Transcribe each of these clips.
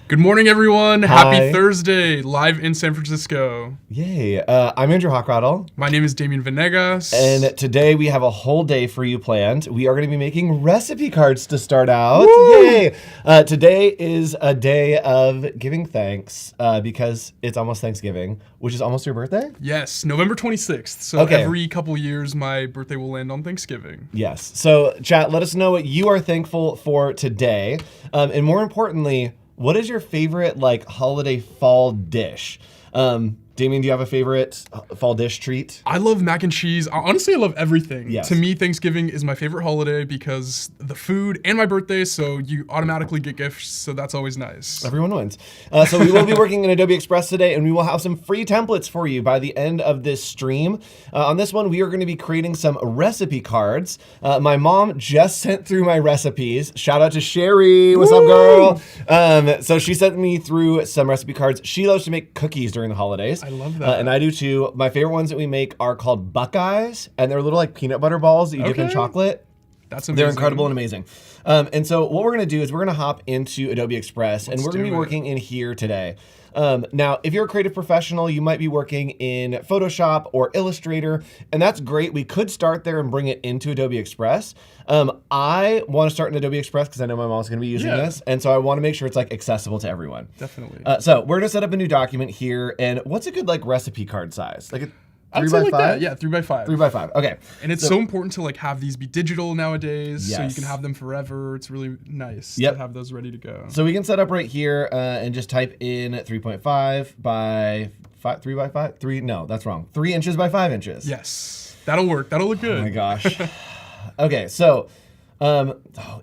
Good morning, everyone. Hi. Happy Thursday, live in San Francisco. Yay. I'm Andrew Hockrattle. My name is Damien Venegas. And today we have a whole day for you planned. We are going to be making recipe cards to start out. Woo! Yay. Today is a day of giving thanks because it's almost Thanksgiving, which is almost your birthday? Yes, November 26th. So Okay. every couple years, my birthday will land on Thanksgiving. Yes. So chat, let us know what you are thankful for today. And more importantly, what is your favorite holiday fall dish? Damien, do you have a favorite fall dish treat? I love mac and cheese. Honestly, I love everything. Yes. To me, Thanksgiving is my favorite holiday because the food and my birthday, so you automatically get gifts, so that's always nice. Everyone wins. So we will be working in Adobe Express today, and we will have some free templates for you by the end of this stream. On this one, we are going to be creating some recipe cards. My mom just sent through my recipes. Shout out to Sherry. What's up, girl? So she sent me through some recipe cards. She loves to make cookies during the holidays. I love that. And I do too. My favorite ones that we make are called Buckeyes, and they're little peanut butter balls that you dip in Okay. chocolate. That's amazing. They're incredible and amazing. And so what we're going to do is we're going to hop into Adobe Express, and we're going to be working in here today. Now, if you're a creative professional, you might be working in Photoshop or Illustrator, and that's great. We could start there and bring it into Adobe Express. I want to start in Adobe Express because I know my mom's going to be using this, and so I want to make sure it's accessible to everyone. Definitely. So we're going to set up a new document here, and what's a good recipe card size? Like a I would 3 say by 5? that. Yeah, 3 by 5. 3 by 5. Okay. And it's so important to have these be digital nowadays, so you Yes. can have them forever. It's really nice Yep. to have those ready to go. So we can set up right here and just type in 3.5 by 5, 3 by 5? 3, no, that's wrong. 3 inches by 5 inches. Yes, that'll work. That'll look good. Oh my gosh. Okay, so,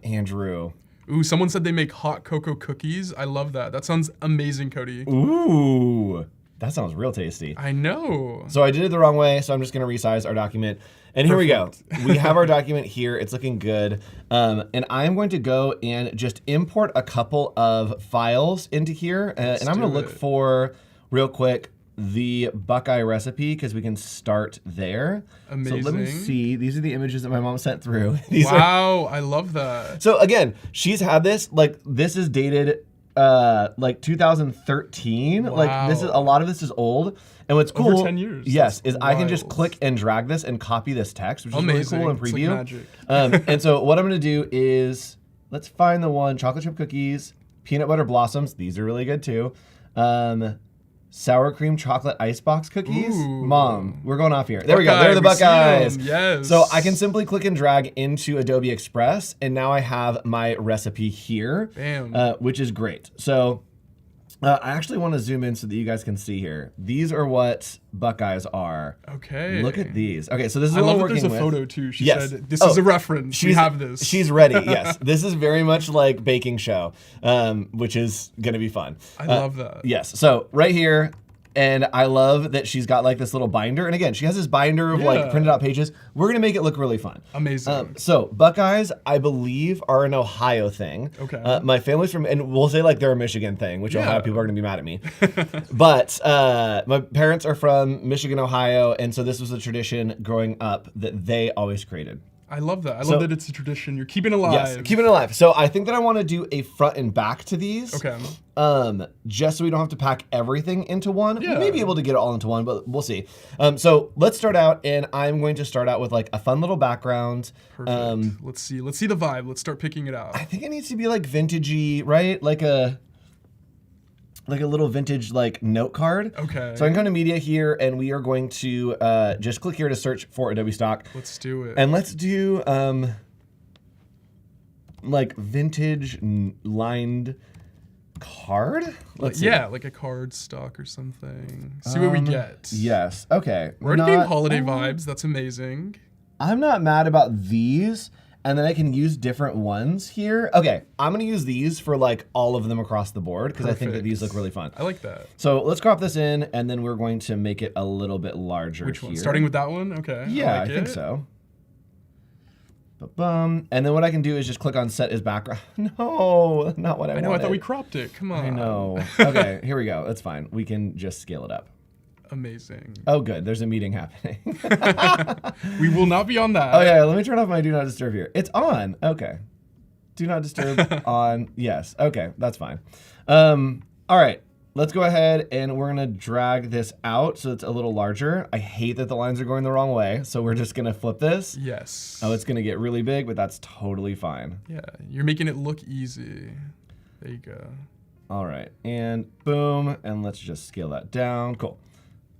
Andrew. Ooh, someone said they make hot cocoa cookies. I love that. That sounds amazing, Cody. Ooh, that sounds real tasty. I know. So I did it the wrong way, so I'm just gonna resize our document. And here we go. We have our document here. It's looking good. And I'm going to go and just import a couple of files into here. And I'm gonna look for, real quick, the Buckeye recipe, because we can start there. Amazing. So let me see. These are the images that my mom sent through. Wow, I love that. So again, she's had this, this is dated 2013. Wow. This is, a lot of this is old. And what's cool, Over 10 years. yes, That's is I can just wild. click and drag this and copy this text, which is Amazing. really cool in It's like preview. magic. And so what I'm gonna do is, let's find the one, chocolate chip cookies, peanut butter blossoms, these are really good too. Sour cream chocolate icebox cookies. Ooh. Mom, we're going off here. There we go, Buckeye, there are the we see 'em. Buckeyes. Yes. So I can simply click and drag into Adobe Express, and now I have my recipe here, Bam. which is great. So I actually want to zoom in so that you guys can see here. These are what Buckeyes are. Okay. Look at these. Okay, so this is I what love we're that working there's a with. photo too. She Yes. said, this Oh, is a reference. We have this. She's ready, yes. This is very much like baking show, which is going to be fun. I love that. Yes, so right here, and I love that she's got this little binder. And again, she has this binder of printed out pages. We're gonna make it look really fun. Amazing. So Buckeyes, I believe, are an Ohio thing. Okay. My family's from, and we'll say they're a Michigan thing, which Ohio people are gonna be mad at me. But my parents are from Michigan, Ohio, and so this was a tradition growing up that they always created. I love that. I love that it's a tradition. You're keeping it alive. Yes, keep it alive. So I think that I want to do a front and back to these. Okay. Just so we don't have to pack everything into one. Yeah. We may be able to get it all into one, but we'll see. So let's start out, and I'm going to start out with a fun little background. Perfect. Let's see the vibe. Let's start picking it out. I think it needs to be vintagey, right? Like a little vintage note card. Okay. So I can come to media here, and we are going to just click here to search for Adobe stock. Let's do it. And let's do vintage lined card. Let's see. Yeah, like a card stock or something. See what we get. Yes. Okay. We're already getting holiday vibes. That's amazing. I'm not mad about these. And then I can use different ones here. Okay, I'm gonna use these for all of them across the board because I think that these look really fun. I like that. So let's crop this in, and then we're going to make it a little bit larger. Which one? here. Starting with that one? Okay. Yeah, I think so. Ba-bum. And then what I can do is just click on set as background. No, not what I wanted. I know, I thought we cropped it. Come on. I know. Okay, here we go. That's fine. We can just scale it up. Amazing. Oh, good. There's a meeting happening. We will not be on that. Oh, yeah. Let me turn off my Do Not Disturb here. It's on. Okay. Do not disturb on, yes. Okay, that's fine. All right, let's go ahead and we're gonna drag this out so it's a little larger. I hate that the lines are going the wrong way, so we're just gonna flip this. Yes. Oh, it's gonna get really big, but that's totally fine. Yeah, you're making it look easy. There you go. All right, and boom, and let's just scale that down. Cool.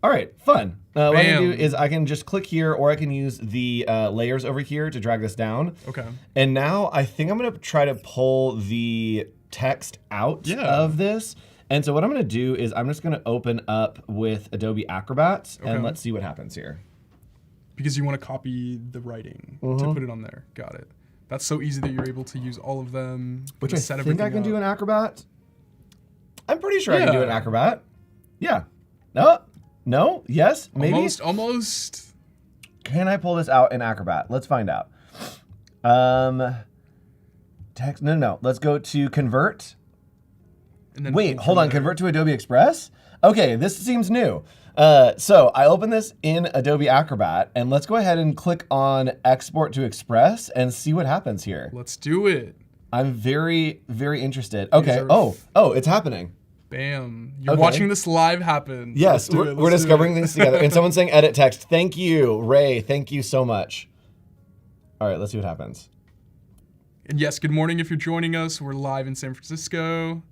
All right, fun. What I can do is I can just click here, or I can use the layers over here to drag this down. Okay. And now I think I'm gonna try to pull the text out of this. And so what I'm gonna do is I'm just gonna open up with Adobe Acrobat, and let's see what happens here. Because you want to copy the writing to put it on there. Got it. That's so easy that you're able to use all of them. Which I think I can do in Acrobat. I'm pretty sure I can do it in Acrobat. Yeah. No? Yes? Maybe? Almost. Can I pull this out in Acrobat? Let's find out. Text. No. Let's go to convert. And then wait, hold on. Convert to Adobe Express? Okay, this seems new. So I open this in Adobe Acrobat, and let's go ahead and click on Export to Express and see what happens here. Let's do it. I'm very, very interested. Okay. Oh, it's happening. Bam. You're watching this live happen. Yes, we're discovering things together. And someone's saying edit text. Thank you, Ray. Thank you so much. All right, let's see what happens. And yes, good morning if you're joining us. We're live in San Francisco.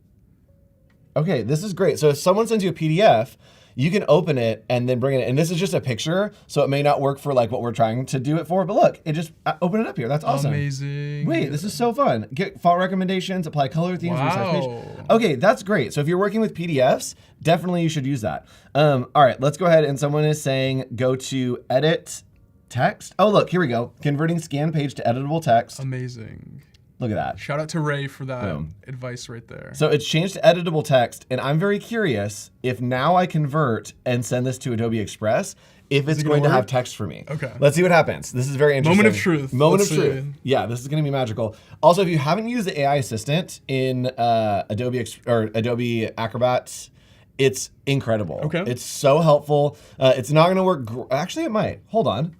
Okay, this is great. So if someone sends you a PDF, you can open it and then bring it in. And this is just a picture, so it may not work for like what we're trying to do it for, but look, it just open it up here. That's awesome. Amazing. Wait, this is so fun. Get font recommendations, apply color themes, resize page. Okay, that's great. So if you're working with PDFs, definitely you should use that. All right, let's go ahead, and someone is saying go to edit text. Oh, look, here we go. Converting scan page to editable text. Amazing. Look at that. Shout out to Ray for that advice right there. So it's changed to editable text, and I'm very curious if now I convert and send this to Adobe Express, if it's going to have text for me. Okay. Let's see what happens. This is very interesting. Moment of truth. Moment of truth. Yeah, this is going to be magical. Also, if you haven't used the AI assistant in Adobe Acrobat, it's incredible. Okay. It's so helpful. It's not going to work. Actually, it might. Hold on.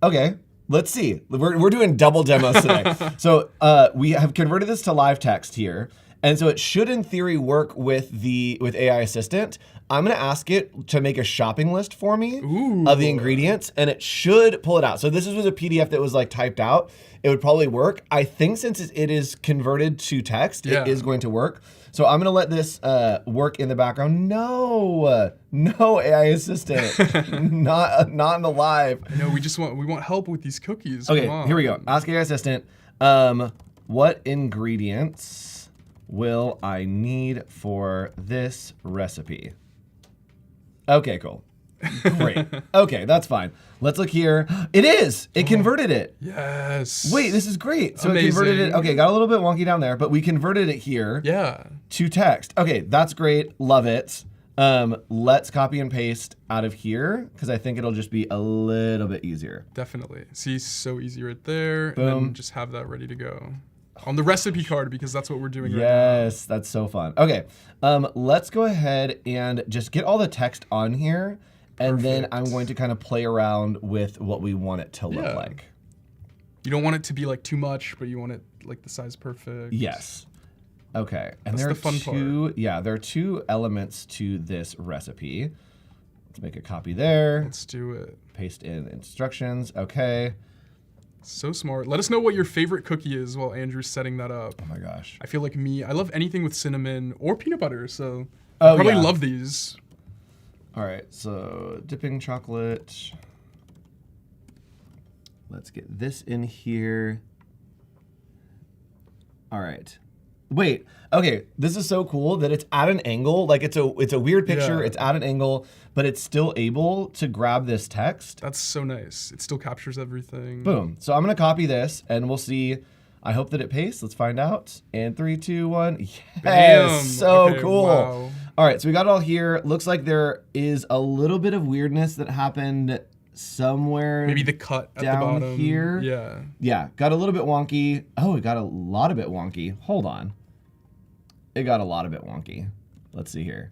Okay. Let's see. We're doing double demos today. So we have converted this to live text here. And so it should, in theory, work with AI Assistant. I'm going to ask it to make a shopping list for me of the ingredients, and it should pull it out. So this was a PDF that was like typed out. It would probably work. I think since it is converted to text, it is going to work. So I'm going to let this work in the background. No AI Assistant, not in the live. No, we want help with these cookies. Okay, here we go. Ask AI Assistant, what ingredients will I need for this recipe? Okay, cool. Great. Okay, that's fine. Let's look here. It is. It converted it. Yes. Wait, this is great. So it converted it. Okay, got a little bit wonky down there, but we converted it here. Yeah. To text. Okay, that's great. Love it. Let's copy and paste out of here because I think it'll just be a little bit easier. Definitely. See, so easy right there. Boom. And then just have that ready to go on the recipe card because that's what we're doing right now. Yes, that's so fun. Okay, let's go ahead and just get all the text on here. And then I'm going to kind of play around with what we want it to look like. You don't want it to be like too much, but you want it like the size perfect. Yes. Okay. And that's the fun part. Yeah, there are two elements to this recipe. Let's make a copy there. Let's do it. Paste in instructions. Okay. So smart. Let us know what your favorite cookie is while Andrew's setting that up. Oh my gosh. I feel like I love anything with cinnamon or peanut butter, so I probably love these. All right, so dipping chocolate. Let's get this in here. All right. Wait, okay, this is so cool that it's at an angle. Like it's a weird picture, it's at an angle, but it's still able to grab this text. That's so nice. It still captures everything. Boom. So I'm gonna copy this and we'll see. I hope that it pastes. Let's find out. And 3, 2, 1. Yes, Bam. So cool. Wow. All right, so we got it all here. Looks like there is a little bit of weirdness that happened somewhere. Maybe the cut at down the bottom. Here. Yeah. Yeah, got a little bit wonky. Oh, it got a lot of bit wonky. Hold on. It got a lot of bit wonky. Let's see here.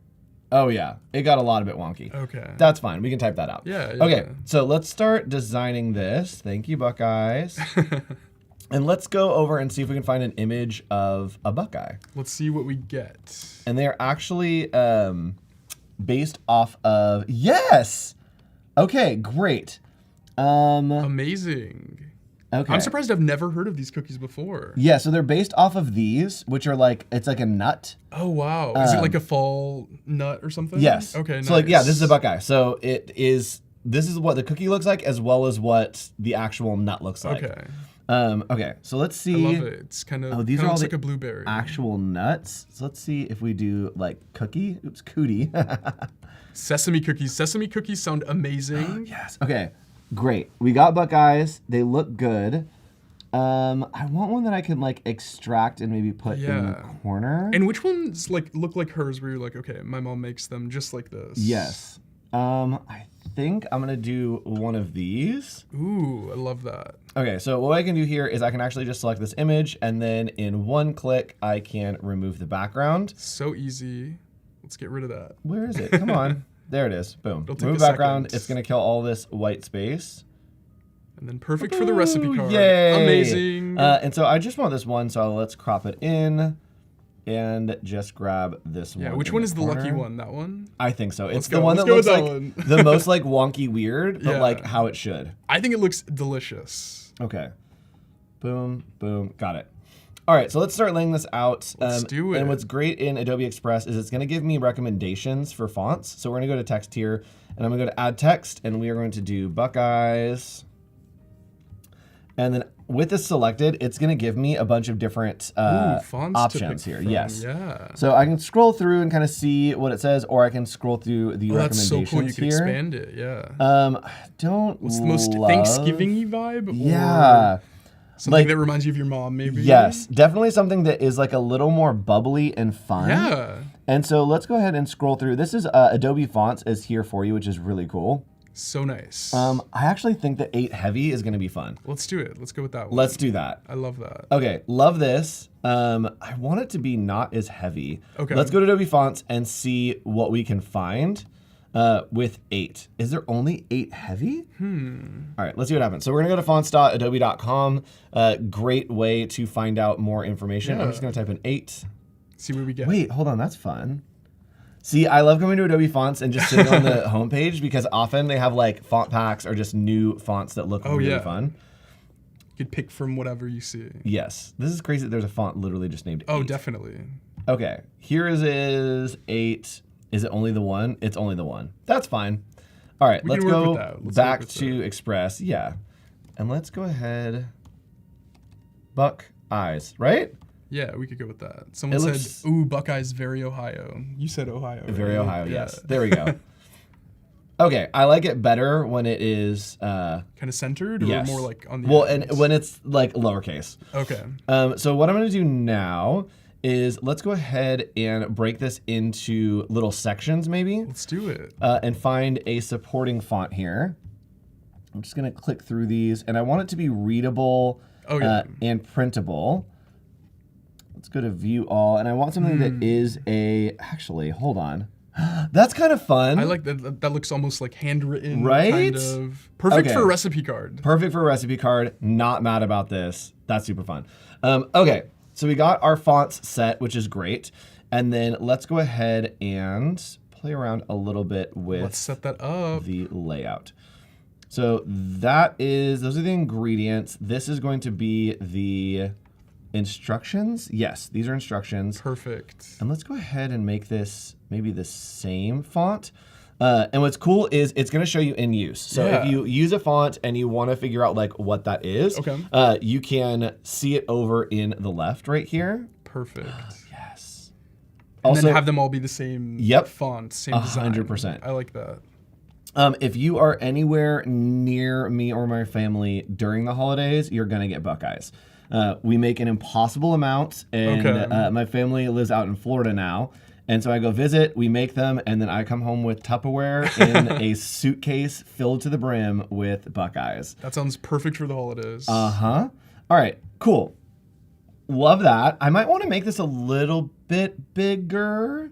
Oh yeah, it got a lot of bit wonky. Okay. That's fine. We can type that out. Yeah. Okay, so let's start designing this. Thank you, Buckeyes. And let's go over and see if we can find an image of a Buckeye. Let's see what we get. And they're actually based off of, yes! Okay, great. Amazing. Okay. I'm surprised I've never heard of these cookies before. Yeah, so they're based off of these, which are like, it's like a nut. Oh, wow. Is it like a fall nut or something? Yes. Okay, nice. So like, yeah, this is a Buckeye. So this is what the cookie looks like as well as what the actual nut looks like. Okay. Okay, so let's see. I love it. It's kind of, these are all like a blueberry. Actual nuts. So let's see if we do like cookie. Oops, cootie. Sesame cookies. Sesame cookies sound amazing. Yes. Okay, great. We got Buckeyes. They look good. I want one that I can like extract and maybe put in the corner. And which ones like look like hers where you're like, okay, my mom makes them just like this? Yes. I think I'm gonna do one of these. Ooh, I love that. Okay, so what I can do here is I can actually just select this image, and then in one click, I can remove the background. So easy. Let's get rid of that. Where is it? Come on. There it is. Boom. It'll take Remove a background. second. It's gonna kill all this white space. And then perfect for the recipe card. Yay! Amazing. And so I just want this one, so let's crop it in and just grab this one. Yeah, which one is the lucky one? That one? I think so. It's Let's the go. one Let's that go with looks that like one. the most like wonky weird, but Yeah. like how it should. I think it looks delicious. Okay. Boom, boom, got it. All right, so let's start laying this out. Let's do it. And what's great in Adobe Express is it's gonna give me recommendations for fonts. So we're gonna go to text here, and I'm gonna go to add text, and we are going to do Buckeyes. And then with this selected, it's gonna give me a bunch of different fonts options to pick here. from. Yes. Yeah. So I can scroll through and kind of see what it says, or I can scroll through the That's so recommendations cool. You can here. expand it. Yeah. Don't What's the most love- Thanksgiving-y vibe? Yeah. Or something Like- that reminds you of your mom, maybe? Yes, definitely something that is like a little more bubbly and fun. Yeah. And so let's go ahead and scroll through. This is Adobe Fonts is here for you, which is really cool. So nice. I actually think that 8 heavy is going to be fun. Let's do it. Let's go with that one. Let's do that. I love that. Okay, love this. I want it to be not as heavy. Okay. Let's go to Adobe Fonts and see what we can find with 8. Is there only 8 heavy? All right, let's see what happens. So we're gonna go to fonts.adobe.com. Great way to find out more information. I'm Yeah. just gonna type in 8. See what we get. Wait, hold on, that's fun. See, I love coming to Adobe Fonts and just sitting on the homepage because often they have like font packs or just new fonts that look really fun. You could pick from whatever you see. Yes, this is crazy that there's a font literally just named 8. Oh, definitely. Okay, here is 8. Is it only the one? It's only the one. That's fine. All right, We let's can work go with that. Let's back work with to Express. Yeah, and let's go ahead. Buckeyes, right? Yeah, we could go with that. Someone It said, looks- ooh, Buckeyes, very Ohio. You said Ohio. Very right? Ohio, Yeah. yes. There we go. Okay, I like it better when it is. Kind of centered or Yes. more like on the Well, end? and when it's like lowercase. Okay. So what I'm going to do now is let's go ahead and break this into little sections, maybe, Let's do it. and find a supporting font here. I'm just going to click through these, and I want it to be readable and printable. Let's go to View All, and I want something that is actually, hold on. That's kind of fun. I like that. That looks almost like handwritten. Right? Kind of. Perfect Okay. for a recipe card. Perfect for a recipe card. Not mad about this. That's super fun. Okay, so we got our fonts set, which is great. And then let's go ahead and play around a little bit with Let's set that up. the layout. So those are the ingredients. This is going to be the instructions. Yes, these are instructions. Perfect. And let's go ahead and make this maybe the same font. And what's cool is it's going to show you in use. So if you use a font and you want to figure out like what that is, you can see it over in the left right here. Perfect. Yes. And Also, then have them all be the same font, same design. 100%. I like that. If you are anywhere near me or my family during the holidays, you're going to get Buckeyes. We make an impossible amount, and my family lives out in Florida now. And so I go visit, we make them, and then I come home with Tupperware in a suitcase filled to the brim with Buckeyes. That sounds perfect for the holidays. Uh-huh. All right, cool. Love that. I might want to make this a little bit bigger.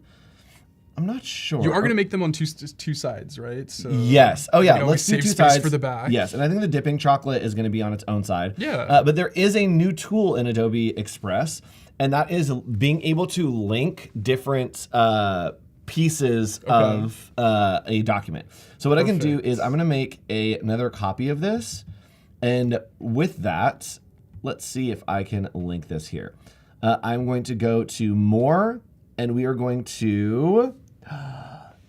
I'm not sure. You are going to make them on two sides, right? So yes. Oh yeah. Let's do save two space sides for the back. Yes, and I think the dipping chocolate is going to be on its own side. Yeah. But there is a new tool in Adobe Express, and that is being able to link different pieces of a document. So what I can do is I'm going to make another copy of this, and with that, let's see if I can link this here. I'm going to go to More, and we are going to.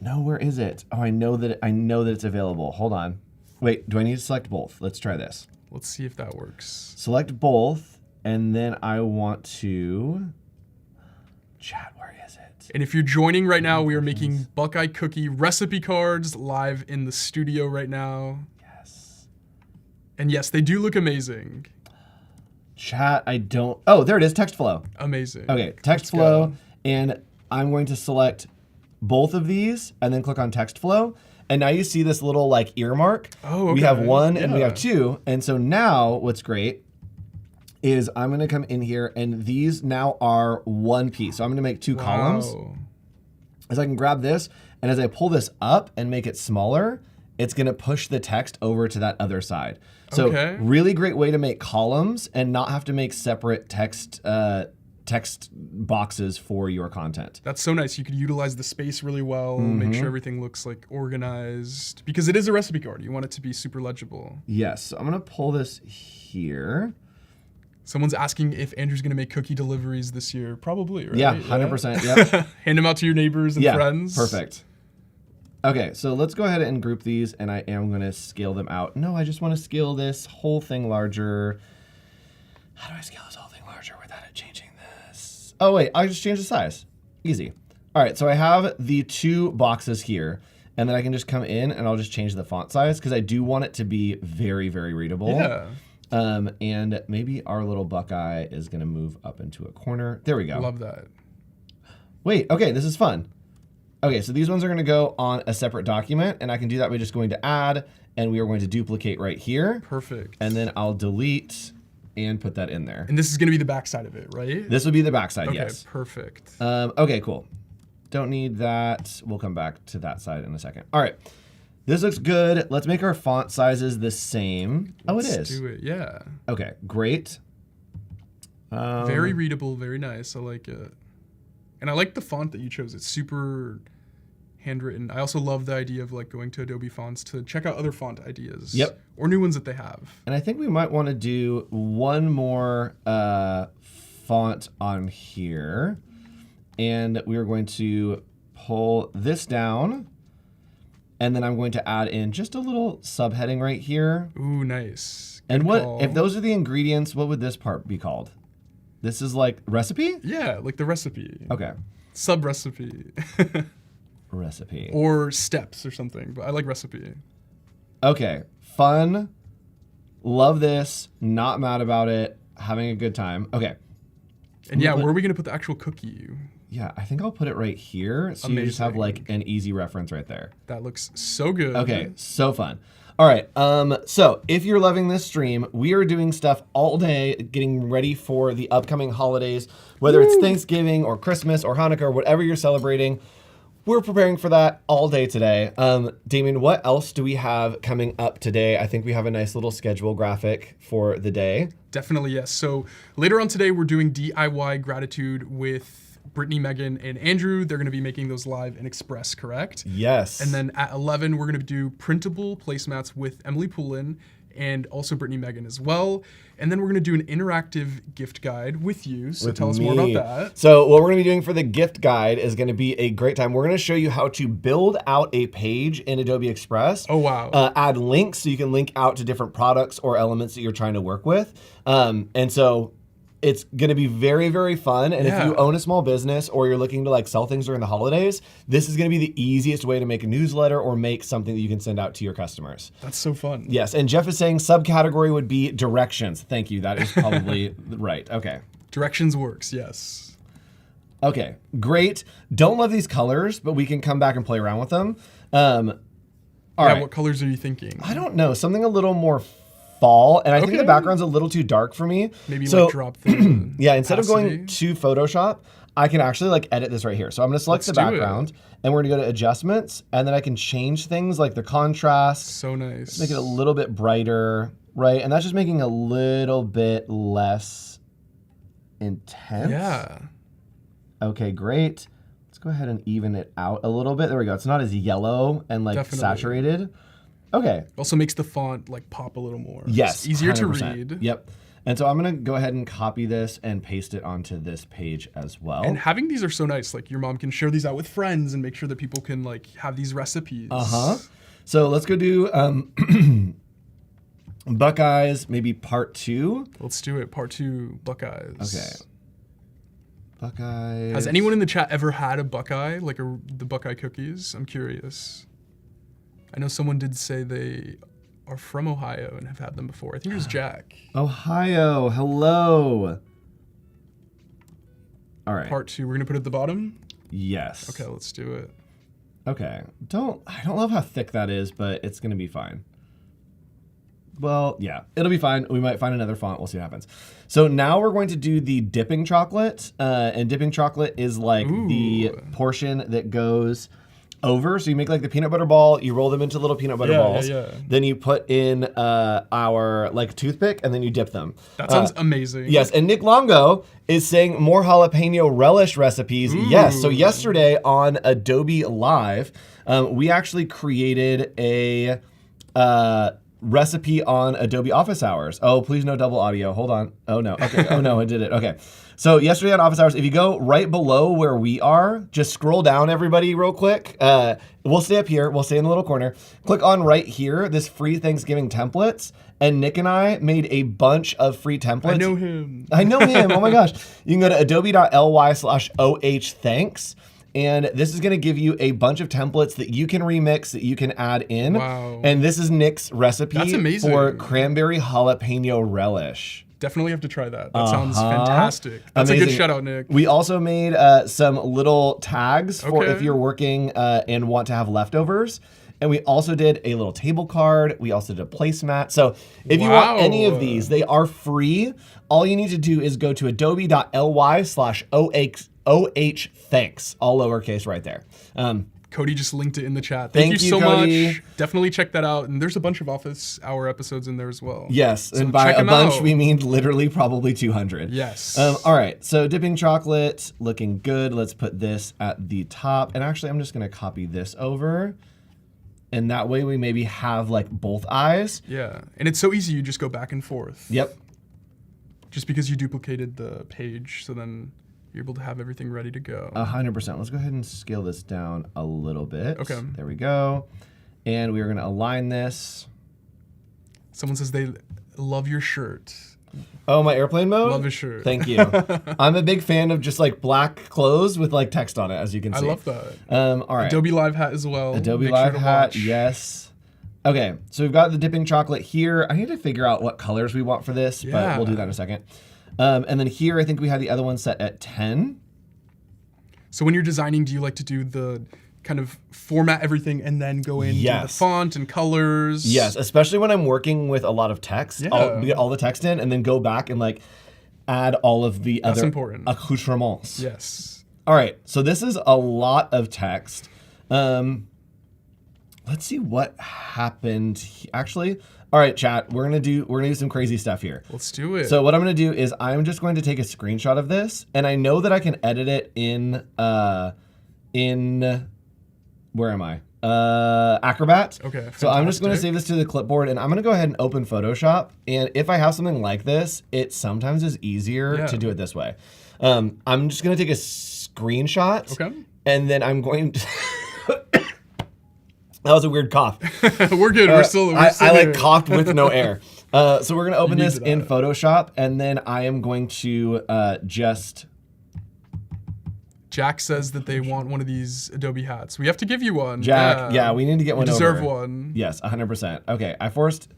No, where is it? Oh, I know that it's available. Hold on. Wait, do I need to select both? Let's try this. Let's see if that works. Select both, and then I want to chat. Where is it? And if you're joining right now, we are making Buckeye cookie recipe cards live in the studio right now. Yes. And yes, they do look amazing. Chat, I don't. Oh, there it is. Text flow. Amazing. Okay, text flow, and I'm going to select both of these and then click on text flow. And now you see this little like earmark. Oh, okay. We have one and we have two. And so now what's great is I'm going to come in here, and these now are one piece. So I'm going to make two columns. As I can grab this, and as I pull this up and make it smaller, it's going to push the text over to that other side. So really great way to make columns and not have to make separate text boxes for your content. That's so nice. You could utilize the space really well, make sure everything looks like organized, because it is a recipe card. You want it to be super legible. Yes, so I'm gonna pull this here. Someone's asking if Andrew's gonna make cookie deliveries this year. Probably, right? Yeah, 100%, yep. Hand them out to your neighbors and friends. Perfect. Okay, so let's go ahead and group these, and I am gonna scale them out. No, I just wanna scale this whole thing larger. How do I scale this whole thing larger without it changing this? Oh wait, I just change the size. Easy. All right, so I have the two boxes here, and then I can just come in and I'll just change the font size because I do want it to be very, very readable. Yeah. And maybe our little Buckeye is gonna move up into a corner. There we go. Love that. Wait, okay, this is fun. Okay, so these ones are gonna go on a separate document, and I can do that by just going to add, and we are going to duplicate right here. Perfect. And then I'll delete and put that in there. And this is gonna be the back side of it, right? This would be the back side, yes. Okay, perfect. Okay, cool. Don't need that. We'll come back to that side in a second. All right, this looks good. Let's make our font sizes the same. Oh, it is. Let's do it, yeah. Okay, great. Very readable, very nice. I like it. And I like the font that you chose. It's super handwritten. I also love the idea of like going to Adobe fonts to check out other font ideas. Yep. Or new ones that they have. And I think we might want to do one more font on here. And we are going to pull this down. And then I'm going to add in just a little subheading right here. Ooh, nice. Good call. If those are the ingredients, what would this part be called? This is like recipe? Yeah, like the recipe. Okay. Sub recipe. Recipe. Or steps or something, but I like recipe. Okay. Fun. Love this. Not mad about it. Having a good time. Okay. And yeah, where are we going to put the actual cookie? Yeah, I think I'll put it right here. So you just have like an easy reference right there. That looks so good. Okay, so fun. All right, so if you're loving this stream, we are doing stuff all day, getting ready for the upcoming holidays, whether it's Thanksgiving or Christmas or Hanukkah or whatever you're celebrating. We're preparing for that all day today. Damien, what else do we have coming up today? I think we have a nice little schedule graphic for the day. Definitely, yes. So later on today, we're doing DIY gratitude with Brittany, Megan, and Andrew. They're going to be making those live in Express, correct? Yes. And then at 11, we're going to do printable placemats with Emily Poulin and also Brittany, Megan as well. And then we're going to do an interactive gift guide with you. So tell us more about that. So what we're going to be doing for the gift guide is going to be a great time. We're going to show you how to build out a page in Adobe Express. Oh, wow. Add links so you can link out to different products or elements that you're trying to work with. And so it's going to be very, very fun. And if you own a small business or you're looking to like sell things during the holidays, this is going to be the easiest way to make a newsletter or make something that you can send out to your customers. That's so fun. Yes. And Jeff is saying subcategory would be directions. Thank you. That is probably right. Okay. Directions works. Yes. Okay. Great. Don't love these colors, but we can come back and play around with them. All right. What colors are you thinking? I don't know. Something a little more fall, and I think the background's a little too dark for me. Maybe like drop the yeah, instead of going to Photoshop, I can actually like edit this right here. So I'm gonna select the background and we're gonna go to adjustments, and then I can change things like the contrast. So nice. Make it a little bit brighter, right? And that's just making a little bit less intense. Yeah. Okay, great. Let's go ahead and even it out a little bit. There we go. It's not as yellow and like saturated. Okay. Also makes the font like pop a little more. Yes. It's easier 100%. to read. Yep. And so I'm gonna go ahead and copy this and paste it onto this page as well. And having these are so nice. Like your mom can share these out with friends and make sure that people can like have these recipes. So let's go do Buckeyes, maybe part 2. Let's do it. Part 2, Buckeyes. Okay. Buckeyes. Has anyone in the chat ever had a Buckeye, like the Buckeye cookies? I'm curious. I know someone did say they are from Ohio and have had them before. I think it was Jack. Ohio, hello. All right. Part 2, we're gonna put it at the bottom? Yes. Okay, let's do it. Okay. I don't love how thick that is, but it's gonna be fine. Well, yeah, it'll be fine. We might find another font. We'll see what happens. So now we're going to do the dipping chocolate. And dipping chocolate is like the portion that goes over. So you make like the peanut butter ball, you roll them into little peanut butter balls. Then you put in our like toothpick and then you dip them. That sounds amazing. Yes, and Nick Longo is saying more jalapeno relish recipes. Yes, so yesterday on Adobe Live, we actually created a recipe on Adobe Office Hours. Oh, please no double audio. Hold on. Oh no. Okay. Oh no, I did it. Okay. So yesterday on Office Hours, if you go right below where we are, just scroll down everybody real quick. We'll stay up here. We'll stay in the little corner. Click on right here, this free Thanksgiving templates. And Nick and I made a bunch of free templates. I know him. I know him. Oh my gosh. You can go to adobe.ly/oh-thanks. And this is going to give you a bunch of templates that you can remix, that you can add in. Wow. And this is Nick's recipe for cranberry jalapeno relish. Definitely have to try that. That sounds fantastic. That's amazing. A good shout out, Nick. We also made some little tags for if you're working and want to have leftovers. And we also did a little table card. We also did a placemat. So if you want any of these, they are free. All you need to do is go to adobe.ly/oh-thanks, all lowercase right there. Cody just linked it in the chat. Thank you so Cody. much. Definitely check that out. And there's a bunch of Office Hour episodes in there as well. Yes, so and by a bunch, we mean literally probably 200. Yes. All right, so dipping chocolate, looking good. Let's put this at the top. And actually, I'm just going to copy this over. And that way we maybe have like both eyes. Yeah, and it's so easy. You just go back and forth. Yep. Just because you duplicated the page, so then you're able to have everything ready to go. 100%. Let's go ahead and scale this down a little bit. Okay. There we go. And we are going to align this. Someone says they love your shirt. Oh, my airplane mode? Love his shirt. Thank you. I'm a big fan of just like black clothes with like text on it, as you can see. I love that. All right. Adobe Live hat as well. Adobe Live hat, yes. Okay, so we've got the dipping chocolate here. I need to figure out what colors we want for this, but we'll do that in a second. And then here, I think we have the other one set at 10. So when you're designing, do you like to do the kind of format everything and then go into the font and colors? Yes, especially when I'm working with a lot of text. I'll get all the text in and then go back and like add all of the other accoutrements. Yes. All right, so this is a lot of text. Let's see what happened. Actually, all right, chat. We're gonna do some crazy stuff here. Let's do it. So what I'm gonna do is I'm just going to take a screenshot of this, and I know that I can edit it in where am I? Acrobat. Okay. Fantastic. So I'm just going to save this to the clipboard, and I'm going to go ahead and open Photoshop. And if I have something like this, it sometimes is easier to do it this way. I'm just going to take a screenshot. Okay. And then I'm going to. That was a weird cough. We're good. We're still I like coughed with no air. So we're going to open this in Photoshop, and then I am going to just. Jack says that they want one of these Adobe hats. We have to give you one. Jack, yeah, we need to get one over. You deserve one. Yes, 100%. Okay, I forced.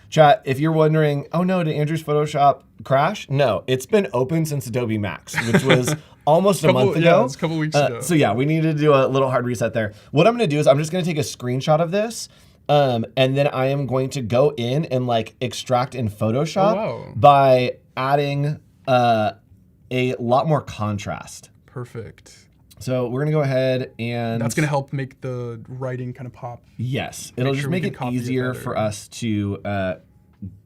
Chat, if you're wondering, oh no, did Andrew's Photoshop crash? No, it's been open since Adobe Max, which was almost a month ago. Yeah, it's a couple weeks ago. So yeah, we need to do a little hard reset there. What I'm going to do is I'm just going to take a screenshot of this, and then I am going to go in and like extract in Photoshop by adding a lot more contrast. Perfect. So we're going to go ahead and... That's going to help make the writing kind of pop. Yes. It'll just make it easier for us to,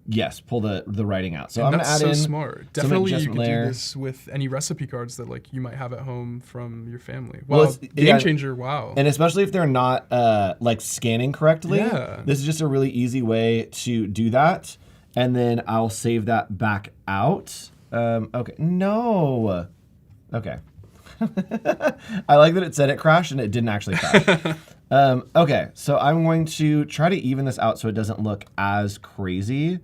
yes, pull the writing out. So I'm going to add in... That's so smart. Definitely you could do this with any recipe cards that like you might have at home from your family. Wow, game changer, wow. And especially if they're not like scanning correctly, this is just a really easy way to do that. And then I'll save that back out. Okay, no. Okay. I like that it said it crashed and it didn't actually crash. Okay, so I'm going to try to even this out so it doesn't look as crazy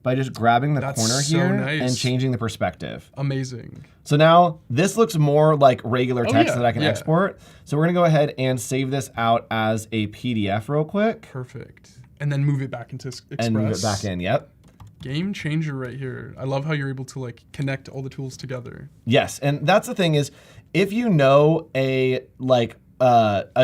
by just grabbing the corner here and changing the perspective. Amazing. So now this looks more like regular text that I can export. So we're gonna go ahead and save this out as a PDF real quick. Perfect. And then move it back into Express. And move it back in, yep. Game changer right here. I love how you're able to like connect all the tools together. Yes, and that's the thing is, if you know a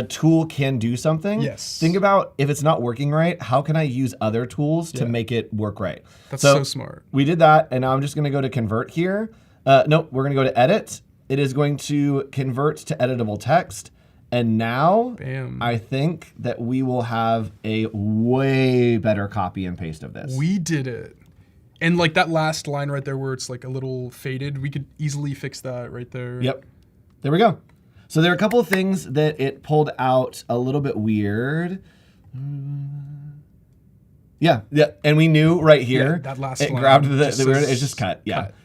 tool can do something, think about if it's not working right, how can I use other tools to make it work right? That's so smart. We did that, and now I'm just gonna go to convert here. Nope, we're gonna go to edit. It is going to convert to editable text. And now, I think that we will have a way better copy and paste of this. We did it. And like that last line right there where it's like a little faded, we could easily fix that right there. Yep. There we go. So there are a couple of things that it pulled out a little bit weird. Yeah. And we knew right here. That last line. It grabbed the weird, it's just cut. Yeah. Cut.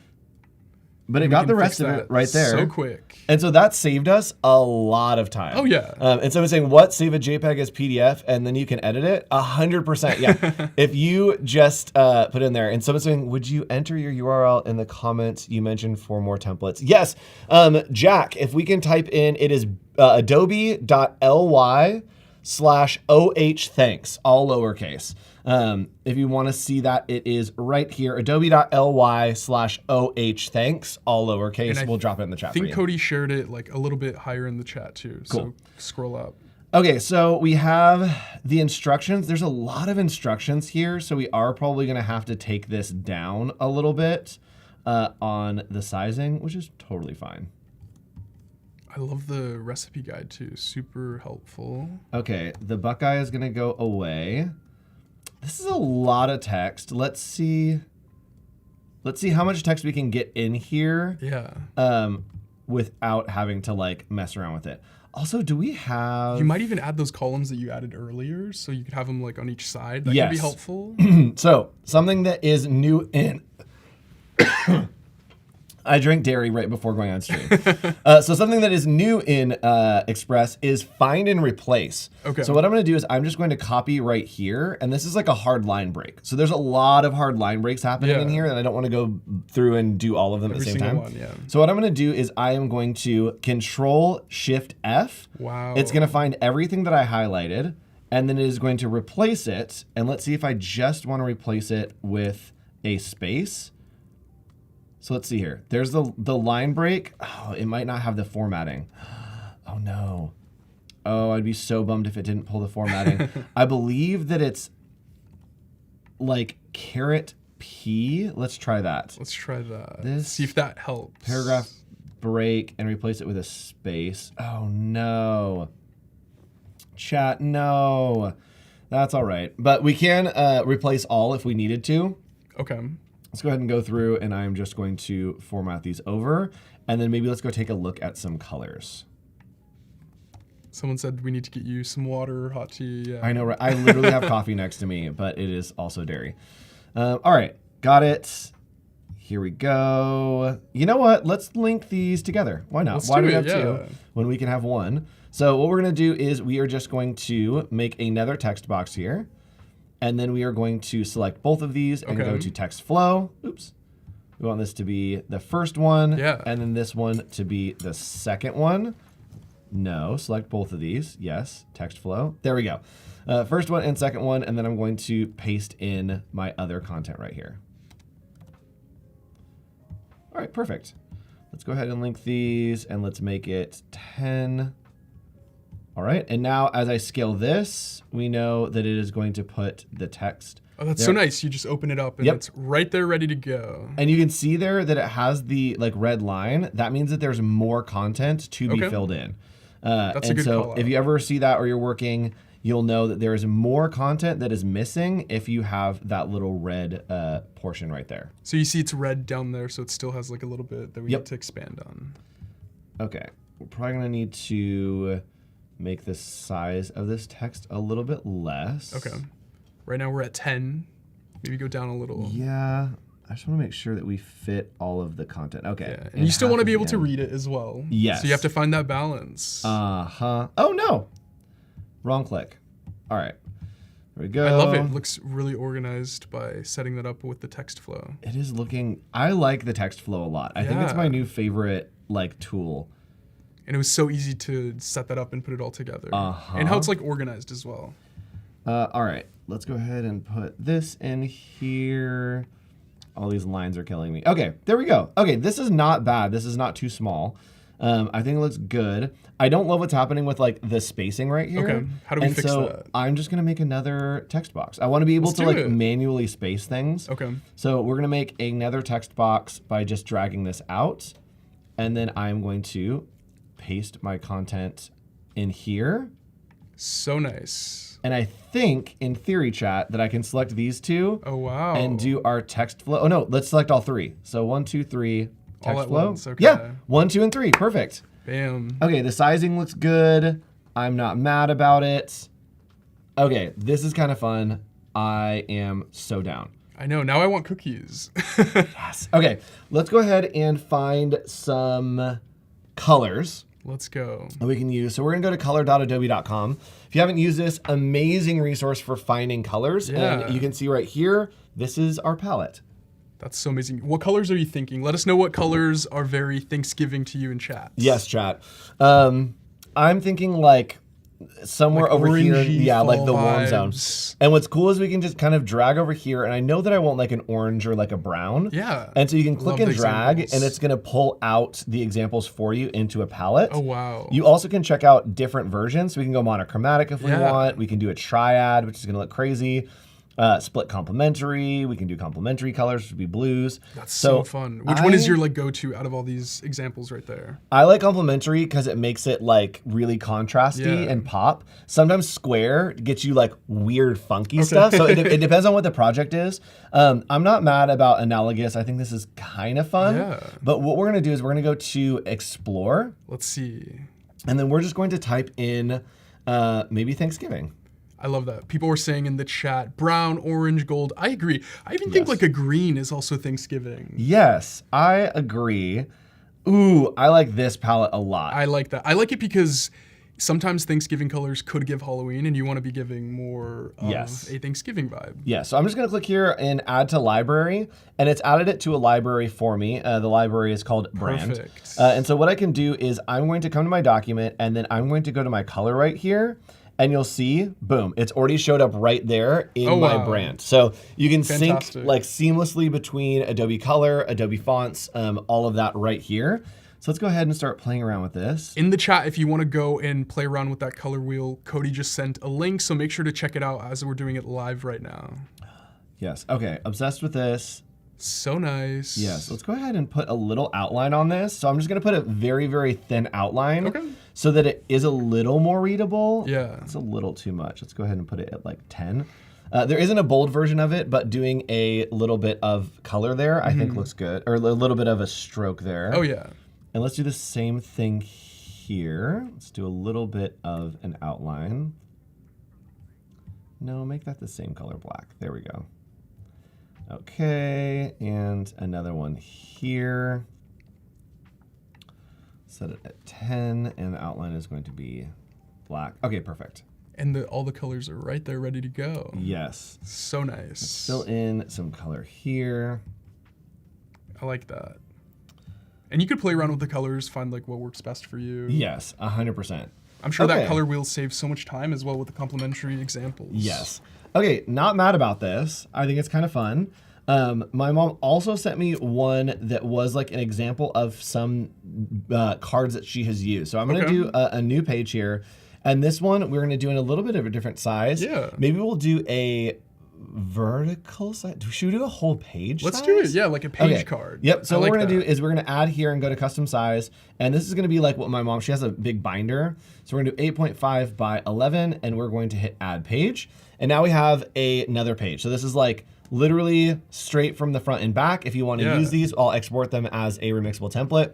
But it got the rest of it right there. So quick. And so that saved us a lot of time. Oh, yeah. And so I'm saying, what? Save a JPEG as PDF, and then you can edit it? 100%, yeah. If you just put in there, and someone's saying, would you enter your URL in the comments you mentioned for more templates? Yes. Jack, if we can type in, it is adobe.ly/OH-thanks, all lowercase. If you want to see that, it is right here, adobe.ly/OH-thanks, all lowercase. We'll drop it in the chat for you. I think Cody shared it like a little bit higher in the chat too. Cool. So scroll up. Okay, so we have the instructions. There's a lot of instructions here, so we are probably going to have to take this down a little bit on the sizing, which is totally fine. I love the recipe guide too. Super helpful. Okay, the Buckeye is going to go away. This is a lot of text. Let's see how much text we can get in here. Yeah. Without having to like mess around with it. Also, do we have... You might even add those columns that you added earlier, so you could have them like on each side. That could be helpful. So something that is new in... I drank dairy right before going on stream. So something that is new in Express is find and replace. Okay. So what I'm going to do is I'm just going to copy right here, and this is like a hard line break. So there's a lot of hard line breaks happening in here, and I don't want to go through and do all of them at the same time. One, yeah. So what I'm going to do is I am going to Control-Shift-F. Wow. It's going to find everything that I highlighted, and then it is going to replace it. And let's see if I just want to replace it with a space. So let's see here. There's the line break. Oh, it might not have the formatting. Oh no. Oh, I'd be so bummed if it didn't pull the formatting. I believe that it's like $P. Let's try that. Let's try that. This see if that helps. Paragraph break and replace it with a space. Oh no. Chat, no. That's all right. But we can replace all if we needed to. Okay. Let's go ahead and go through, and I'm just going to format these over, and then maybe let's go take a look at some colors. Someone said we need to get you some water or hot tea. Yeah. I know, right? I literally have coffee next to me, but it is also dairy. All right, got it. Here we go. You know what? Let's link these together. Why not? Why do we have two when we can have one? So what we're going to do is we are just going to make another text box here. And then we are going to select both of these and go to text flow. Oops. We want this to be the first one. Yeah. And then this one to be the second one. No, select both of these. Yes, text flow. There we go. First one and second one. And then I'm going to paste in my other content right here. All right, perfect. Let's go ahead and link these and let's make it 10. All right, and now as I scale this, we know that it is going to put the text. Oh, that's so nice. You just open it up and it's right there ready to go. And you can see there that it has the like red line. That means that there's more content to be filled in. That's a good call out. If you ever see that or you're working, you'll know that there is more content that is missing if you have that little red portion right there. So you see it's red down there, so it still has like a little bit that we need to expand on. Okay, we're probably gonna need to make the size of this text a little bit less. Okay. Right now we're at 10. Maybe go down a little. Yeah, I just want to make sure that we fit all of the content. Okay. Yeah. And you still want to be able to read it as well. Yes. So you have to find that balance. Uh-huh. Oh, no. Wrong click. All right. There we go. I love it. It looks really organized by setting that up with the text flow. It is looking... I like the text flow a lot. I think it's my new favorite like tool. And it was so easy to set that up and put it all together. And how it's like organized as well. All right. Let's go ahead and put this in here. All these lines are killing me. Okay, there we go. Okay, this is not bad. This is not too small. I think it looks good. I don't love what's happening with like the spacing right here. Okay, how do we fix that? I'm just gonna make another text box. I want to be able to like manually space things. Okay. So we're gonna make another text box by just dragging this out. And then I'm going to paste my content in here. So nice. And I think, in theory chat, that I can select these two. Oh, wow. And do our text flow. Oh, no, let's select all three. So 1, 2, 3, text all at flow. Once. Okay. Yeah, 1, 2, and 3. Perfect. Bam. Okay, the sizing looks good. I'm not mad about it. Okay, this is kind of fun. I am so down. I know. Now I want cookies. Yes. Okay, let's go ahead and find some colors. Let's go. That we can use. So we're gonna go to color.adobe.com. If you haven't used this, amazing resource for finding colors. Yeah. And you can see right here, this is our palette. That's so amazing. What colors are you thinking? Let us know what colors are very Thanksgiving to you in chat. Yes, chat. I'm thinking like somewhere like over here. orangey, Yeah, like the fall warm vibes. zone. And what's cool is we can just kind of drag over here. And I know that I want like an orange or like a brown. Yeah. And so you can click Love and the drag examples. and it's gonna pull out the examples for you into a palette. Oh, wow. You also can check out different versions. So we can go monochromatic if we Yeah. want. We can do a triad, which is gonna look crazy. Split complementary. We can do complementary colors, which would be blues. That's so fun. Which one is your like go-to out of all these examples right there? I like complementary because it makes it like really contrasty Yeah. and pop. Sometimes square gets you like weird, funky stuff. So it depends on what the project is. I'm not mad about analogous. I think this is kind of fun. Yeah. But what we're gonna do is we're gonna go to explore. Let's see. And then we're just going to type in maybe Thanksgiving. I love that. People were saying in the chat, brown, orange, gold. I agree. I even think like a green is also Thanksgiving. Yes, I agree. Ooh, I like this palette a lot. I like that. I like it because sometimes Thanksgiving colors could give Halloween and you want to be giving more of a Thanksgiving vibe. Yeah, so I'm just gonna click here and add to library, and it's added it to a library for me. The library is called brand. Perfect. And so what I can do is I'm going to come to my document and then I'm going to go to my color right here. And you'll see, boom, it's already showed up right there in my brand. So you can sync like seamlessly between Adobe Color, Adobe Fonts, all of that right here. So let's go ahead and start playing around with this. In the chat, if you want to go and play around with that color wheel, Cody just sent a link, so make sure to check it out as we're doing it live right now. Yes, okay, obsessed with this. So nice. Yes, let's go ahead and put a little outline on this. So I'm just gonna put a very, very thin outline so that it is a little more readable. Yeah. It's a little too much. Let's go ahead and put it at like 10. There isn't a bold version of it, but doing a little bit of color there, I think looks good. Or a little bit of a stroke there. Oh yeah. And let's do the same thing here. Let's do a little bit of an outline. No, make that the same color black. There we go. Okay, and another one here. Set it at 10, and the outline is going to be black. Okay, perfect. And all the colors are right there ready to go. Yes. So nice. Let's fill in some color here. I like that. And you could play around with the colors, find like what works best for you. Yes, 100%. I'm sure that color wheel saves so much time as well with the complementary examples. Yes. Okay, not mad about this. I think it's kind of fun. My mom also sent me one that was like an example of some cards that she has used. So I'm going to do a new page here. And this one, we're going to do in a little bit of a different size. Yeah. Maybe we'll do a vertical size. Should we do a whole page Let's size? do it. Yeah, like a page card. Yep. So what we're going to that. do is we're going to add here and go to custom size. And this is going to be like what my mom, she has a big binder. So we're going to do 8.5 by 11, and we're going to hit add page. And now we have another page. So this is like literally straight from the front and back. If you want to use these, I'll export them as a remixable template.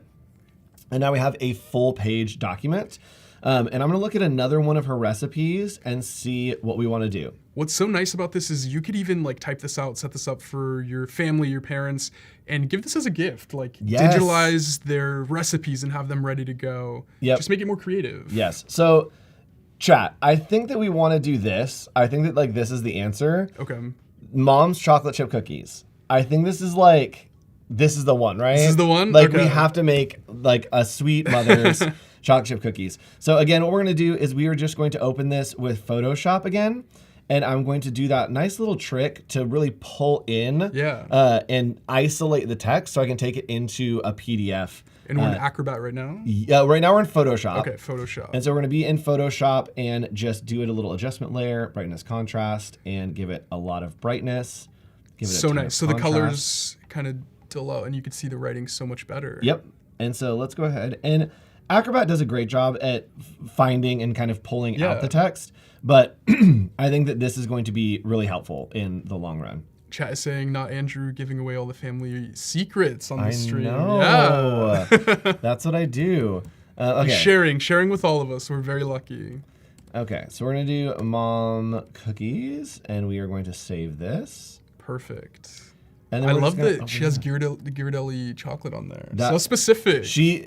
And now we have a full page document. And I'm gonna look at another one of her recipes and see what we wanna do. What's so nice about this is you could even like type this out, set this up for your family, your parents, and give this as a gift. Like digitalize their recipes and have them ready to go. Yep. Just make it more creative. Yes. So chat, I think that we wanna do this. I think that like this is the answer. Okay. Mom's chocolate chip cookies. I think this is like, this is the one, right? This is the one? Like Okay. we have to make like a sweet mother's chocolate chip cookies. So again, what we're gonna do is we are just going to open this with Photoshop again. And I'm going to do that nice little trick to really pull in and isolate the text so I can take it into a PDF. And we're in Acrobat right now? Yeah, right now we're in Photoshop. Okay, Photoshop. And so we're gonna be in Photoshop and just do it a little adjustment layer, brightness, contrast, and give it a lot of brightness. Give it so a ton nice. of So the contrast. colors kind of dull out and you can see the writing so much better. Yep. And so let's go ahead. And Acrobat does a great job at finding and kind of pulling out the text. But I think that this is going to be really helpful in the long run. Chat is saying, not Andrew giving away all the family secrets on the stream. I know. Yeah. That's what I do. Okay. Sharing with all of us. We're very lucky. Okay, so we're gonna do mom cookies, and we are going to save this. Perfect. And I love that she has Ghirardelli chocolate on there. That, so specific. She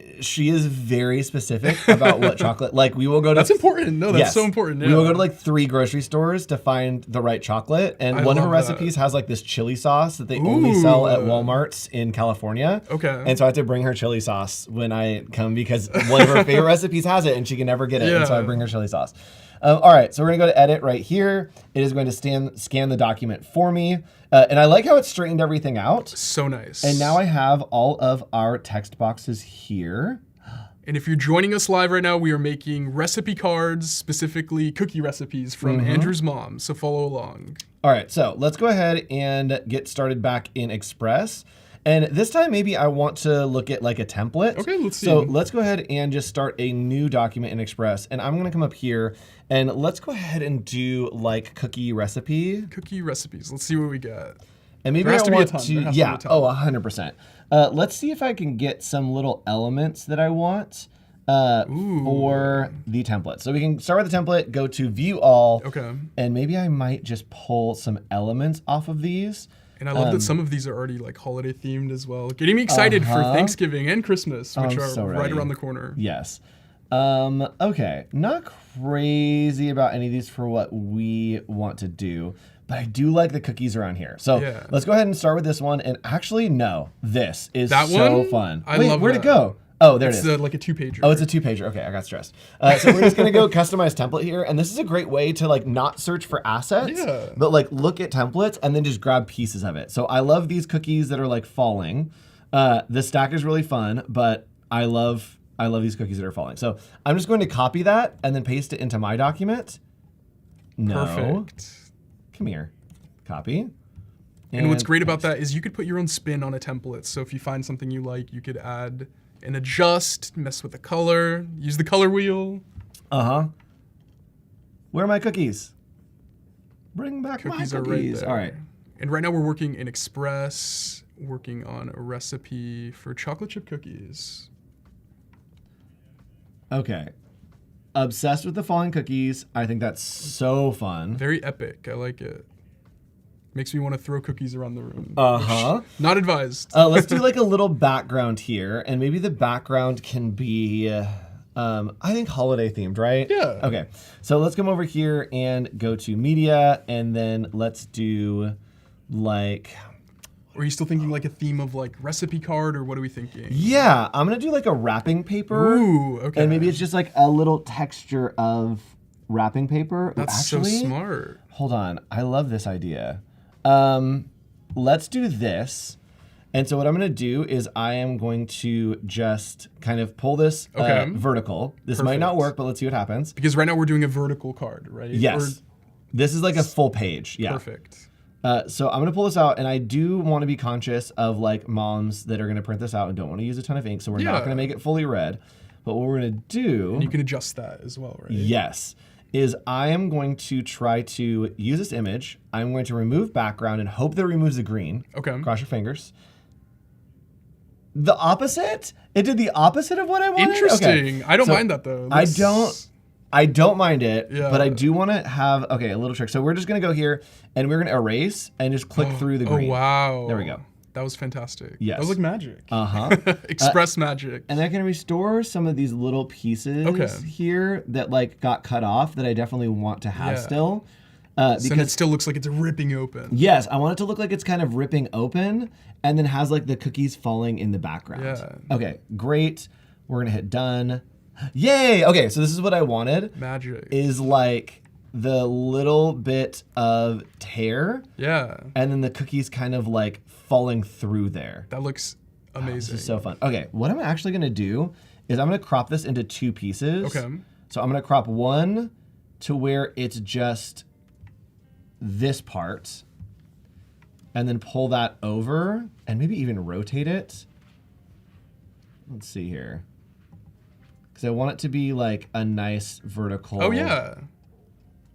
is very specific about what chocolate. Like we will go to. That's important. No, that's so important. Yeah. We will go to like 3 grocery stores to find the right chocolate. And one of her recipes has like this chili sauce that they only sell at Walmart's in California. Okay. And so I have to bring her chili sauce when I come because one of her favorite recipes has it and she can never get it. Yeah. And so I bring her chili sauce. All right, so we're gonna go to edit right here. It is going to scan the document for me. And I like how it straightened everything out. So nice. And now I have all of our text boxes here. And if you're joining us live right now, we are making recipe cards, specifically cookie recipes from Andrew's mom. So follow along. All right, so let's go ahead and get started back in Express. And this time, maybe I want to look at like a template. Okay, let's see. So let's go ahead and just start a new document in Express. And I'm gonna come up here and let's go ahead and do like cookie recipe. Cookie recipes, let's see what we got. And maybe I want to, yeah, 100%. Let's see if I can get some little elements that I want for the template. So we can start with the template, go to view all. Okay. And maybe I might just pull some elements off of these. And I love that some of these are already like holiday themed as well. Getting me excited for Thanksgiving and Christmas, which are so right around the corner. Yes. Okay, not crazy about any of these for what we want to do, but I do like the cookies around here. So let's go ahead and start with this one. And actually, no, this is so fun. Wait, where'd it go? Oh, there it is. It's like a 2-pager. Oh, it's a 2-pager. Okay, I got stressed. So we're just gonna go customize template here, and this is a great way to like not search for assets, but like look at templates and then just grab pieces of it. So I love these cookies that are like falling. The stack is really fun, but I love these cookies that are falling. So I'm just going to copy that and then paste it into my document. No. Perfect. Come here. Copy. And what's great about that is you could put your own spin on a template. So if you find something you like, you could add and adjust, mess with the color, use the color wheel. Where are my cookies? Bring back my cookies. Are right there. All right. And right now we're working in Express, working on a recipe for chocolate chip cookies. Okay. Obsessed with the falling cookies. I think that's so fun. Very epic. I like it. Makes me want to throw cookies around the room. Not advised. Let's do like a little background here, and maybe the background can be, I think holiday themed, right? Yeah. Okay, so let's come over here and go to media, and then let's do like... Or are you still thinking like a theme of like recipe card, or what are we thinking? Yeah, I'm gonna do like a wrapping paper. Ooh, okay. And maybe it's just like a little texture of wrapping paper. That's actually so smart. Hold on, I love this idea. Let's do this. And so what I'm going to do is I am going to just kind of pull this vertical. This might not work, but let's see what happens. Because right now we're doing a vertical card, right? Yes. This is like a full page. Yeah. Perfect. So I'm going to pull this out, and I do want to be conscious of like moms that are going to print this out and don't want to use a ton of ink. So we're not going to make it fully red. But what we're going to do... And you can adjust that as well, right? Yes. Is I am going to try to use this image. I'm going to remove background and hope that it removes the green. Okay. Cross your fingers. The opposite? It did the opposite of what I wanted? Interesting. Okay. I don't mind that though. I don't mind it, but I do want to have, a little trick. So we're just going to go here and we're going to erase and just click through the green. Oh, wow. There we go. That was fantastic. Yes. That was like magic. Uh-huh. Express magic. And I can restore some of these little pieces here that like got cut off that I definitely want to have still. Because it still looks like it's ripping open. Yes, I want it to look like it's kind of ripping open and then has like the cookies falling in the background. Yeah. Okay, great. We're gonna hit done. Yay! Okay, so this is what I wanted. Magic. Is like the little bit of tear. Yeah. And then the cookies kind of like falling through there. That looks amazing. This is so fun. Okay, what I'm actually gonna do is I'm gonna crop this into 2 pieces. Okay. So I'm gonna crop one to where it's just this part, and then pull that over, and maybe even rotate it. Let's see here. Because I want it to be like a nice vertical. Oh, yeah.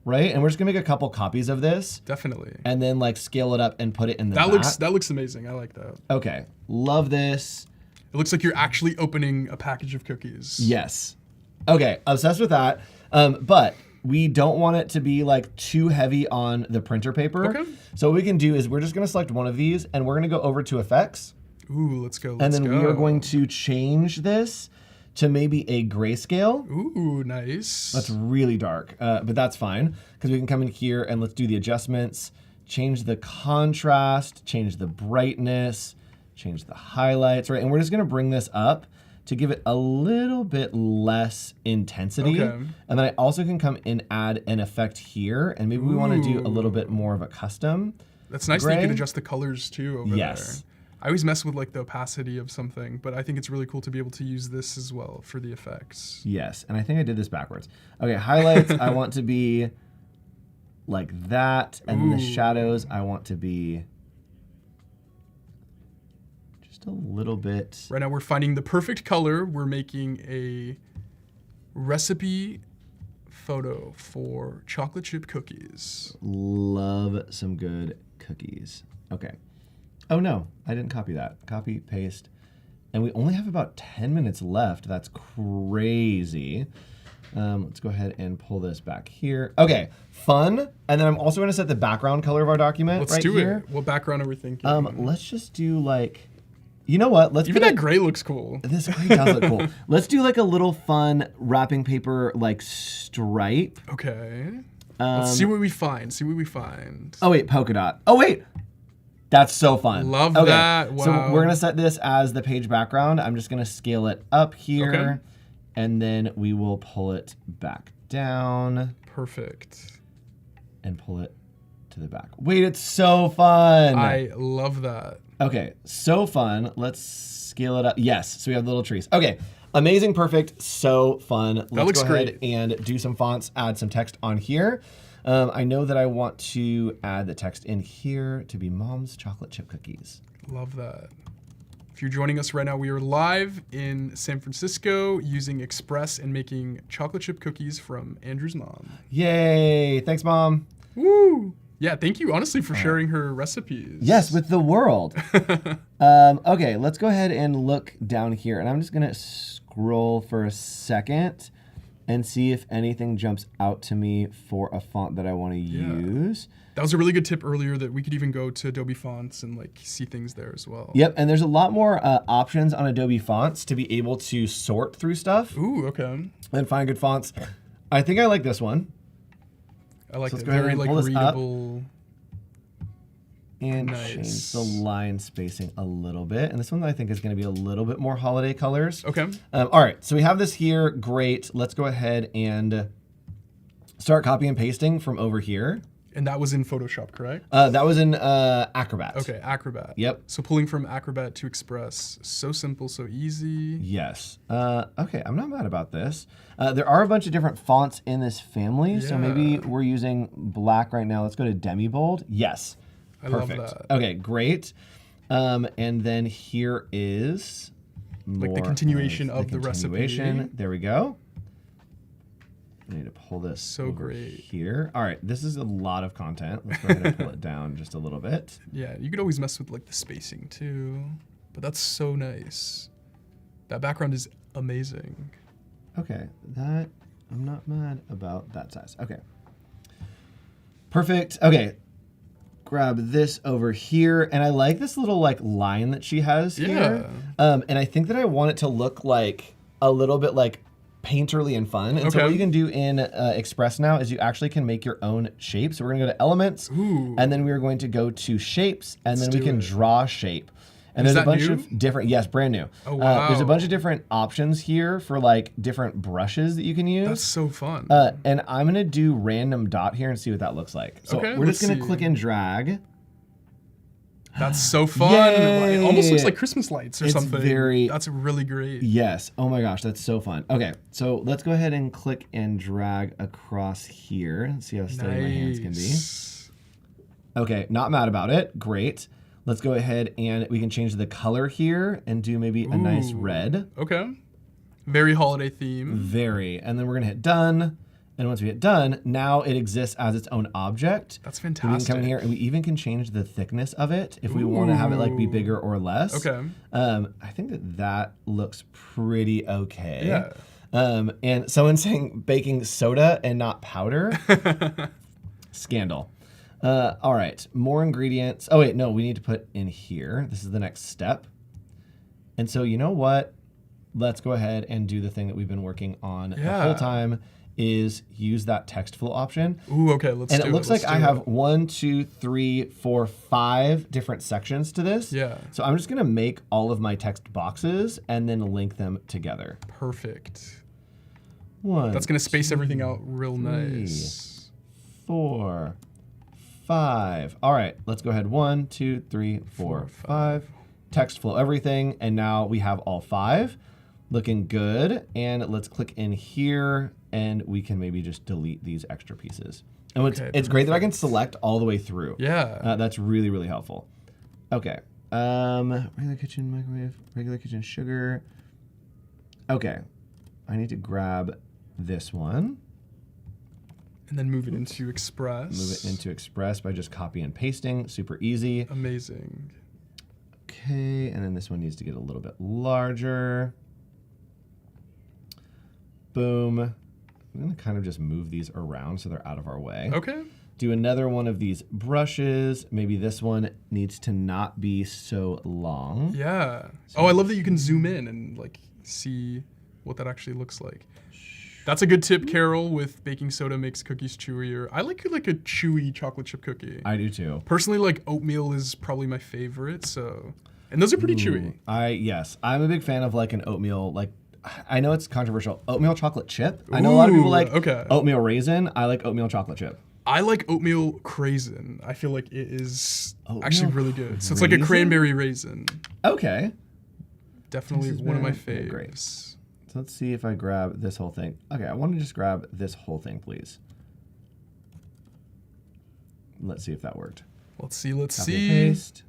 Right? And we're just gonna make a couple copies of this. Definitely. And then like scale it up and put it in the back. That looks amazing. I like that. Okay. Love this. It looks like you're actually opening a package of cookies. Yes. Okay, obsessed with that. But we don't want it to be like too heavy on the printer paper. Okay. So what we can do is we're just gonna select one of these and we're gonna go over to effects. Ooh, let's go. And then we are going to change this to maybe a grayscale. Ooh, nice. That's really dark, but that's fine because we can come in here and let's do the adjustments, change the contrast, change the brightness, change the highlights, right? And we're just gonna bring this up to give it a little bit less intensity. Okay. And then I also can come and add an effect here, and maybe we want to do a little bit more of a custom. That's nice that you can adjust the colors too over there. Yes. I always mess with like the opacity of something, but I think it's really cool to be able to use this as well for the effects. Yes, and I think I did this backwards. Okay, highlights, I want to be like that, and then the shadows, I want to be a little bit. Right now we're finding the perfect color. We're making a recipe photo for chocolate chip cookies. Love some good cookies. Okay. Oh no, I didn't copy that. Copy, paste. And we only have about 10 minutes left. That's crazy. Let's go ahead and pull this back here. Okay, fun. And then I'm also going to set the background color of our document Let's right do here. it. What background are we thinking? Let's just do like, you know what? Even that gray looks cool. This gray does look cool. Let's do like a little fun wrapping paper like stripe. Okay. Let's see what we find. Oh wait, polka dot. Oh wait. That's so fun. Love that. Wow. So we're gonna set this as the page background. I'm just gonna scale it up here, and then we will pull it back down. Perfect. And pull it to the back. Wait, it's so fun. I love that. Okay, so fun. Let's scale it up. Yes, so we have the little trees. Okay, amazing, perfect, so fun. Let's go ahead and do some fonts, add some text on here. I know that I want to add the text in here to be Mom's Chocolate Chip Cookies. Love that. If you're joining us right now, we are live in San Francisco using Express and making chocolate chip cookies from Andrew's mom. Yay, thanks Mom. Woo! Yeah, thank you, honestly, for sharing her recipes. Yes, with the world. Okay, let's go ahead and look down here. And I'm just going to scroll for a second and see if anything jumps out to me for a font that I want to use. That was a really good tip earlier that we could even go to Adobe Fonts and like see things there as well. Yep, and there's a lot more options on Adobe Fonts to be able to sort through stuff. Ooh, okay. And find good fonts. I think I like this one. I like it. Very like readable. And change the line spacing a little bit. And this one I think is going to be a little bit more holiday colors. Okay. All right, so we have this here. Great. Let's go ahead and start copy and pasting from over here. And that was in Photoshop, correct? That was in Acrobat. Okay, Acrobat. Yep. So pulling from Acrobat to Express, so simple, so easy. Yes. Okay, I'm not mad about this. There are a bunch of different fonts in this family, so maybe we're using black right now. Let's go to demi bold. Yes. Perfect. I love that. Okay, great. And then here is like the continuation of the recipe. There we go. I need to pull this over great here. All right, this is a lot of content. Let's go ahead and pull it down just a little bit. Yeah, you could always mess with like the spacing too, but that's so nice. That background is amazing. Okay, I'm not mad about that size. Okay. Perfect. Okay. Grab this over here, and I like this little like line that she has here. And I think that I want it to look like a little bit like painterly and fun. And so what you can do in Express now is you actually can make your own shapes. So we're gonna go to Elements, and then we're going to go to Shapes, and then we can draw shape. And there's a bunch of different, yes, brand new. Oh, wow. There's a bunch of different options here for like different brushes that you can use. That's so fun. And I'm gonna do random dot here and see what that looks like. So we're just gonna click and drag. That's so fun. Yay! It almost looks like Christmas lights or something. Very, that's really great. Yes. Oh my gosh, that's so fun. Okay, so let's go ahead and click and drag across here and see how steady my hands can be. Okay, not mad about it. Great. Let's go ahead and we can change the color here and do maybe a nice red. Okay. Very holiday theme. Very. And then we're gonna hit done. And once we hit done, now it exists as its own object. That's fantastic. We can come in here and we even can change the thickness of it if we want to have it like be bigger or less. Okay. I think that looks pretty okay. Yeah. And someone's saying baking soda and not powder. Scandal. All right, more ingredients. Oh wait, no, we need to put in here. This is the next step. And so you know what? Let's go ahead and do the thing that we've been working on the whole time. Is use that text flow option. Ooh, okay, let's do it. And it looks like I have 1, 2, 3, 4, 5 different sections to this. Yeah. So I'm just gonna make all of my text boxes and then link them together. Perfect. 1. That's gonna space everything out real 3, nice. 4, 5. All right, let's go ahead. 1, 2, 3, 4, 5. Text flow everything, and now we have all 5. Looking good. And let's click in here and we can maybe just delete these extra pieces. And it's great that I can select all the way through. Yeah. That's really, really helpful. Okay. Regular kitchen microwave, regular kitchen sugar. Okay. I need to grab this one. And then move it into Express. Move it into Express by just copy and pasting. Super easy. Amazing. Okay. And then this one needs to get a little bit larger. Boom. I'm gonna kind of just move these around so they're out of our way. Okay. Do another one of these brushes. Maybe this one needs to not be so long. Yeah. So I love that you can zoom in and like see what that actually looks like. That's a good tip, Carol, with baking soda makes cookies chewier. I like a chewy chocolate chip cookie. I do too. Personally, like oatmeal is probably my favorite, so. And those are pretty chewy. Yes, I'm a big fan of like an oatmeal, like, I know it's controversial. Oatmeal chocolate chip. I know a lot of people like oatmeal raisin. I like oatmeal chocolate chip. I like oatmeal craisin. I feel like it is actually really good. So it's like a cranberry raisin. Okay. Definitely one of my faves. Okay, great. So let's see if I grab this whole thing. Okay, I want to just grab this whole thing, please. Let's see if that worked. Let's see. Copy and paste.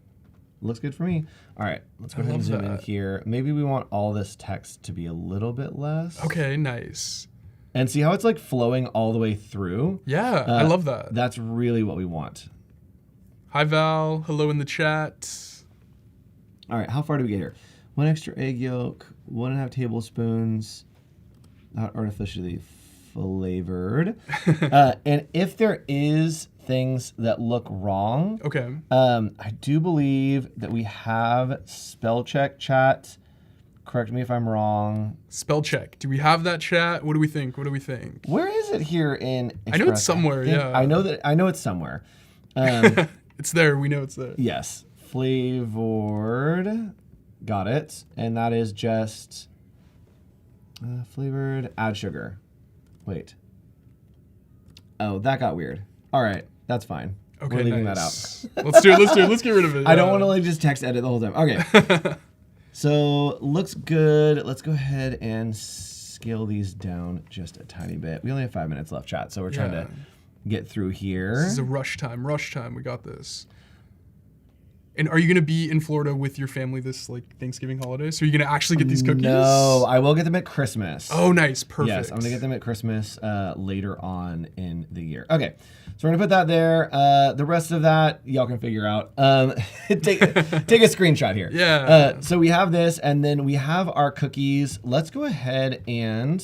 Looks good for me. All right, let's go ahead and zoom in here. Maybe we want all this text to be a little bit less. Okay, nice. And see how it's like flowing all the way through? Yeah, I love that. That's really what we want. Hi, Val. Hello in the chat. All right, how far do we get here? 1 extra egg yolk, 1.5 tablespoons, not artificially flavored. And if there is things that look wrong. Okay. I do believe that we have spell check chat. Correct me if I'm wrong. Spell check. Do we have that chat? What do we think? Where is it here in Express? I know it's somewhere, yeah. I know it's somewhere. It's there. We know it's there. Yes. Flavored. Got it. And that is just flavored, add sugar. Wait. Oh, that got weird. All right. That's fine. Okay, we're leaving nice. that out. Let's do it. Let's get rid of it. I don't want to like just text edit the whole time. Okay. So looks good. Let's go ahead and scale these down just a tiny bit. We only have 5 minutes left, chat, so we're trying to get through here. This is a rush time. We got this. And are you gonna be in Florida with your family this like Thanksgiving holiday? So are you gonna actually get these cookies? No, I will get them at Christmas. Oh, nice, perfect. Yes, I'm gonna get them at Christmas later on in the year. Okay, so we're gonna put that there. The rest of that y'all can figure out. Take a screenshot here. Yeah. So we have this, and then we have our cookies. Let's go ahead and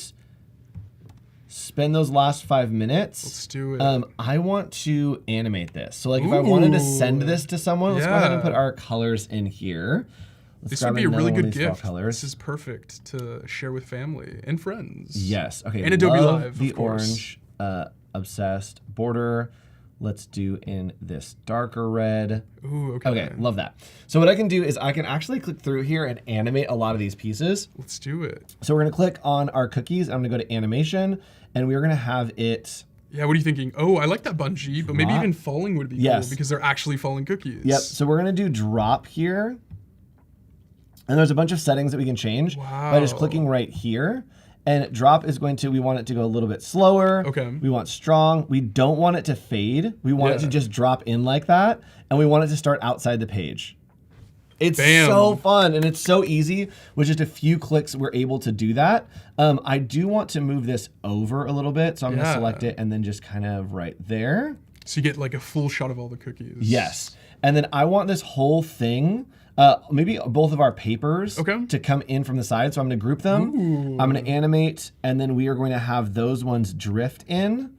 spend those last 5 minutes. Let's do it. I want to animate this. So like if I wanted to send this to someone, let's go ahead and put our colors in here. This would be a really good gift. This is perfect to share with family and friends. Yes. Okay. And Adobe Live, the of course. orange obsessed border. Let's do in this darker red. Ooh, okay. Okay, love that. So what I can do is I can actually click through here and animate a lot of these pieces. Let's do it. So we're gonna click on our cookies. I'm gonna go to animation, and we're gonna have it. Yeah, what are you thinking? Oh, I like that bungee, but maybe even falling would be cool because they're actually falling cookies. Yep, so we're gonna do drop here. And there's a bunch of settings that we can change by just clicking right here. And drop is going to, we want it to go a little bit slower. Okay. We want strong. We don't want it to fade. We want it to just drop in like that. And we want it to start outside the page. It's so fun and it's so easy. With just a few clicks, we're able to do that. I do want to move this over a little bit. So I'm gonna select it and then just kind of right there. So you get like a full shot of all the cookies. Yes. And then I want this whole thing, maybe both of our papers to come in from the side. So I'm gonna group them. Ooh. I'm gonna animate, and then we are going to have those ones drift in.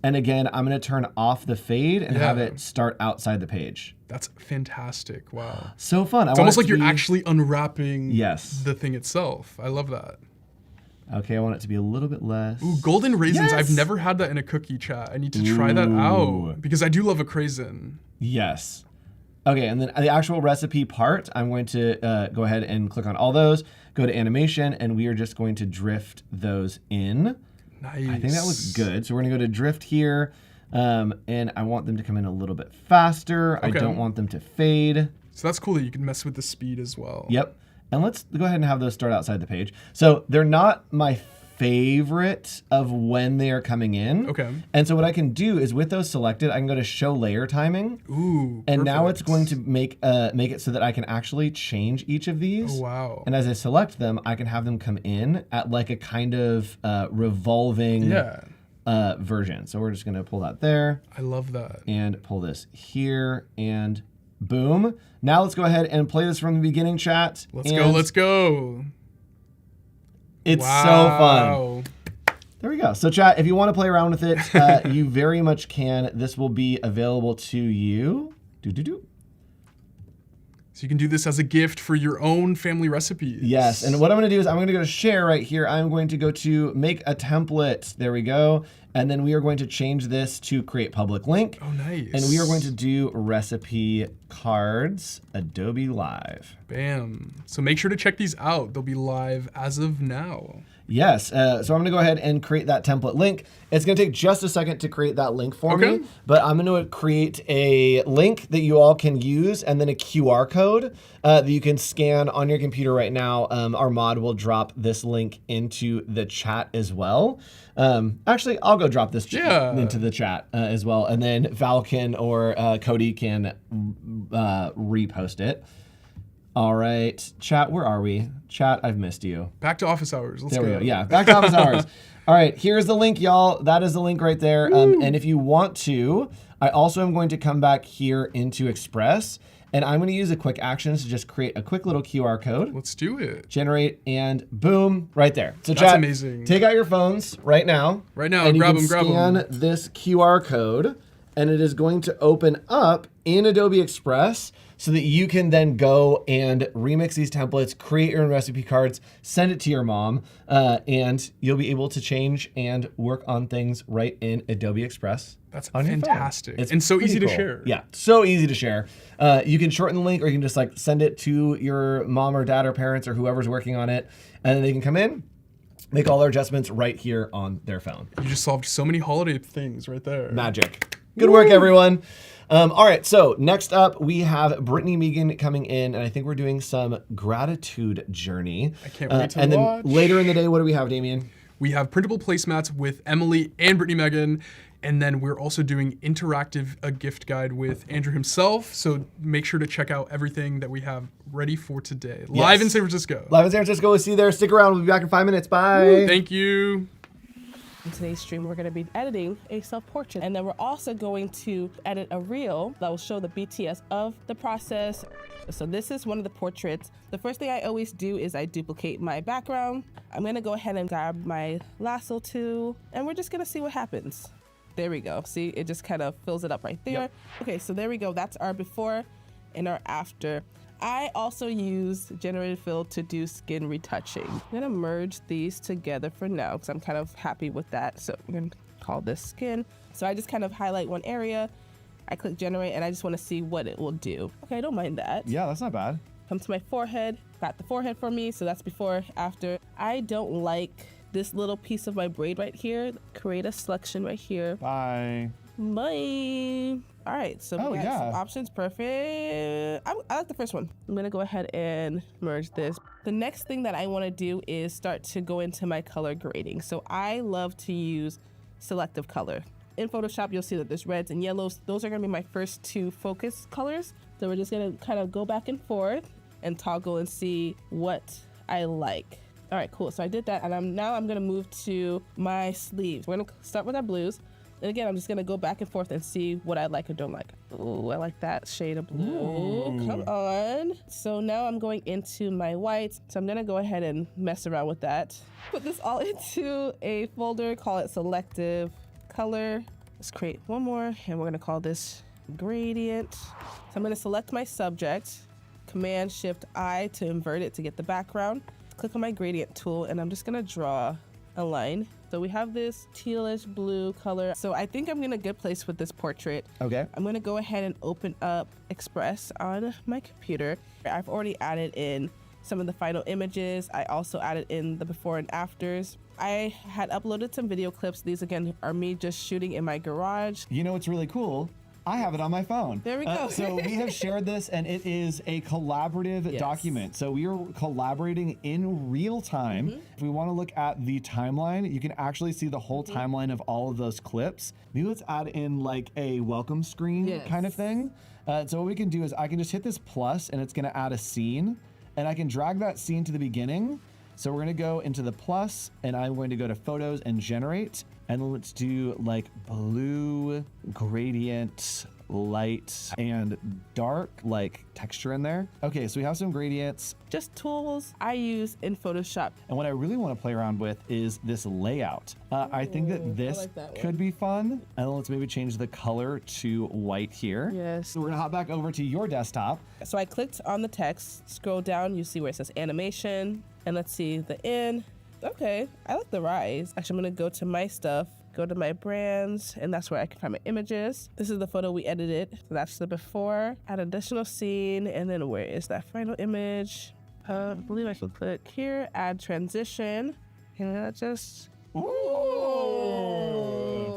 And again, I'm gonna turn off the fade and have it start outside the page. That's fantastic, wow. So fun. It's almost like you're actually unwrapping the thing itself. I love that. Okay, I want it to be a little bit less. Ooh, golden raisins. I've never had that in a cookie, chat. I need to try that out because I do love a craisin. Yes. Okay, and then the actual recipe part, I'm going to go ahead and click on all those, go to animation, and we are just going to drift those in. Nice. I think that looks good. So we're gonna go to drift here, and I want them to come in a little bit faster. I don't want them to fade. So that's cool that you can mess with the speed as well. Yep. And let's go ahead and have those start outside the page. So they're not my favorite of when they are coming in. Okay. And so what I can do is with those selected, I can go to show layer timing. Ooh, and now it's going to make it so that I can actually change each of these. Oh, wow. And as I select them, I can have them come in at like a kind of revolving version. So we're just gonna pull that there. I love that. And pull this here and boom. Now let's go ahead and play this from the beginning, chat. Let's go. It's so fun. There we go. So chat, if you want to play around with it, you very much can. This will be available to you. So you can do this as a gift for your own family recipes. Yes, and what I'm gonna do is I'm gonna go to share right here. I'm going to go to make a template. There we go. And then we are going to change this to create public link. Oh, nice. And we are going to do recipe cards, Adobe Live. Bam. So make sure to check these out. They'll be live as of now. Yes, so I'm gonna go ahead and create that template link. It's gonna take just a second to create that link for me, but I'm gonna create a link that you all can use and then a QR code that you can scan on your computer right now. Our mod will drop this link into the chat as well. Actually, I'll go drop this into the chat as well, and then Val can or Cody can repost it. All right, chat, where are we? Chat, I've missed you. Back to office hours. Let's go. There we go. Yeah, back to office hours. All right, here's the link, y'all. That is the link right there. And if you want to, I also am going to come back here into Express, and I'm going to use the quick actions to just create a quick little QR code. Let's do it. Generate, and boom, right there. So that's chat, amazing. Take out your phones right now. Right now, and grab them. Scan this QR code, and it is going to open up in Adobe Express so that you can then go and remix these templates, create your own recipe cards, send it to your mom, and you'll be able to change and work on things right in Adobe Express. That's fantastic. It's so easy cool to share. Yeah, so easy to share. You can shorten the link, or you can just like send it to your mom or dad or parents or whoever's working on it, and then they can come in, make all their adjustments right here on their phone. You just solved so many holiday things right there. Magic. Good work, everyone. All right, so next up we have Brittany Megan coming in, and I think we're doing some gratitude journey. I can't wait to and watch. Then later in the day, what do we have, Damien? We have printable placemats with Emily and Brittany Megan. And then we're also doing interactive a gift guide with Andrew himself. So make sure to check out everything that we have ready for today. Live in San Francisco. Live in San Francisco. We'll see you there. Stick around. We'll be back in 5 minutes. Bye. Woo, thank you. In today's stream, we're going to be editing a self-portrait. And then we're also going to edit a reel that will show the BTS of the process. So this is one of the portraits. The first thing I always do is I duplicate my background. I'm going to go ahead and grab my lasso tool, and we're just going to see what happens. There we go. See, it just kind of fills it up right there. Yep. Okay, so there we go. That's our before and our after. I also use generated fill to do skin retouching. I'm gonna merge these together for now because I'm kind of happy with that. So I'm gonna call this skin. So I just kind of highlight one area. I click generate and I just wanna see what it will do. Okay, I don't mind that. Yeah, that's not bad. Come to my forehead. Got the forehead for me, so that's before, after. I don't like this little piece of my braid right here. Create a selection right here. Bye. Bye. All right, so we got some options. Perfect. I like the first one. I'm gonna go ahead and merge this. The next thing that I wanna do is start to go into my color grading. So I love to use selective color. In Photoshop, you'll see that there's reds and yellows. Those are gonna be my first two focus colors. So we're just gonna kind of go back and forth and toggle and see what I like. All right, cool. So I did that, and now I'm gonna move to my sleeves. We're gonna start with our blues. And again, I'm just gonna go back and forth and see what I like or don't like. Ooh, I like that shade of blue. Ooh. Come on. So now I'm going into my whites. So I'm gonna go ahead and mess around with that. Put this all into a folder, call it selective color. Let's create one more, and we're gonna call this gradient. So I'm gonna select my subject, Command Shift I to invert it to get the background. Click on my gradient tool, and I'm just gonna draw a line. So we have this tealish blue color. So I think I'm in a good place with this portrait. Okay. I'm gonna go ahead and open up Express on my computer. I've already added in some of the final images. I also added in the before and afters. I had uploaded some video clips. These again are me just shooting in my garage. You know what's really cool? I have it on my phone. There we go. So we have shared this, and it is a collaborative document. So we are collaborating in real time. If we want to look at the timeline, you can actually see the whole timeline of all of those clips. Maybe let's add in like a welcome screen kind of thing. So what we can do is I can just hit this plus, and it's going to add a scene, and I can drag that scene to the beginning. So we're going to go into the plus, and I'm going to go to photos and generate. And then let's do like blue, gradient, light, and dark, like texture in there. Okay, so we have some gradients. Just tools I use in Photoshop. And what I really want to play around with is this layout. I think that this could be fun. And then let's maybe change the color to white here. Yes. So we're gonna hop back over to your desktop. So I clicked on the text, scroll down, you see where it says animation, and let's see the in. Okay, I like the rise. Actually, I'm gonna go to my stuff, go to my brands, and that's where I can find my images. This is the photo we edited. So that's the before, add additional scene, and then where is that final image? I believe I should click here, add transition, and that just, ooh.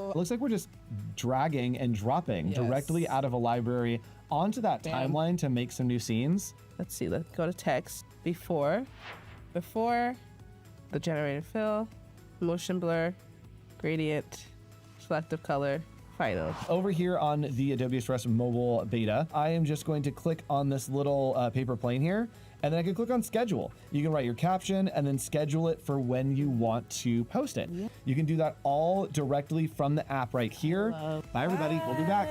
It looks like we're just dragging and dropping directly out of a library onto that timeline to make some new scenes. Let's see, let's go to text. Before, the generated fill, motion blur, gradient, selective color, final. Over here on the Adobe Express mobile beta, I am just going to click on this little paper plane here, and then I can click on schedule. You can write your caption and then schedule it for when you want to post it. You can do that all directly from the app right here. Bye everybody, we'll be back.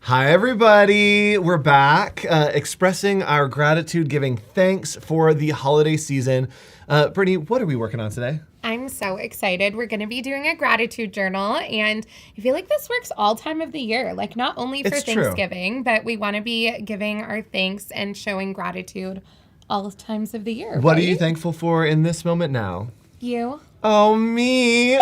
Hi, everybody. We're back expressing our gratitude, giving thanks for the holiday season. Brittany, what are we working on today? I'm so excited. We're going to be doing a gratitude journal, and I feel like this works all time of the year, like not only for Thanksgiving, but we want to be giving our thanks and showing gratitude all times of the year. What are you thankful for in this moment now? You. Oh, me.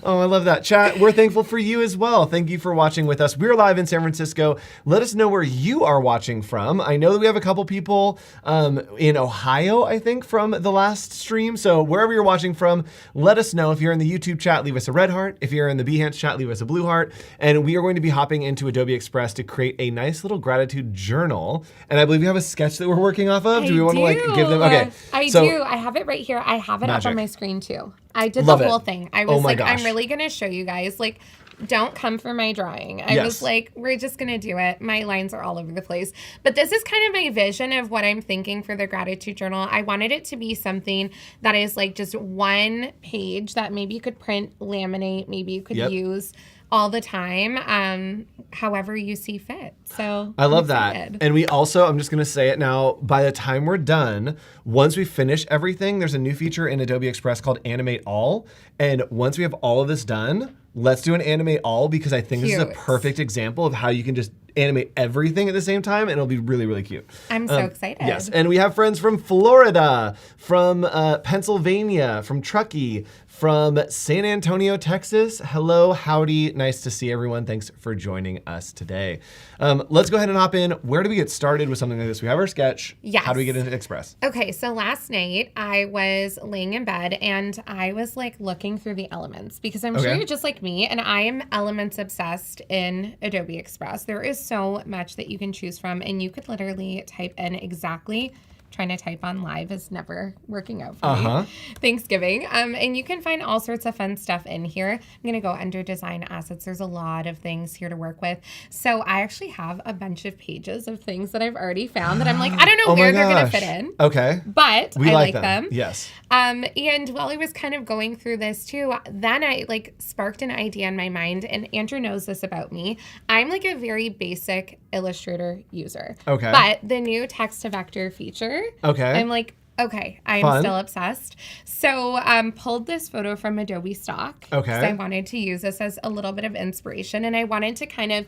Oh, I love that. Chat, we're thankful for you as well. Thank you for watching with us. We're live in San Francisco. Let us know where you are watching from. I know that we have a couple people in Ohio, I think, from the last stream. So wherever you're watching from, let us know. If you're in the YouTube chat, leave us a red heart. If you're in the Behance chat, leave us a blue heart. And we are going to be hopping into Adobe Express to create a nice little gratitude journal. And I believe we have a sketch that we're working off of. Do we want to give them? Okay. I do. I have it right here. I have it up on my screen too. I did the whole thing. I was like, I'm really going to show you guys. Like, don't come for my drawing. I was like, we're just going to do it. My lines are all over the place. But this is kind of my vision of what I'm thinking for the gratitude journal. I wanted it to be something that is like just one page that maybe you could print, laminate, maybe you could use all the time, however you see fit. So I love that. And we also, I'm just going to say it now, by the time we're done, once we finish everything, there's a new feature in Adobe Express called Animate All. And once we have all of this done, let's do an Animate All, because I think this is a perfect example of how you can just animate everything at the same time, and it'll be really, really cute. I'm so excited. Yes, and we have friends from Florida, from Pennsylvania, from Truckee, from San Antonio, Texas. Hello, howdy, nice to see everyone. Thanks for joining us today. Let's go ahead and hop in. Where do we get started with something like this? We have our sketch. Yes. How do we get into Express? Okay, so last night I was laying in bed and I was like looking through the elements, because I'm sure you're just like me, and I am elements obsessed in Adobe Express. There is so much that you can choose from, and you could literally type in exactly. Trying to type on live is never working out for me. Thanksgiving. And you can find all sorts of fun stuff in here. I'm going to go under design assets. There's a lot of things here to work with. So I actually have a bunch of pages of things that I've already found that I'm like, I don't know where they're going to fit in. Okay. But I like them. Yes. And while I was kind of going through this too, then I like sparked an idea in my mind, and Andrew knows this about me. I'm like a very basic Illustrator user. Okay. But the new text to vector feature, I'm like, okay, I am still obsessed. So pulled this photo from Adobe stock. Okay. Because I wanted to use this as a little bit of inspiration, and I wanted to kind of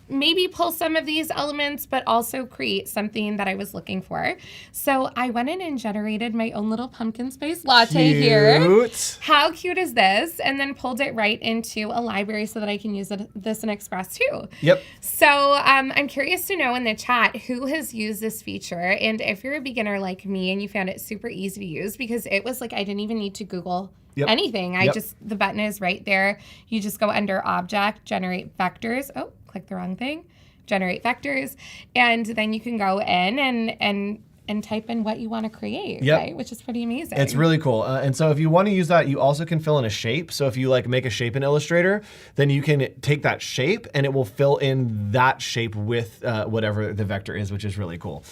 maybe pull some of these elements, but also create something that I was looking for. So I went in and generated my own little pumpkin spice latte here. How cute is this? And then pulled it right into a library so that I can use this in Express too. Yep. So I'm curious to know in the chat who has used this feature, and if you're a beginner like me and you found it super easy to use, because it was like I didn't even need to Google anything. The button is right there. You just go under Object, Generate Vectors. Oh, click the wrong thing. Generate Vectors. And then you can go in and type in what you want to create, right? Which is pretty amazing. It's really cool. And so if you want to use that, you also can fill in a shape. So if you like make a shape in Illustrator, then you can take that shape and it will fill in that shape with whatever the vector is, which is really cool.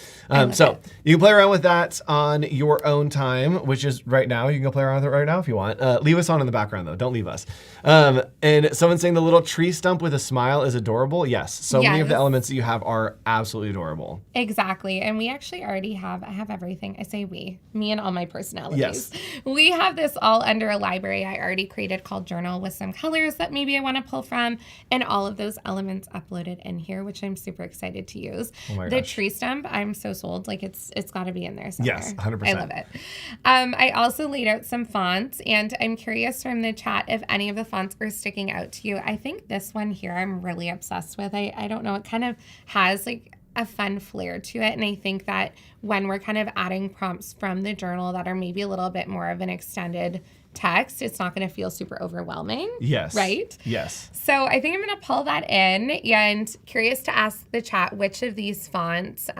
So you can play around with that on your own time, which is right now. You can go play around with it right now if you want. Leave us on in the background though. Don't leave us. And someone's saying the little tree stump with a smile is adorable. Yes. So many of the elements that you have are absolutely adorable. Exactly. And we actually already have I have everything. I say we, me and all my personalities. Yes. We have this all under a library I already created called Journal, with some colors that maybe I want to pull from, and all of those elements uploaded in here, which I'm super excited to use. The tree stump, I'm so sold. Like it's got to be in there somewhere. Yes, 100%. I love it. I also laid out some fonts, and I'm curious from the chat if any of the fonts are sticking out to you. I think this one here I'm really obsessed with. I don't know. It kind of has like a fun flair to it. And I think that when we're kind of adding prompts from the journal that are maybe a little bit more of an extended text, it's not going to feel super overwhelming. Yes. Right? Yes. So I think I'm going to pull that in, and curious to ask the chat which of these fonts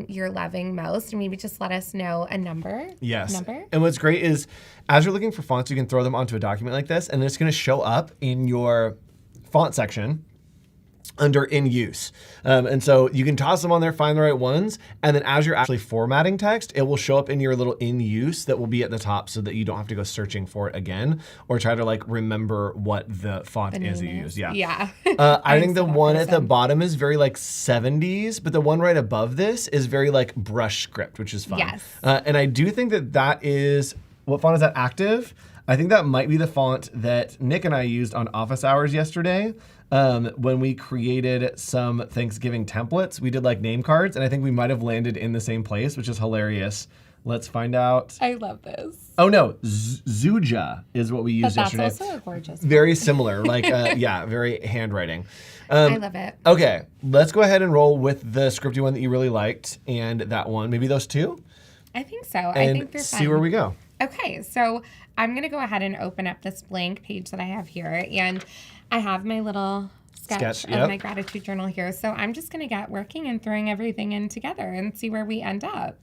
you're loving most, and maybe just let us know a number. Yes. And what's great is as you're looking for fonts, you can throw them onto a document like this, and it's going to show up in your font section. under in use. And so you can toss them on there, find the right ones. And then as you're actually formatting text, it will show up in your little in use that will be at the top so that you don't have to go searching for it again or try to like remember what the font is that you use. Yeah. Yeah. I think the one at the bottom is very like 70s, but the one right above this is very like brush script, which is fun. Yes. And I do think that that is, what font is that? Active? I think that might be the font that Nick and I used on office hours yesterday. When we created some Thanksgiving templates, we did like name cards, and I think we might have landed in the same place, which is hilarious. Let's find out. I love this. Oh no, Zuja is what we used yesterday. That's also a gorgeous. Very similar, like yeah, very handwriting. I love it. Okay, let's go ahead and roll with the scripty one that you really liked, and that one, maybe those two. I think so. And I think they're fun. see where we go. Okay, so I'm gonna go ahead and open up this blank page that I have here, and I have my little sketch of my gratitude journal here. So I'm just gonna get working and throwing everything in together and see where we end up.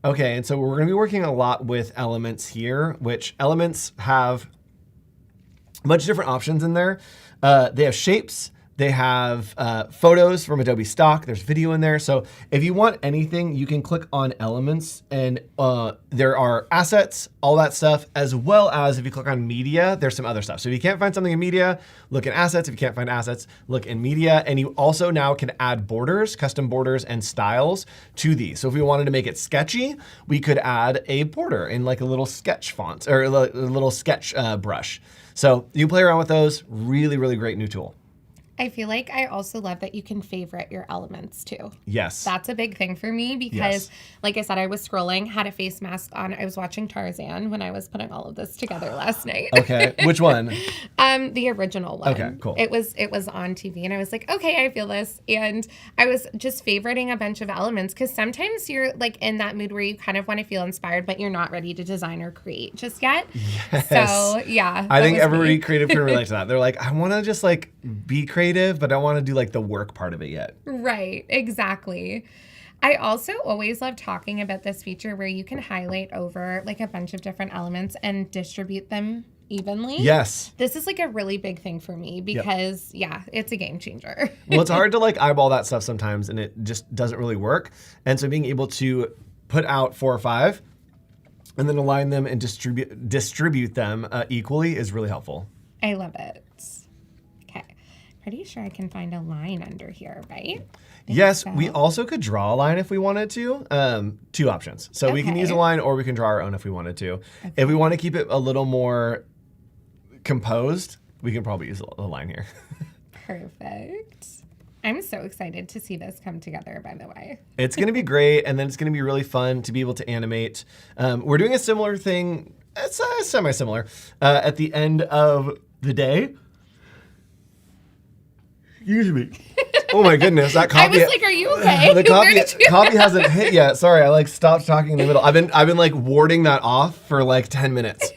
Okay, and so we're gonna be working a lot with elements here, which elements have a bunch of different options in there. They have shapes. They have photos from Adobe stock. There's video in there. So if you want anything, you can click on elements and there are assets, all that stuff, as well as if you click on media, there's some other stuff. So if you can't find something in media, look in assets. If you can't find assets, look in media. And you also now can add borders, custom borders and styles to these. So if we wanted to make it sketchy, we could add a border in like a little sketch font or a little sketch brush. So you play around with those. Really, really great new tool. I feel like I also love that you can favorite your elements too. Yes. That's a big thing for me because, like I said, I was scrolling, had a face mask on. I was watching Tarzan when I was putting all of this together last night. Okay. Which one? The original one. Okay, cool. It was on TV and I was like, okay, I feel this. And I was just favoriting a bunch of elements because sometimes you're like in that mood where you kind of want to feel inspired, but you're not ready to design or create just yet. Yes. So, yeah. I think every creative can relate to that. They're like, I want to just like be creative, but I want to do like the work part of it yet. Right, exactly. I also always love talking about this feature where you can highlight over like a bunch of different elements and distribute them evenly. Yes. This is like a really big thing for me because, yeah, it's a game changer. Well, it's hard to like eyeball that stuff sometimes and it just doesn't really work. And so being able to put out 4 or 5 and then align them and distribute them equally is really helpful. I love it. Okay. Pretty sure I can find a line under here, right? Yes, we also could draw a line if we wanted to. 2 options. So we can use a line or we can draw our own if we wanted to. Okay. If we want to keep it a little more composed, we can probably use a line here. Perfect. I'm so excited to see this come together, by the way. It's going to be great, and then it's going to be really fun to be able to animate. We're doing a similar thing, it's semi-similar, at the end of the day. Excuse me. Oh my goodness, that copy. I was like, "Are you okay?" The copy hasn't hit yet. Sorry, I like stopped talking in the middle. I've been like warding that off for like 10 minutes.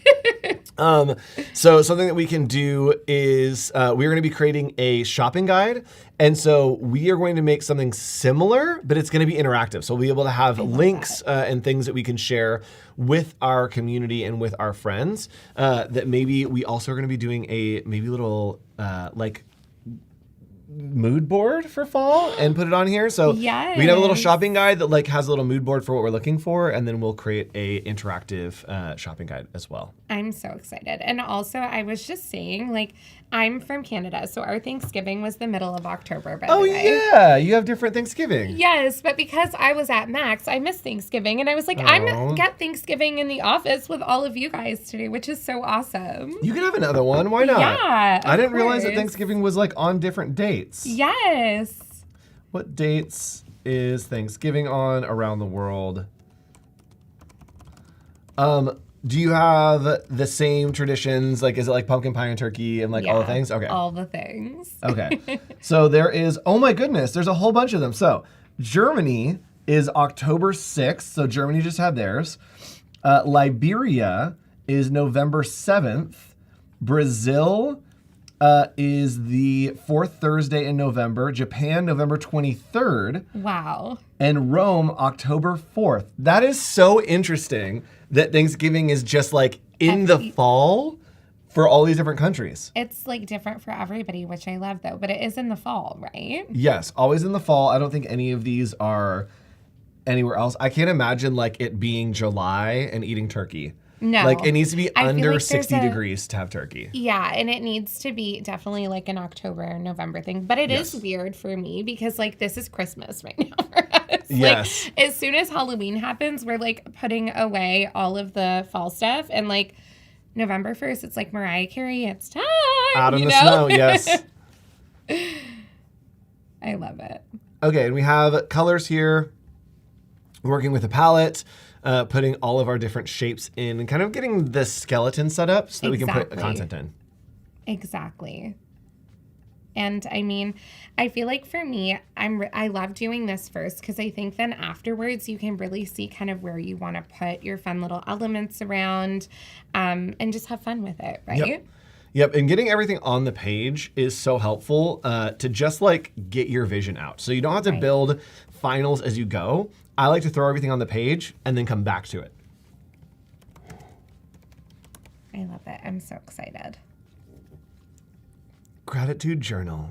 So something that we can do is we're going to be creating a shopping guide, and so we are going to make something similar, but it's going to be interactive. So we'll be able to have links and things that we can share with our community and with our friends. That maybe we also are going to be doing a little like mood board for fall and put it on here. So we have a little shopping guide that like has a little mood board for what we're looking for, and then we'll create a interactive shopping guide as well. I'm so excited. And also I was just saying, like, I'm from Canada, so our Thanksgiving was the middle of October, by the way. Oh yeah, you have different Thanksgiving. Yes, but because I was at Max, I missed Thanksgiving, and I was like, I'm gonna get Thanksgiving in the office with all of you guys today, which is so awesome. You can have another one. Why not? Yeah, I didn't realize that Thanksgiving was like on different dates. Yes. What dates is Thanksgiving on around the world? Do you have the same traditions? Like, is it like pumpkin pie and turkey and like all the things? Okay. All the things. Okay. So there is, oh my goodness, there's a whole bunch of them. So Germany is October 6th. So Germany just had theirs. Liberia is November 7th. Brazil is the 4th Thursday in November. Japan, November 23rd. Wow. And Rome, October 4th. That is so interesting that Thanksgiving is just like in the fall for all these different countries. It's like different for everybody, which I love though, but it is in the fall, right? Yes, always in the fall. I don't think any of these are anywhere else. I can't imagine like it being July and eating turkey. No. Like it needs to be under like 60 degrees to have turkey. Yeah, and it needs to be definitely like an October or November thing. But it is weird for me because like this is Christmas right now for us. Yes. Like as soon as Halloween happens, we're like putting away all of the fall stuff, and like November 1st, it's like Mariah Carey, it's time. Out in the snow, yes. I love it. Okay, and we have colors here. Working with a palette, putting all of our different shapes in, and kind of getting the skeleton set up so that we can put the content in. Exactly. And I mean, I feel like for me, I love doing this first because I think then afterwards you can really see kind of where you want to put your fun little elements around, and just have fun with it, right? Yep, and getting everything on the page is so helpful to just like get your vision out. So you don't have to build finals as you go. I like to throw everything on the page and then come back to it. I love it. I'm so excited. Gratitude journal.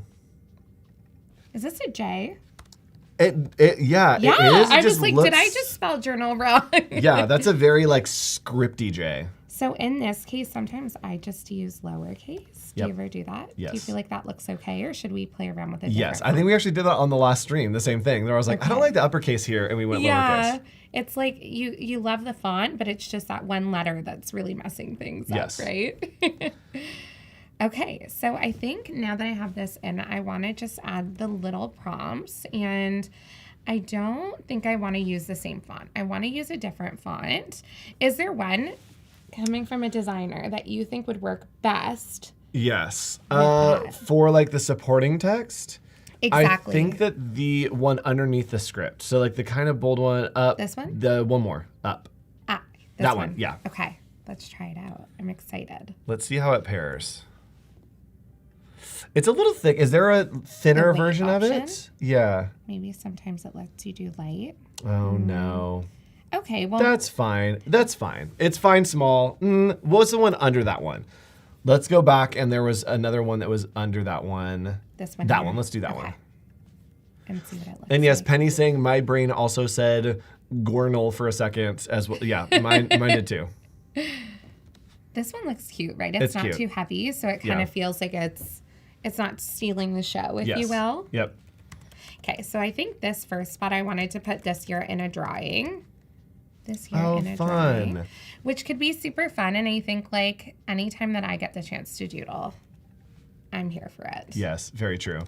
Is this a J? Yeah, it is. I was like, did I just spell journal wrong? Yeah, that's a very like scripty J. So in this case, sometimes I just use lowercase. Do you ever do that? Yes. Do you feel like that looks okay, or should we play around with it? Yes, I think we actually did that on the last stream, the same thing. There I was like, I don't like the uppercase here, and we went lowercase. It's like you love the font, but it's just that one letter that's really messing things up, right? Okay, so I think now that I have this in, I want to just add the little prompts, and I don't think I want to use the same font. I want to use a different font. Is there one coming from a designer that you think would work best? Yes. For like the supporting text. Exactly. I think that the one underneath the script. So like the kind of bold one up. This one? The one more up. That one, yeah. Okay, let's try it out. I'm excited. Let's see how it pairs. It's a little thick. Is there a thinner version of it? Yeah. Maybe sometimes it lets you do light. Oh no. Okay, well. That's fine. That's fine. It's fine small. What's the one under that one? Let's go back, and there was another one that was under that one. This one? That one. Let's do that one. And see what it looks And yes, like. Penny's saying my brain also said Gornal for a second as well. Yeah, mine did too. This one looks cute, right? It's not cute. Too heavy, so it kind of feels like it's not stealing the show, if you will. Yep. Okay, so I think this first spot I wanted to put this here in a drawing. This here in a drawing. Which could be super fun, and I think like anytime that I get the chance to doodle, I'm here for it. Yes, very true.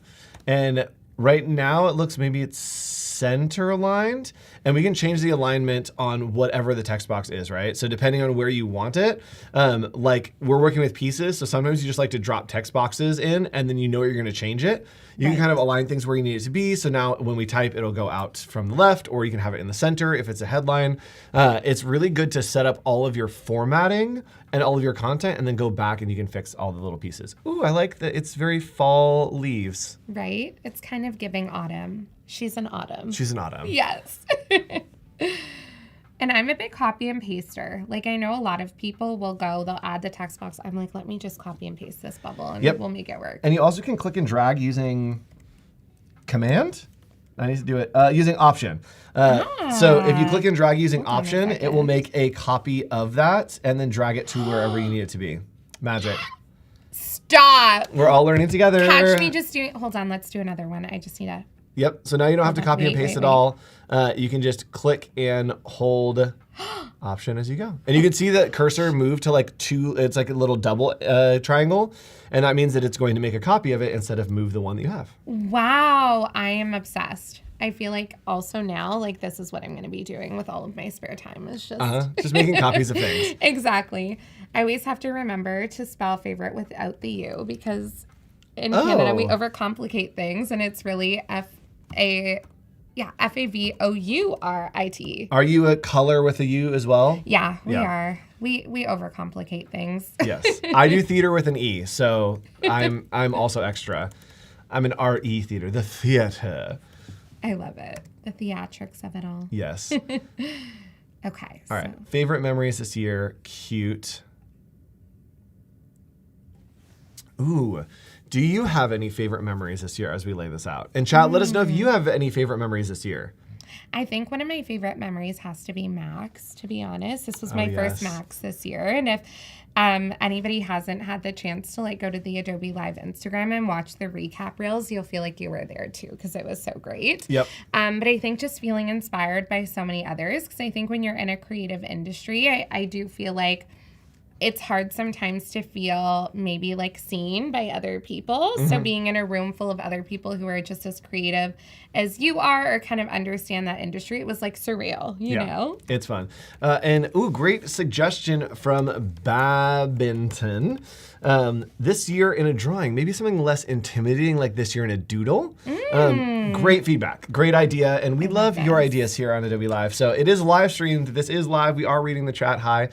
And right now it looks maybe it's center aligned, and we can change the alignment on whatever the text box is, right? So depending on where you want it, like we're working with pieces, so sometimes you just like to drop text boxes in and then you know you're gonna change it. You can kind of align things where you need it to be. So now when we type, it'll go out from the left, or you can have it in the center if it's a headline. It's really good to set up all of your formatting and all of your content and then go back and you can fix all the little pieces. Ooh, I like that it's very fall leaves. Right? It's kind of giving autumn. She's an autumn. She's an autumn. Yes. And I'm a big copy and paster. Like I know a lot of people will go, they'll add the text box. I'm like, let me just copy and paste this bubble and we'll make it work. And you also can click and drag using command. I need to do it using option. So if you click and drag using option, it will make a copy of that and then drag it to wherever you need it to be. Magic. Stop. We're all learning together. Catch me just doing, hold on, let's do another one. I just need a. Yep, so now you don't have to copy and paste it all. You can just click and hold option as you go. And you can see that cursor move to like it's like a little double triangle. And that means that it's going to make a copy of it instead of move the one that you have. Wow, I am obsessed. I feel like also now, like this is what I'm going to be doing with all of my spare time. It's just making copies of things. Exactly. I always have to remember to spell favorite without the U because in Canada we overcomplicate things and it's really F-A-V-O-U-R-I-T. Are you a color with a U as well? Yeah, we are. We overcomplicate things. Yes. I do theater with an E, so I'm also extra. I'm an RE theater, the theater. I love it. The theatrics of it all. Yes. Okay. All right. Favorite memories this year, cute. Ooh. Do you have any favorite memories this year as we lay this out? And chat, let us know if you have any favorite memories this year. I think one of my favorite memories has to be Max, to be honest. This was my first Max this year. And if anybody hasn't had the chance to go to the Adobe Live Instagram and watch the recap reels, you'll feel like you were there too, because it was so great. Yep. But I think just feeling inspired by so many others, because I think when you're in a creative industry, I do feel like it's hard sometimes to feel maybe seen by other people. So being in a room full of other people who are just as creative as you are or kind of understand that industry, it was surreal, you know? It's fun. Great suggestion from Babington. This year in a drawing, maybe something less intimidating like this year in a doodle. Great feedback, great idea, and we love your ideas here on Adobe Live. So it is live streamed, this is live, we are reading the chat, hi.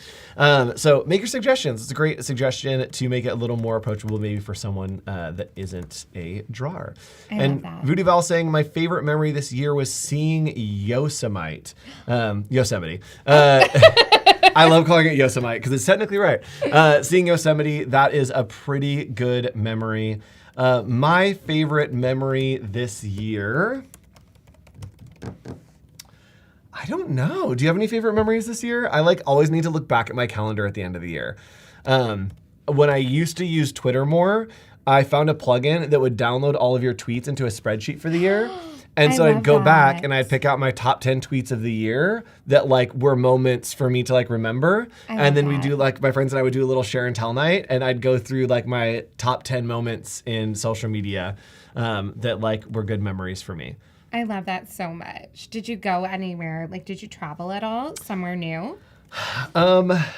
So make your suggestions. It's a great suggestion to make it a little more approachable maybe for someone that isn't a drawer. Love that. Voodoo Val saying, my favorite memory this year was seeing Yosemite. I love calling it Yosemite because it's technically right. Seeing Yosemite, that is a pretty good memory. My favorite memory this year, I don't know. Do you have any favorite memories this year? I always need to look back at my calendar at the end of the year. When I used to use Twitter more, I found a plugin that would download all of your tweets into a spreadsheet for the year. And so I'd go back and I'd pick out my top 10 tweets of the year that were moments for me to remember. And then we do my friends and I would do a little share and tell night, and I'd go through my top 10 moments in social media that were good memories for me. I love that so much. Did you go anywhere? Did you travel at all? Somewhere new? I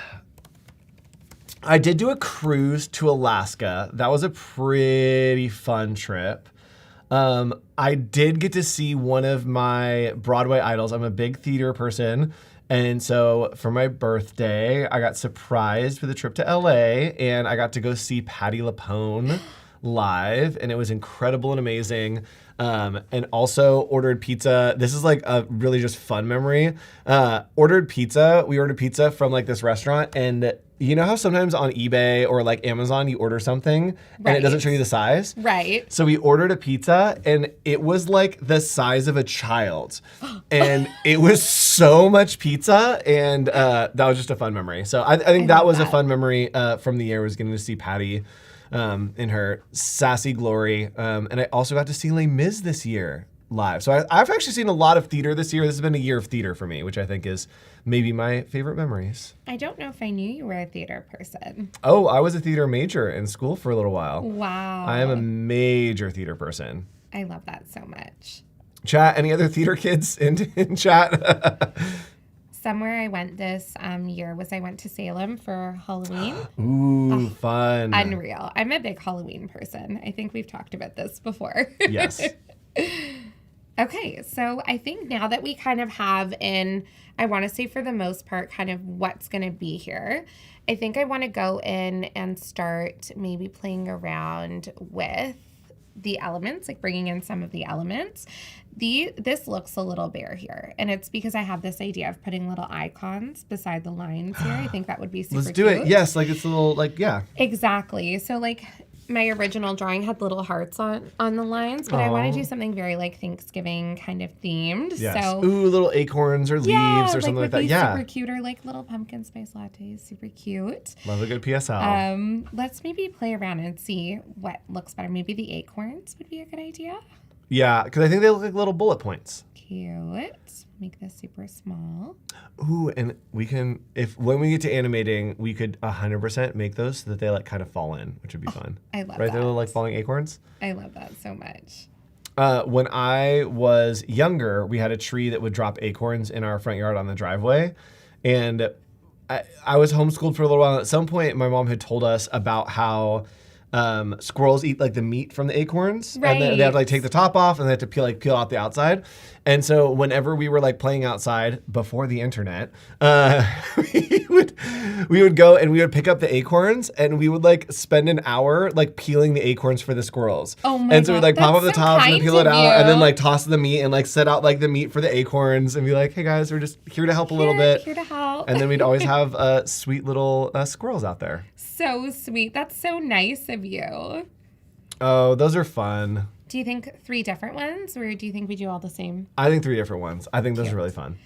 did do a cruise to Alaska. That was a pretty fun trip. I did get to see one of my Broadway idols. I'm a big theater person. And so for my birthday, I got surprised with a trip to LA and I got to go see Patti LuPone live. And it was incredible and amazing. And also ordered pizza. This is a really just fun memory. Ordered pizza. We ordered pizza from this restaurant, and you know how sometimes on eBay or Amazon you order something and it doesn't show you the size? Right. So we ordered a pizza and it was the size of a child. And it was so much pizza, and that was just a fun memory. So I think that was a fun memory from the year, was getting to see Patti in her sassy glory. And I also got to see Les Mis this year live. So I've actually seen a lot of theater this year. This has been a year of theater for me, which I think is maybe my favorite memories. I don't know if I knew you were a theater person. Oh, I was a theater major in school for a little while. Wow. I am a major theater person. I love that so much. Chat, any other theater kids in chat? Somewhere I went this year was I went to Salem for Halloween. Ooh, fun. Unreal. I'm a big Halloween person. I think we've talked about this before. Yes. Okay, so I think now that we kind of have I want to say for the most part, kind of what's going to be here, I think I want to go in and start maybe playing around with the elements, bringing in some of the elements. This looks a little bare here, and it's because I have this idea of putting little icons beside the lines here. I think that would be super Let's do cute. it. Yes, it's a little, yeah. Exactly. So, my original drawing had little hearts on the lines, but I want to do something very Thanksgiving kind of themed. Yes. So, ooh, little acorns or leaves or something like that. Yeah. Super cute, or little pumpkin spice lattes. Super cute. Love a good PSL. Let's maybe play around and see what looks better. Maybe the acorns would be a good idea. Yeah, because I think they look like little bullet points. Cute. Make this super small. Ooh, and we can, when we get to animating, we could 100% make those so that they kind of fall in, which would be fun. I love right? that. They're little falling acorns. I love that so much. When I was younger, we had a tree that would drop acorns in our front yard on the driveway. And I was homeschooled for a little while. At some point, my mom had told us about how squirrels eat the meat from the acorns, right. And then they have to take the top off and they have to peel out the outside. And so whenever we were playing outside before the internet, we would go and we would pick up the acorns and we would spend an hour peeling the acorns for the squirrels. Oh my And so we'd pop up the tops and then peel it out and then toss the meat and set out the meat for the acorns and be hey guys, we're just here to help a little bit. Here to help. And then we'd always have sweet little squirrels out there. So sweet. That's so nice of of you. Oh, those are fun. Do you think 3 different ones, or do you think we do all the same? I think 3 different ones. I think those are really fun.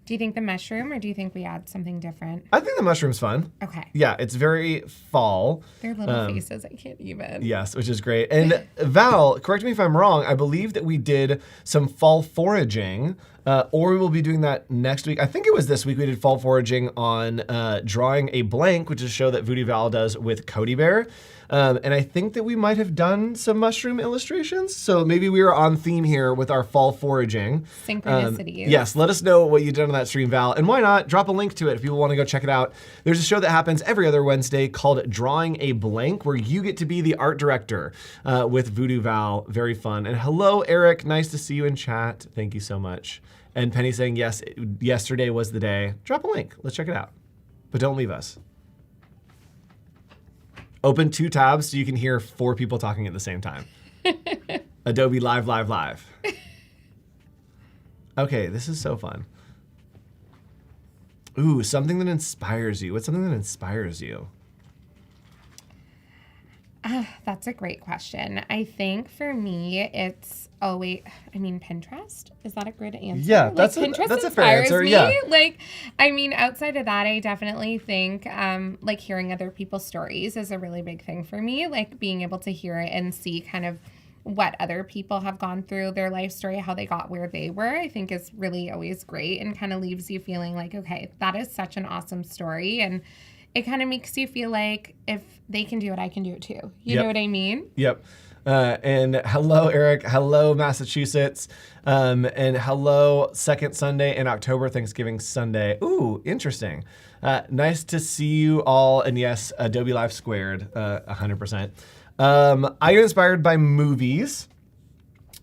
Do you think the mushroom, or do you think we add something different? I think the mushroom's fun. Okay. Yeah, it's very fall. Their little faces, I can't even. Yes, which is great. And Val, correct me if I'm wrong, I believe that we did some fall foraging, or we will be doing that next week. I think it was this week we did fall foraging on drawing a blank, which is a show that Voodoo Val does with Cody Bear. And I think that we might have done some mushroom illustrations. So maybe we were on theme here with our fall foraging. Synchronicities. Yes, let us know what you did on that stream, Val. And why not drop a link to it if people want to go check it out. There's a show that happens every other Wednesday called Drawing a Blank, where you get to be the art director with Voodoo Val. Very fun. And hello, Eric. Nice to see you in chat. Thank you so much. And Penny saying, yes, yesterday was the day. Drop a link. Let's check it out. But don't leave us. Open 2 tabs so you can hear 4 people talking at the same time. Adobe Live, Live, Live. Okay, this is so fun. Ooh, something that inspires you. What's something that inspires you? That's a great question. I think for me, it's Pinterest. Is that a good answer? Yeah, that's Pinterest a fair answer. Me. Yeah. Outside of that, I definitely think hearing other people's stories is a really big thing for me. Like being able to hear it and see kind of what other people have gone through, their life story, how they got where they were, I think is really always great and kind of leaves you feeling like, okay, that is such an awesome story. And it kind of makes you feel like if they can do it, I can do it too. You know what I mean? Yep. And hello, Eric. Hello, Massachusetts. And hello, second Sunday in October, Thanksgiving Sunday. Ooh, interesting. Nice to see you all. And yes, Adobe Live Squared, 100%. I get inspired by movies.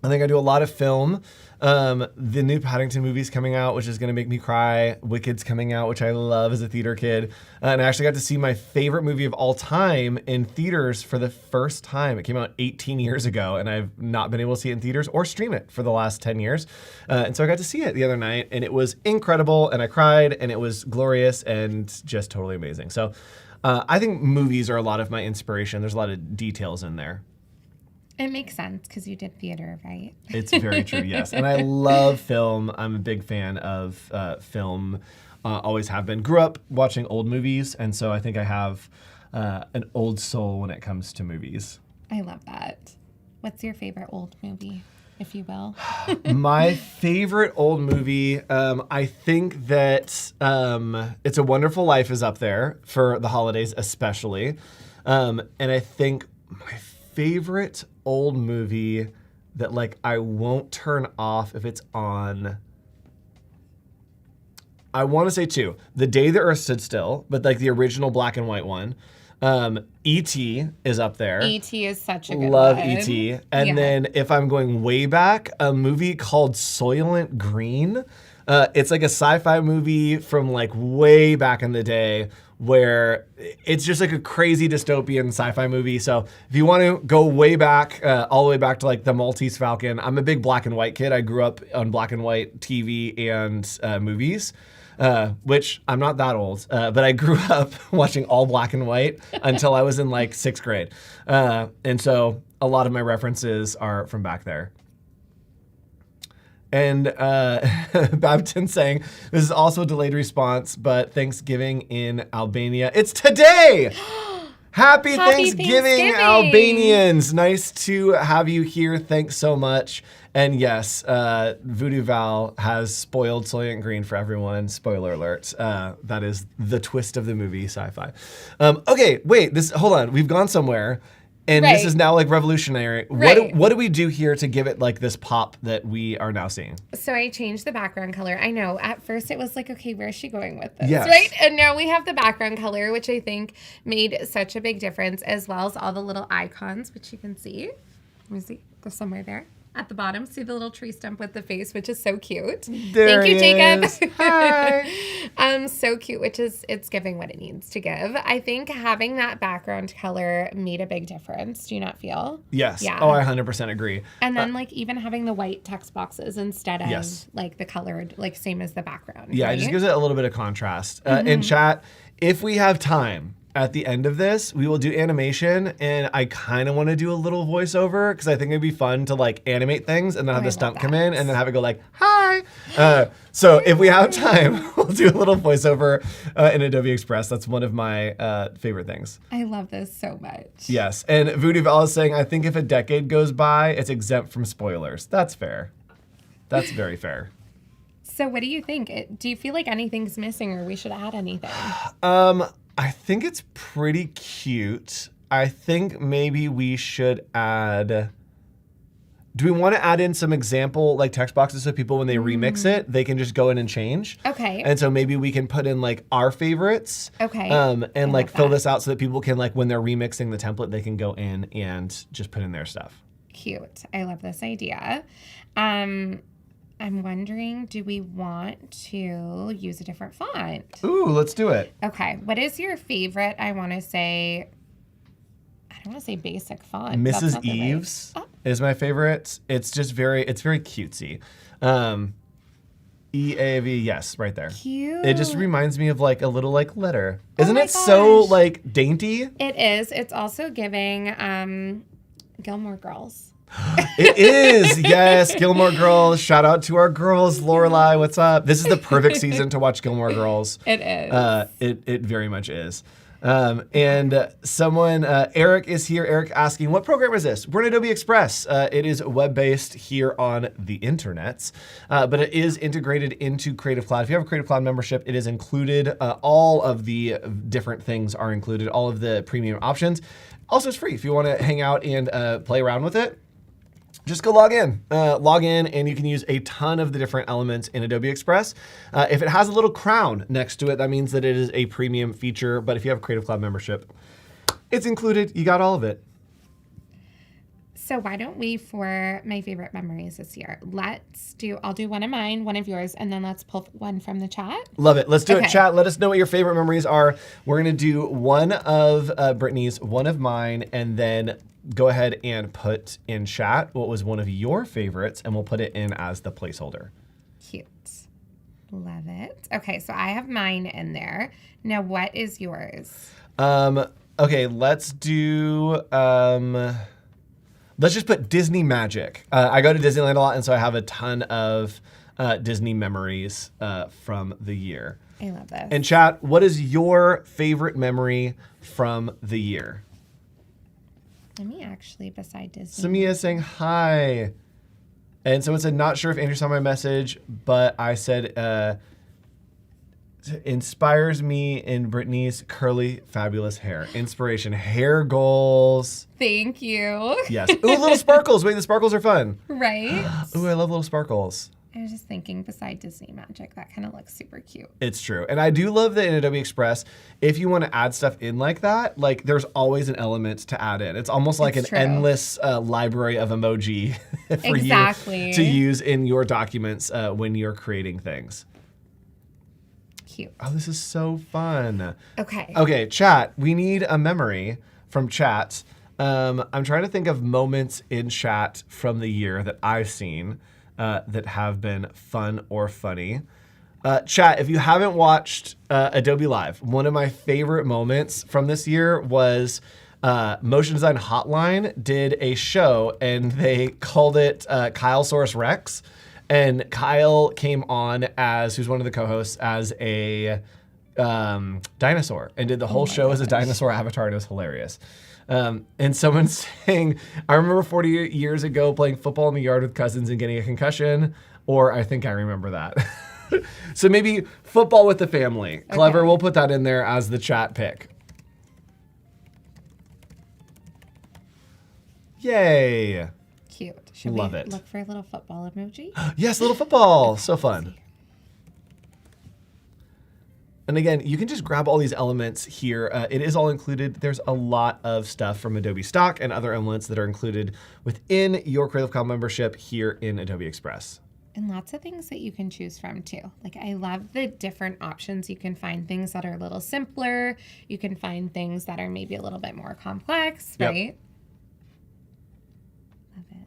I think I do a lot of film. The new Paddington movie's coming out, which is going to make me cry. Wicked's coming out, which I love as a theater kid. And I actually got to see my favorite movie of all time in theaters for the first time. It came out 18 years ago, and I've not been able to see it in theaters or stream it for the last 10 years. And so I got to see it the other night, and it was incredible, and I cried, and it was glorious and just totally amazing. So I think movies are a lot of my inspiration. There's a lot of details in there. It makes sense because you did theater, right? It's very true, yes. And I love film. I'm a big fan of film, always have been. Grew up watching old movies, and so I think I have an old soul when it comes to movies. I love that. What's your favorite old movie, if you will? My favorite old movie, I think that It's a Wonderful Life is up there for the holidays especially. And I think my favorite old movie that I won't turn off if it's on, I want to say 2. The Day the Earth Stood Still, but the original black and white one. E.T. is up there. E.T. is such a good Love one. E.T. And then if I'm going way back, a movie called Soylent Green. It's like a sci-fi movie from way back in the day where it's just a crazy dystopian sci-fi movie. So if you want to go way back, all the way back to the Maltese Falcon, I'm a big black and white kid. I grew up on black and white TV and movies. Which I'm not that old, but I grew up watching all black and white until I was in 6th grade. And so a lot of my references are from back there. And Babton saying, this is also a delayed response, but Thanksgiving in Albania. It's today! Happy Thanksgiving, Albanians. Nice to have you here. Thanks so much. And yes, Voodoo Val has spoiled Soylent Green for everyone. Spoiler alert. That is the twist of the movie sci-fi. Okay, wait, hold on. We've gone somewhere. And this is now revolutionary. Right. What do we do here to give it this pop that we are now seeing? So I changed the background color. I know at first it was okay, where is she going with this? Yes. Right? And now we have the background color, which I think made such a big difference, as well as all the little icons, which you can see. Let me see. There's somewhere there. At the bottom, see the little tree stump with the face, which is so cute. There Thank you, Jacob. Hi. So cute, it's giving what it needs to give. I think having that background color made a big difference. Do you not feel? Yes. Yeah. Oh, I 100% agree. And then even having the white text boxes instead of the colored, same as the background. Yeah, right? it just gives it a little bit of contrast. In chat, if we have time at the end of this, we will do animation, and I kind of want to do a little voiceover because I think it'd be fun to like animate things and then have the stump come in and then have it go like, hi. So if we have time, we'll do a little voiceover in Adobe Express. That's one of my favorite things. I love this so much. Yes, and Voodoo Val is saying, I think if a decade goes by, it's exempt from spoilers. That's fair. That's very fair. So what do you think? Do you feel like anything's missing or we should add anything? I think it's pretty cute. I think maybe we should add... Do we want to add in some example like text boxes so people when they remix it, they can just go in and change? Okay. And so maybe we can put in like our favorites. Okay. And like fill this out so that people can like when they're remixing the template, they can go in and just put in their stuff. Cute. I love this idea. I'm wondering, do we want to use a different font? Ooh, let's do it. Okay. What is your favorite? I don't want to say basic font. Mrs. Eves is my favorite. It's just it's very cutesy. EAV, yes, right there. Cute. It just reminds me of like a little like letter. Isn't it so like dainty? It is. It's also giving Gilmore Girls. It is, yes, Gilmore Girls. Shout out to our girls, Lorelai. What's up? This is the perfect season to watch Gilmore Girls. It is. It very much is. And someone, Eric is here. Eric asking, what program is this? We're in Adobe Express. It is web-based here on the internets, but it is integrated into Creative Cloud. If you have a Creative Cloud membership, it is included. All of the different things are included, all of the premium options. Also, it's free if you want to hang out and play around with it. Just go log in. And you can use a ton of the different elements in Adobe Express. If it has a little crown next to it, that means that it is a premium feature. But if you have a Creative Cloud membership, it's included. You got all of it. So why don't we, for my favorite memories this year, I'll do one of mine, one of yours, and then let's pull one from the chat. Love it. Let's do it, chat. Let us know what your favorite memories are. We're going to do one of Brittany's, one of mine, and then go ahead and put in chat what was one of your favorites, and we'll put it in as the placeholder. Cute. Love it. Okay, so I have mine in there. Now, what is yours? Okay, let's do... let's just put Disney Magic. I go to Disneyland a lot, and so I have a ton of Disney memories from the year. I love this. And chat, what is your favorite memory from the year? Let me actually, beside Disney. Samia saying hi. And someone said, not sure if Andrew saw my message, but I said, inspires me in Brittany's curly, fabulous hair. Inspiration, hair goals. Thank you. Yes. Ooh, little sparkles. Wait, the sparkles are fun. Right? Ooh, I love little sparkles. I was just thinking beside Disney Magic, that kind of looks super cute. It's true. And I do love that in Adobe Express, if you want to add stuff in like that, like there's always an element to add in. It's almost like an endless library of emoji for you to use in your documents when you're creating things. Cute. Oh, this is so fun. Okay. Okay, chat. We need a memory from chat. I'm trying to think of moments in chat from the year that I've seen that have been fun or funny. Chat, if you haven't watched Adobe Live, one of my favorite moments from this year was Motion Design Hotline did a show and they called it Kylesaurus Rex. And Kyle came on who's one of the co-hosts, as a dinosaur and did the whole show as a dinosaur avatar, and it was hilarious. And someone's saying, I remember 40 years ago playing football in the yard with cousins and getting a concussion, or I think I remember that. So maybe football with the family. Okay. Clever, we'll put that in there as the chat pick. Yay. Cute. Should Love we it. Look for a little football emoji? Yes, little football. So fun. And again, you can just grab all these elements here. It is all included. There's a lot of stuff from Adobe Stock and other elements that are included within your Creative Cloud membership here in Adobe Express. And lots of things that you can choose from too. Like, I love the different options. You can find things that are a little simpler. You can find things that are maybe a little bit more complex, right? Yep. Love it.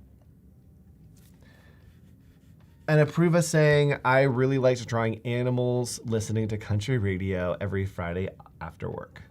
And Apruva saying, I really liked drawing animals, listening to country radio every Friday after work.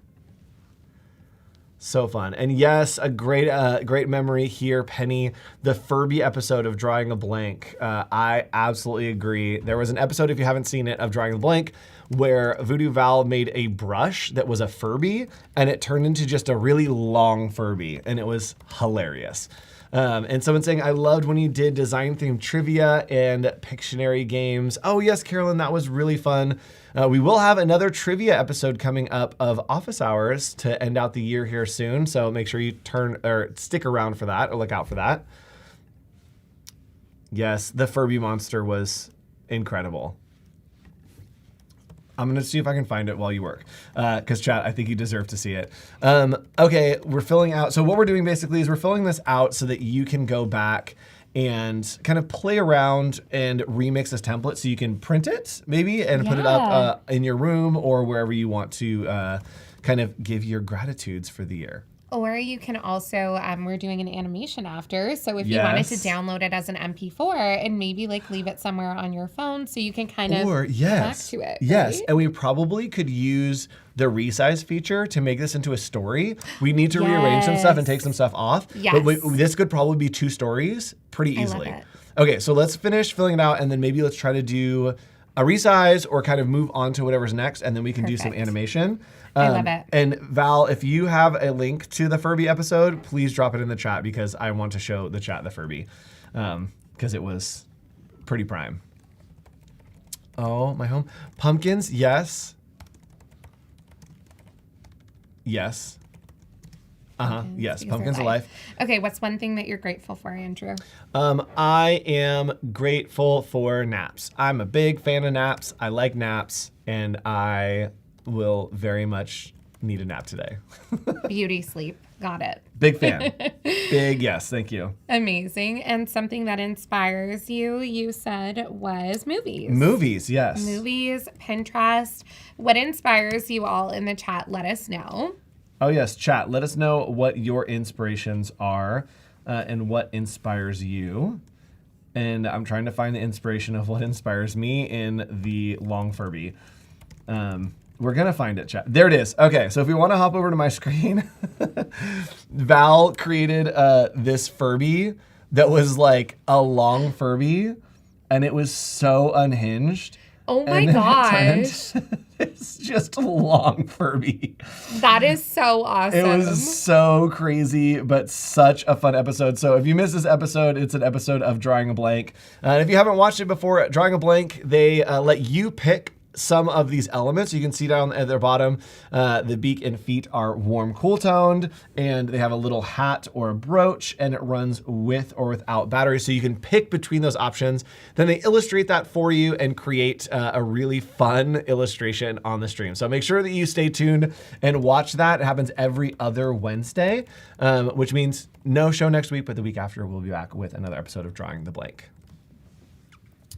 So fun. And yes, a great memory here, Penny. The Furby episode of Drawing a Blank. I absolutely agree. There was an episode, if you haven't seen it, of Drawing a Blank where Voodoo Val made a brush that was a Furby and it turned into just a really long Furby and it was hilarious. And someone saying, I loved when you did design themed trivia and Pictionary games. Oh yes, Carolyn, that was really fun. We will have another trivia episode coming up of Office Hours to end out the year here soon. So make sure you stick around for that or look out for that. Yes, the Furby monster was incredible. I'm gonna see if I can find it while you work. Because chat, I think you deserve to see it. Okay, we're filling out. So what we're doing basically is we're filling this out so that you can go back and kind of play around and remix this template so you can print it maybe and put it up in your room or wherever you want to kind of give your gratitudes for the year. Or you can also, we're doing an animation after. So if you wanted to download it as an MP4 and maybe like leave it somewhere on your phone so you can kind of come back to it. Yes, right? and we probably could use the resize feature to make this into a story. We need to rearrange some stuff and take some stuff off. Yes. But this could probably be 2 stories pretty easily. I love it. Okay, so let's finish filling it out and then maybe let's try to do a resize or kind of move on to whatever's next and then we can do some animation. I love it. And Val, if you have a link to the Furby episode, please drop it in the chat because I want to show the chat the Furby because it was pretty prime. Oh, my home. Pumpkins, yes. Yes. Yes, pumpkins are life. Okay, what's one thing that you're grateful for, Andrew? I am grateful for naps. I'm a big fan of naps. I like naps, and I will very much need a nap today. Beauty sleep. Got it. Big fan. Big yes, thank you. Amazing. And something that inspires you said was movies. Movies, yes. Movies, Pinterest. What inspires you all in the chat? Let us know. Oh yes, chat. Let us know what your inspirations are and what inspires you. And I'm trying to find the inspiration of what inspires me in the long Furby. We're gonna find it, chat. There it is. Okay, so if you want to hop over to my screen, Val created this Furby that was like a long Furby, and it was so unhinged. Oh my gosh. It's just a long Furby. That is so awesome. It was so crazy, but such a fun episode. So if you missed this episode, it's an episode of Drawing a Blank. And if you haven't watched it before, Drawing a Blank, they let you pick some of these elements. You can see down at their bottom, the beak and feet are warm, cool toned, and they have a little hat or a brooch, and it runs with or without batteries. So you can pick between those options. Then they illustrate that for you and create a really fun illustration on the stream. So make sure that you stay tuned and watch that. It happens every other Wednesday, which means no show next week, but the week after we'll be back with another episode of Drawing the Blank.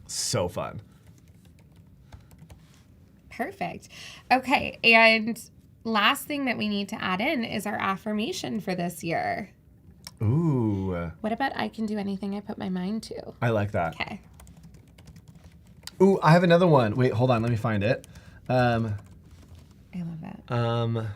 So fun. Perfect. Okay, and last thing that we need to add in is our affirmation for this year. Ooh. What about I can do anything I put my mind to? I like that. Okay. Ooh, I have another one. Wait, hold on. Let me find it. I love that.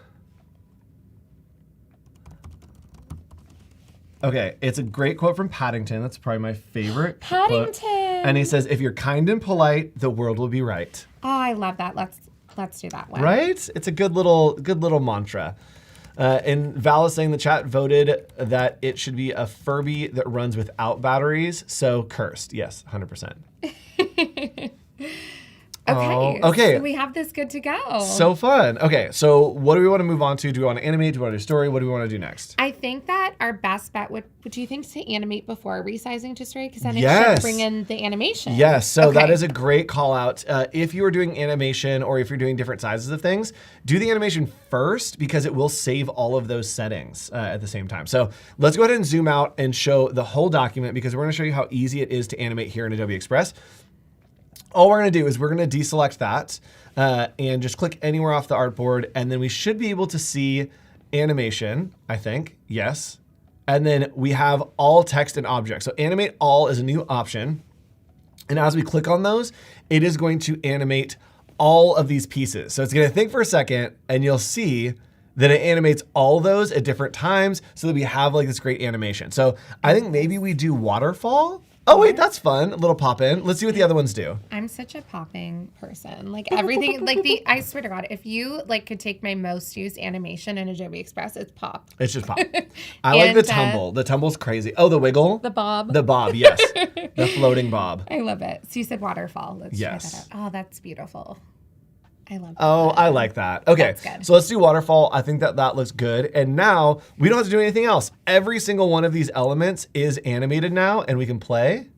Okay, it's a great quote from Paddington. That's probably my favorite Paddington. quote. And he says, if you're kind and polite, the world will be right. Oh, I love that. Let's do that one. Right? It's a good little mantra. And Val is saying in the chat voted that it should be a Furby that runs without batteries. So cursed. Yes, 100%. Okay. Okay. So we have this good to go. So fun. Okay, so what do we want to move on to? Do we want to animate? Do we want to do story? What do we want to do next? I think that our best bet would you think to animate before resizing to story? Because then it should bring in the animation. Yes, so that is a great call out. If you are doing animation or if you're doing different sizes of things, do the animation first because it will save all of those settings at the same time. So let's go ahead and zoom out and show the whole document because we're going to show you how easy it is to animate here in Adobe Express. All we're going to do is we're going to deselect that and just click anywhere off the artboard, and then we should be able to see animation, I think. Yes. And then we have all text and objects. So Animate All is a new option. And as we click on those, it is going to animate all of these pieces. So it's going to think for a second, and you'll see then it animates all those at different times so that we have like this great animation. So I think maybe we do waterfall. Oh wait, that's fun. A little pop in. Let's see what the other ones do. I'm such a popping person. Like everything, like I swear to God, if you like could take my most used animation in Adobe Express, it's pop. It's just pop. I like the tumble. The tumble's crazy. Oh, the wiggle. The bob. The bob, yes. The floating bob. I love it. So you said waterfall. Let's try that out. Oh, that's beautiful. I love that. Oh, I like that. Okay, so let's do waterfall. I think that looks good. And now we don't have to do anything else. Every single one of these elements is animated now, and we can play.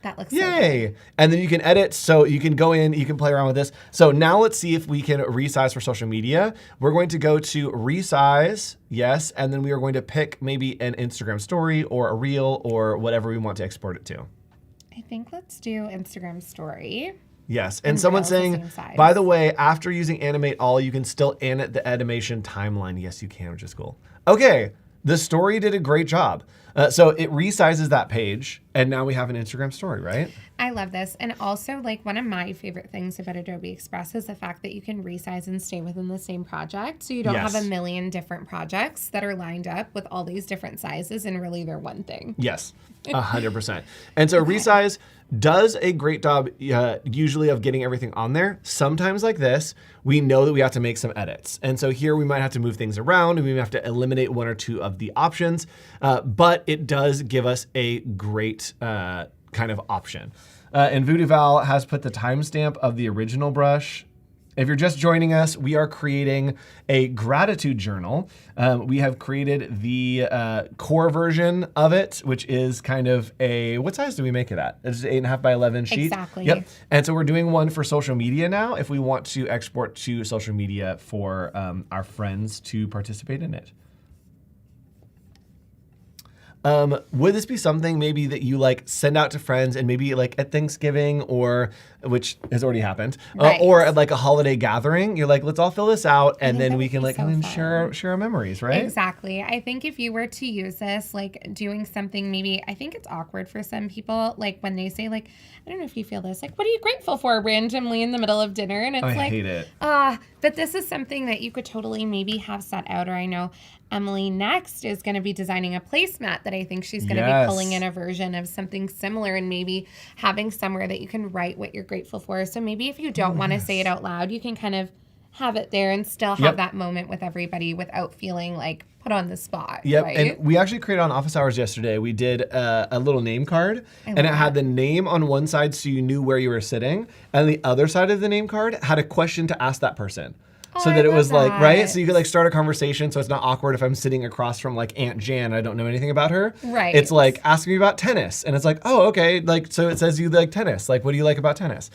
That looks Yay! So and then you can edit, so you can go in, you can play around with this. So now let's see if we can resize for social media. We're going to go to resize, yes, and then we are going to pick maybe an Instagram story or a reel or whatever we want to export it to. I think let's do Instagram story. Yes, and someone's saying, by the way, after using Animate All, you can still edit the animation timeline. Yes, you can, which is cool. Okay, the story did a great job. So it resizes that page, and now we have an Instagram story, right? I love this. And also, like, one of my favorite things about Adobe Express is the fact that you can resize and stay within the same project. So you don't have a million different projects that are lined up with all these different sizes, and really they're one thing. Yes, 100%. And so resize does a great job usually of getting everything on there. Sometimes like this, we know that we have to make some edits. And so here we might have to move things around, and we have to eliminate one or two of the options, but it does give us a great kind of option. And Voodoo Val has put the timestamp of the original brush. If you're just joining us, we are creating a gratitude journal. We have created the core version of it, which is kind of a, what size do we make it at? It's 8.5 by 11 sheet. Exactly. Yep. And so we're doing one for social media now if we want to export to social media for our friends to participate in it. Would this be something maybe that you like send out to friends and maybe like at Thanksgiving or, which has already happened, or at like a holiday gathering? You're like, let's all fill this out and then we can like come and share our memories, right? Exactly. I think if you were to use this, like doing something, maybe, I think it's awkward for some people, like when they say like, I don't know if you feel this, like, what are you grateful for randomly in the middle of dinner? And it's I like, hate it. But this is something that you could totally maybe have set out, or I know Emily next is going to be designing a placemat that I think she's going to be pulling in a version of something similar and maybe having somewhere that you can write what you're grateful for. So maybe if you don't want to say it out loud, you can kind of have it there and still have that moment with everybody without feeling like put on the spot. Yep, right? and we actually created on Office Hours yesterday, we did a little name card, and it had the name on one side so you knew where you were sitting, and the other side of the name card had a question to ask that person. So that it was like, right? So you could like start a conversation so it's not awkward if I'm sitting across from like Aunt Jan and I don't know anything about her. Right. It's like, ask me about tennis. And it's like, oh, okay. Like, so it says you like tennis. Like, what do you like about tennis?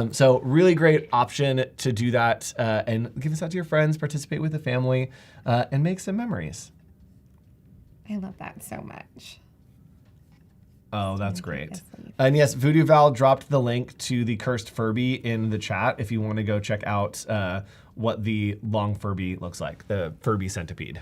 So really great option to do that and give this out to your friends, participate with the family, and make some memories. I love that so much. Oh, that's great. And yes, Voodoo Val dropped the link to the Cursed Furby in the chat if you want to go check out what the long Furby looks like, the Furby centipede.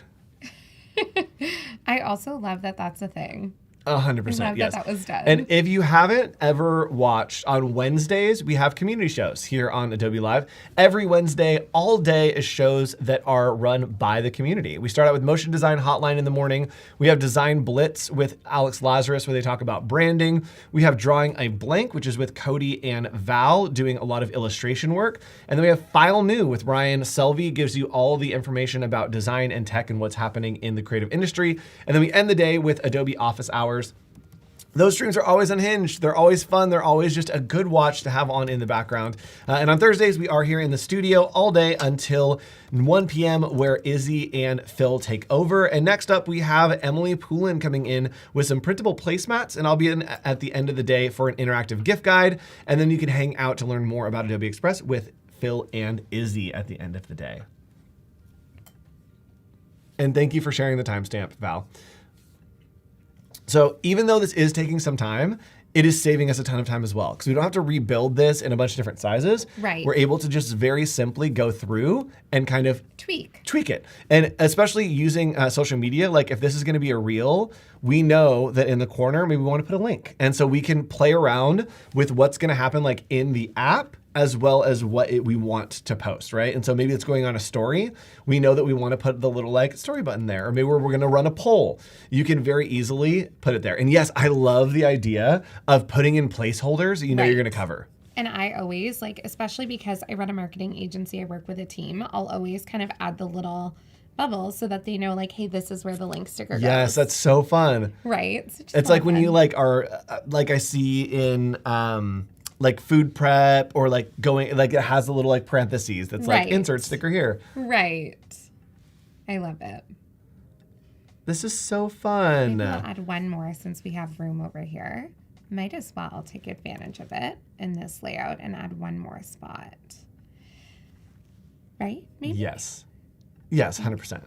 I also love that that's a thing. 100%, yes. That was done. And if you haven't ever watched, on Wednesdays, we have community shows here on Adobe Live. Every Wednesday, all day is shows that are run by the community. We start out with Motion Design Hotline in the morning. We have Design Blitz with Alex Lazarus, where they talk about branding. We have Drawing a Blank, which is with Cody and Val, doing a lot of illustration work. And then we have File New with Ryan Selvey, gives you all the information about design and tech and what's happening in the creative industry. And then we end the day with Adobe Office Hours. Those streams are always unhinged. They're always fun. They're always just a good watch to have on in the background. And on Thursdays, we are here in the studio all day until 1 p.m. where Izzy and Phil take over. And next up, we have Emily Poulin coming in with some printable placemats. And I'll be in at the end of the day for an interactive gift guide. And then you can hang out to learn more about Adobe Express with Phil and Izzy at the end of the day. And thank you for sharing the timestamp, Val. So even though this is taking some time, it is saving us a ton of time as well, because we don't have to rebuild this in a bunch of different sizes. Right. We're able to just very simply go through and kind of tweak it. And especially using social media, like if this is going to be a reel, we know that in the corner, maybe we want to put a link. And so we can play around with what's going to happen like in the app as well as what we want to post, right? And so maybe it's going on a story. We know that we want to put the little like story button there, or maybe we're going to run a poll. You can very easily put it there. And yes, I love the idea of putting in placeholders that you know you're going to cover. And I always, like, especially because I run a marketing agency, I work with a team, I'll always kind of add the little bubbles so that they know, like, hey, this is where the link sticker goes. Yes, that's so fun. Right? It's like when you like are, like I see in like food prep or like going, like it has a little like parentheses that's like insert sticker here. Right. I love it. This is so fun. Maybe I'll add one more since we have room over here. Might as well take advantage of it in this layout and add one more spot. Right? Maybe? Yes. Yes, 100%.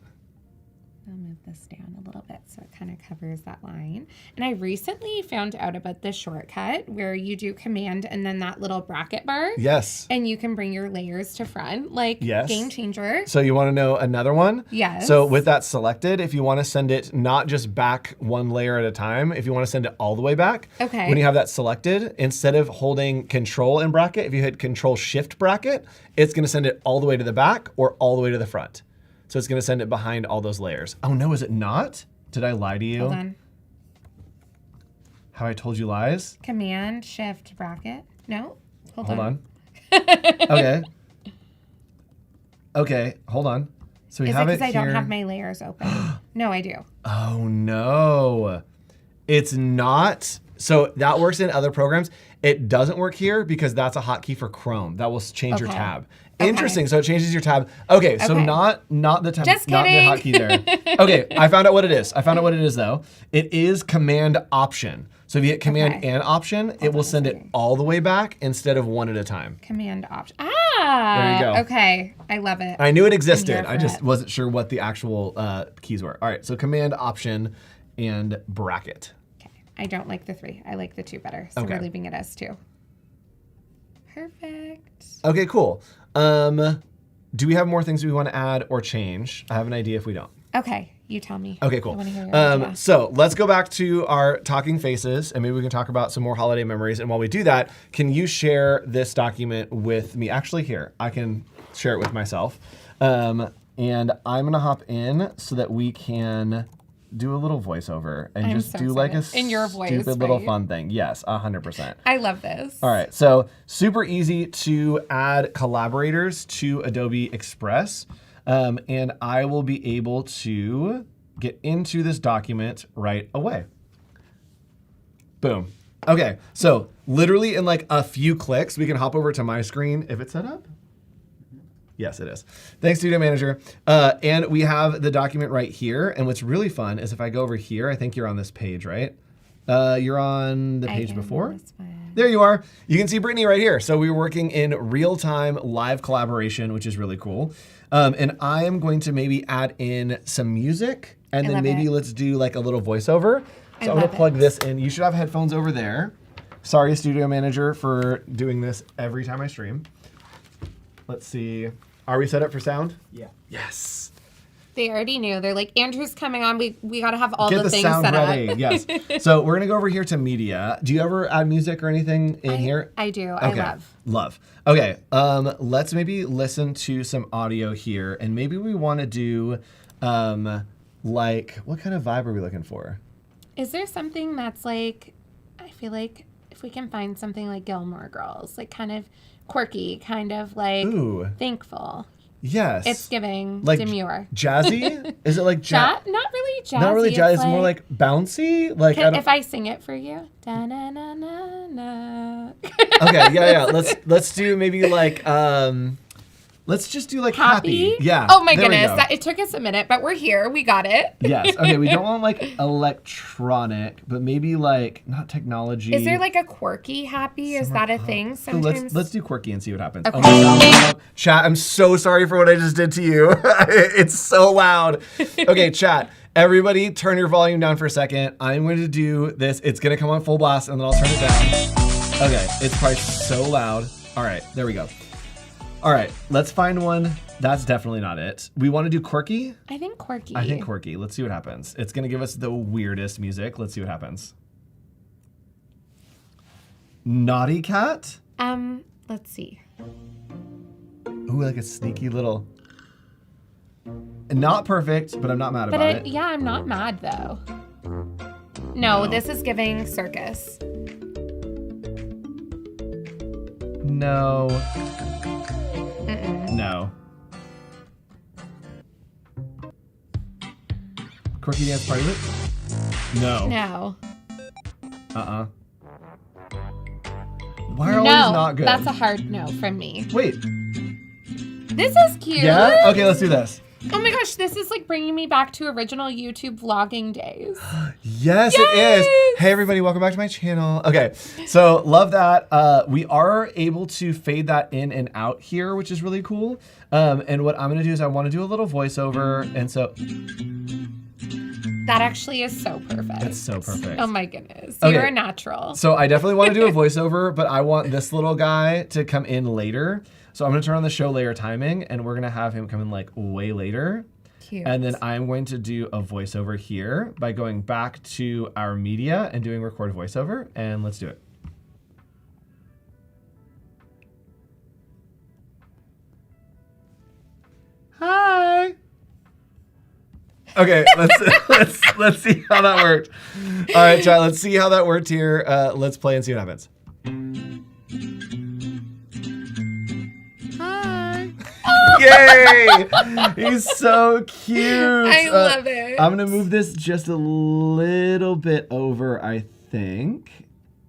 I'll move this down a little bit so it kind of covers that line. And I recently found out about this shortcut where you do command and then that little bracket bar. Yes. And you can bring your layers to front, like game changer. So you want to know another one? Yes. So with that selected, if you want to send it not just back one layer at a time, if you want to send it all the way back, when you have that selected, instead of holding Control and bracket, if you hit Control Shift bracket, it's going to send it all the way to the back or all the way to the front. So it's going to send it behind all those layers. Oh no, is it not? Did I lie to you? Hold on. Have I told you lies? Command Shift bracket. No, hold on. Okay. Okay, hold on. So we have it here. Is it because I don't have my layers open? No, I do. Oh no, it's not. So that works in other programs. It doesn't work here because that's a hotkey for Chrome. That will change your tab. Interesting. So it changes your tab. Okay, so not the tab, Just not the hotkey there. Okay, I found out what it is. I found out what it is though. It is Command Option. So if you hit Command and Option, it will send it all the way back instead of one at a time. Command Option. Ah. There you go. Okay, I love it. I knew it existed. I just wasn't sure what the actual keys were. All right, so Command Option and bracket. I don't like the 3. I like the 2 better. So we're leaving it as 2. Perfect. Okay, cool. Do we have more things we want to add or change? I have an idea if we don't. Okay, you tell me. Okay, cool. I want to hear your idea. So let's go back to our talking faces and maybe we can talk about some more holiday memories. And while we do that, can you share this document with me? Actually, here, I can share it with myself. And I'm going to hop in so that we can do a little voiceover and just do like a stupid little fun thing. Yes, 100%. I love this. All right, so super easy to add collaborators to Adobe Express. And I will be able to get into this document right away. Boom. Okay, so literally in like a few clicks, we can hop over to my screen if it's set up. Yes, it is. Thanks, Studio Manager. And we have the document right here. And what's really fun is if I go over here, I think you're on this page, right? You're on the page before. There you are. You can see Brittany right here. So we were working in real-time live collaboration, which is really cool. And I am going to maybe add in some music. And then maybe let's do like a little voiceover. So I'm going to plug this in. You should have headphones over there. Sorry, Studio Manager, for doing this every time I stream. Let's see. Are we set up for sound? Yeah. Yes. They already knew. They're like, Andrew's coming on. We got to have all the things sound set ready. up. Yes. So we're going to go over here to media. Do you ever add music or anything in here? I do. Okay. I Love. Okay. Let's maybe listen to some audio here. And maybe we want to do, like, what kind of vibe are we looking for? Is there something that's like, I feel like if we can find something like Gilmore Girls, like kind of quirky, kind of like thankful. Yes. It's giving like demure. Jazzy? Is it like not really jazzy? Not really jazzy. It's more like bouncy. Like if I sing it for you. Da-na-na-na-na. Okay, yeah. Let's do maybe like let's just do like happy. Yeah. Oh my goodness. It took us a minute, but we're here. We got it. Yes. Okay, we don't want like electronic, but maybe like not technology. Is there like a quirky happy? Is that a thing sometimes? Let's do quirky and see what happens. Okay. Oh, chat, I'm so sorry for what I just did to you. It's so loud. Okay, chat. Everybody turn your volume down for a second. I'm going to do this. It's going to come on full blast and then I'll turn it down. Okay, it's probably so loud. All right, there we go. All right, let's find one. That's definitely not it. We want to do quirky? I think quirky. Let's see what happens. It's going to give us the weirdest music. Let's see what happens. Naughty Cat? Let's see. Ooh, like a sneaky little. Not perfect, but I'm not mad about it. Yeah, I'm not mad though. No, this is giving circus. No. Mm-mm. No. Quirky dance part of it? No. No. Why are all these not good? That's a hard no from me. Wait. This is cute. Yeah? Okay, let's do this. Oh my gosh, this is like bringing me back to original YouTube vlogging days. Yes, it is. Hey everybody, welcome back to my channel. Okay, so love that. We are able to fade that in and out here, which is really cool. And what I'm gonna do is I wanna do a little voiceover, and so. That actually is so perfect. That's so perfect. Oh my goodness, Okay. you're a natural. So I definitely wanna do a voiceover, but I want this little guy to come in later. So I'm gonna turn on the show layer timing, and we're gonna have him come in like way later. Cute. And then I'm going to do a voiceover here by going back to our media and doing record voiceover, and let's do it. Hi. Okay, let's see how that worked. All right, chat, let's see how that worked here. Let's play and see what happens. Yay! He's so cute. I love it. I'm gonna move this just a little bit over, I think.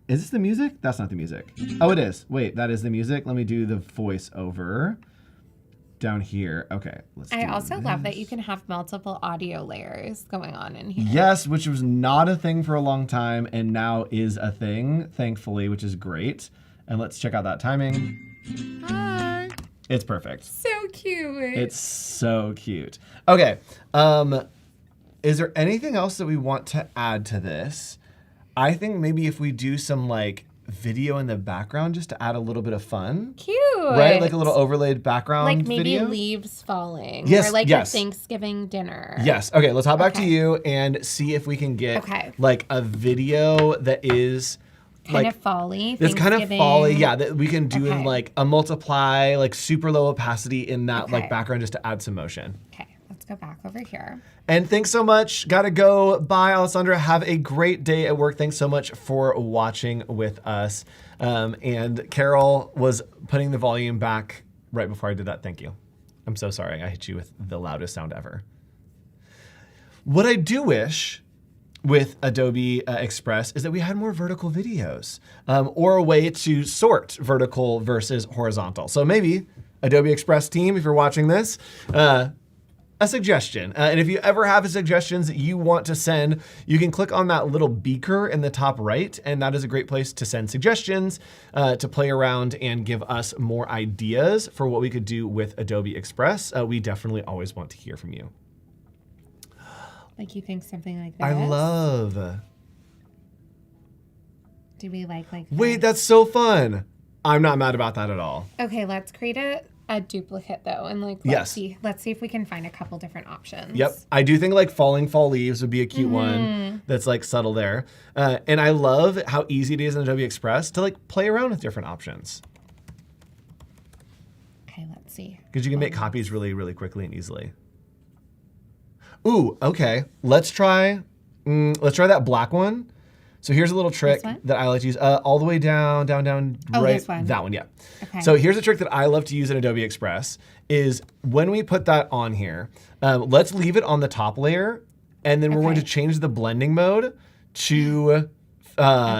Is this the music? That's not the music. Oh, it is. Wait, that is the music. Let me do the voice over down here. Okay, let's do I also this. love that you can have multiple audio layers going on in here. Yes, which was not a thing for a long time and now is a thing, thankfully, which is great. And let's check out that timing. Hi. It's perfect. So cute. It's so cute. Okay. Is there anything else that we want to add to this? I think maybe if we do some like video in the background just to add a little bit of fun. Cute. Right? Like a little overlaid background like maybe video. leaves falling. Yes, or like yes. a Thanksgiving dinner. Yes. Okay, let's hop back to you and see if we can get like a video that is kind like of folly. It's kind of folly, yeah, that we can do in Okay. like a multiply, like super low opacity in that like background just to add some motion. Okay, let's go back over here. And thanks so much. Gotta go. Bye, Alessandra. Have a great day at work. Thanks so much for watching with us. And Carol was putting the volume back right before I did that. Thank you. I'm so sorry. I hit you with the loudest sound ever. What I do wish with Adobe Express is that we had more vertical videos or a way to sort vertical versus horizontal. So maybe Adobe Express team, if you're watching this, a suggestion. And if you ever have suggestions that you want to send, you can click on that little beaker in the top right, and that is a great place to send suggestions, to play around and give us more ideas for what we could do with Adobe Express. We definitely always want to hear from you. Like you think something like that? I love. Do we like Wait, that's so fun. I'm not mad about that at all. Okay, let's create a duplicate though, and like let's see if we can find a couple different options. Yep, I do think like falling fall leaves would be a cute one that's like subtle there. And I love how easy it is in Adobe Express to like play around with different options. Okay, let's see. Because you can make copies really, really quickly and easily. Ooh, okay. Let's try that black one. So here's a little trick that I like to use. All the way down, right. This one. That one, yeah. Okay. So here's a trick that I love to use in Adobe Express is when we put that on here, let's leave it on the top layer, and then we're going to change the blending mode to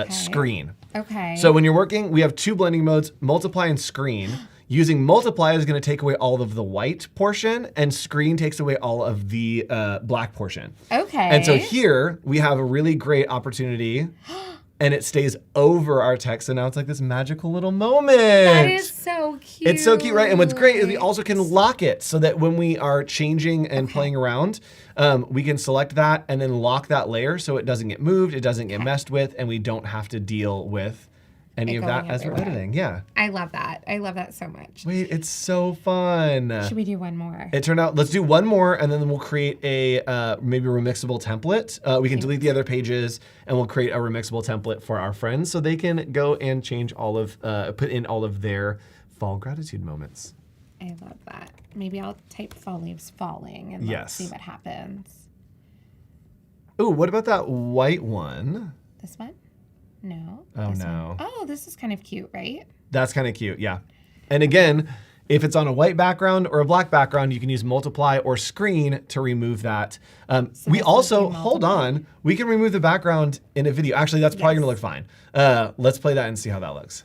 screen. Okay. So when you're working, we have two blending modes, multiply and screen. Using multiply is going to take away all of the white portion, and screen takes away all of the black portion. Okay. And so here we have a really great opportunity, and it stays over our text, and now it's like this magical little moment. That is so cute. It's so cute, right? And what's great is we also can lock it so that when we are changing and playing around, we can select that and then lock that layer so it doesn't get moved, it doesn't get messed with, and we don't have to deal with any of that as we're editing. Yeah. I love that. I love that so much. Wait, it's so fun. Should we do one more? It turned out, let's do one more, and then we'll create a maybe a remixable template. We can delete the other pages, and we'll create a remixable template for our friends so they can go and change all of, put in all of their fall gratitude moments. I love that. Maybe I'll type fall leaves falling and let's see what happens. Ooh, what about that white one? This one? No. Oh, no. Oh, this is kind of cute, right? That's kind of cute, yeah. And again, if it's on a white background or a black background, you can use multiply or screen to remove that. We also, hold on, we can remove the background in a video. Actually, that's probably gonna look fine. Let's play that and see how that looks.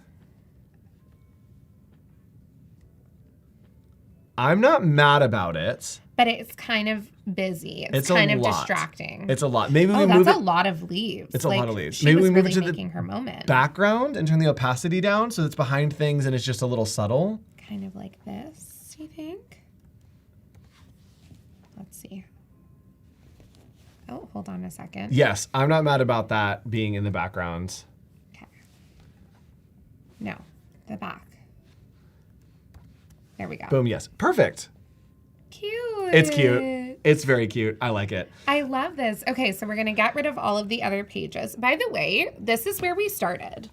I'm not mad about it. But it's kind of busy. It's a kind of lot. distracting. It's a lot. Maybe we that's move a lot of leaves. It's a lot of leaves. She Maybe was we move really it to making the her moment. background and turn the opacity down so it's behind things and it's just a little subtle. Kind of like this, you think? Let's see. Oh, hold on a second. Yes, I'm not mad about that being in the background. Okay. No, the back. There we go. Boom, yes. Perfect. Cute. It's cute. It's very cute. I like it. I love this. Okay, so we're going to get rid of all of the other pages. By the way, this is where we started.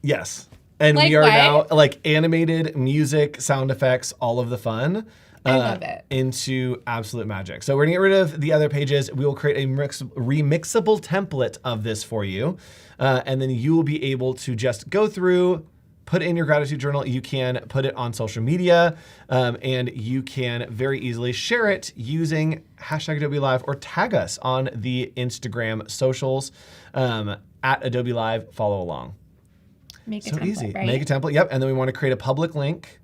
Yes. And Like we are what? now like animated, music, sound effects, all of the fun. I love it. Into absolute magic. So we're gonna get rid of the other pages. We will create a remixable template of this for you. And then you will be able to just go through, put in your gratitude journal. You can put it on social media and you can very easily share it using hashtag Adobe Live or tag us on the Instagram socials at Adobe Live. Follow along. Make a So template, easy. right? Make a template. Yep. And then we want to create a public link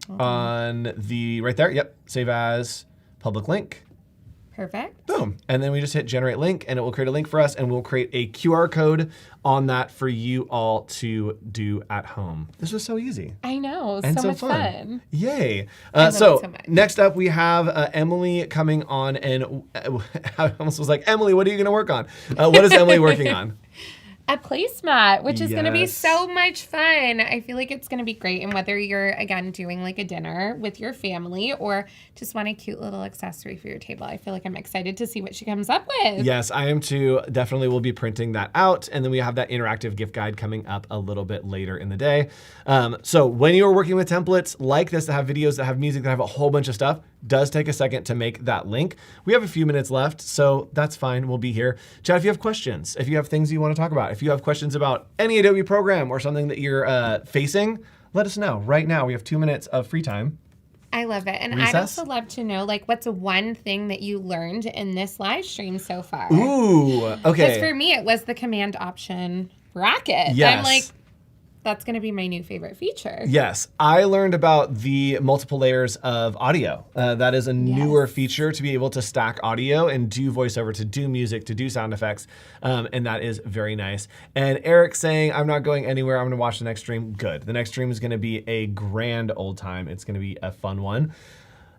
on the right there. Yep. Save as public link. Perfect. Boom. And then we just hit generate link and it will create a link for us and we'll create a QR code on that for you all to do at home. This was so easy. I know. And so much fun. Yay. love it So so much. next up we have Emily coming on and I almost was like, Emily, what are you going to work on? What is Emily working on? A placemat, which is going to be Yes. so much fun. I feel like it's going to be great. And whether you're, again, doing like a dinner with your family or just want a cute little accessory for your table, I feel like I'm excited to see what she comes up with. Yes, I am too. Definitely will be printing that out. And then we have that interactive gift guide coming up a little bit later in the day. So when you're working with templates like this that have videos, that have music, that have a whole bunch of stuff, does take a second to make that link. We have a few minutes left, so that's fine. We'll be here. Chat, if you have questions, if you have things you want to talk about, if you have questions about any Adobe program or something that you're facing, let us know. Right now, we have 2 minutes of free time. I love it. And Recess? I'd also love to know, like, what's one thing that you learned in this live stream so far? Ooh, okay. Because for me, it was the Command Option bracket. Yes. I'm like, that's going to be my new favorite feature. Yes, I learned about the multiple layers of audio. That is a newer feature to be able to stack audio and do voiceover, to do music, to do sound effects. And that is very nice. And Eric saying, I'm not going anywhere. I'm going to watch the next stream. Good. The next stream is going to be a grand old time. It's going to be a fun one.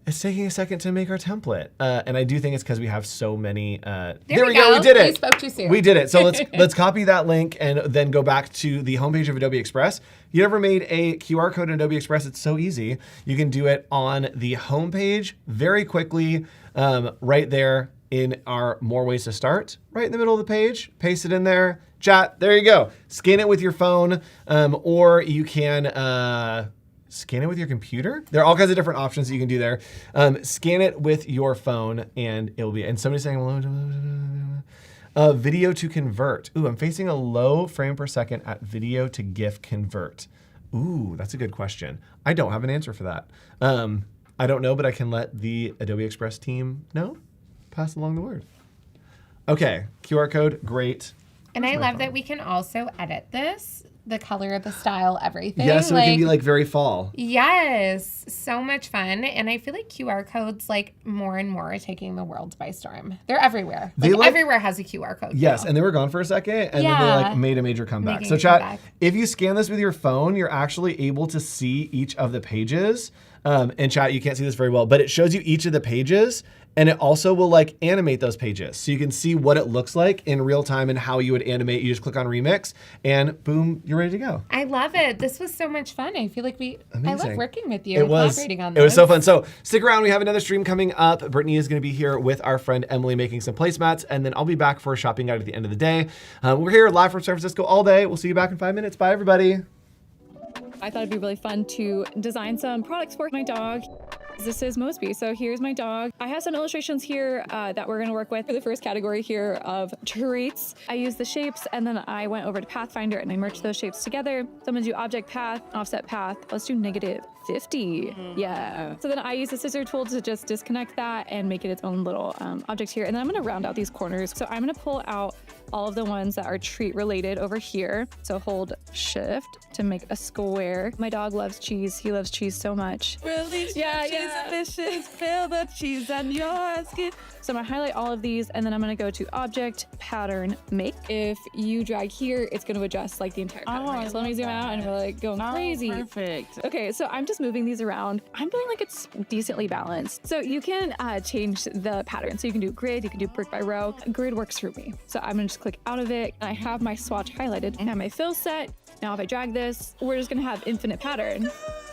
It's taking a second to make our template. And I do think it's because we have so many. There we go. We did it. You spoke too soon. We did it. So let's copy that link and then go back to the homepage of Adobe Express. You never made a QR code in Adobe Express? It's so easy. You can do it on the homepage very quickly, right there in our More Ways to Start, right in the middle of the page. Paste it in there. Chat, there you go. Scan it with your phone, or you can scan it with your computer. There are all kinds of different options that you can do there. Scan it with your phone and it'll be, and somebody's saying, video to convert. Ooh, I'm facing a low frame per second at video to GIF convert. Ooh, that's a good question. I don't have an answer for that. I don't know, but I can let the Adobe Express team know. Pass along the word. Okay, QR code, great. And I love that we can also edit this, the color, the style, everything. Yeah, so it can be like very fall. Yes, so much fun. And I feel like QR codes, like, more and more are taking the world by storm. They're everywhere. Everywhere has a QR code. Yes, now. and they were gone for a second, and then they like made a major comeback. Making So a chat, comeback. if you scan this with your phone, you're actually able to see each of the pages. And chat, you can't see this very well, but it shows you each of the pages, and it also will like animate those pages. So you can see what it looks like in real time and how you would animate. You just click on remix and boom, you're ready to go. I love it. This was so much fun. I feel like I love working with you It and was, collaborating on this. it was so fun. So stick around. We have another stream coming up. Brittany is going to be here with our friend Emily making some placemats, and then I'll be back for a shopping guide at the end of the day. We're here live from San Francisco all day. We'll see you back in 5 minutes. Bye, everybody. I thought it'd be really fun to design some products for my dog. This is Mosby. So here's my dog. I have some illustrations here that we're gonna work with for the first category here of treats. I used the shapes and then I went over to Pathfinder and I merged those shapes together. So I'm gonna do object path, offset path. Let's do -50. Yeah. So then I use the scissor tool to just disconnect that and make it its own little object here. And then I'm gonna round out these corners. So I'm gonna pull out all of the ones that are treat related over here. So hold shift to make a square. My dog loves cheese. He loves cheese so much. Really? Yeah, cheese delicious. Feel the cheese on your skin. So I'm gonna highlight all of these and then I'm gonna go to object, pattern, make. If you drag here, it's gonna adjust like the entire pattern. Right? So let me zoom out and we're like going crazy. Perfect. Okay, so I'm just moving these around. I'm feeling like it's decently balanced. So you can change the pattern. So you can do grid, you can do brick by row. Grid works for me. So I'm gonna just click out of it. And I have my swatch highlighted and I have my fill set. Now if I drag this, we're just gonna have infinite pattern.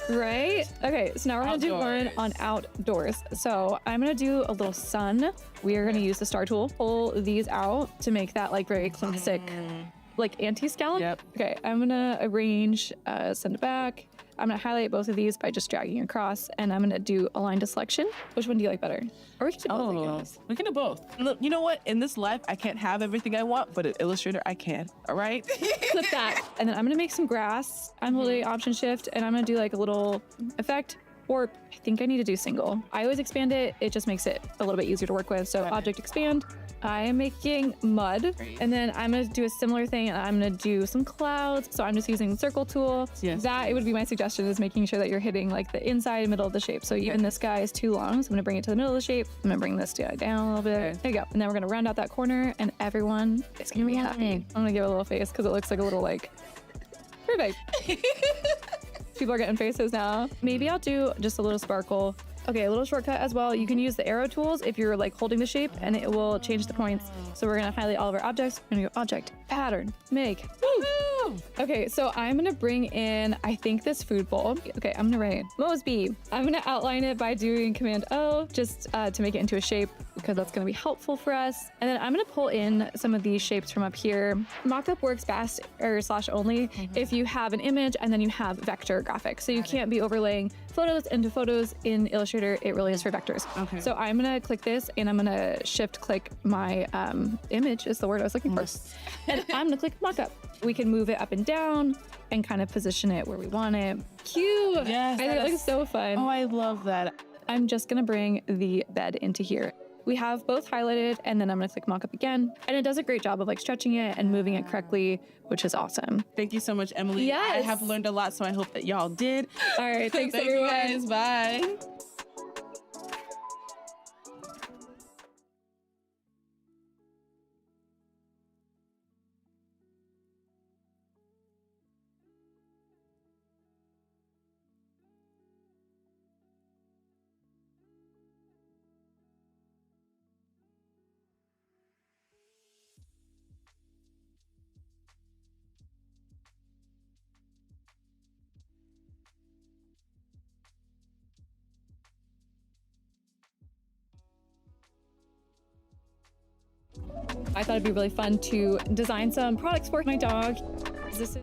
Right? Okay, so now we're gonna do one on outdoors. So I'm gonna do a little sun. We are gonna use the star tool, pull these out to make that like very classic, like anti-scallop. Yep. Okay, I'm gonna arrange, send it back. I'm gonna highlight both of these by just dragging across and I'm gonna do align to selection. Which one do you like better? Or we can do both, I guess. We can do both. Look, you know what? In this life, I can't have everything I want, but in Illustrator, I can. All right? Clip that. And then I'm gonna make some grass. I'm holding Option Shift and I'm gonna do like a little effect. Or I think I need to do single. I always expand it. It just makes it a little bit easier to work with. So object expand. I am making mud. And then I'm gonna do a similar thing and I'm gonna do some clouds. So I'm just using the circle tool. Yes. That it would be my suggestion is making sure that you're hitting like the inside middle of the shape. So even this guy is too long. So I'm gonna bring it to the middle of the shape. I'm gonna bring this guy down a little bit. There you go. And then we're gonna round out that corner and everyone is gonna be happy. I'm gonna give it a little face because it looks like a little like, perfect. People are getting faces now. Maybe I'll do just a little sparkle. Okay, a little shortcut as well. You can use the arrow tools if you're like holding the shape and it will change the points. So we're gonna highlight all of our objects. We're gonna go object, pattern, make. Woo! Okay, so I'm gonna bring in, I think this food bowl. Okay, I'm gonna write Mosby. I'm gonna outline it by doing Command O just to make it into a shape because that's gonna be helpful for us. And then I'm gonna pull in some of these shapes from up here. Mockup works best or slash only if you have an image and then you have vector graphics. So you can't be overlaying photos into photos in Illustrator. It really is for vectors. Okay. So I'm gonna click this and I'm gonna shift click my image is the word I was looking for. And I'm gonna click mockup. We can move it up and down and kind of position it where we want it. Cute. Yes. I think it looks so fun. Oh, I love that. I'm just gonna bring the bed into here. We have both highlighted and then I'm gonna click mockup again. And it does a great job of like stretching it and moving it correctly, which is awesome. Thank you so much, Emily. Yes. I have learned a lot, so I hope that y'all did. All right, thanks Thank everyone. you guys. Bye. I thought it'd be really fun to design some products for my dog. This is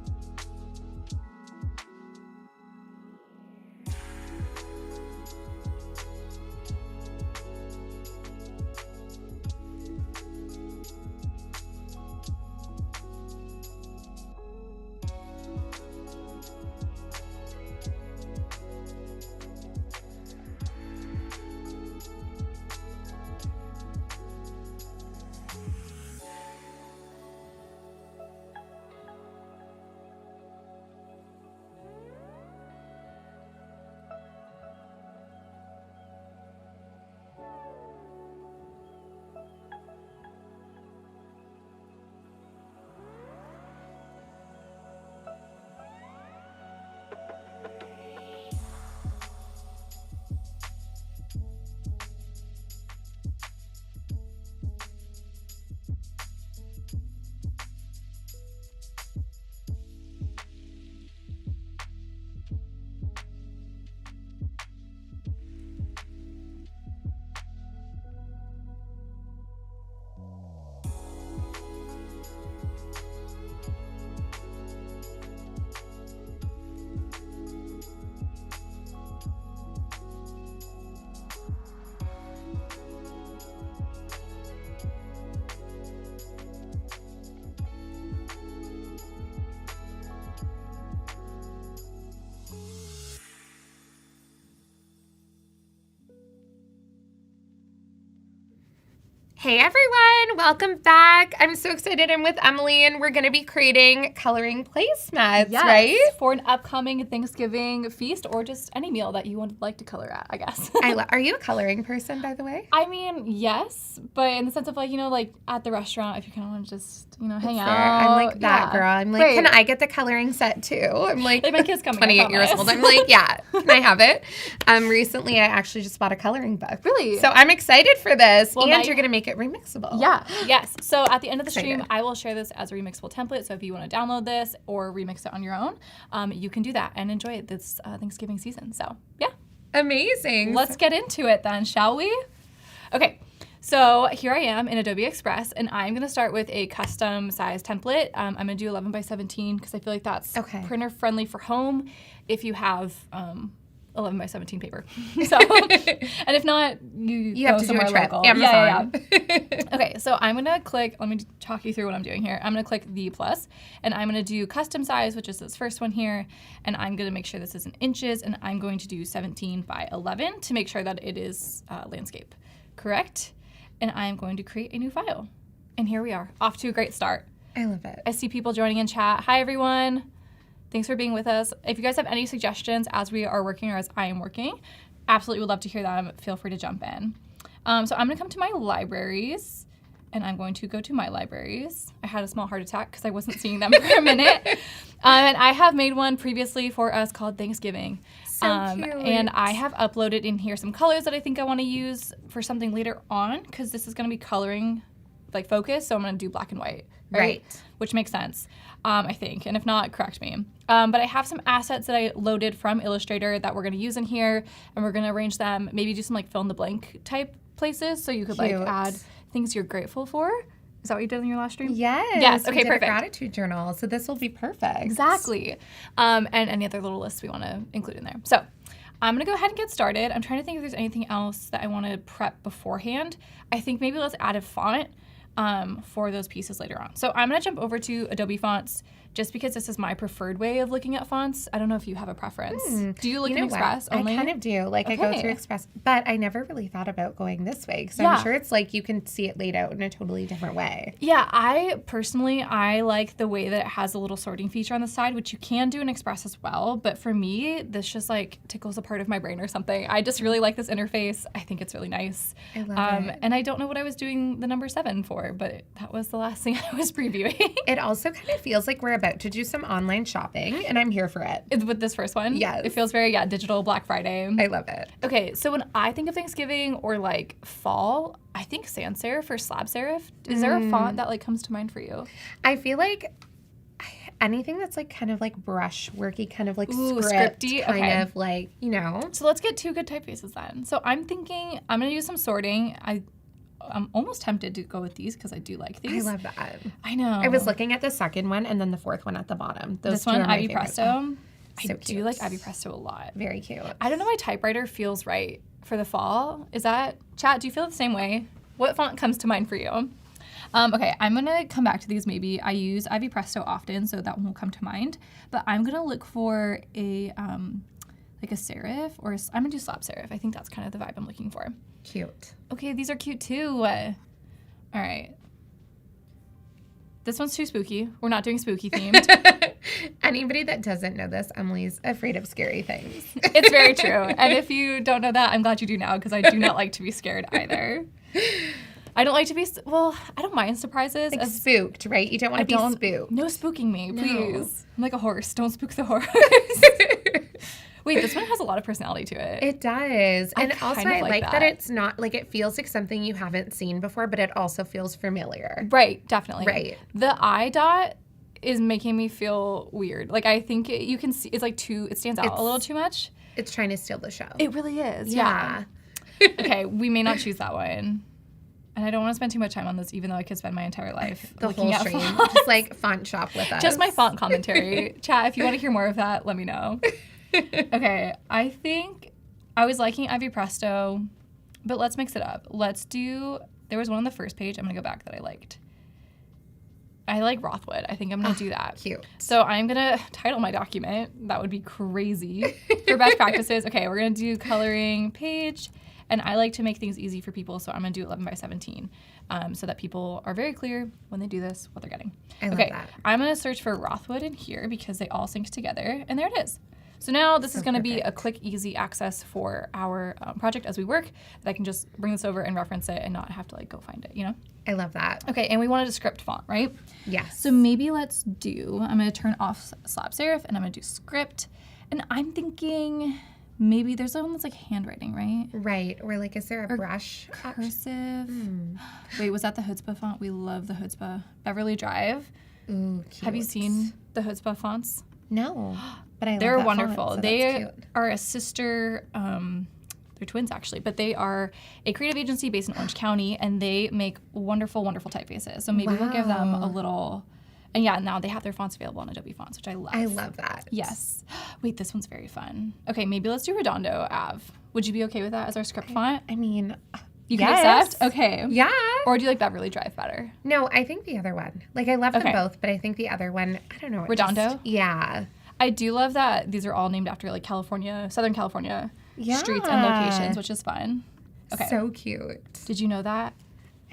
Hey everyone, welcome back. I'm so excited. I'm with Emily and we're going to be creating coloring placemats, right? For an upcoming Thanksgiving feast or just any meal that you would like to color at, I guess. Are you a coloring person, by the way? I mean, yes, but in the sense of like, like at the restaurant, if you kind of want to just, hang out. I'm like that girl. I'm like, can I get the coloring set too? I'm like my kid's coming 28 years old. I'm like, yeah, can I have it? Recently, I actually just bought a coloring book. Really? So I'm excited for this. Well, and you're going to make it remixable. Yeah. Yes. So at the end of the stream, I will share this as a remixable template. So if you want to download this or remix it on your own, you can do that and enjoy it this Thanksgiving season. So yeah. Amazing. Let's get into it then, shall we? Okay. So here I am in Adobe Express, and I'm going to start with a custom size template. I'm going to do 11 by 17 because I feel like that's printer friendly for home if you have 11 by 17 paper. So, and if not, you have to do a trip. Local. Amazon. Yeah. Okay, so I'm going to click, let me talk you through what I'm doing here. I'm going to click the plus, and I'm going to do custom size, which is this first one here, and I'm going to make sure this is in inches, and I'm going to do 17 by 11 to make sure that it is landscape. Correct? And I'm going to create a new file. And here we are, off to a great start. I love it. I see people joining in chat. Hi, everyone. Thanks for being with us. If you guys have any suggestions as we are working or as I am working, absolutely would love to hear them. Feel free to jump in. So I'm going to come to my libraries, and I'm going to go to my libraries. I had a small heart attack because I wasn't seeing them for a minute. And I have made one previously for us called Thanksgiving. So cute. And I have uploaded in here some colors that I think I want to use for something later on because this is going to be coloring like focus. So I'm going to do black and white. Right. Which makes sense, I think. And if not, correct me. But I have some assets that I loaded from Illustrator that we're going to use in here. And we're going to arrange them, maybe do some like fill in the blank type places. So you could like add things you're grateful for. Is that what you did in your last stream? Yes. Okay, perfect. A gratitude journal. So this will be perfect. Exactly. And any other little lists we want to include in there. So I'm going to go ahead and get started. I'm trying to think if there's anything else that I want to prep beforehand. I think maybe let's add a font for those pieces later on. So I'm going to jump over to Adobe Fonts just because this is my preferred way of looking at fonts. I don't know if you have a preference. Do you look in Express only? I kind of do. Like I go through Express, but I never really thought about going this way because I'm sure it's like you can see it laid out in a totally different way. Yeah, I personally like the way that it has a little sorting feature on the side, which you can do in Express as well. But for me, this just like tickles a part of my brain or something. I just really like this interface. I think it's really nice. I love it. And I don't know what I was doing the number 7 for, but that was the last thing I was previewing. It also kind of feels like we're about to do some online shopping, and I'm here for it. With this first one? Yes. It feels very, digital Black Friday. I love it. Okay, so when I think of Thanksgiving or like fall, I think sans serif or slab serif. Is there a font that like comes to mind for you? I feel like anything that's like kind of like brushworky, kind of like scripty, kind of like, So let's get 2 good typefaces then. So I'm thinking I'm going to use some sorting. I'm almost tempted to go with these because I do like these. I love that. I know. I was looking at the second one and then the fourth one at the bottom. This one, Ivy Presto. So I do like Ivy Presto a lot. Very cute. I don't know why typewriter feels right for the fall. Is that, chat, do you feel the same way? What font comes to mind for you? Okay, I'm going to come back to these maybe. I use Ivy Presto often, so that one will come to mind. But I'm going to look for a like a serif, or I'm going to do slab serif. I think that's kind of the vibe I'm looking for. Cute. Okay, these are cute too. All right. This one's too spooky. We're not doing spooky themed. Anybody that doesn't know this, Emily's afraid of scary things. It's very true. And if you don't know that, I'm glad you do now because I do not like to be scared either. I don't like to be, I don't mind surprises. Like spooked, right? You don't want to be spooked. No spooking me, please. No. I'm like a horse. Don't spook the horse. Wait, this one has a lot of personality to it. It does. And also I like that it's not, like it feels like something you haven't seen before, but it also feels familiar. Right, definitely. Right. The eye dot is making me feel weird. Like I think you can see, it's like it stands out a little too much. It's trying to steal the show. It really is, yeah. Okay, we may not choose that one. And I don't want to spend too much time on this, even though I could spend my entire life looking at stream. fonts. Just like font shop with us. Just my font commentary. Chat, if you want to hear more of that, let me know. Okay, I think I was liking Ivy Presto, but let's mix it up. There was one on the first page. I'm going to go back that I liked. I like Rothwood. I think I'm going to do that. Cute. So I'm going to title my document. That would be crazy. For best practices, okay, we're going to do coloring page. And I like to make things easy for people, so I'm going to do 11 by 17 so that people are very clear when they do this what they're getting. I love that. I'm going to search for Rothwood in here because they all sync together, and there it is. So now this is going to be a quick, easy access for our project as we work, that I can just bring this over and reference it and not have to like go find it, you know? I love that. Okay, and we wanted a script font, right? Yes. So maybe let's do, I'm going to turn off slab serif and I'm going to do script. And I'm thinking maybe there's one that's like handwriting, right? Right. Or like, is there a brush? Cursive. Wait, was that the Chutzpah font? We love the Chutzpah. Beverly Drive. Ooh, cute. Have you seen the Chutzpah fonts? No. But I love They're that wonderful. Font, so they that's cute. are a sister, they're twins actually, but they are a creative agency based in Orange County, and they make wonderful, wonderful typefaces. So maybe we'll give them a little, and yeah, now they have their fonts available on Adobe Fonts, which I love. I love that. Yes. Wait, this one's very fun. Okay, maybe let's do Redondo Ave. Would you be okay with that as our script font? I mean, You can yes. accept? Okay. Yeah. Or do you like Beverly Drive better? No, I think the other one. Like, I love them both, but I think the other one, I don't know. Redondo? Yeah. I do love that these are all named after like California, Southern California streets and locations, which is fun. Okay. So cute. Did you know that?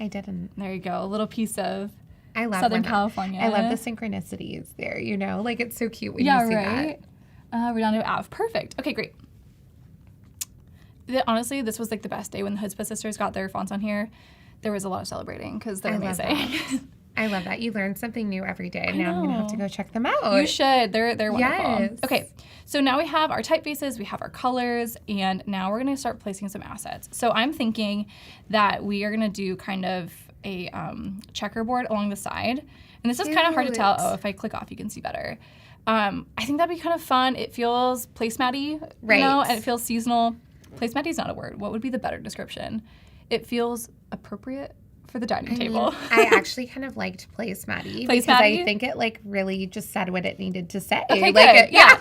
I didn't. There you go. A little piece of I love Southern California. I love the synchronicities there, you know? Like, it's so cute when you see right? Redondo Ave. Perfect. Okay, great. Honestly, this was like the best day when the Chutzpah sisters got their fonts on here. There was a lot of celebrating because they're amazing. I love that. You learn something new every day. And now I'm going to have to go check them out. You should. They're wonderful. Yes. Okay, so now we have our typefaces, we have our colors, and now we're going to start placing some assets. So I'm thinking that we are going to do kind of a checkerboard along the side. And this is kind of hard to tell. Oh, if I click off, you can see better. I think that'd be kind of fun. It feels placemat-y, right. You know, and it feels seasonal. Placemat-y is not a word. What would be the better description? It feels appropriate for the dining table. I actually kind of liked placemat-y because I think it like really just said what it needed to say. Okay, like good. Yeah.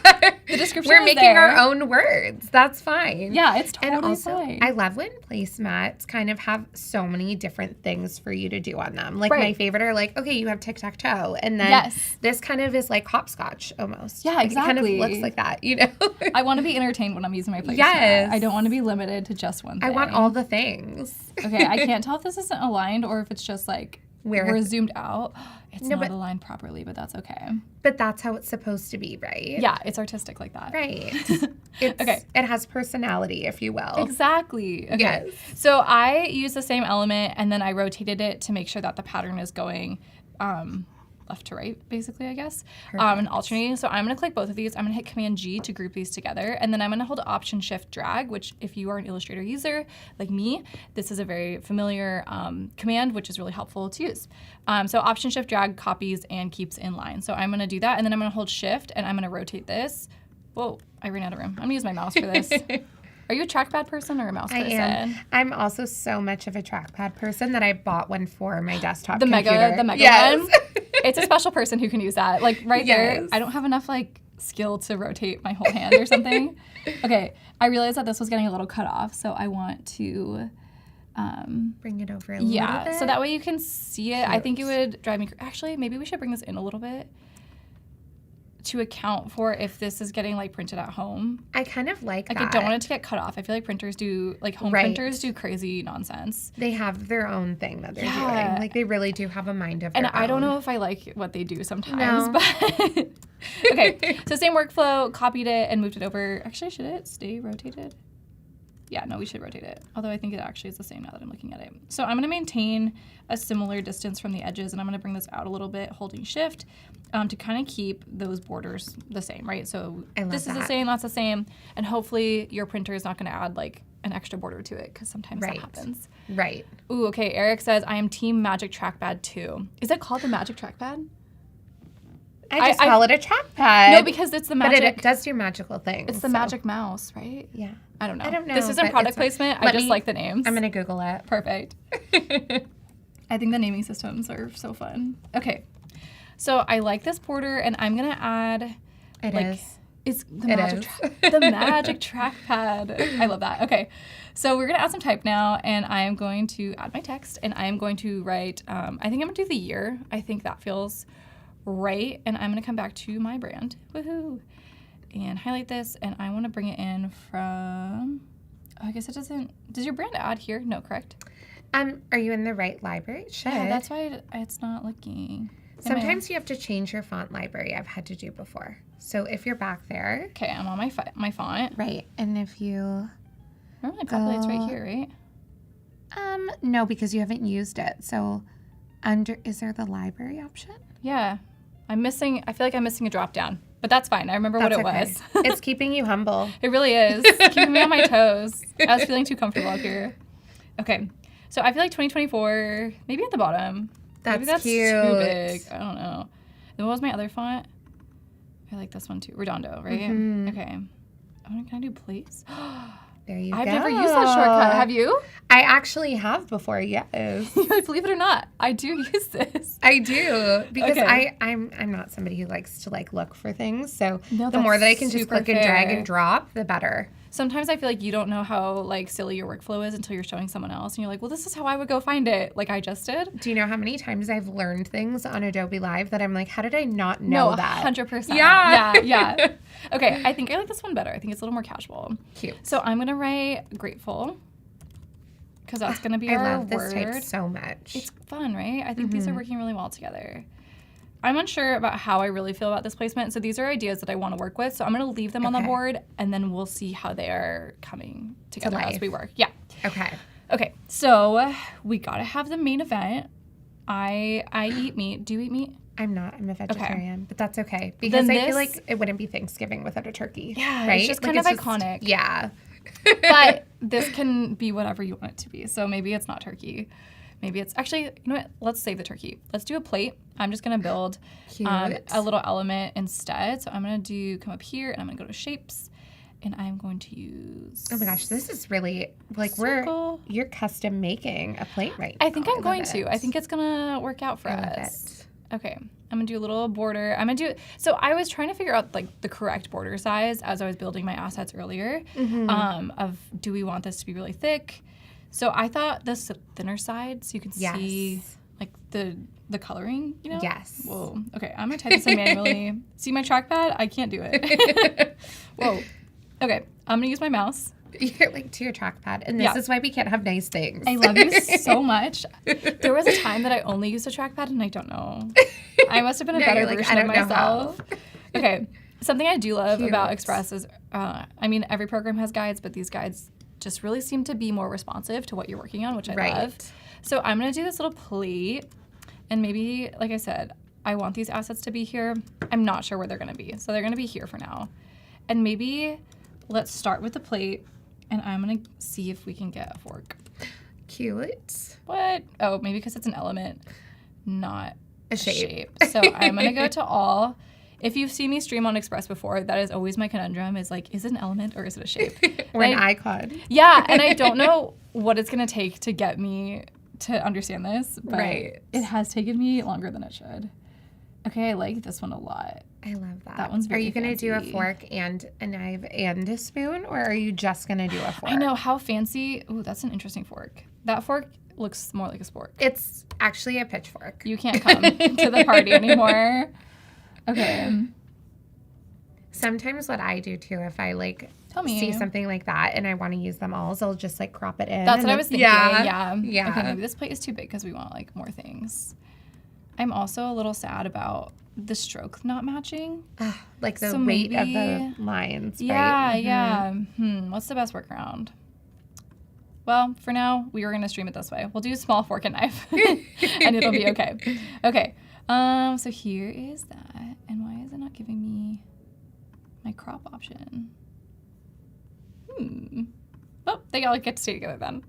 The description We're is making there. our own words. That's fine. Yeah, it's totally and also, fine. I love when placemats kind of have so many different things for you to do on them. Like my favorite are like, okay, you have tic-tac-toe, and then this kind of is like hopscotch almost. Yeah, exactly. It kind of looks like that, you know? I want to be entertained when I'm using my placemat. Yes. I don't want to be limited to just one thing. I want all the things. Okay, I can't tell if this isn't aligned or if it's just like we're zoomed out. It's not aligned properly, but that's okay. But that's how it's supposed to be, right? Yeah, it's artistic like that. Right. It has personality, if you will. Exactly. Okay. Yes. So I used the same element and then I rotated it to make sure that the pattern is going left to right, basically, I guess, and alternating. So I'm going to click both of these. I'm going to hit Command-G to group these together, and then I'm going to hold Option-Shift-Drag, which if you are an Illustrator user like me, this is a very familiar command, which is really helpful to use. So Option-Shift-Drag copies and keeps in line. So I'm going to do that, and then I'm going to hold Shift, and I'm going to rotate this. Whoa, I ran out of room. I'm going to use my mouse for this. Are you a trackpad person or a mouse person? I am. I'm also so much of a trackpad person that I bought one for my desktop the computer. Mega one? It's a special person who can use that. Like right there, I don't have enough like skill to rotate my whole hand or something. Okay, I realized that this was getting a little cut off, so I want to bring it over a little bit. Yeah, so that way you can see it. Cute. I think it would drive me actually, maybe we should bring this in a little bit to account for if this is getting like printed at home. I kind of like that. I don't want it to get cut off. I feel like printers do, like home printers do crazy nonsense. They have their own thing that they're doing. Like they really do have a mind of their own. And I don't know if I like what they do sometimes, but okay. So same workflow, copied it and moved it over. Actually, should it stay rotated? Yeah, no, we should rotate it. Although I think it actually is the same now that I'm looking at it. So I'm going to maintain a similar distance from the edges, and I'm going to bring this out a little bit, holding Shift, to kind of keep those borders the same, right? So this is the same, that's the same, and hopefully your printer is not going to add like an extra border to it, because sometimes that happens. Right. Ooh, okay, Eric says, I am Team Magic Trackpad 2. Is it called the Magic Trackpad? I just call it a trackpad. No, because it's the magic. But it does do magical things. It's the magic mouse, right? Yeah. I don't know. I don't know. This isn't product placement. I just like the names. I'm going to Google it. Perfect. I think the naming systems are so fun. Okay. So I like this border, and I'm going to add... It's the magic trackpad. I love that. Okay. So we're going to add some type now, and I am going to add my text, and I am going to write... I think I'm going to do the year. I think that feels... right, and I'm going to come back to my brand, woohoo, and highlight this, and I want to bring it in from, I guess it doesn't. Does your brand add here? No, correct? Are you in the right library? It should. Yeah, that's why it's not looking. Sometimes you have to change your font library. I've had to do before. So if you're back there. Okay, I'm on my font. Right. And if you. Remember, it populates right here, right? No, because you haven't used it. So is there the library option? Yeah. I feel like I'm missing a drop down. But that's fine. I remember what it was. It's keeping you humble. It really is. It's keeping me on my toes. I was feeling too comfortable up here. Okay. So I feel like 2024, maybe at the bottom. Maybe that's cute. Too big. I don't know. Then what was my other font? I like this one too. Redondo, right? Mm-hmm. Okay. Can I do please? There you go. I've never used that shortcut. Have you? I actually have before, yes. Believe it or not, I do use this. I do. Because I'm not somebody who likes to look for things. So the more that I can just click and drag and drop, the better. Sometimes I feel like you don't know how silly your workflow is until you're showing someone else and you're like, well, this is how I would go find it, like I just did. Do you know how many times I've learned things on Adobe Live that I'm like, how did I not know that? 100%. Yeah. Okay, I think I like this one better. I think it's a little more casual. Cute. So I'm going to write grateful because that's going to be our word. I love this type so much. It's fun, right? I think these are working really well together. I'm unsure about how I really feel about this placement. So these are ideas that I want to work with. So I'm going to leave them on the board and then we'll see how they are coming together as we work. Yeah. Okay. So we got to have the main event. I eat meat. Do you eat meat? I'm not. I'm a vegetarian, but that's okay because I feel like it wouldn't be Thanksgiving without a turkey. Yeah. Right? It's just kind of iconic. Yeah. But this can be whatever you want it to be. So maybe it's not turkey. Maybe it's actually, you know what? Let's save the turkey. Let's do a plate. I'm just going to build a little element instead. So I'm going to come up here and I'm going to go to shapes and I'm going to use. Oh my gosh, this is really you're custom making a plate right now. I think I'm going to. I think it's going to work out for us. Okay. I'm going to do a little border. So I was trying to figure out the correct border size as I was building my assets earlier of do we want this to be really thick? So I thought this thinner side, so you can see the coloring, you know? Yes. Whoa. Okay, I'm gonna type this in manually. See my trackpad? I can't do it. Whoa. Okay, I'm gonna use my mouse. You're to your trackpad, and this is why we can't have nice things. I love you so much. There was a time that I only used a trackpad, and I don't know. I must have been a better version of myself. Okay, something I do love about Express is, every program has guides, but these guides just really seem to be more responsive to what you're working on, which I love. So I'm going to do this little plate, and maybe, like I said, I want these assets to be here. I'm not sure where they're going to be, so they're going to be here for now. And maybe let's start with the plate, and I'm going to see if we can get a fork. Cute. What? Oh, maybe because it's an element, not a shape. So I'm going to go to all. If you've seen me stream on Express before, that is always my conundrum is is it an element or is it a shape? Or an icon. Yeah, and I don't know what it's going to take to get me to understand this, but it has taken me longer than it should. Okay, I like this one a lot. I love that. That one's very Are you going to do a fork and a knife and a spoon, or are you just going to do a fork? I know, how fancy. Ooh, that's an interesting fork. That fork looks more like a spork. It's actually a pitchfork. You can't come to the party anymore. Okay. Sometimes what I do too, if I see something like that and I want to use them all, so I'll just crop it in. That's what I was thinking. Yeah. Yeah. Okay, maybe this plate is too big because we want more things. I'm also a little sad about the stroke not matching. The weight of the lines. Yeah, right? yeah. What's the best workaround? Well, for now, we were going to stream it this way. We'll do small fork and knife, and it'll be okay. Okay. So here is that. And why is it not giving me my crop option? Oh, they all get to stay together then.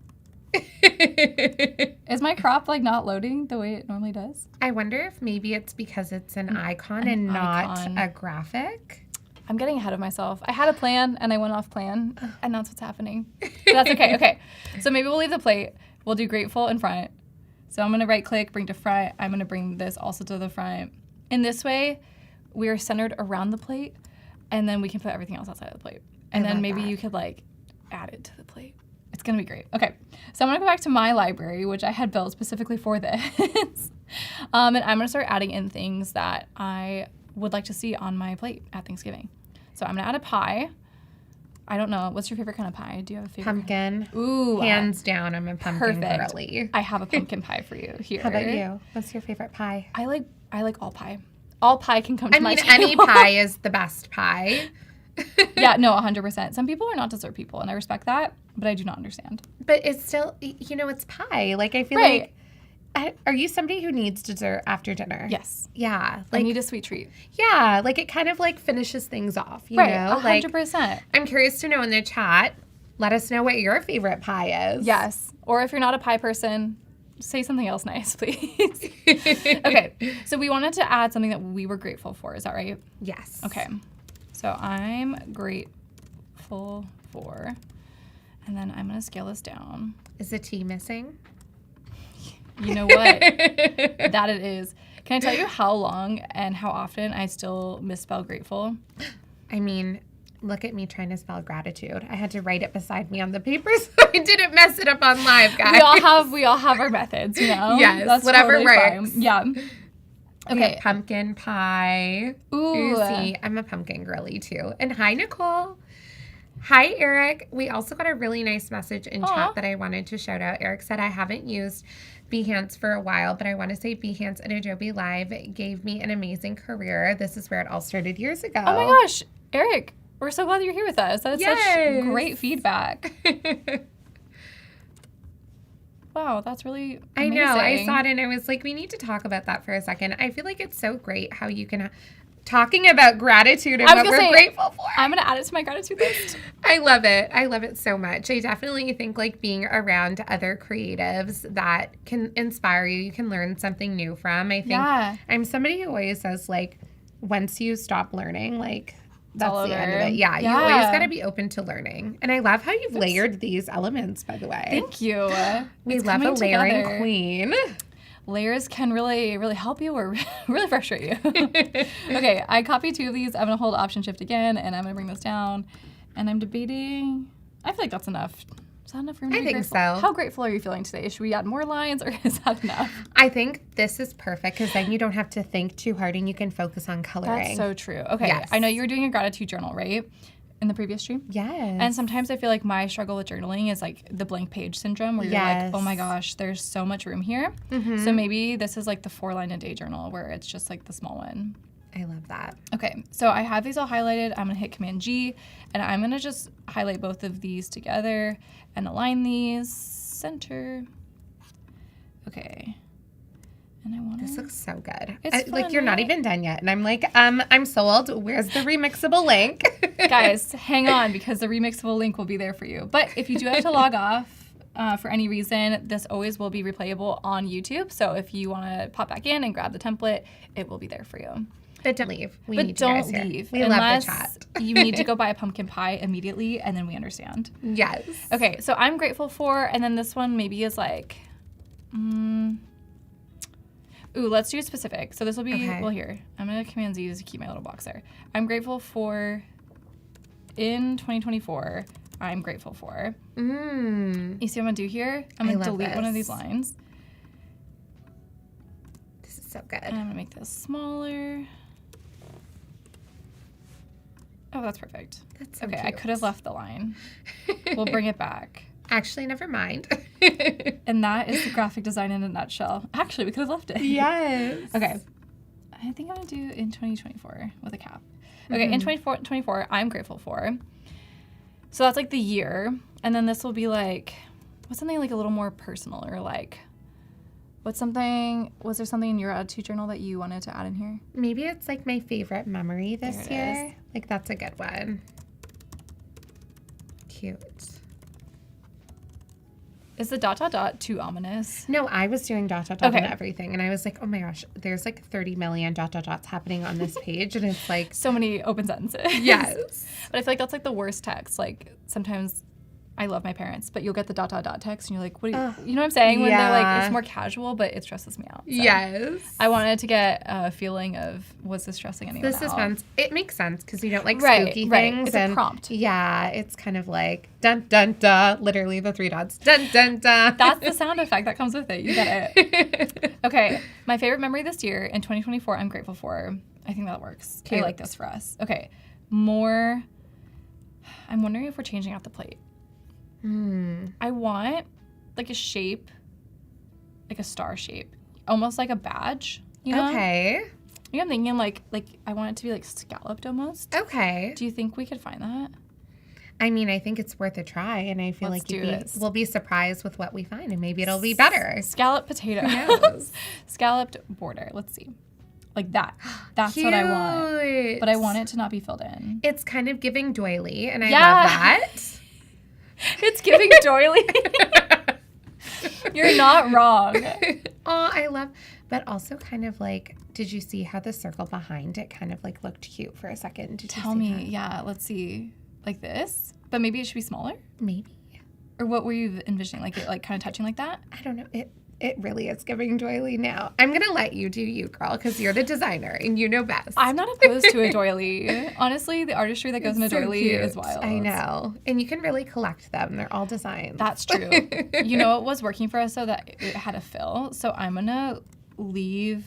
Is my crop not loading the way it normally does? I wonder if maybe it's because it's an icon and not a graphic. I'm getting ahead of myself. I had a plan and I went off plan, and that's what's happening. But that's okay. Okay. So maybe we'll leave the plate. We'll do grateful in front. So I'm going to right click, bring to front. I'm going to bring this also to the front. In this way, we are centered around the plate, and then we can put everything else outside of the plate. And then maybe you could add it to the plate. It's going to be great. Okay. So I'm going to go back to my library, which I had built specifically for this. And I'm going to start adding in things that I would like to see on my plate at Thanksgiving. So I'm going to add a pie. I don't know. What's your favorite kind of pie? Do you have a favorite? Pumpkin. Ooh. Hands down, I'm a pumpkin girly. I have a pumpkin pie for you here. How about you? What's your favorite pie? I like all pie. All pie can come to my table. Any pie is the best pie. Yeah, no, 100%. Some people are not dessert people, and I respect that, but I do not understand. But it's still, it's pie. Like, I feel like, are you somebody who needs dessert after dinner? Yes. Yeah. Like, I need a sweet treat. Yeah. Like, it kind of, like, finishes things off, you know? 100%. Like, I'm curious to know in the chat, let us know what your favorite pie is. Yes. Or if you're not a pie person, say something else nice, please. Okay. So we wanted to add something that we were grateful for. Is that right? Yes. Okay. So I'm grateful for, and then I'm going to scale this down. Is the T missing? You know what? That it is. Can I tell you how long and how often I still misspell grateful? I mean, look at me trying to spell gratitude. I had to write it beside me on the paper so I didn't mess it up on live, guys. We all have our methods, you know? Yes, that's whatever totally works. Fine. Yeah. Okay. Pumpkin pie. Ooh. See, I'm a pumpkin girly too. And hi, Nicole. Hi, Eric. We also got a really nice message in chat that I wanted to shout out. Eric said, I haven't used Behance for a while, but I want to say Behance and Adobe Live gave me an amazing career. This is where it all started years ago. Oh my gosh, Eric, we're so glad you're here with us. That is such great feedback. Wow, that's really amazing. I know. I saw it and I was like, we need to talk about that for a second. I feel like it's so great how you can talking about gratitude and what we're grateful for. I'm going to add it to my gratitude list. I love it. I love it so much. I definitely think like being around other creatives that can inspire you, you can learn something new from. I think I'm somebody who always says like, once you stop learning, like that's the end of it. Yeah, you always got to be open to learning. And I love how you've layered these elements, by the way. Thank you. We love a layering queen. Layers can really, really help you or really frustrate you. Okay, I copied 2 of these. I'm going to hold Option Shift again, and I'm going to bring this down. And I'm debating. I feel like that's enough. Is that enough for me to be grateful? I think so. How grateful are you feeling today? Should we add more lines, or is that enough? I think this is perfect because then you don't have to think too hard and you can focus on coloring. That's so true. Okay, yes. I know you were doing a gratitude journal, right? In the previous stream? Yes. And sometimes I feel like my struggle with journaling is like the blank page syndrome where you're like, oh my gosh, there's so much room here. Mm-hmm. So maybe this is like the 4-line a day journal where it's just like the small one. I love that. Okay, so I have these all highlighted. I'm gonna hit Command G and I'm gonna just highlight both of these together and align these, center. Okay. And I want This looks so good. It's like you're not even done yet. And I'm like, I'm sold. Where's the remixable link? Guys, hang on because the remixable link will be there for you. But if you do have to log off for any reason, this always will be replayable on YouTube. So if you want to pop back in and grab the template, it will be there for you. But don't leave. We but need don't you guys leave. Here. We love the chat. You need to go buy a pumpkin pie immediately, and then we understand. Yes. Okay, so I'm grateful for, and then this one maybe is like, ooh, let's do specific. So this will be, well, here. I'm going to Command Z to keep my little box there. I'm grateful for, in 2024, I'm grateful for. You see what I'm going to do here? I'm going to delete one of these lines. This is so good. And I'm going to make this smaller. Oh, that's perfect. That's so okay, cute. I could have left the line. We'll bring it back. Actually, never mind. And that is the graphic design in a nutshell. Actually, we could have left it. Yes. Okay. I think I'm going to do in 2024 with a cap. Okay, in 2024, I'm grateful for. So that's like the year. And then this will be like, what's something like a little more personal or like, was there something in your gratitude journal that you wanted to add in here? Maybe it's like my favorite memory this year. Like that's a good one. Cute. Is the ... too ominous? No, I was doing ... on everything. And I was like, oh my gosh, there's like 30 million ... happening on this page. And it's like... so many open sentences. Yes. But I feel like that's like the worst text. Like sometimes I love my parents, but you'll get the ... text and you're like, what do you know what I'm saying? When they're like, it's more casual, but it stresses me out. So yes. I wanted to get a feeling of, was this stressing anyone out? This is it makes sense because you don't like spooky things. It's a prompt. Yeah, it's kind of like dun dun dun, literally the 3 dots. Dun dun dun. That's the sound effect that comes with it. You get it. Okay, my favorite memory this year in 2024, I'm grateful for. I think that works. Cute. I like this for us. Okay, more. I'm wondering if we're changing out the plate. I want like a shape, like a star shape, almost like a badge. You know? Okay. Yeah, I'm thinking like I want it to be like scalloped almost. Okay. Do you think we could find that? I mean, I think it's worth a try, and I feel Let's like we'll be surprised with what we find, and maybe it'll be better. Scalloped potato. Who knows? Scalloped border. Let's see. Like that. That's what I want. But I want it to not be filled in. It's kind of giving doily, and I Yeah. love that. It's giving doily. You're not wrong. Oh, I love, but also kind of like, did you see how the circle behind it kind of like looked cute for a second? Did Tell you see me. that? Yeah, let's see. Like this? But maybe it should be smaller? Maybe. Or what were you envisioning? Like it like kind of touching like that? I don't know. It really is giving doily now. I'm going to let you do you, girl, because you're the designer and you know best. I'm not opposed to a doily. Honestly, the artistry that goes in a so doily cute. is wild. I know. And you can really collect them. They're all designs. That's true. You know what was working for us though? That it had a fill. So I'm gonna leave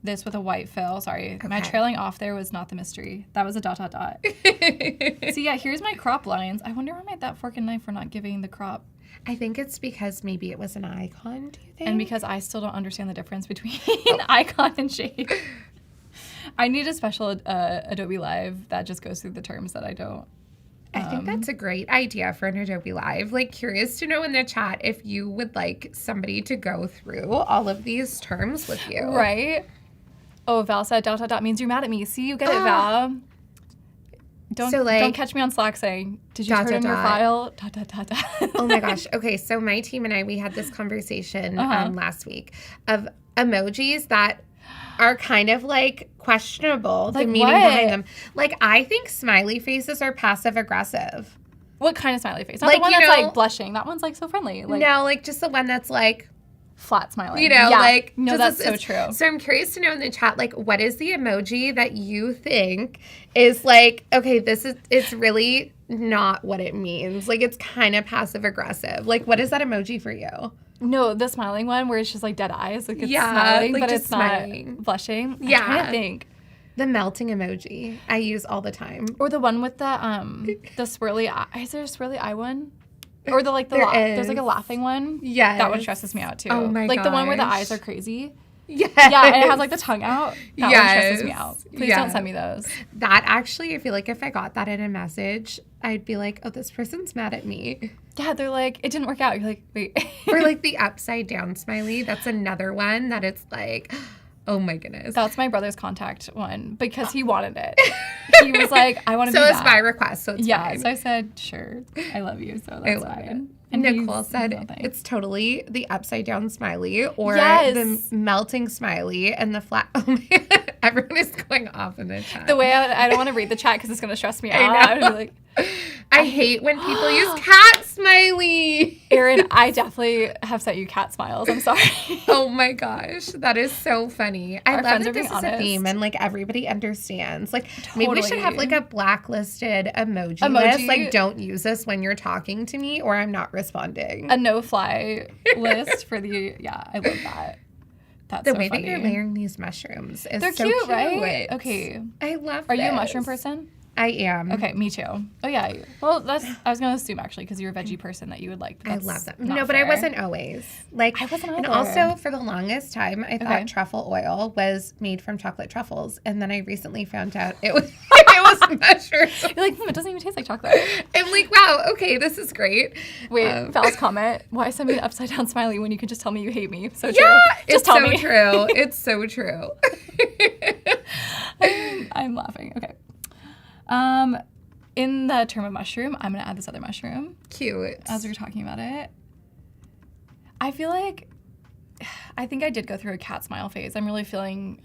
this with a white fill. Sorry. My Okay. trailing off there was not the mystery. That was a ... So yeah, here's my crop lines. I wonder why that fork and knife were not giving the crop. I think it's because maybe it was an icon, do you think? And because I still don't understand the difference between icon and shape. I need a special Adobe Live that just goes through the terms that I don't. I think that's a great idea for an Adobe Live. Like, curious to know in the chat if you would like somebody to go through all of these terms with you. Right? Oh, Val said ... means you're mad at me. See, you get it, Val. Don't catch me on Slack saying, did you turn in your file? ... Oh my gosh. Okay, so my team and I, we had this conversation last week of emojis that are kind of like questionable, the Like meaning what? behind them. Like, I think smiley faces are passive aggressive. What kind of smiley face? Not Like, the one you that's know- like blushing. That one's like so friendly. Like No, like just the one that's like, flat smiling. you know, Yeah. like. No, just that's so true. So I'm curious to know in the chat, like, what is the emoji that you think is like, okay, it's really not what it means. Like, it's kind of passive aggressive. Like, what is that emoji for you? No, the smiling one where it's just like dead eyes. Like it's Yeah, smiling, like but just it's smiling. not blushing. Yeah. I'm trying to think. The melting emoji I use all the time. Or the one with the swirly eye. Is there a swirly eye one? Or the there's like a laughing one. Yes. That one stresses me out too. Oh my Like the one where the gosh. eyes are crazy. Yes. Yeah, and it has like the tongue out. That one stresses me Yes. out. Please Yeah. don't send me those. That actually, I feel like if I got that in a message, I'd be like, oh, this person's mad at me. Yeah, they're like, it didn't work out. You're like, wait. Or like the upside down smiley. That's another one that it's like, oh my goodness. That's my brother's contact one because he wanted it. He was like, I want to So be it's that. by request, so it's Yeah, fine. so I said, sure, I love you, so I that's love fine. it. And Nicole he's said nothing. it's totally the upside down smiley or Yes. the melting smiley and the flat. Oh my God. Everyone is going off in the chat. The way I don't want to read the chat because it's going to stress me out. know. I would be like, I hate when people use cat smiley. Erin, I definitely have sent you cat smiles. I'm sorry. Oh my gosh, that is so funny. I Our love friends that are being this is a theme honest. and like everybody understands. Like maybe we should have Totally. like a blacklisted emoji Emoji. list. Like don't use this when you're talking to me or I'm not responding. A no-fly list for the, I love that. That's The so way funny. that you're layering these mushrooms is They're so cute, right? Okay. I love Are you a this. mushroom person? I am. Okay, me too. Oh yeah. Well, I was gonna assume actually because you're a veggie person that you would like. I That's love them. not No, but I fair. wasn't always. Like I wasn't And either. also for the longest time I thought Okay. truffle oil was made from chocolate truffles. And then I recently found out it was it was mushrooms. You're like, it doesn't even taste like chocolate. I'm like, wow, okay, this is great. Wait, Val's comment. Why send me an upside down smiley when you can just tell me you hate me? So true. Yeah, Just it's tell so me. true. It's so true. I'm laughing. Okay. In the term of mushroom, I'm gonna add this other mushroom Cute. as we were talking about it. I feel like I think I did go through a cat smile phase. I'm really feeling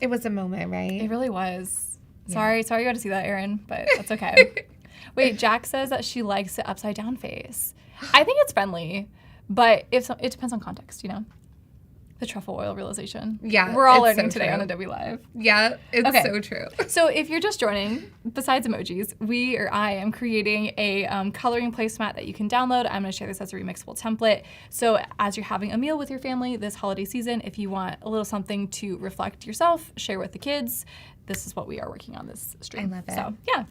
It was a moment, right? it really was. Sorry you got to see that, Erin, but that's okay. Wait, Jack says that she likes the upside down face. I think it's friendly, but it depends on context, you know? The truffle oil realization. Yeah, We're all it's learning so today true. on Adobe Live. Yeah, it's Okay. so true. So if you're just joining, besides emojis, I am creating a coloring placemat that you can download. I'm going to share this as a remixable template. So as you're having a meal with your family this holiday season, if you want a little something to reflect yourself, share with the kids, this is what we are working on this stream. I love it. So yeah.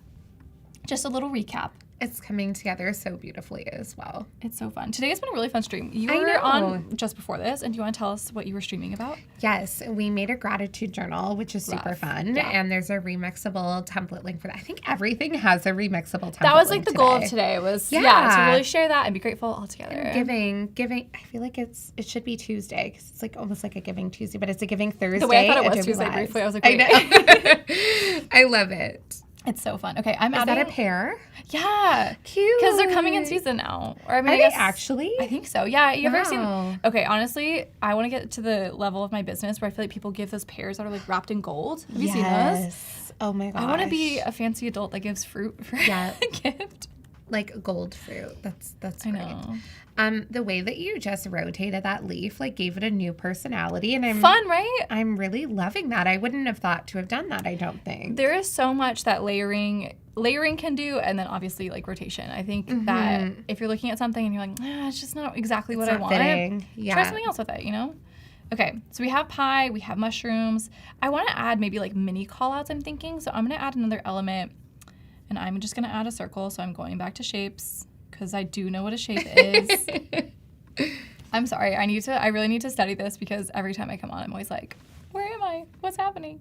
just a little recap. It's coming together so beautifully as well. It's so fun. Today has been a really fun stream. You I were know. on just before this, and do you want to tell us what you were streaming about? Yes, we made a gratitude journal, which is super fun. Yeah. And there's a remixable template link for that. I think everything has a remixable template. That was like link the goal of today was to really share that and be grateful all together. And giving. I feel like it should be Tuesday because it's like almost like a Giving Tuesday, but it's a Giving Thursday. The way I thought it was Adobe Tuesday Live. briefly, I was like, I wait. know. I love it. It's so fun. Okay, I'm Is adding. that a pair? Yeah, Cute. because they're coming in season now. Or I mean, Are I they guess actually? I think so. Yeah, you've ever Wow. seen? Okay, honestly, I want to get to the level of my business where I feel like people give those pairs that are like wrapped in gold. Have you seen those? Oh my gosh. I want to be a fancy adult that gives fruit for a gift. like gold fruit. That's I great. know. The way that you just rotated that leaf like gave it a new personality, and I'm Fun, right? I'm really loving that. I wouldn't have thought to have done that. I don't think. There is so much that layering can do, and then obviously like rotation. I think that if you're looking at something and you're like, it's just not exactly what I want. Fitting. Yeah. Try something else with it, you know? Okay, so we have pie, we have mushrooms. I want to add maybe like mini callouts, I'm thinking. So I'm going to add another element, and I'm just going to add a circle. So I'm going back to shapes because I do know what a shape is. I'm sorry. I really need to study this because every time I come on, I'm always like, where am I? What's happening?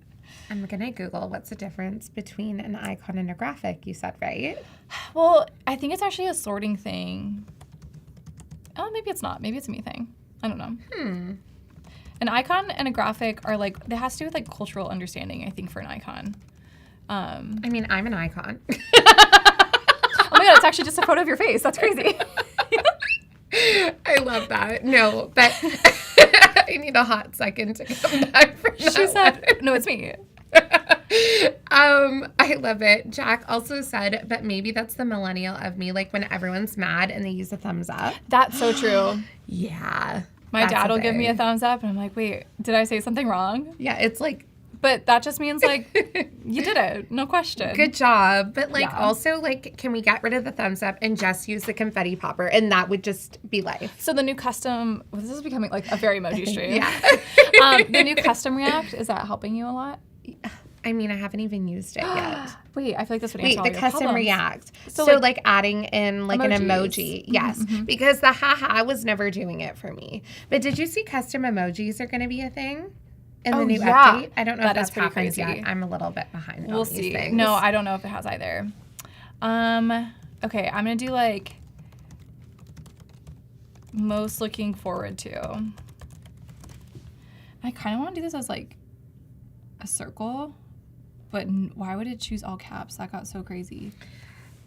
I'm gonna Google what's the difference between an icon and a graphic. You said, right? Well, I think it's actually a sorting thing. Oh, maybe it's not. Maybe it's a me thing. I don't know. An icon and a graphic are like, that has to do with like cultural understanding, I think, for an icon. I mean, I'm an icon. Oh my God, it's actually just a photo of your face. That's crazy. I love that. No, but I need a hot second to come back from that. She said, no, it's me. I love it. Jack also said, but maybe that's the millennial of me, like when everyone's mad and they use a thumbs up. That's so true. Yeah. My dad will give me a thumbs up, and I'm like, wait, did I say something wrong? Yeah, it's like, but that just means like you did it, no question. good job. But like also like, can we get rid of the thumbs up and just use the confetti popper, and that would just be life. So the new custom, this is becoming like a very emoji stream. Yeah. The new custom react, is that helping you a lot? I mean, I haven't even used it yet. Wait, I feel like this would answer all The your custom problems. react. So, like adding in like an emoji. Yes. Because the haha was never doing it for me. But did you see custom emojis are going to be a thing in the new update? I don't know That if is that's pretty happened crazy. yet. I'm a little bit behind We'll on these see. things. No, I don't know if it has either. Okay, I'm going to do like most looking forward to. I kind of want to do this as like a circle, but why would it choose all caps? That got so crazy.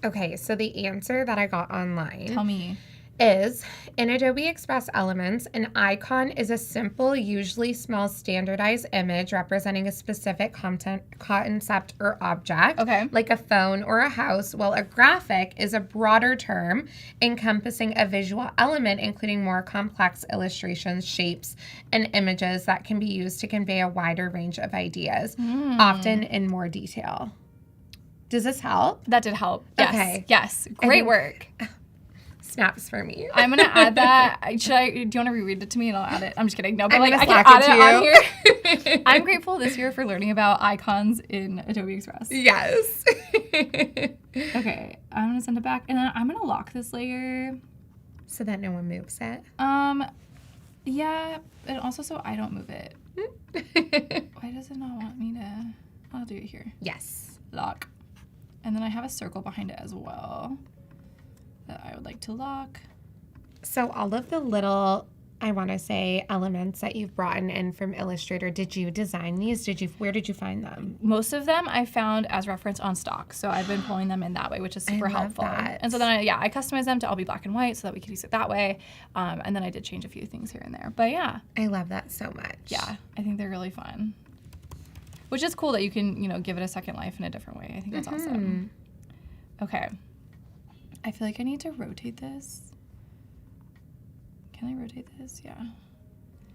Okay, so the answer that I got online Tell me. is in Adobe Express Elements, an icon is a simple, usually small, standardized image representing a specific concept or object, like a phone or a house, while a graphic is a broader term encompassing a visual element, including more complex illustrations, shapes, and images that can be used to convey a wider range of ideas, often in more detail. Does this help? That did help. Yes. Okay. Yes. Great work. Snaps for me. I'm gonna add that. Do you want to reread it to me and I'll add it? I'm just kidding. No, but I'm like gonna I can Slack add it it on here. I'm grateful this year for learning about icons in Adobe Express. Yes. Okay, I'm gonna send it back, and then I'm gonna lock this layer so that no one moves it. Yeah, and also so I don't move it. Why does it not want me to? I'll do it here. Yes. Lock. And then I have a circle behind it as well that I would like to lock. So all of the little, I want to say, elements that you've brought in from Illustrator, did you design these? Where did you find them? Most of them I found as reference on stock. So I've been pulling them in that way, which is super helpful. That. And so then I customized them to all be black and white so that we could use it that way. And then I did change a few things here and there. But yeah. I love that so much. Yeah, I think they're really fun. Which is cool that you can, give it a second life in a different way. I think that's awesome. Okay. I feel like I need to rotate this. Can I rotate this? Yeah.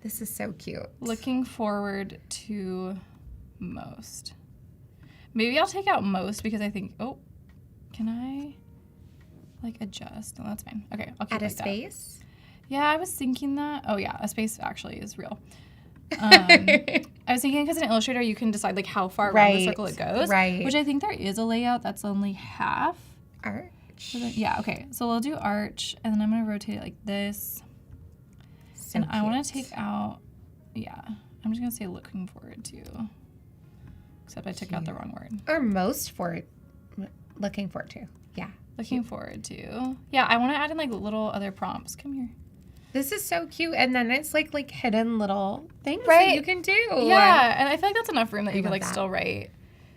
This is so cute. Looking forward to most. Maybe I'll take out most because I think, can I adjust? No, that's fine. Okay, I'll keep Add a like space? That. Yeah, I was thinking that. Oh yeah, a space actually is real. I was thinking because in Illustrator you can decide how far around the circle it goes. Right. Which I think there is a layout that's only half. Arch. Yeah, okay. So we'll do arch, and then I'm going to rotate it like this. So and cute. I want to take out, yeah, I'm just going to say looking forward to. Except I took out the wrong word. Or looking forward to. Yeah. Looking forward to. Yeah, I want to add in like little other prompts. Come here. This is so cute. And then it's like hidden little things Right. that you can do. Yeah, and I feel like that's enough room that you could love like that. still write.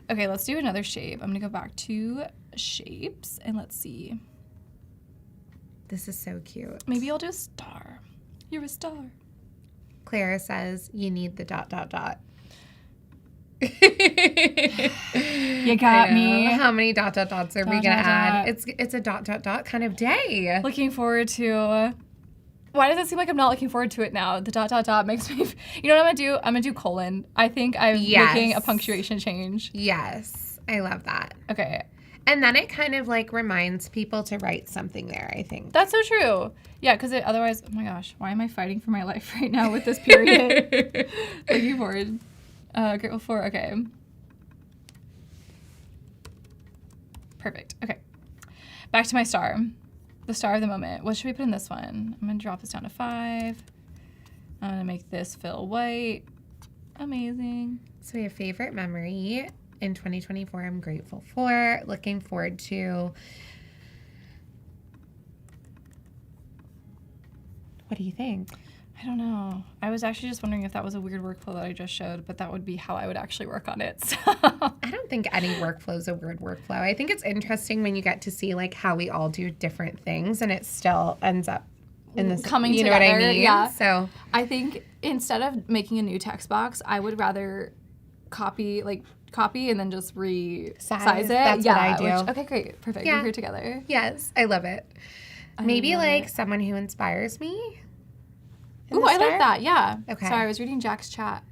Okay, let's do another shape. I'm going to go back to shapes, and let's see. This is so cute. Maybe I'll do a star. You're a star. Clara says you need the ... You got me. How many ... are we gonna add? dot. It's a ... kind of day. Looking forward to. Why does it seem like I'm not looking forward to it now? The ... makes me. You know what I'm gonna do? I'm gonna do colon. I think I'm making a punctuation change. Yes, I love that. Okay. And then it kind of like reminds people to write something there, I think. That's so true. Yeah, because otherwise, oh my gosh, why am I fighting for my life right now with this period? Looking forward. Grateful for, okay. Perfect, okay. Back to my star. The star of the moment. What should we put in this one? I'm going to drop this down to 5. I'm going to make this fill white. Amazing. So we have favorite memory in 2024 I'm grateful for. Looking forward to. What do you think? I don't know. I was actually just wondering if that was a weird workflow that I just showed, but that would be how I would actually work on it. So. I don't think any workflow is a weird workflow. I think it's interesting when you get to see like how we all do different things and it still ends up in this coming you together. know what I mean? Yeah. So I think instead of making a new text box, I would rather copy and then just resize it. That's what I do. Okay, great. Perfect. Yeah. We're here together. yes, I love it. Maybe like someone who inspires me. Ooh, I like that. Yeah. Okay. Sorry, I was reading Jack's chat.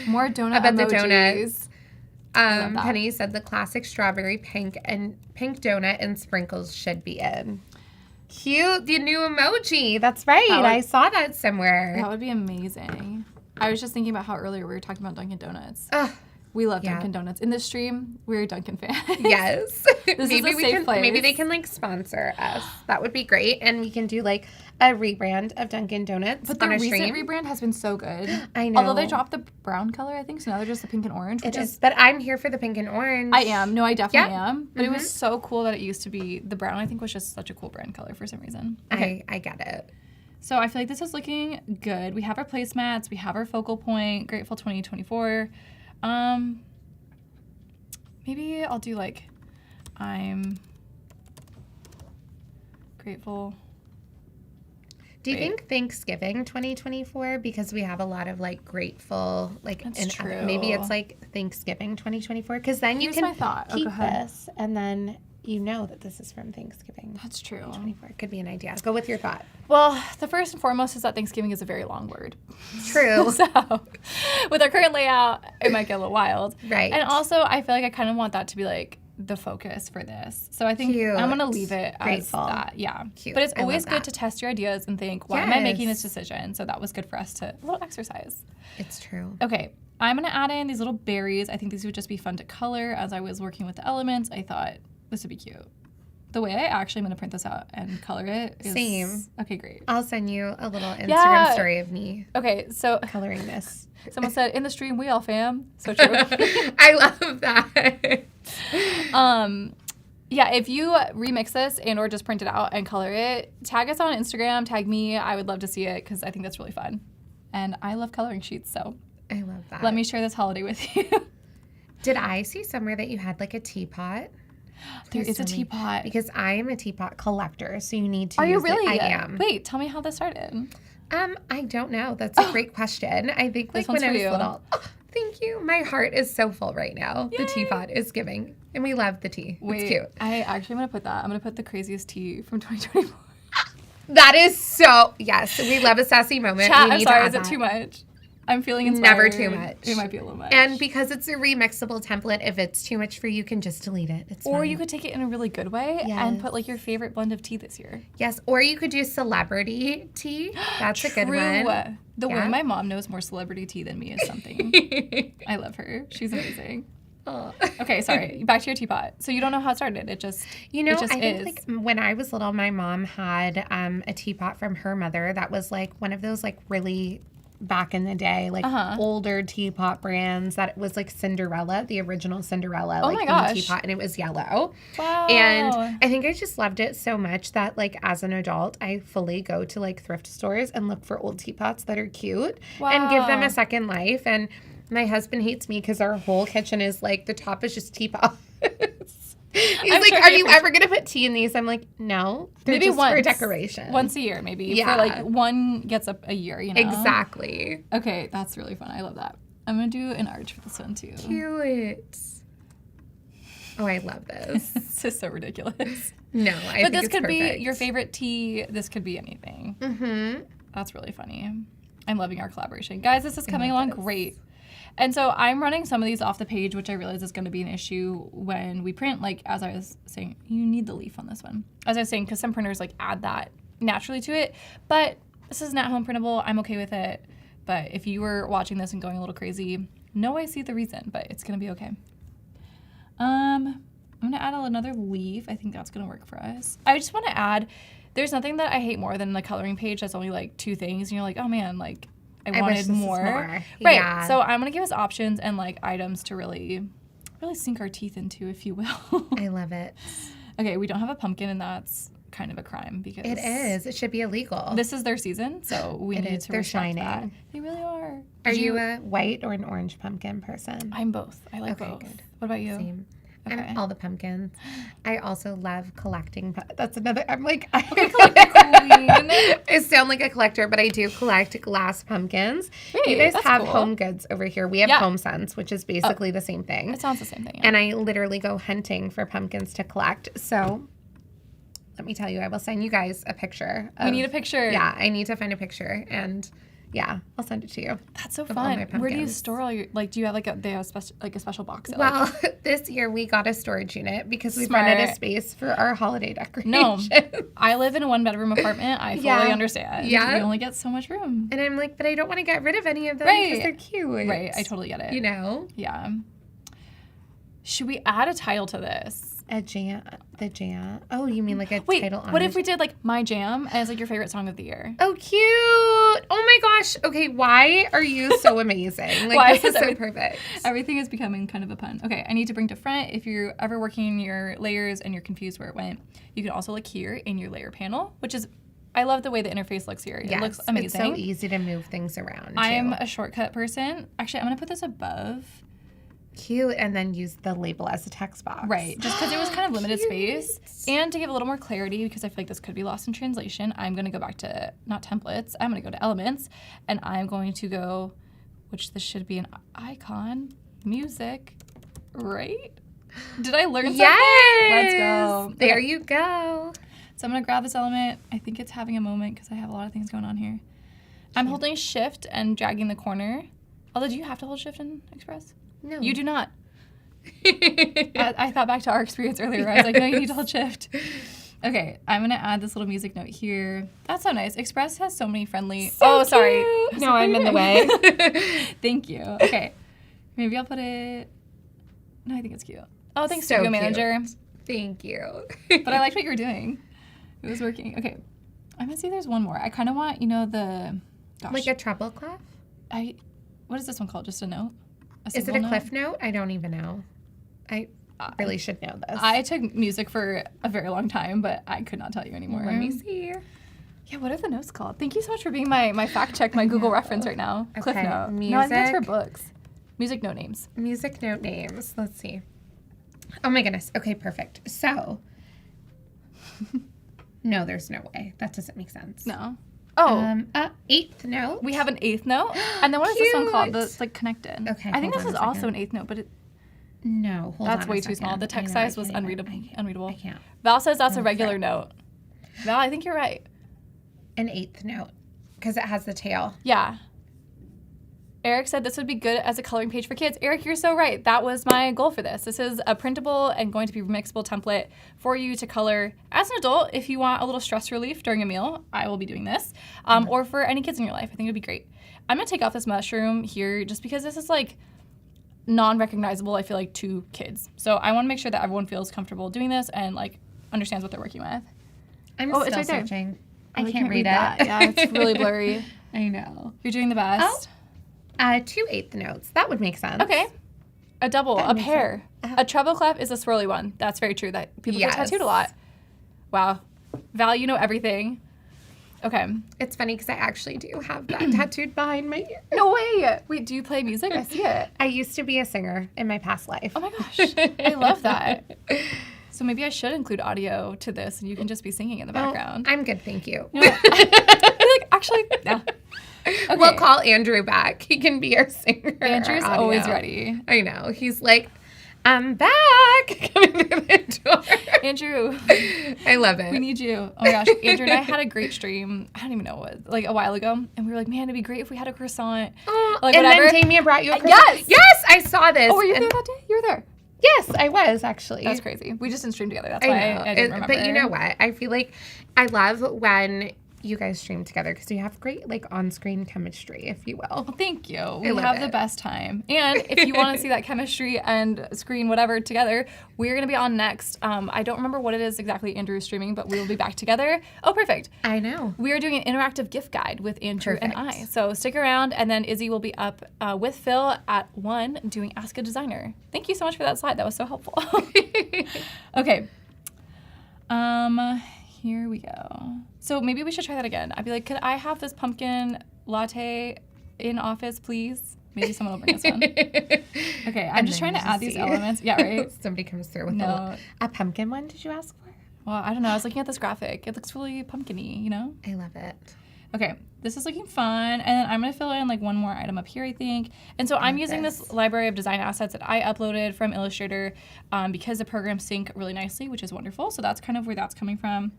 More donut About emojis. the donuts. love that. Penny said the classic strawberry pink donut and sprinkles should be in. Cute, the new emoji. That's right. I saw that somewhere. That would be amazing. I was just thinking about how earlier we were talking about Dunkin' Donuts. Ugh, We love Dunkin' Donuts. In this stream, we're Dunkin' fans. yes. This is a safe place. Maybe they can like sponsor us. That would be great. And we can do like a rebrand of Dunkin' Donuts But the on a recent stream. rebrand has been so good. I know. Although they dropped the brown color, I think, so now they're just the pink and orange. It is. But I'm here for the pink and orange. I am. No, I definitely Yeah. am. But it was so cool that it used to be the brown. I think was just such a cool brand color for some reason. I get it. So I feel like this is looking good. We have our placemats. We have our focal point. Grateful 2024. Maybe I'll do like I'm grateful. Do you think Thanksgiving 2024 because we have a lot of like grateful like That's true. Maybe it's like Thanksgiving 2024 because then you Here's can my thought. Oh, keep go ahead. this and then you know that this is from Thanksgiving. That's true. 2024 could be an idea. Go with your thought. Well, the first and foremost is that Thanksgiving is a very long word. True. So with our current layout, it might get a little wild. Right. And also, I feel like I kind of want that to be like the focus for this. So I think Cute. I'm going to leave it as Grateful. that. Yeah. Cute. But it's I love always good that. to test your ideas and think, why am I making this Yes. decision? So that was good for us to, a little exercise. It's true. Okay. I'm going to add in these little berries. I think these would just be fun to color. As I was working with the elements, I thought this would be cute. The way I actually am going to print this out and color it is... Same. Okay, great. I'll send you a little Instagram Yeah. story of me Okay, so coloring this. someone said, in the stream, we all fam. So true. I love that. Yeah, if you remix this and or just print it out and color it, tag us on Instagram, tag me. I would love to see it because I think that's really fun. And I love coloring sheets, so I love that. let me share this holiday with you. Did I see somewhere that you had like a teapot? There There's is a so many- teapot. Because I am a teapot collector, so you need to Are you use it. really? I am. Wait, tell me how this started. I don't know. That's a great question. I think This like when one's I for was you. little. Oh, thank you. My heart is so full right now. Yay. The teapot is giving. And we love the tea. Wait, It's cute. I actually am going to put that. I'm going to put the craziest tea from 2024. That is so yes. We love a sassy moment. Chat, we I'm need sorry, to is add it that. too much? I'm feeling inspired. Never too much. It might be a little much. And because it's a remixable template, if it's too much for you, you can just delete it. It's or fine. you could take it in a really good way and Yes. put like your favorite blend of tea this year. Yes, or you could do celebrity tea. That's a good one. The Yeah. way my mom knows more celebrity tea than me is something. I love her. She's amazing. Okay, sorry. Back to your teapot. So you don't know how it started. It just, I think like when I was little, my mom had a teapot from her mother that was like one of those like really back in the day, like older teapot brands that was like Cinderella, the original Cinderella, oh like my gosh. teapot, and it was yellow. Wow. And I think I just loved it so much that like as an adult, I fully go to like thrift stores and look for old teapots that are cute and give them a second life. And my husband hates me because our whole kitchen is like the top is just teapots. He's like, are you ever going to put tea in these? I'm like, no. They're maybe just once, for decoration. Once a year, maybe. Yeah. For like one gets up a year, Exactly. Okay, that's really fun. I love that. I'm going to do an arch for this one too. Cute. Oh, I love this. It's just so ridiculous. No, I think this it's could perfect. be your favorite tea. This could be anything. Mm-hmm. That's really funny. I'm loving our collaboration. Guys, this is coming along great. And so I'm running some of these off the page, which I realize is going to be an issue when we print. Like, as I was saying, you need the leaf on this one. As I was saying, because some printers, like, add that naturally to it. But this is an at-home printable. I'm okay with it. But if you were watching this and going a little crazy, no, I see the reason. But it's going to be okay. I'm going to add another leaf. I think that's going to work for us. I just want to add, there's nothing that I hate more than the coloring page that's only, like, 2 things. And you're like, oh, man, like, I wanted more. Right. Yeah. So I'm going to give us options and like items to really sink our teeth into, if you will. I love it. Okay, we don't have a pumpkin, and that's kind of a crime because it is. It should be illegal. This is their season, so we need to respect that. They really are. Are you a white or an orange pumpkin person? I'm both. I like both. Good. What about you? Same. Okay. I'm all the pumpkins. I also love collecting. That's another. I'm like, queen. I sound like a collector, but I do collect glass pumpkins. Hey, you guys that's have cool. Home Goods over here. We have Home Sense, which is basically the same thing. It sounds the same thing. Yeah. And I literally go hunting for pumpkins to collect. So let me tell you, I will send you guys a picture. We need a picture. Yeah, I need to find a picture, and yeah, I'll send it to you. That's so of all my fun. Where do you pumpkins. store all your, like, do you have like they have a special box? Well, this year we got a storage unit because we've Smart. run out of space for our holiday decorations. No, I live in a 1-bedroom apartment. I fully understand. Yeah. We only get so much room. And I'm like, but I don't want to get rid of any of them Right. because they're cute. Right, I totally get it. You know? Yeah. Should we add a title to this? The jam. Oh, you mean like a Wait, title on what the if we did like My Jam as like your favorite song of the year? Oh, cute. Oh my gosh. Okay, why are you so amazing? Like, Why this is is so perfect. Everything is becoming kind of a pun. Okay, I need to bring to front. If you're ever working in your layers and you're confused where it went, you can also look here in your layer panel, which is, I love the way the interface looks here. It looks amazing. It's so easy to move things around, too. I'm a shortcut person. Actually, I'm going to put this above. Cute, and then use the label as a text box. Right, just because it was kind of limited space. And to give a little more clarity, because I feel like this could be lost in translation, I'm going to go back to, not templates, I'm going to go to elements, and I'm going to go, which this should be an icon, music, right? Did I learn something? Yes! Let's go. There Okay. you go. So I'm going to grab this element. I think it's having a moment because I have a lot of things going on here. I'm holding shift and dragging the corner. Although, do you have to hold shift in Express? No. You do not. I thought back to our experience earlier. I was like, no, you need to hold shift. Okay, I'm going to add this little music note here. That's so nice. Express has so many friendly... sorry. No, I'm in the way. Thank you. Okay. Maybe I'll put it... No, I think it's cute. Oh, thanks, So Studio cute. Manager. Thank you. But I liked what you were doing. It was working. Okay. I'm going to see if there's one more. I kind of want, the... Gosh. Like a treble clef? What is this one called? Just a note? Is it a cliff note? I don't even know. I really should know this. I took music for a very long time, but I could not tell you anymore. Let me see. Yeah, what are the notes called? Thank you so much for being my fact check, my Google reference right now. Okay, Cliff note. music. No, I think it's for books. Music note names. Music note names. Let's see. Oh my goodness. Okay, perfect. So, no, there's no way. That doesn't make sense. No. Oh. Eighth note. We have an eighth note. And then what is this one called? Cute. It's like connected. Okay, I think hold this on is a also second. an eighth note, but No, hold that's on way a too small. second. The text I know, size was I can't unreadable. I can't. Val says that's a No, regular sorry. note. Val, I think you're right. An eighth note because it has the tail. Yeah. Eric said this would be good as a coloring page for kids. Eric, you're so right. That was my goal for this. This is a printable and going to be remixable template for you to color as an adult. If you want a little stress relief during a meal, I will be doing this. Or for any kids in your life, I think it'd be great. I'm going to take off this mushroom here just because this is like non-recognizable, I feel like, to kids. So I want to make sure that everyone feels comfortable doing this and like understands what they're working with. I'm it's still right there. searching. I can't read it. that. Yeah, it's really blurry. I know. You're doing the best. 2/8 notes. That would make sense. Okay. A double, a pair. sense. A treble clef is a swirly one. That's very true. That people get tattooed a lot. Wow. Val, you know everything. Okay. It's funny because I actually do have that tattooed behind my ear. No way. Wait, do you play music? I see it. I used to be a singer in my past life. Oh my gosh. I love that. So maybe I should include audio to this and you can just be singing in the background. I'm good, thank you. You know what? I feel like, actually, yeah. Okay. We'll call Andrew back. He can be our singer. Andrew's our audio. always ready. I know. He's like, I'm back. Coming through the door. Andrew. I love it. We need you. Oh my gosh. Andrew and I had a great stream. I don't even know what, like a while ago. And we were like, man, it'd be great if we had a croissant. Like and whatever. then Damien brought you a croissant. Yes. Yes, I saw this. Oh, were you there that day? You were there. Yes, I was actually. That's crazy. We just didn't stream together. That's I why know. I didn't remember. But you know what? I feel like I love when you guys stream together because you have great like on-screen chemistry, if you will. Well, thank you. We love have the it. best time. And if you want to see that chemistry and screen whatever together, we're going to be on next. I don't remember what it is exactly Andrew is streaming, but we will be back together. Oh, perfect. I know. We are doing an interactive gift guide with Andrew and I. Perfect. So stick around, and then Izzy will be up with Phil at 1 doing Ask a Designer. Thank you so much for that slide. That was so helpful. Okay. Here we go. So maybe we should try that again. I'd be like, could I have this pumpkin latte in office, please? Maybe someone will bring us one. Okay, I'm just trying to add these elements. Yeah, right? Somebody comes through with No. a pumpkin one, did you ask for? Well, I don't know. I was looking at this graphic. It looks really pumpkin-y, you know? I love it. Okay, this is looking fun. And then I'm going to fill in like one more item up here, I think. And so I'm using this library of design assets that I uploaded from Illustrator because the programs sync really nicely, which is wonderful. So that's kind of where that's coming from.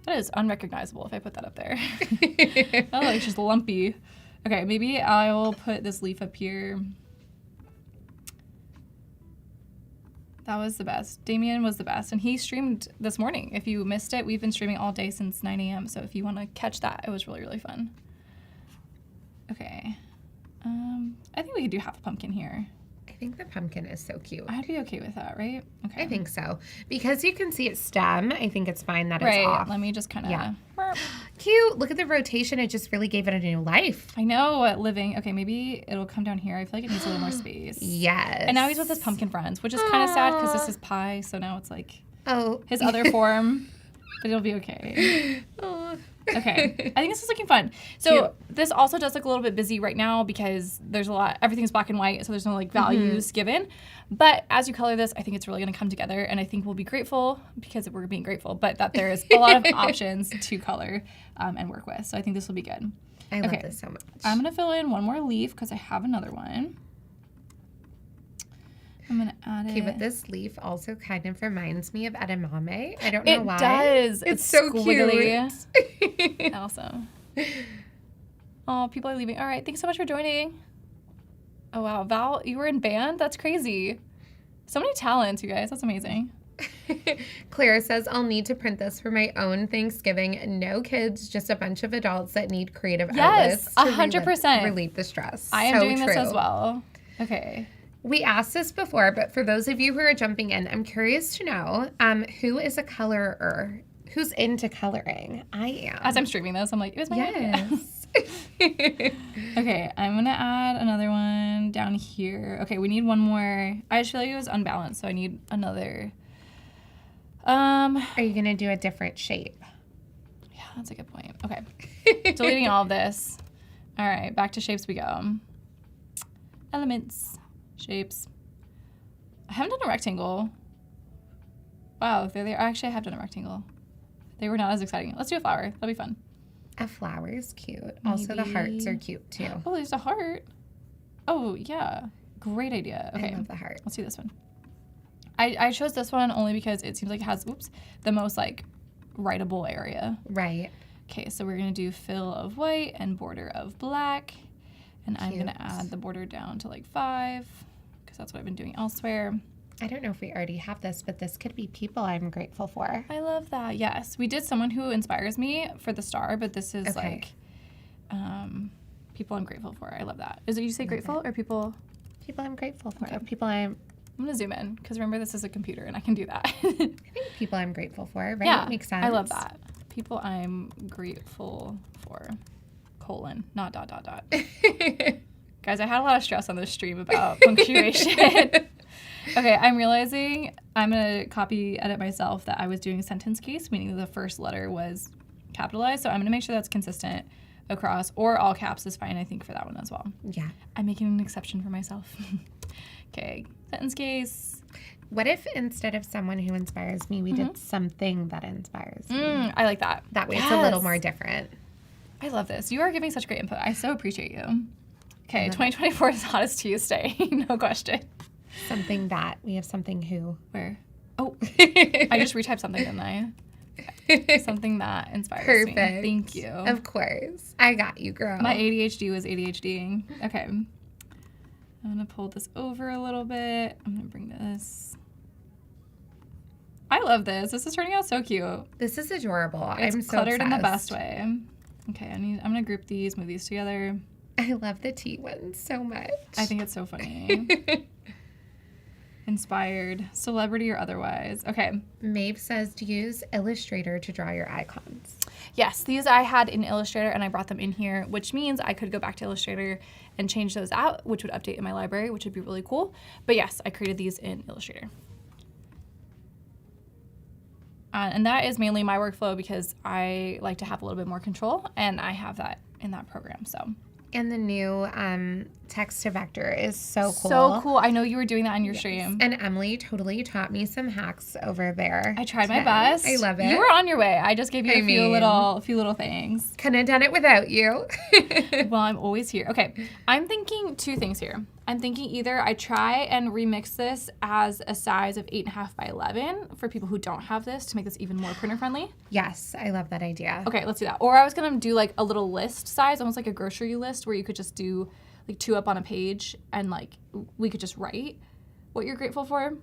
That is unrecognizable if I put that up there. Oh, it's just lumpy. Okay, maybe I will put this leaf up here. That was the best. Damien was the best. And he streamed this morning. If you missed it, we've been streaming all day since 9 a.m. So if you want to catch that, it was really, really fun. Okay. I think we could do half a pumpkin here. I think the pumpkin is so cute. I'd be okay with that, right? Okay. I think so. Because you can see its stem, I think it's fine that it's Right. off. Let me just kind of... Yeah. Cute. Look at the rotation. It just really gave it a new life. I know, living. Okay, maybe it'll come down here. I feel like it needs a little more space. Yes. And now he's with his pumpkin friends, which is kind of sad because this is pie, so now it's like Oh. his other form, but it'll be okay. Oh. Okay, I think this is looking fun. So this also does look a little bit busy right now because there's a lot, everything's black and white, so there's no like values given. But as you color this, I think it's really gonna come together, and I think we'll be grateful because we're being grateful, but that there is a lot of options to color and work with. So I think this will be good. I love this so much. I'm gonna fill in one more leaf because I have another one. I'm gonna add it. Okay, but this leaf also kind of reminds me of edamame. I don't know why. It does. It's so squiggly. cute. Awesome. Oh, people are leaving. All right, thanks so much for joining. Oh, wow. Val, you were in band? That's crazy. So many talents, you guys. That's amazing. Clara says, I'll need to print this for my own Thanksgiving. No kids, just a bunch of adults that need creative outlets. Yes, 100%. Relieve the stress. I am So doing this true. as well. Okay. We asked this before, but for those of you who are jumping in, I'm curious to know who is a colorer? Who's into coloring? I am. As I'm streaming this, I'm like, it was my idea. Yes. Okay, I'm going to add another one down here. Okay, we need one more. I just feel like it was unbalanced, so I need another. Are you going to do a different shape? Yeah, that's a good point. Okay. Deleting all of this. All right, back to shapes we go. Elements. Shapes. I haven't done a rectangle. Wow, they're there. Actually, I have done a rectangle. They were not as exciting. Let's do a flower. That'll be fun. A flower is cute. Also, the hearts are cute too. Oh, there's a heart. Oh, yeah. Great idea. Okay. I love the heart. Let's do this one. I chose this one only because it seems like it has, the most, like, writable area. Right. Okay, so we're going to do fill of white and border of black. And I'm going Cute. to add the border down to, like, 5 because that's what I've been doing elsewhere. I don't know if we already have this, but this could be people I'm grateful for. I love that. Yes. We did someone who inspires me for the star, but this is, Okay. like, people I'm grateful for. I love that. Is it you say grateful or people? People I'm grateful for. Okay. I'm going to zoom in because remember this is a computer and I can do that. I think people I'm grateful for, right? Yeah, Makes sense. I love that. People I'm grateful for, : not ... Guys, I had a lot of stress on this stream about punctuation. Okay, I'm realizing I'm going to copy edit myself that I was doing sentence case, meaning the first letter was capitalized. So I'm going to make sure that's consistent across, or all caps is fine, I think, for that one as well. Yeah. I'm making an exception for myself. Okay, sentence case. What if instead of someone who inspires me, we did something that inspires me? I like that. That way it's a little more different. I love this. You are giving such great input. I so appreciate you. Okay, 2024 is hottest Tuesday. No question. Something that. We have something who. Where? Oh, I just retyped something, didn't I? Okay. Something that inspires me. Thank you. Of course. I got you, girl. My ADHD was ADHDing. Okay. I'm going to pull this over a little bit. I'm going to bring this. I love this. This is turning out so cute. This is adorable. It's I'm so cluttered in the obsessed. best way. Okay, I'm going to group these, move these together. I love the tea one so much. I think it's so funny. Inspired, celebrity or otherwise. Okay. Maeve says to use Illustrator to draw your icons. Yes, these I had in Illustrator and I brought them in here, which means I could go back to Illustrator and change those out, which would update in my library, which would be really cool. But yes, I created these in Illustrator. And that is mainly my workflow because I like to have a little bit more control, and I have that in that program. So. And the new text to vector is so cool. So cool. I know you were doing that on your stream. And Emily totally taught me some hacks over there. I tried my best. I love it. You were on your way. I just gave you a few little things. Couldn't have done it without you. Well, I'm always here. Okay. I'm thinking two things here. I'm thinking either I try and remix this as a size of 8.5 by 11 for people who don't have this to make this even more printer friendly. Yes, I love that idea. Okay, let's do that. Or I was going to do like a little list size, almost like a grocery list where you could just do like 2 up on a page and like we could just write what you're grateful for.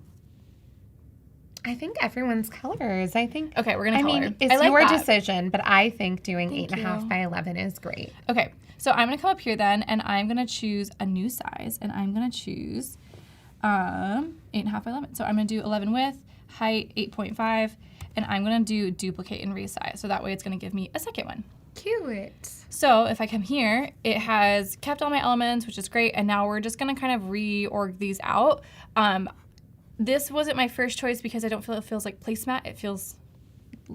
I think everyone's colors. I think. Okay, we're going to color. I mean, it's like your that. decision, but I think doing Thank 8.5 you. by 11 is great. Okay, so I'm going to come up here then, and I'm going to choose a new size, and I'm going to choose 8.5 by 11. So I'm going to do 11 width, height 8.5, and I'm going to do duplicate and resize. So that way it's going to give me a second one. Cute. So if I come here, it has kept all my elements, which is great, and now we're just going to kind of reorg these out. This wasn't my first choice because I don't feel it feels like placemat. It feels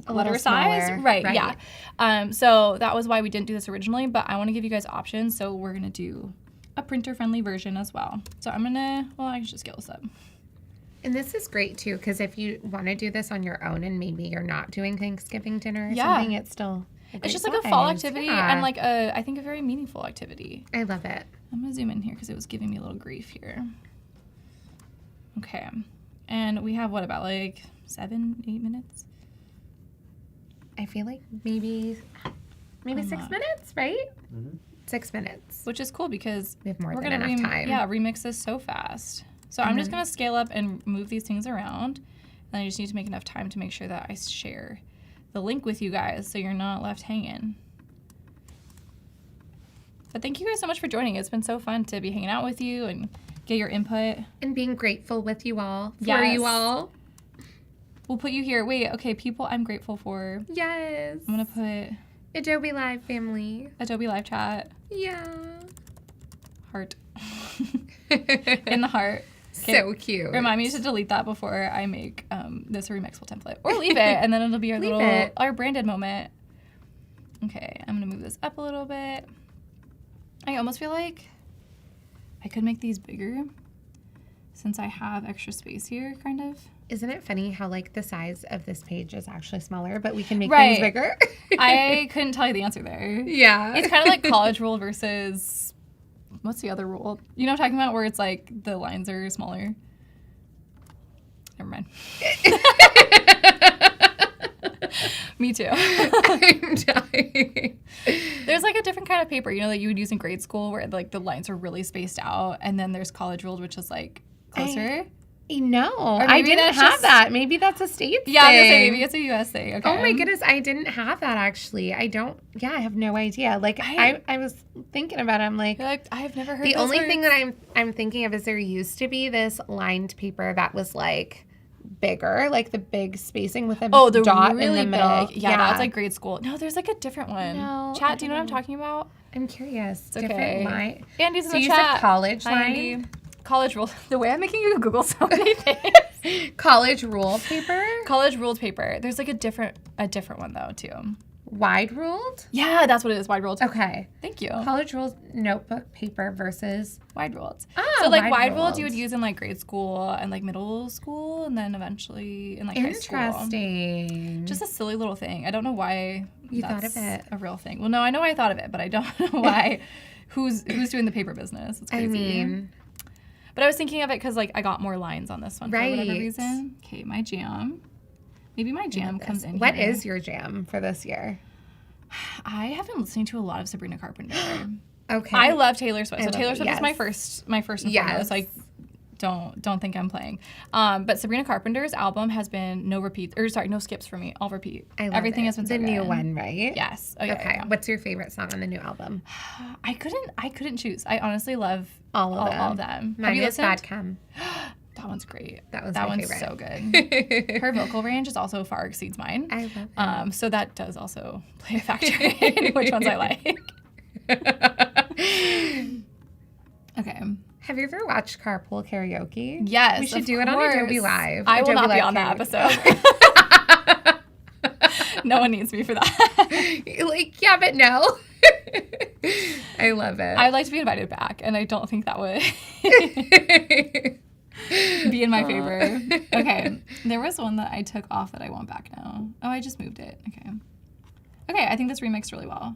letter size. Smaller. Right, yeah. So that was why we didn't do this originally, but I want to give you guys options. So we're going to do a printer-friendly version as well. So I'm going to, I can just scale this up. And this is great too, because if you want to do this on your own and maybe you're not doing Thanksgiving dinner or something, it's still it's just like a fall activity and like I think a very meaningful activity. I love it. I'm going to zoom in here because it was giving me a little grief here. Okay. And we have what, about like 7-8 minutes? I feel like maybe 6 minutes, right? Mm-hmm. 6 minutes. Which is cool because we have more we're than gonna enough time. Yeah, remix this so fast. So I'm just going to scale up and move these things around. And I just need to make enough time to make sure that I share the link with you guys so you're not left hanging. But thank you guys so much for joining. It's been so fun to be hanging out with you and get your input. And being grateful with you all. For you all. We'll put you here. Wait, okay, people I'm grateful for. Yes. I'm going to put Adobe Live family. Adobe Live Chat. Yeah. Heart. In the heart. Okay. So cute. Remind me to delete that before I make this a remixable template. Or leave it, and then it'll be our branded moment. Okay, I'm going to move this up a little bit. I almost feel like I could make these bigger since I have extra space here, kind of. Isn't it funny how like the size of this page is actually smaller, but we can make things bigger? I couldn't tell you the answer there. Yeah. It's kind of like college rule versus, what's the other rule? You know what I'm talking about, where it's like the lines are smaller? Never mind. Me too. I'm dying. There's like a different kind of paper, you know, that you would use in grade school where like the lines are really spaced out, and then there's college ruled, which is like closer. No, I didn't have that. Maybe that's a state thing. Yeah, I was gonna say maybe it's a US thing. Okay. Oh my goodness, I didn't have that actually. I have no idea. Like I was thinking about it. I'm like I've never heard the only thing that I'm thinking of is there used to be this lined paper that was like bigger, like the big spacing with a dot really in the middle. big. Yeah, that's like grade school. No, there's like a different one. No, Chat, do you know what I'm talking about? I'm curious. It's Different okay. line. Andy's in So the you chat. said college Hi, line? Andy. College rule. The way I'm making you Google so many things. College rule paper? College ruled paper. There's like a different one though too. Wide ruled? Yeah, that's what it is. Wide ruled. Okay. Thank you. College ruled notebook paper versus Wide ruled. Oh, so like wide wide ruled you ruled. would use in like grade school and like middle school and then eventually in like high school. interesting. Just a silly little thing. I don't know why You thought that's of it. a real thing. Well, no, I know I thought of it, but I don't know why. Who's doing the paper business? It's crazy. I mean, But I was thinking of it because like I got more lines on this one for whatever Right. reason. Okay, my jam. Maybe my jam comes in what here. is your jam for this year? I have been listening to a lot of Sabrina Carpenter. Okay. I love Taylor Swift. I So love Taylor it, Swift is my yes. first and Yes. foremost. Like don't think I'm playing. But Sabrina Carpenter's album has been no skips for me. I'll repeat. I love Everything it. has been so the new good. one, right? Yes. Oh, yeah, Okay. yeah. What's your favorite song on the new album? I couldn't choose. I honestly love All of them. Have Mine you is listened? Bad Chem. That one's great. That one's that my one's favorite. so good. Her vocal range is also far exceeds mine. I love it. So that does also play a factor in which ones I like. Okay. Have you ever watched Carpool Karaoke? Yes, We should of do it on course. Adobe Live. I will Adobe not be Live on that karaoke. episode. No one needs me for that. Like, yeah, but no. I love it. I'd like to be invited back, and I don't think that would be in my favor. Okay, there was one that I took off that I want back now. Oh, I just moved it. Okay, I think this remixed really well.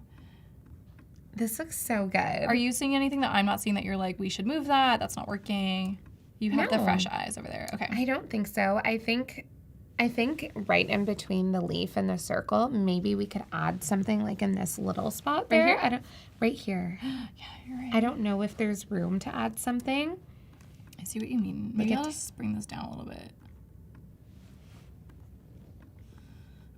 This looks so good. Are you seeing anything that I'm not seeing that you're like, we should move that? That's not working. You have the No. fresh eyes over there. Okay. I don't think so. I think right in between the leaf and the circle, maybe we could add something like in this little spot Right there. here? Right here. Yeah, you're right. I don't know if there's room to add something. I see what you mean. Maybe Look I'll at- just bring this down a little bit.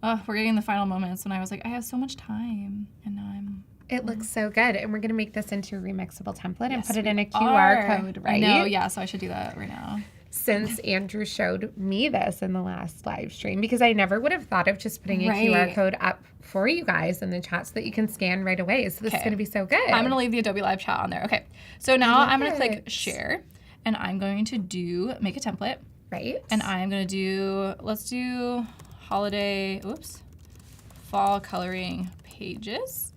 Oh, we're getting the final moments when I was like, I have so much time, and now I'm. It looks so good. And we're going to make this into a remixable template and Yes, put it we in a QR are. code, right? I know, yeah, so I should do that right now. Since Andrew showed me this in the last live stream, because I never would have thought of just putting a QR Right. code up for you guys in the chat so that you can scan right away. So this is Okay. going to be so good. I'm going to leave the Adobe Live chat on there. Okay, so now I'm going to click it. share, and I'm going to make a template, Right? and I'm going to let's do fall coloring pages,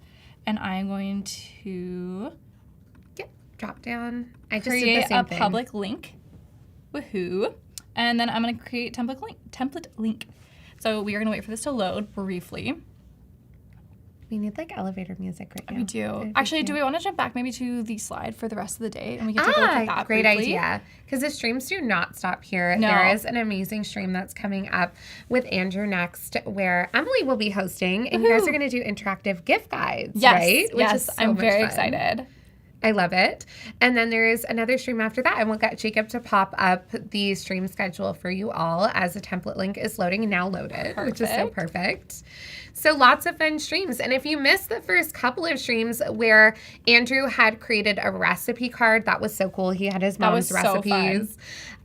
and I'm going to Drop down. I just did create the same a thing. public link. Woohoo. And then I'm going to create template link. So we are going to wait for this to load briefly. We need like elevator music right now. We do. That'd be Actually, do cute. we want to jump back maybe to the slide for the rest of the day? And we can take a look at that great briefly? idea. Because the streams do not stop here. No. There is an amazing stream that's coming up with Andrew next where Emily will be hosting and you guys are going to do interactive gift guides, Yes, right? Which yes. is so I'm much very fun. excited. I love it. And then there's another stream after that, and we'll get Jacob to pop up the stream schedule for you all as the template link is loading and now loaded, which is so perfect. So lots of fun streams. And if you missed the first couple of streams where Andrew had created a recipe card, that was so cool. He had his That was mom's so recipes.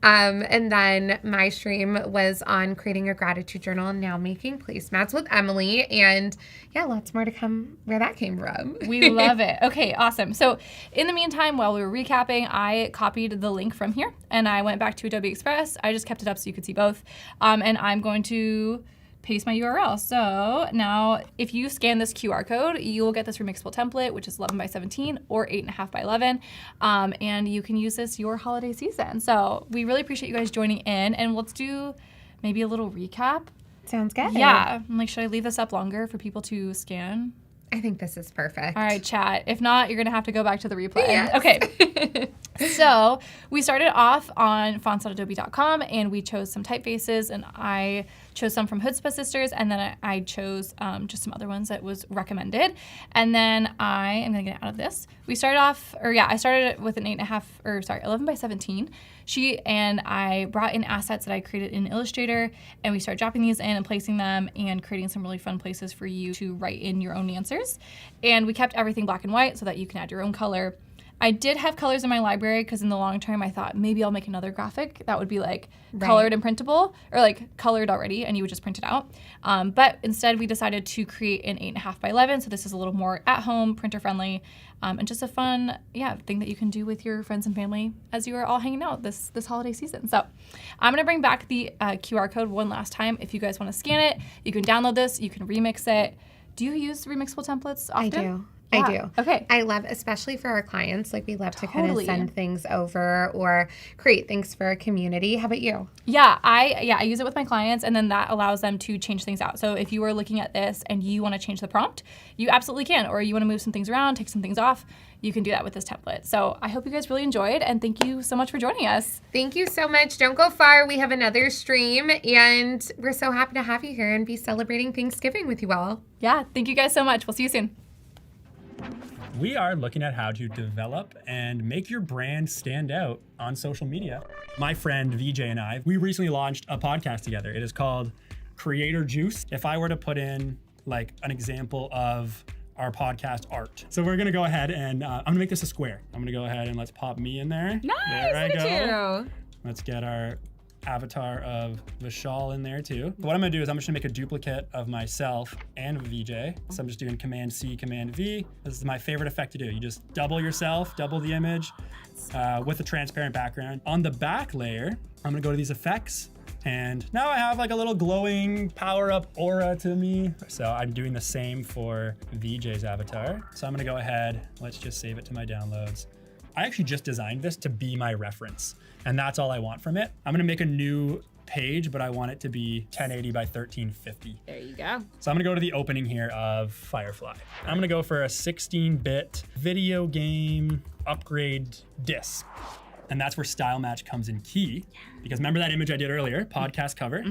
And then my stream was on creating a gratitude journal and now making placemats with Emily. And yeah, lots more to come where that came from. We love it. Okay, awesome. So in the meantime, while we were recapping, I copied the link from here and I went back to Adobe Express. I just kept it up so you could see both. And I'm going to paste my URL. So now if you scan this QR code, you will get this remixable template, which is 11 by 17 or 8.5 by 11. And you can use this your holiday season. So we really appreciate you guys joining in, and let's do maybe a little recap. Sounds good. Yeah. I'm like, should I leave this up longer for people to scan? I think this is perfect. All right, chat. If not, you're going to have to go back to the replay. Yes. Okay. So we started off on fonts.adobe.com and we chose some typefaces, and I chose some from Hutzpah Sisters, and then I chose just some other ones that was recommended. And then I am gonna get out of this. We started off, I started with an 11 by 17 sheet, and I brought in assets that I created in Illustrator, and we started dropping these in and placing them and creating some really fun places for you to write in your own answers. And we kept everything black and white so that you can add your own color. I did have colors in my library because in the long term I thought maybe I'll make another graphic that would be like colored and printable, or like colored already and you would just print it out. But instead we decided to create an 8.5 by 11. So this is a little more at home, printer friendly, and just a fun thing that you can do with your friends and family as you are all hanging out this holiday season. So I'm gonna bring back the QR code one last time. If you guys wanna scan it, you can download this, you can remix it. Do you use remixable templates often? I do. Okay. I love, especially for our clients, like we love to kind of send things over or create things for a community. How about you? Yeah, I use it with my clients, and then that allows them to change things out. So if you are looking at this and you want to change the prompt, you absolutely can, or you want to move some things around, take some things off, you can do that with this template. So I hope you guys really enjoyed, and thank you so much for joining us. Thank you so much. Don't go far. We have another stream, and we're so happy to have you here and be celebrating Thanksgiving with you all. Yeah, thank you guys so much. We'll see you soon. We are looking at how to develop and make your brand stand out on social media. My friend VJ and I, we recently launched a podcast together. It is called Creator Juice. If I were to put in like an example of our podcast art. So we're gonna go ahead and I'm gonna make this a square. I'm gonna go ahead and let's pop me in there. Nice, there I look go. at you. Let's get our avatar of Vishal in there too. What I'm gonna do is I'm just gonna make a duplicate of myself and VJ. So I'm just doing Command C, Command V. This is my favorite effect to do. You just double yourself, double the image with a transparent background. On the back layer, I'm gonna go to these effects, and now I have like a little glowing power up aura to me. So I'm doing the same for VJ's avatar. So I'm gonna go ahead, let's just save it to my downloads. I actually just designed this to be my reference, and that's all I want from it. I'm gonna make a new page, but I want it to be 1080 by 1350. There you go. So I'm gonna go to the opening here of Firefly. I'm gonna go for a 16-bit video game upgrade disc. And that's where style match comes in key. Because remember that image I did earlier, podcast cover?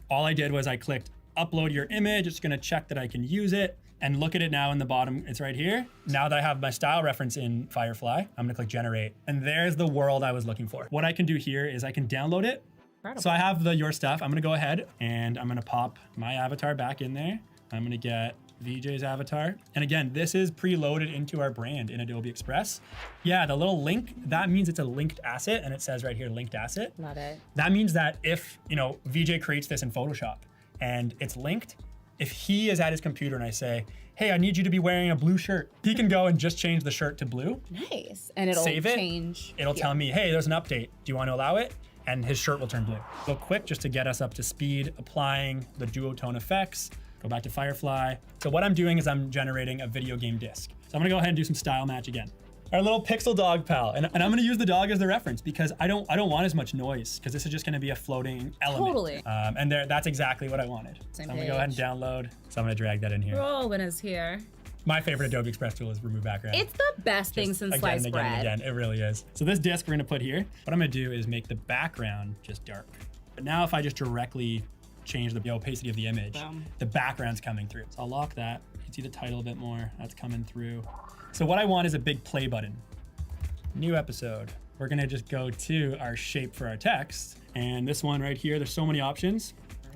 All I did was I clicked upload your image. It's gonna check that I can use it. And look at it now in the bottom, it's right here. Now that I have my style reference in Firefly, I'm gonna click generate. And there's the world I was looking for. What I can do here is I can download it. Incredible. So I have the your stuff. I'm gonna go ahead and I'm gonna pop my avatar back in there. I'm gonna get VJ's avatar. And again, this is preloaded into our brand in Adobe Express. Yeah, the little link, that means it's a linked asset, and it says right here, linked asset. Love it. That means that if, VJ creates this in Photoshop and it's linked, if he is at his computer and I say, hey, I need you to be wearing a blue shirt, he can go and just change the shirt to blue. Nice. And it'll save it. change. It'll tell me, hey, there's an update. Do you want to allow it? And his shirt will turn blue. Go quick just to get us up to speed, applying the duotone effects. Go back to Firefly. So what I'm doing is I'm generating a video game disc. So I'm gonna go ahead and do some style match again. Our little pixel dog pal. And I'm gonna use the dog as the reference because I don't want as much noise because this is just gonna be a floating element. Totally. And that's exactly what I wanted. Same So I'm gonna go ahead and download. So I'm gonna drag that in here. Rowan is here. My favorite Adobe Express tool is remove background. It's the best thing since sliced again bread. and again. It really is. So this disc we're gonna put here. What I'm gonna do is make the background just dark. But now if I just directly change the opacity of the image, the background's coming through. So I'll lock that. You can see the title a bit more. That's coming through. So what I want is a big play button. New episode. We're gonna just go to our shape for our text. And this one right here, there's so many options.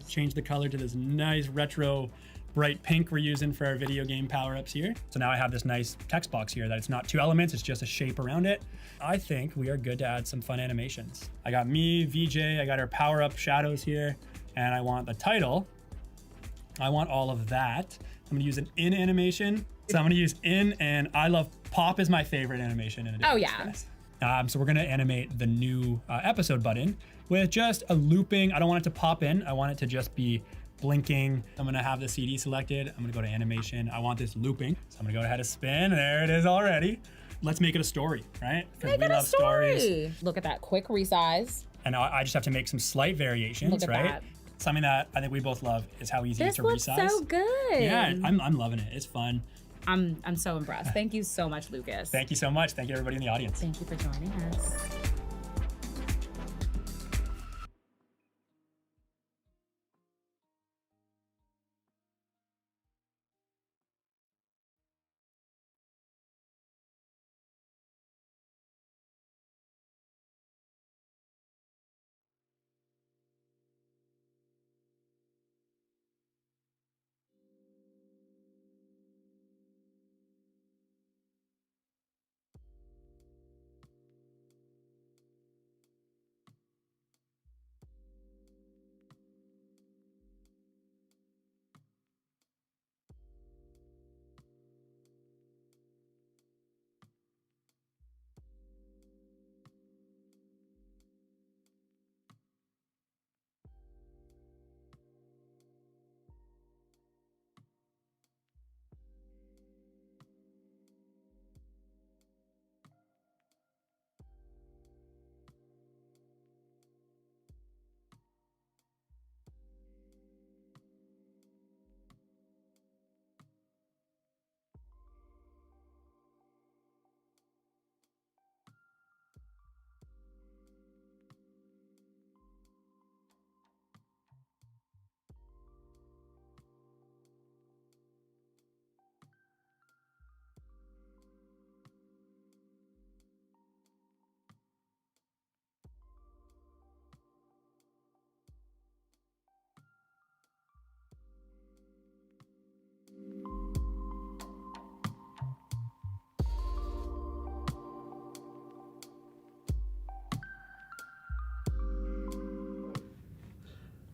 Change the color to this nice retro bright pink we're using for our video game power-ups here. So now I have this nice text box here that it's not two elements, it's just a shape around it. I think we are good to add some fun animations. I got me, VJ, I got our power-up shadows here, and I want the title. I want all of that. I'm gonna use an in animation. So I'm gonna use in, and I love pop is my favorite animation in Adobe Express. So we're gonna animate the new episode button with just a looping. I don't want it to pop in. I want it to just be blinking. I'm gonna have the CD selected. I'm gonna go to animation. I want this looping. So I'm gonna go ahead and spin. There it is already. Let's make it a story, right? Make it a story. Look at that quick resize. And I just have to make some slight variations, Look at right? that. Something that I think we both love is how easy it is to resize. This looks so good. Yeah, I'm loving it. It's fun. I'm so impressed. Thank you so much, Lucas. Thank you so much. Thank you, everybody in the audience. Thank you for joining us.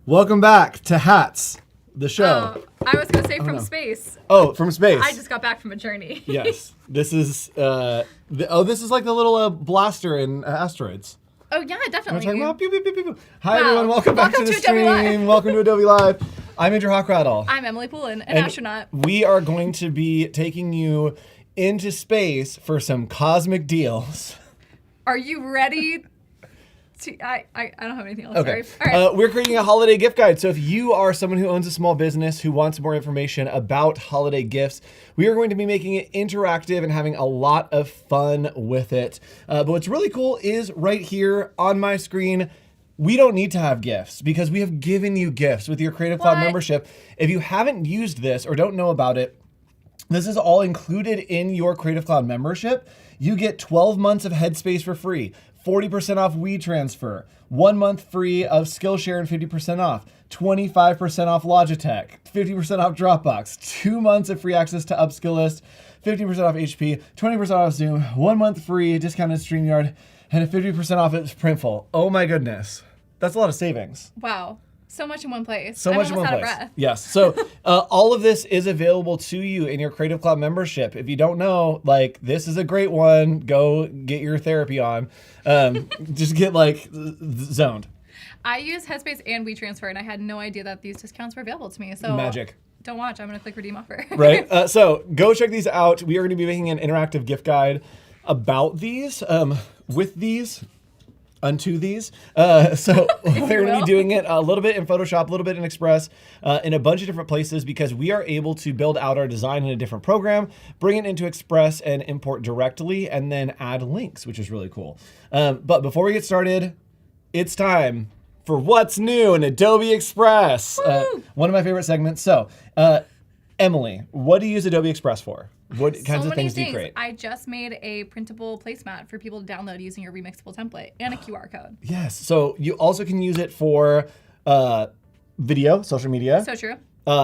Welcome back to Hats, the show. Oh, I was going to say from space. Oh, from space. I just got back from a journey. Yes. This is, this is like the little blaster in Asteroids. Oh, yeah, definitely. We're talking about pew, pew, pew, pew, pew. Hi, everyone. Welcome back to the stream. Welcome to Adobe Live. I'm Andrew Hockrattle. I'm Emily Poulin, an astronaut. We are going to be taking you into space for some cosmic deals. Are you ready? I don't have anything else. Okay. Sorry. All right. We're creating a holiday gift guide. So if you are someone who owns a small business who wants more information about holiday gifts, we are going to be making it interactive and having a lot of fun with it. But what's really cool is right here on my screen, we don't need to have gifts because we have given you gifts with your Creative Cloud membership. If you haven't used this or don't know about it, this is all included in your Creative Cloud membership. You get 12 months of Headspace for free, 40% off WeTransfer, 1 month free of Skillshare and 50% off, 25% off Logitech, 50% off Dropbox, 2 months of free access to Upskillist, 50% off HP, 20% off Zoom, 1 month free discounted StreamYard, and a 50% off at Printful. Oh my goodness. That's a lot of savings. Wow. So much in one place. So much in one place. Yes. So all of this is available to you in your Creative Cloud membership. If you don't know, like, this is a great one. Go get your therapy on. Just get like zoned. I use Headspace and WeTransfer, and I had no idea that these discounts were available to me. So magic. Don't watch. I'm going to click redeem offer. Right. So go check these out. We are going to be making an interactive gift guide about these, with these. Unto these. So we're going to be doing it a little bit in Photoshop, a little bit in Express, in a bunch of different places because we are able to build out our design in a different program, bring it into Express and import directly, and then add links, which is really cool. But before we get started, it's time for What's New in Adobe Express. One of my favorite segments. So, Emily, what do you use Adobe Express for? What kinds of things do you create? I just made a printable placemat for people to download using your remixable template and a QR code. Yes. So you also can use it for video, social media. So true.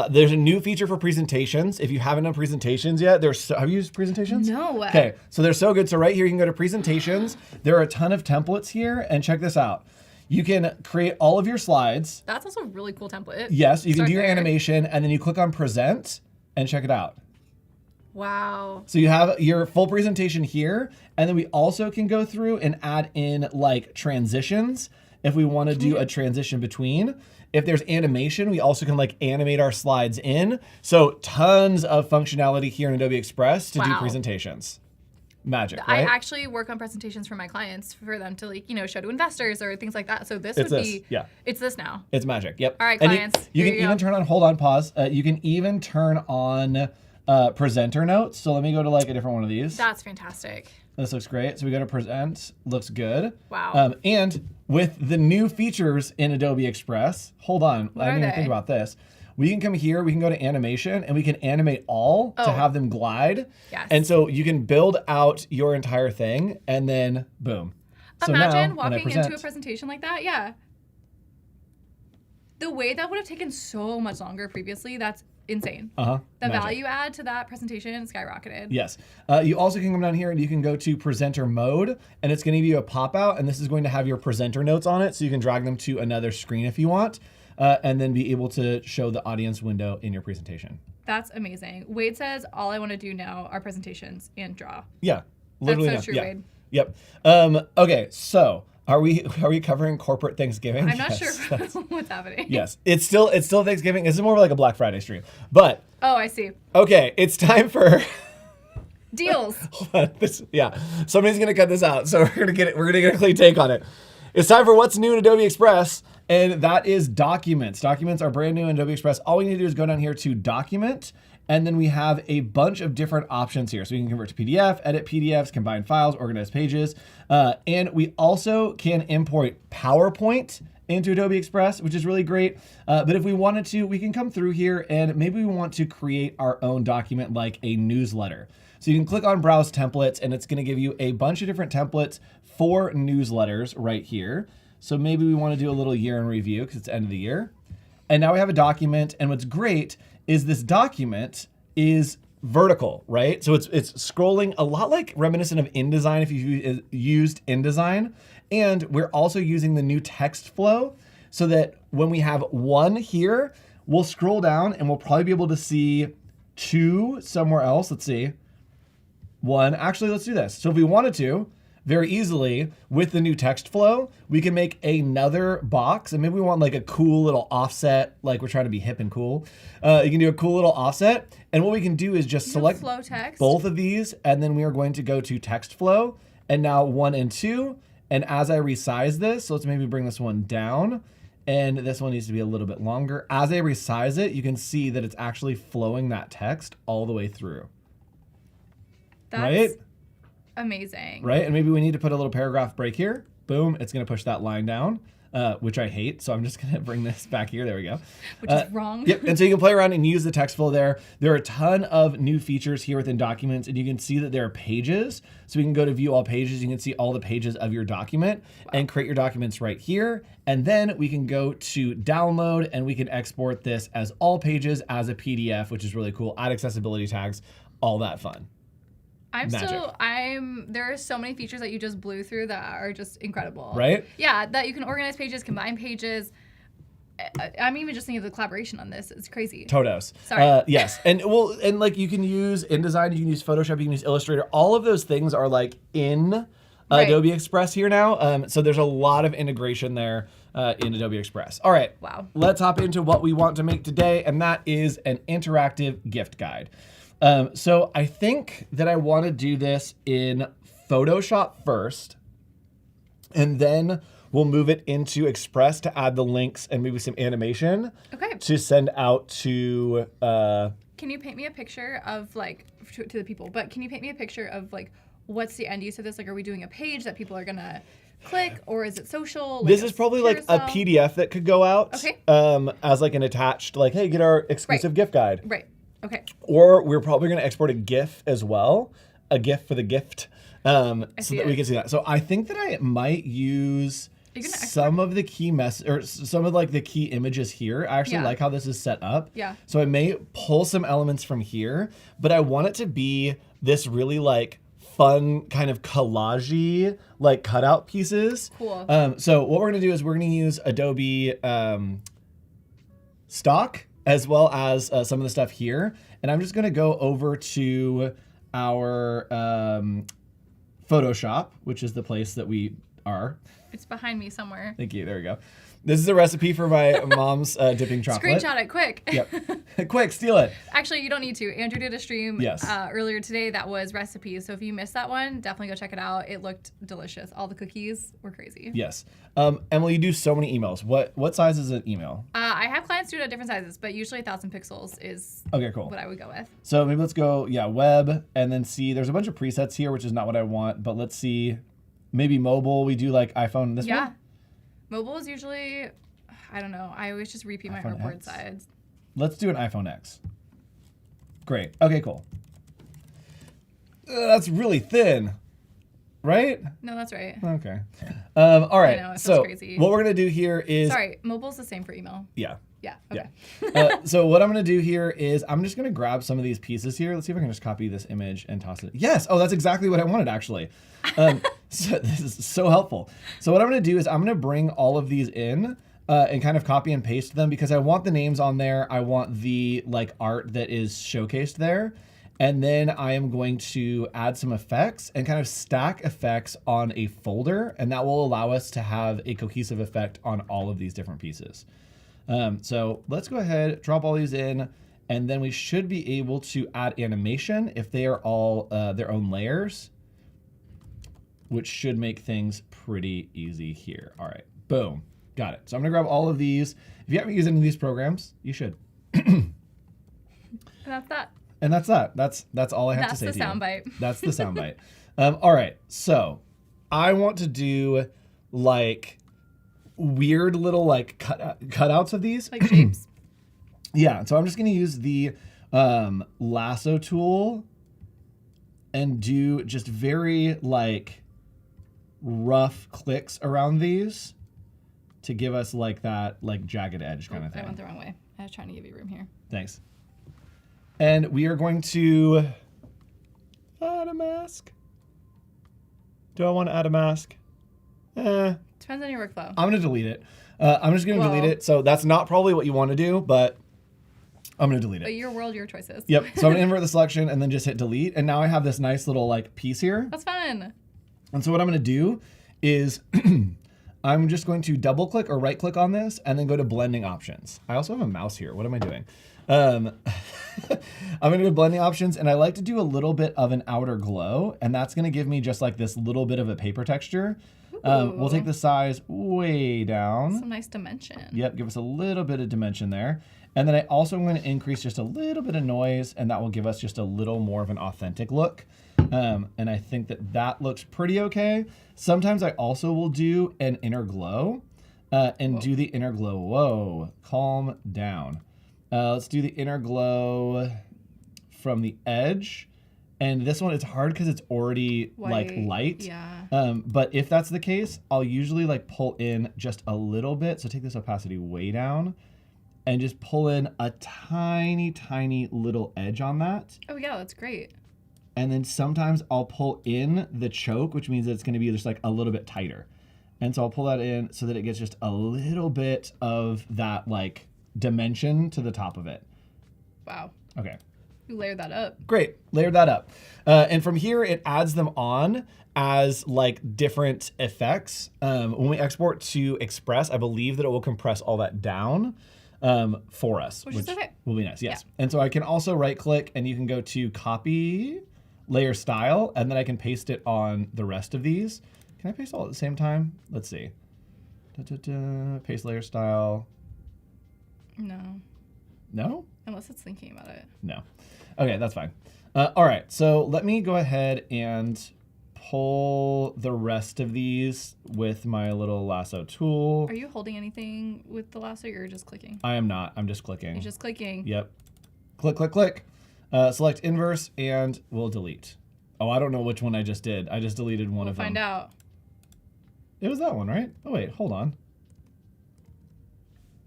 There's a new feature for presentations. If you haven't done presentations yet, have you used presentations? No. Okay. So they're so good. So right here, you can go to presentations. There are a ton of templates here, and check this out. You can create all of your slides. That's also a really cool template. Yes. You can do your animation, and then you click on present and check it out. Wow. So you have your full presentation here, and then we also can go through and add in like transitions if we want to do a transition between. If there's animation, we also can like animate our slides in. So tons of functionality here in Adobe Express to do presentations. Magic, right? I actually work on presentations for my clients for them to show to investors or things like that. So it's this now. It's magic. Yep. All right, clients. You can even turn on, hold on, pause. You can even turn on presenter notes. So let me go to like a different one of these. That's fantastic. This looks great. So we go to present, looks good. Wow. And with the new features in Adobe Express, hold on, I didn't even think about this. We can come here, we can go to animation, and we can animate all to have them glide. Yes. And so you can build out your entire thing, and then boom. So Imagine now, walking into a presentation like that. Yeah. The way that would have taken so much longer previously, that's insane. The Magic. value add to that presentation skyrocketed. Yes. You also can come down here and you can go to presenter mode, and it's going to give you a pop out, and this is going to have your presenter notes on it, so you can drag them to another screen if you want, and then be able to show the audience window in your presentation. That's amazing. Wade says, all I want to do now are presentations and draw. Yeah. Literally. That's so true, Wade. Yep. Okay, so are we covering corporate Thanksgiving? I'm not sure what's happening. Yes. It's still Thanksgiving. This is more like a Black Friday stream. But Oh, I see. okay, it's time for Deals. Somebody's gonna cut this out, so we're gonna get a clean take on it. It's time for what's new in Adobe Express, and that is documents. Documents are brand new in Adobe Express. All we need to do is go down here to document, and then we have a bunch of different options here. So we can convert to PDF, edit PDFs, combine files, organize pages, and we also can import PowerPoint into Adobe Express, which is really great. But if we wanted to, we can come through here and maybe we want to create our own document like a newsletter. So you can click on Browse Templates, and it's going to give you a bunch of different templates for newsletters right here. So maybe we want to do a little year in review because it's end of the year. And now we have a document, and what's great is this document is vertical, right? So it's scrolling a lot like reminiscent of InDesign if you used InDesign. And we're also using the new text flow so that when we have one here, we'll scroll down and we'll probably be able to see two somewhere else. Let's see. One. Actually, let's do this. So if we wanted to, very easily, with the new text flow, we can make another box, and maybe we want like a cool little offset, like we're trying to be hip and cool. You can do a cool little offset, and what we can do is just select flow text. both of these, and then we are going to go to text flow, and now 1 and 2, and as I resize this, so let's maybe bring this one down, and this one needs to be a little bit longer. As I resize it, you can see that it's actually flowing that text all the way through. That's right? Amazing. Right? And maybe we need to put a little paragraph break here. Boom. It's going to push that line down, which I hate. So I'm just going to bring this back here. There we go. Which is wrong. Yep. And so you can play around and use the text flow there. There are a ton of new features here within documents, and you can see that there are pages. So we can go to view all pages. You can see all the pages of your document and create your documents right here. And then we can go to download, and we can export this as all pages as a PDF, which is really cool. Add accessibility tags, all that fun. There are so many features that you just blew through that are just incredible. Right? Yeah, that you can organize pages, combine pages. I'm even just thinking of the collaboration on this. It's crazy. Todos. Sorry. Yes. And like you can use InDesign, you can use Photoshop, you can use Illustrator. All of those things are like in Adobe Express here now. So there's a lot of integration there in Adobe Express. All right. Wow. Let's hop into what we want to make today, and that is an interactive gift guide. So I think that I want to do this in Photoshop first, and then we'll move it into Express to add the links and maybe some animation to send out to... Can you paint me a picture of like, to the people, but can you paint me a picture of like, what's the end use of this? Like, are we doing a page that people are going to click, or is it social? Like this is probably like a PDF that could go out as like an attached, like, hey, get our exclusive gift guide. Right. Okay. Or we're probably going to export a GIF as well, a GIF for the gift, so that we can see that. So I think that I might use some of the key some of like the key images here. I actually like how this is set up. Yeah. So I may pull some elements from here, but I want it to be this really like fun kind of collage-y like cutout pieces. Cool. So what we're going to do is we're going to use Adobe Stock, as well as some of the stuff here. And I'm just going to go over to our Photoshop, which is the place that we are. It's behind me somewhere. Thank you. There we go. This is a recipe for my mom's dipping chocolate. Screenshot it quick. Yep. Quick, steal it. Actually, you don't need to. Andrew did a stream earlier today that was recipes. So if you missed that one, definitely go check it out. It looked delicious. All the cookies were crazy. Yes. Emily, you do so many emails. What size is an email? I have clients do it at different sizes, but usually 1,000 pixels is what I would go with. So maybe let's go, web, and then see. There's a bunch of presets here, which is not what I want, but let's see. Maybe mobile. We do like iPhone this one? Yeah. Mobile is usually, I don't know. I always just repeat my artboard sides. Let's do an iPhone X. Great. Okay, cool. That's really thin, right? No, that's right. Okay. All right. I know, it so crazy. What we're going to do here is... Sorry, mobile's the same for email. Yeah. Yeah, okay. Yeah. So what I'm going to do here is I'm just going to grab some of these pieces here. Let's see if I can just copy this image and toss it. Yes. Oh, that's exactly what I wanted, actually. So this is so helpful. So what I'm going to do is I'm going to bring all of these in and kind of copy and paste them because I want the names on there. I want the art that is showcased there. And then I am going to add some effects and kind of stack effects on a folder. And that will allow us to have a cohesive effect on all of these different pieces. So let's go ahead, drop all these in, and then we should be able to add animation if they are all their own layers, which should make things pretty easy here. All right, boom, got it. So I'm gonna grab all of these. If you haven't used any of these programs, you should. And that's that. And that's that. That's all I have to say to you. That's the soundbite. That's the soundbite. All right, so I want to do weird little cutouts of these. Like shapes? Yeah, so I'm just going to use the lasso tool and do just very rough clicks around these to give us that jagged edge kind of thing. I went the wrong way. I was trying to give you room here. Thanks. And we are going to add a mask. Do I want to add a mask? Depends on your workflow. I'm going to delete it. I'm just going to delete it. So that's not probably what you want to do, but I'm going to delete it. But your world, your choices. Yep. So I'm going to invert the selection and then just hit delete. And now I have this nice little piece here. That's fun. And so what I'm going to do is I'm just going to double click or right click on this and then go to blending options. I also have a mouse here. What am I doing? I'm going to go to blending options and I like to do a little bit of an outer glow. And that's going to give me just this little bit of a paper texture. We'll take the size way down. Some nice dimension. Yep, give us a little bit of dimension there. And then I also am going to increase just a little bit of noise, and that will give us just a little more of an authentic look. And I think that looks pretty okay. Sometimes I also will do an inner glow and do the inner glow. Whoa, calm down. Let's do the inner glow from the edge. And this one, it's hard because it's already light. Yeah. But if that's the case, I'll usually pull in just a little bit. So take this opacity way down and just pull in a tiny, tiny little edge on that. Oh yeah, that's great. And then sometimes I'll pull in the choke, which means that it's going to be just a little bit tighter. And so I'll pull that in so that it gets just a little bit of that dimension to the top of it. Wow. Okay. You layered that up. Great, layered that up. And from here, it adds them on as different effects. When we export to Express, I believe that it will compress all that down for us, which is okay. Will be nice, yes. Yeah. And so I can also right click and you can go to copy, layer style, and then I can paste it on the rest of these. Can I paste all at the same time? Let's see. Paste layer style. No. No? Unless it's thinking about it. No. Okay, that's fine. All right, so let me go ahead and pull the rest of these with my little lasso tool. Are you holding anything with the lasso or you're just clicking? I am not. I'm just clicking. You're just clicking. Yep. Click, click, click. Select inverse and we'll delete. Oh, I don't know which one I just did. I just deleted one of them. We'll find out. It was that one, right? Oh, wait, hold on.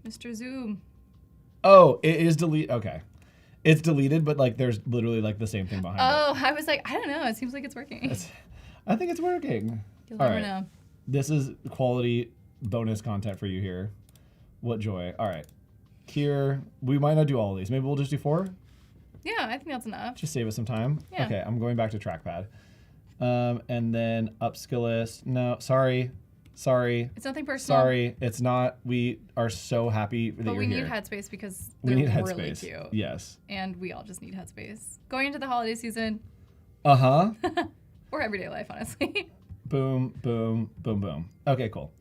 Mr. Zoom. Oh, it is delete. Okay. It's deleted, but there's literally the same thing behind it. Oh, I was I don't know. It seems like it's working. I think it's working. You'll never know. This is quality bonus content for you here. What joy. All right. Here, we might not do all of these. Maybe we'll just do 4? Yeah, I think that's enough. Just save us some time. Yeah. Okay, I'm going back to trackpad. And then upskill list. No, sorry. Sorry. It's nothing personal. Sorry, it's not. We are so happy that but you're we here. need headspace because We they're need really headspace. cute. Yes. And we all just need headspace. Going into the holiday season. Uh-huh. Or everyday life, honestly. Boom, boom, boom, boom. Okay, cool.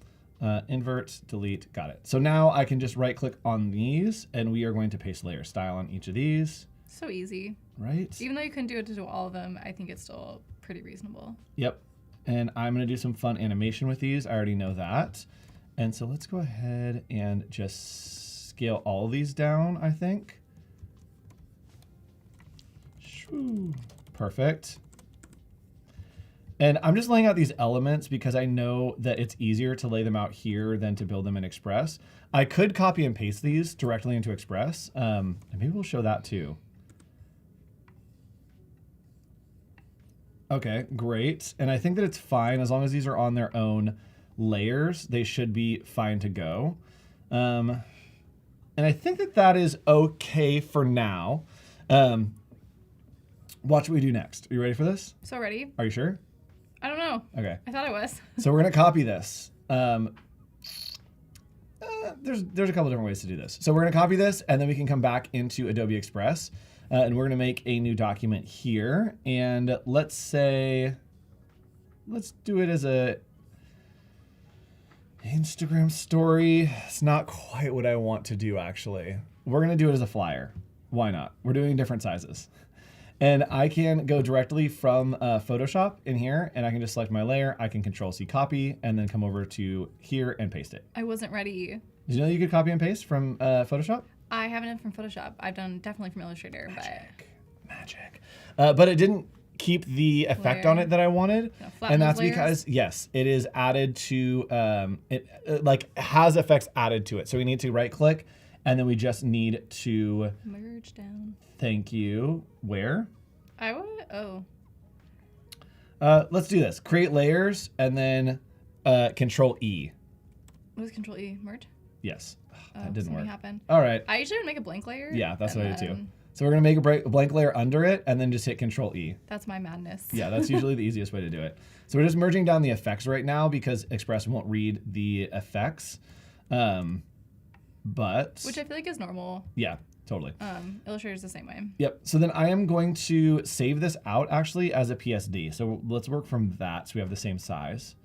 Invert, delete, got it. So now I can just right click on these and we are going to paste layer style on each of these. So easy. Right? Even though you couldn't do it to all of them, I think it's still pretty reasonable. Yep. And I'm going to do some fun animation with these. I already know that. And so let's go ahead and just scale all of these down, I think. Shoo. Perfect. And I'm just laying out these elements because I know that it's easier to lay them out here than to build them in Express. I could copy and paste these directly into Express. And maybe we'll show that too. Okay, great. And I think that it's fine as long as these are on their own layers, they should be fine to go. And I think that that is okay for now. Watch what we do next. Are you ready for this? So ready? Are you sure? I don't know. Okay. I thought I was. So we're gonna copy this. There's a couple different ways to do this. So we're gonna copy this and then we can come back into Adobe Express and we're gonna make a new document here. And let's do it as a Instagram story. It's not quite what I want to do actually. We're gonna do it as a flyer. Why not? We're doing different sizes. And I can go directly from Photoshop in here and I can just select my layer. I can Control-C copy and then come over to here and paste it. I wasn't ready. Did you know you could copy and paste from Photoshop? I haven't done from Photoshop. I've done definitely from Illustrator, Magic. But it didn't keep the effect on it that I wanted. And that's because, yes, it is added to, it like has effects added to it. So we need to right click and then we just need to merge down. Thank you. Where? Let's do this. Create layers and then Control E. What is Control E? Merge? Yes. That didn't work. Happen. All right. I usually would make a blank layer. Yeah, that's what I do too. So we're gonna make a blank layer under it and then just hit Control E. That's my madness. Yeah, that's usually the easiest way to do it. So we're just merging down the effects right now because Express won't read the effects. But which I feel like is normal. Yeah, totally. Illustrator's the same way. Yep. So then I am going to save this out actually as a PSD. So let's work from that so we have the same size.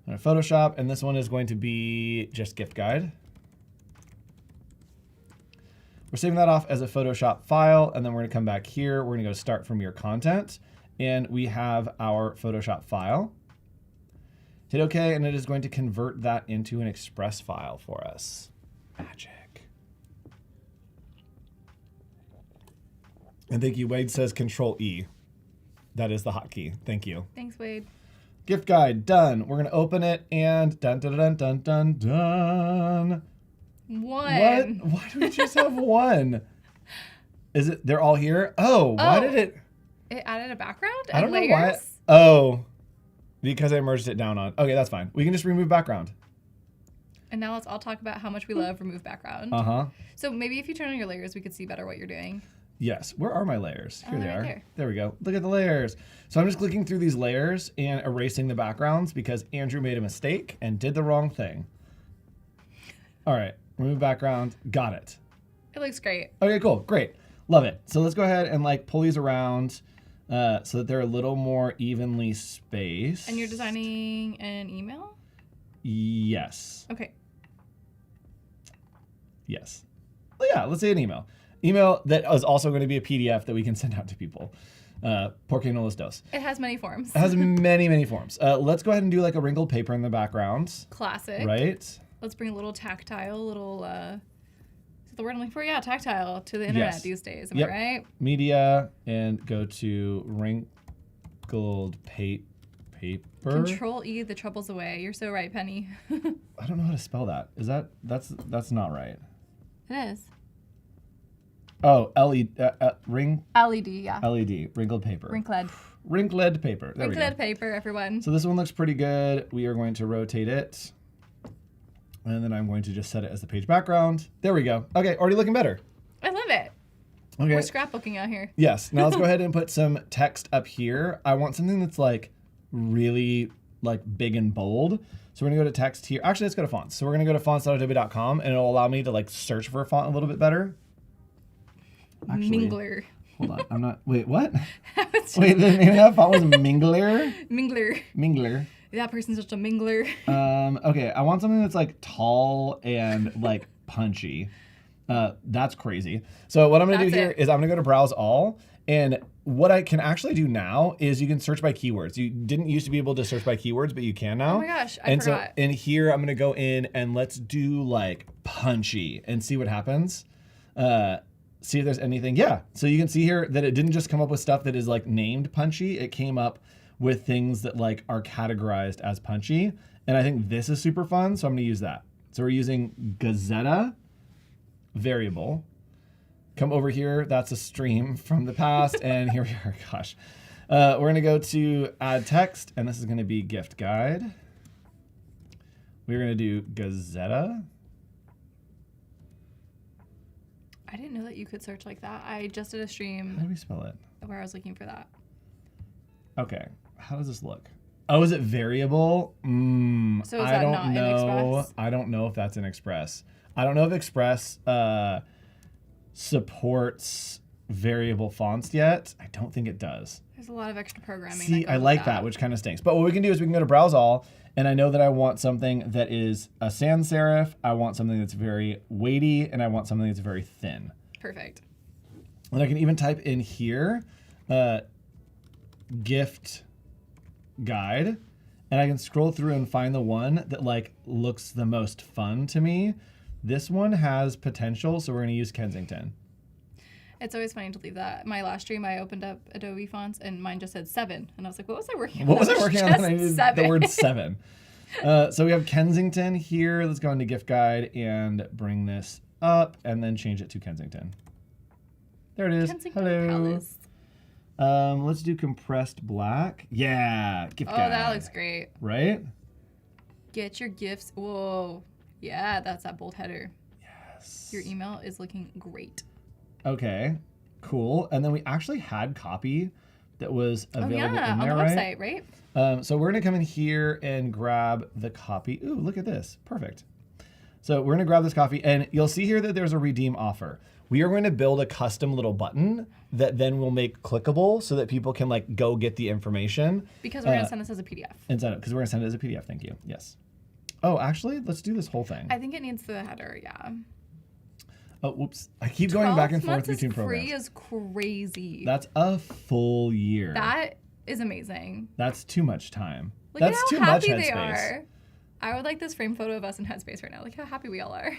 I'm gonna Photoshop, and this one is going to be just gift guide. We're saving that off as a Photoshop file, and then we're gonna come back here. We're gonna go start from your content, and we have our Photoshop file. Hit OK, and it is going to convert that into an Express file for us. Magic. And thank you. Wade says Control E. That is the hotkey. Thank you. Thanks, Wade. Gift guide done. We're gonna open it and dun dun dun dun dun dun. One. What? Why do we just have one? Is it? They're all here. Oh, why did it? It added a background. I don't layers? know why. Oh, because I merged it down on. Okay, that's fine. We can just remove background. And now let's all talk about how much we love remove background. So maybe if you turn on your layers, we could see better what you're doing. Yes. Where are my layers? Here they right are. There we go. Look at the layers. So I'm just clicking through these layers and erasing the backgrounds because Andrew made a mistake and did the wrong thing. All right. Remove background. Got it. It looks great. Okay, cool. Great. Love it. So let's go ahead and like pull these around so that they're a little more evenly spaced. And you're designing an email? Yes. Okay. Yes. Well, yeah, let's say an email. Email that is also going to be a PDF that we can send out to people. Porque no los dos. It has many forms. It has many, many forms. Let's go ahead and do like a wrinkled paper in the background. Classic. Right? Let's bring a little tactile, is that the word I'm looking for? Yeah, tactile to the internet these days. Am I right? Media and go to wrinkled paper. Control E, the trouble's away. You're so right, Penny. I don't know how to spell that. That's not right. It is. Oh, LED, yeah. LED, wrinkled paper. Wrinkled paper. There we go. Wrinkled paper, everyone. So this one looks pretty good. We are going to rotate it. And then I'm going to just set it as the page background. There we go. Okay, already looking better. I love it. Okay. We're scrapbooking out here. Yes. Now let's go ahead and put some text up here. I want something that's like really like big and bold. So we're gonna go to text here. Actually, let's go to fonts. So we're gonna go to fonts.adobe.com and it'll allow me to like search for a font a little bit better. Actually, Mingler. Hold on, I'm not, wait, what? Wait, the name of that font was Mingler? Mingler. That person's just a mingler. Okay, I want something that's like tall and like punchy. That's crazy. So what I'm gonna do here is I'm gonna go to Browse All, and what I can actually do now is you can search by keywords. You didn't used to be able to search by keywords, but you can now. Oh my gosh, I forgot. So in here, I'm gonna go in and let's do like punchy and see what happens. See if there's anything. Yeah, so you can see here that it didn't just come up with stuff that is like named punchy. It came up with things that like are categorized as punchy. And I think this is super fun, so I'm gonna use that. So we're using Gazetta variable. Come over here, that's a stream from the past, and here we are, gosh. We're gonna go to add text, and this is gonna be gift guide. We're gonna do Gazetta. I didn't know that you could search like that. I just did a stream. How do we spell it? Where I was looking for that. Okay, how does this look? Oh, is it variable? So is that not in Express? I don't know if that's in Express. I don't know if Express supports variable fonts yet. I don't think it does. There's a lot of extra programming. See, I like that, which kind of stinks. But what we can do is we can go to Browse All, and I know that I want something that is a sans serif, I want something that's very weighty, and I want something that's very thin. Perfect. And I can even type in here, gift guide, and I can scroll through and find the one that like looks the most fun to me. This one has potential, so we're gonna use Kensington. It's always funny to leave that. My last stream, I opened up Adobe fonts and mine just said 7. And I was like, what was I working on? What was I working on? I needed 7. the word 7. So we have Kensington here. Let's go into gift guide and bring this up and then change it to Kensington. There it is. Kensington Hello. Palace. Let's do compressed black. Yeah, gift guide. Oh, that looks great. Right? Get your gifts. Whoa. Yeah, that's that bold header. Yes. Your email is looking great. Okay, cool. And then we actually had copy that was available in there, on the website, right? So we're gonna come in here and grab the copy. Ooh, look at this, perfect. So we're gonna grab this copy, and you'll see here that there's a redeem offer. We are going to build a custom little button that then we'll make clickable so that people can like go get the information. Because we're gonna send this as a PDF. Because we're gonna send it as a PDF, thank you, yes. Oh, actually, let's do this whole thing. I think it needs the header, yeah. Oh, whoops. I keep going back and forth between programs. 12 months is crazy. That's a full year. That is amazing. That's too much time. Look That's at too how much happy they headspace. are. I would like this frame photo of us in Headspace right now. Look how happy we all are.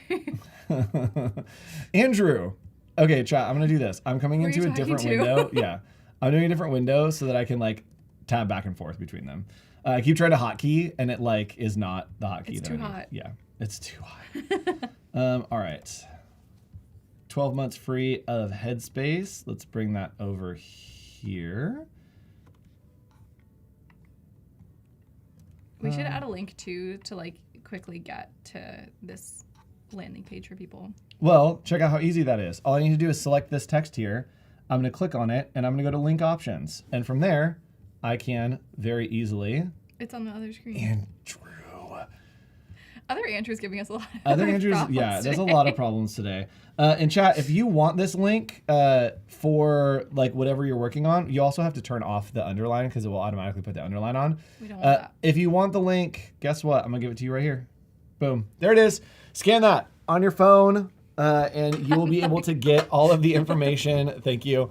Andrew. Okay, chat, I'm going to do this. I'm coming Who are into you a different talking to? window. Yeah. I'm doing a different window so that I can like tab back and forth between them. I keep trying to hotkey and it like is not the hotkey. It's too hot. Yeah, it's too hot. All right. 12 months free of Headspace. Let's bring that over here. We should add a link too to like quickly get to this landing page for people. Well, check out how easy that is. All I need to do is select this text here. I'm going to click on it and I'm going to go to link options. And from there, I can very easily. It's on the other screen. Andrew. Other Andrew's giving us a lot of Other Andrews, yeah, there's a lot of problems today. In chat, if you want this link for like whatever you're working on, you also have to turn off the underline because it will automatically put the underline on. We don't want that. If you want the link, guess what? I'm gonna give it to you right here. Boom, there it is. Scan that on your phone, and you will be able to get all of the information. Thank you.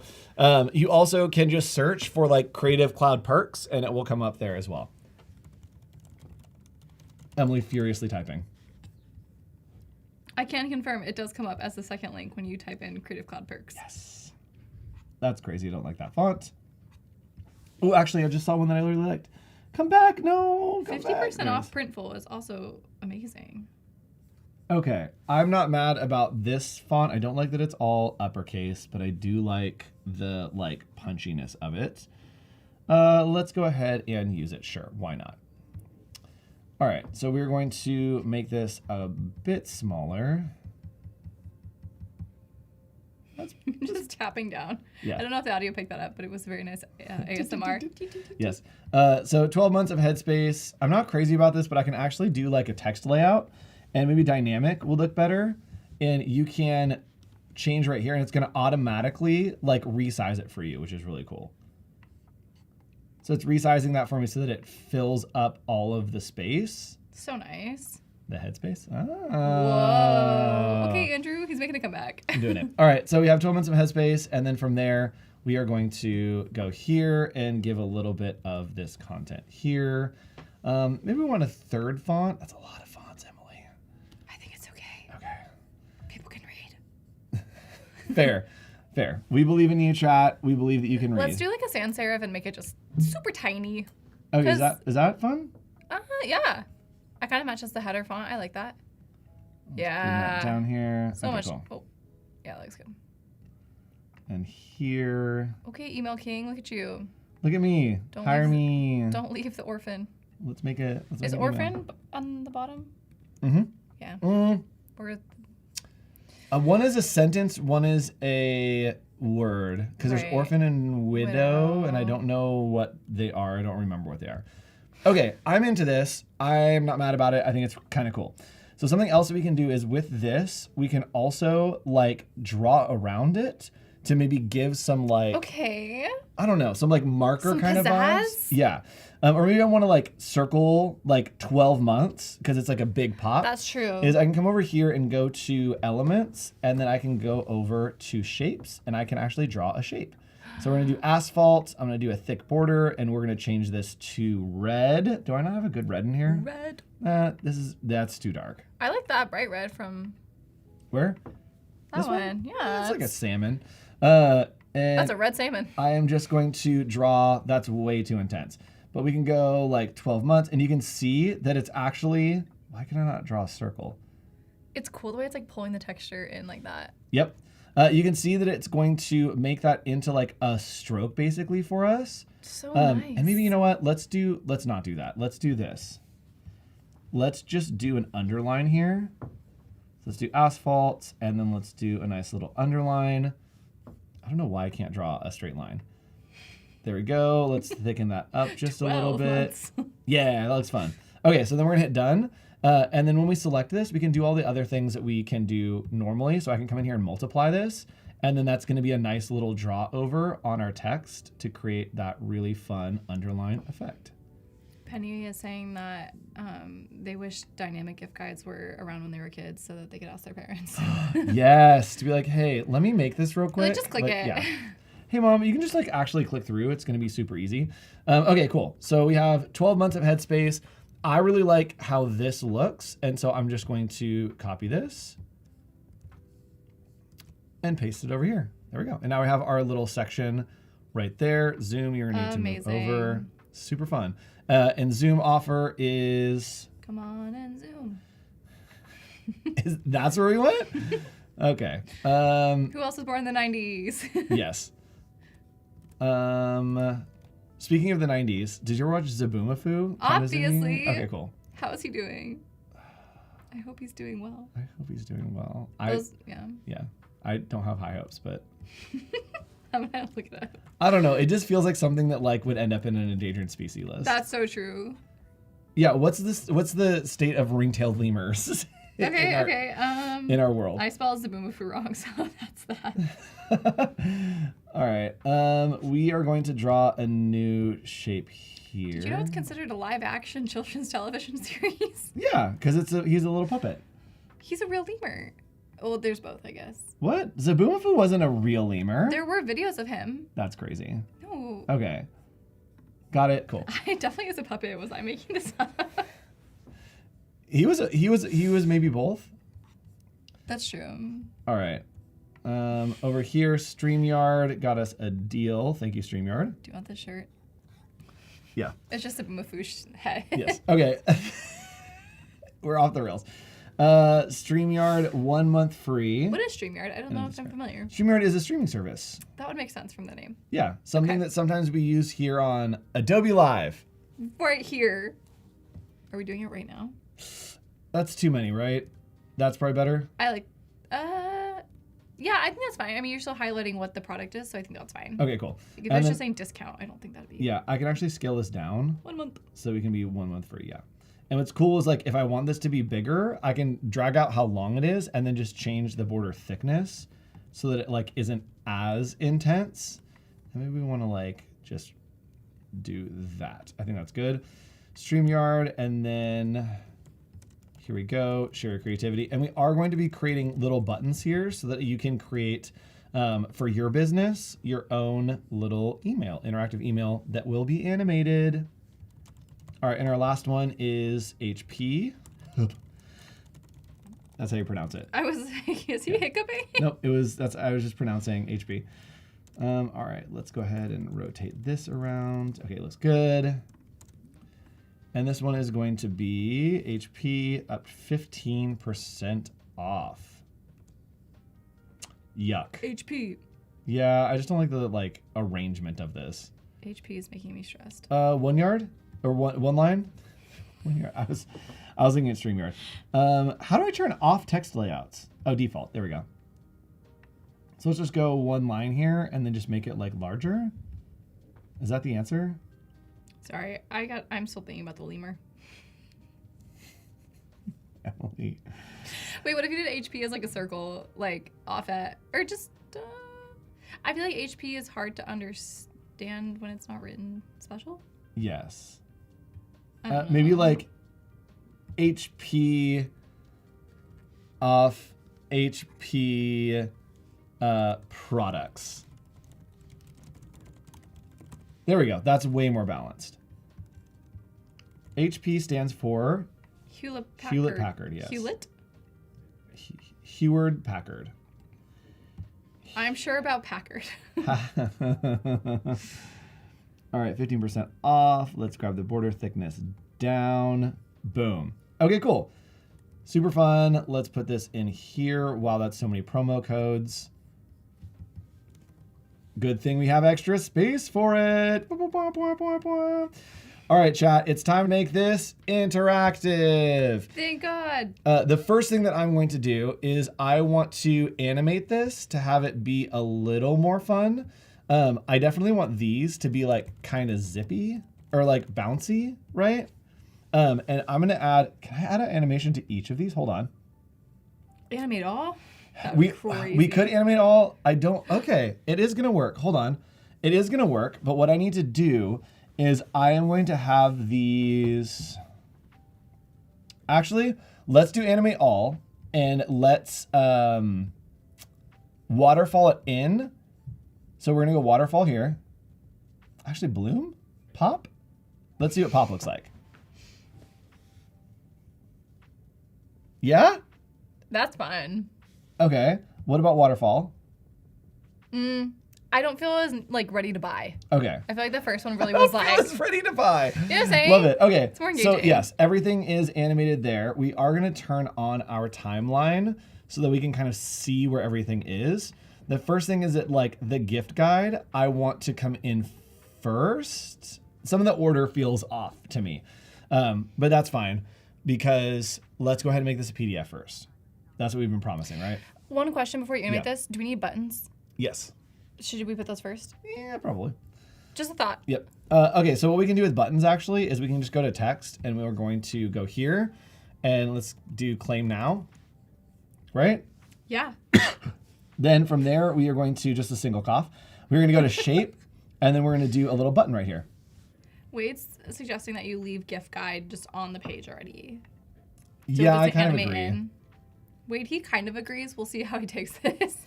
You also can just search for like Creative Cloud perks, and it will come up there as well. Emily furiously typing. I can confirm it does come up as the second link when you type in Creative Cloud perks. Yes. That's crazy. I don't like that font. Oh, actually, I just saw one that I really liked. Come back. No. 50% off Printful is also amazing. Okay. I'm not mad about this font. I don't like that it's all uppercase, but I do like the like punchiness of it. Let's go ahead and use it. Sure. Why not? All right, so we're going to make this a bit smaller. Just tapping down. Yeah. I don't know if the audio picked that up, but it was very nice ASMR. Yes. So 12 months of headspace. I'm not crazy about this, but I can actually do like a text layout, and maybe dynamic will look better. And you can change right here, and it's going to automatically like resize it for you, which is really cool. So it's resizing that for me so that it fills up all of the space. So nice. The headspace. Whoa. Okay, Andrew, he's making a comeback. I'm doing it. All right, so we have 12 months of headspace, and then from there, we are going to go here and give a little bit of this content here. Maybe we want a third font. That's a lot of fonts, Emily. I think it's okay. Okay. People can read. Fair. Fair. We believe in you, chat. We believe that you can read. Let's do like a sans serif and make it just super tiny. Okay, is that fun? Yeah. I kind of matches the header font. I like that. Bring that down here. So okay, much. Cool. Oh, yeah, that looks good. And here. Okay, Email King, look at you. Look at me. Hire me. Don't leave the orphan. Let's make it. Is orphan on the bottom? Mm-hmm. Yeah. Or one is a sentence, one is a word. Because there's orphan and widow, and I don't know what they are. I don't remember what they are. Okay, I'm into this. I'm not mad about it. I think it's kind of cool. So something else that we can do is with this, we can also like draw around it to maybe give some like, okay, I don't know, some like marker some kind pizzazz? of vibes. Yeah. Or maybe I want to like circle like 12 months because it's like a big pop. That's true. Is I can come over here and go to elements, and then I can go over to shapes, and I can actually draw a shape. So we're gonna do asphalt. I'm gonna do a thick border, and we're gonna change this to red. Do I not have a good red in here? Red. That's too dark. I like that bright red from Where? that This one. Yeah. It's like a salmon. And That's a red salmon. I am just going to draw. That's way too intense. But we can go like 12 months, and you can see that it's actually. Why can I not draw a circle? It's cool the way it's like pulling the texture in like that. Yep. You can see that it's going to make that into like a stroke basically for us. So nice. And maybe, you know what? Let's not do that. Let's do this. Let's just do an underline here. So let's do asphalt, and then let's do a nice little underline. I don't know why I can't draw a straight line. There we go. Let's thicken that up just a little bit. Yeah, that looks fun. Okay, so then we're gonna hit done. And then when we select this, we can do all the other things that we can do normally. So I can come in here and multiply this. And then that's going to be a nice little draw over on our text to create that really fun underline effect. Penny is saying that they wish dynamic gift guides were around when they were kids so that they could ask their parents. Yes, to be like, hey, let me make this real quick. Like, just click it. Yeah. Hey, Mom, you can just like actually click through. It's going to be super easy. Okay, cool. So we have 12 months of headspace. I really like how this looks, and so I'm just going to copy this and paste it over here. There we go. And now we have our little section right there. Zoom, you're gonna need to move over. Super fun. And Zoom offer is... Come on and Zoom. That's where we went? Okay. Who else was born in the 90s? Yes. Speaking of the 90s, did you ever watch Zaboomafoo? Obviously. Okay, cool. How is he doing? I hope he's doing well. I hope he's doing well. Yeah. I don't have high hopes, but I'm gonna look it up. I don't know. It just feels like something that like would end up in an endangered species list. That's so true. Yeah. What's the state of ring-tailed lemurs? Okay. In our world. I spelled Zaboomafoo wrong, so that's that. All right. We are going to draw a new shape here. Did you know it's considered a live-action children's television series? Yeah, because he's a little puppet. He's a real lemur. Well, there's both, I guess. What? Zaboomafoo wasn't a real lemur? There were videos of him. That's crazy. No. Okay. Got it. Cool. I definitely is a puppet. Was I making this up? He was maybe both. That's true. All right. Over here, StreamYard got us a deal. Thank you, StreamYard. Do you want this shirt? Yeah. It's just a Mafoosh head. Yes. Okay. We're off the rails. StreamYard 1 month free. What is StreamYard? I don't know if I'm familiar. StreamYard is a streaming service. That would make sense from the name. Yeah. Something that sometimes we use here on Adobe Live. Right here. Are we doing it right now? That's too many, right? That's probably better. I like, Yeah, I think that's fine. I mean, you're still highlighting what the product is, so I think that's fine. Okay, cool. If it's just saying discount, I don't think that'd be. Yeah, I can actually scale this down. 1 month. So we can be 1 month free, yeah. And what's cool is like if I want this to be bigger, I can drag out how long it is and then just change the border thickness so that it like isn't as intense. And maybe we want to like just do that. I think that's good. StreamYard, and then here we go, share your creativity. And we are going to be creating little buttons here so that you can create for your business, your own little email, interactive email that will be animated. All right, and our last one is HP. That's how you pronounce it. I was like, is he hiccuping? Nope, I was just pronouncing HP. All right, let's go ahead and rotate this around. Okay, looks good. And this one is going to be HP up 15% off. Yuck. HP. Yeah, I just don't like the like arrangement of this. HP is making me stressed. 1 yard or one line. 1 yard. I was looking at StreamYard. How do I turn off text layouts? Oh, default. There we go. So let's just go 1 line here and then just make it like larger. Is that the answer? Sorry, I'm still thinking about the lemur. Emily. Wait, what if you did HP as like a circle, like off at, or just, I feel like HP is hard to understand when it's not written special. Yes. I maybe know. like HP off HP products. There we go. That's way more balanced. HP stands for Hewlett-Packard. Hewlett-Packard, yes. Hewlett? Hewlett-Packard. I'm sure about Packard. All right, 15% off. Let's grab the border thickness down. Boom. Okay, cool. Super fun. Let's put this in here. Wow, that's so many promo codes. Good thing we have extra space for it. All right, chat, it's time to make this interactive. Thank God. The first thing that I'm going to do is I want to animate this to have it be a little more fun. I definitely want these to be like kind of zippy or like bouncy, right? And I'm gonna add, can I add an animation to each of these? Hold on. Animate all? We could animate all. I don't, okay, it is gonna work. Hold on. It is gonna work, but what I need to do is I am going to have these, actually, let's do animate all and let's waterfall it in. So we're gonna go waterfall here. Actually, bloom? Pop? Let's see what pop looks like. Yeah? That's fun. Okay. What about waterfall? I don't feel as like ready to buy. Okay. I feel like the first one really was like. I was ready to buy. You know what I'm saying? Love it. Okay. It's more engaging. So yes, everything is animated there. We are going to turn on our timeline so that we can kind of see where everything is. The first thing is that like the gift guide, I want to come in first. Some of the order feels off to me, but that's fine because let's go ahead and make this a PDF first. That's what we've been promising, right? One question before you animate this. Do we need buttons? Yes. Should we put those first? Yeah, probably. Just a thought. Yep. Okay, so what we can do with buttons actually is we can just go to text and we're going to go here and let's do claim now, right? Yeah. Then from there, we are going to just a single cough. We're going to go to shape and then we're going to do a little button right here. Wade's suggesting that you leave gift guide just on the page already. So Yeah, I kind of agree. In. Wade, he kind of agrees. We'll see how he takes this.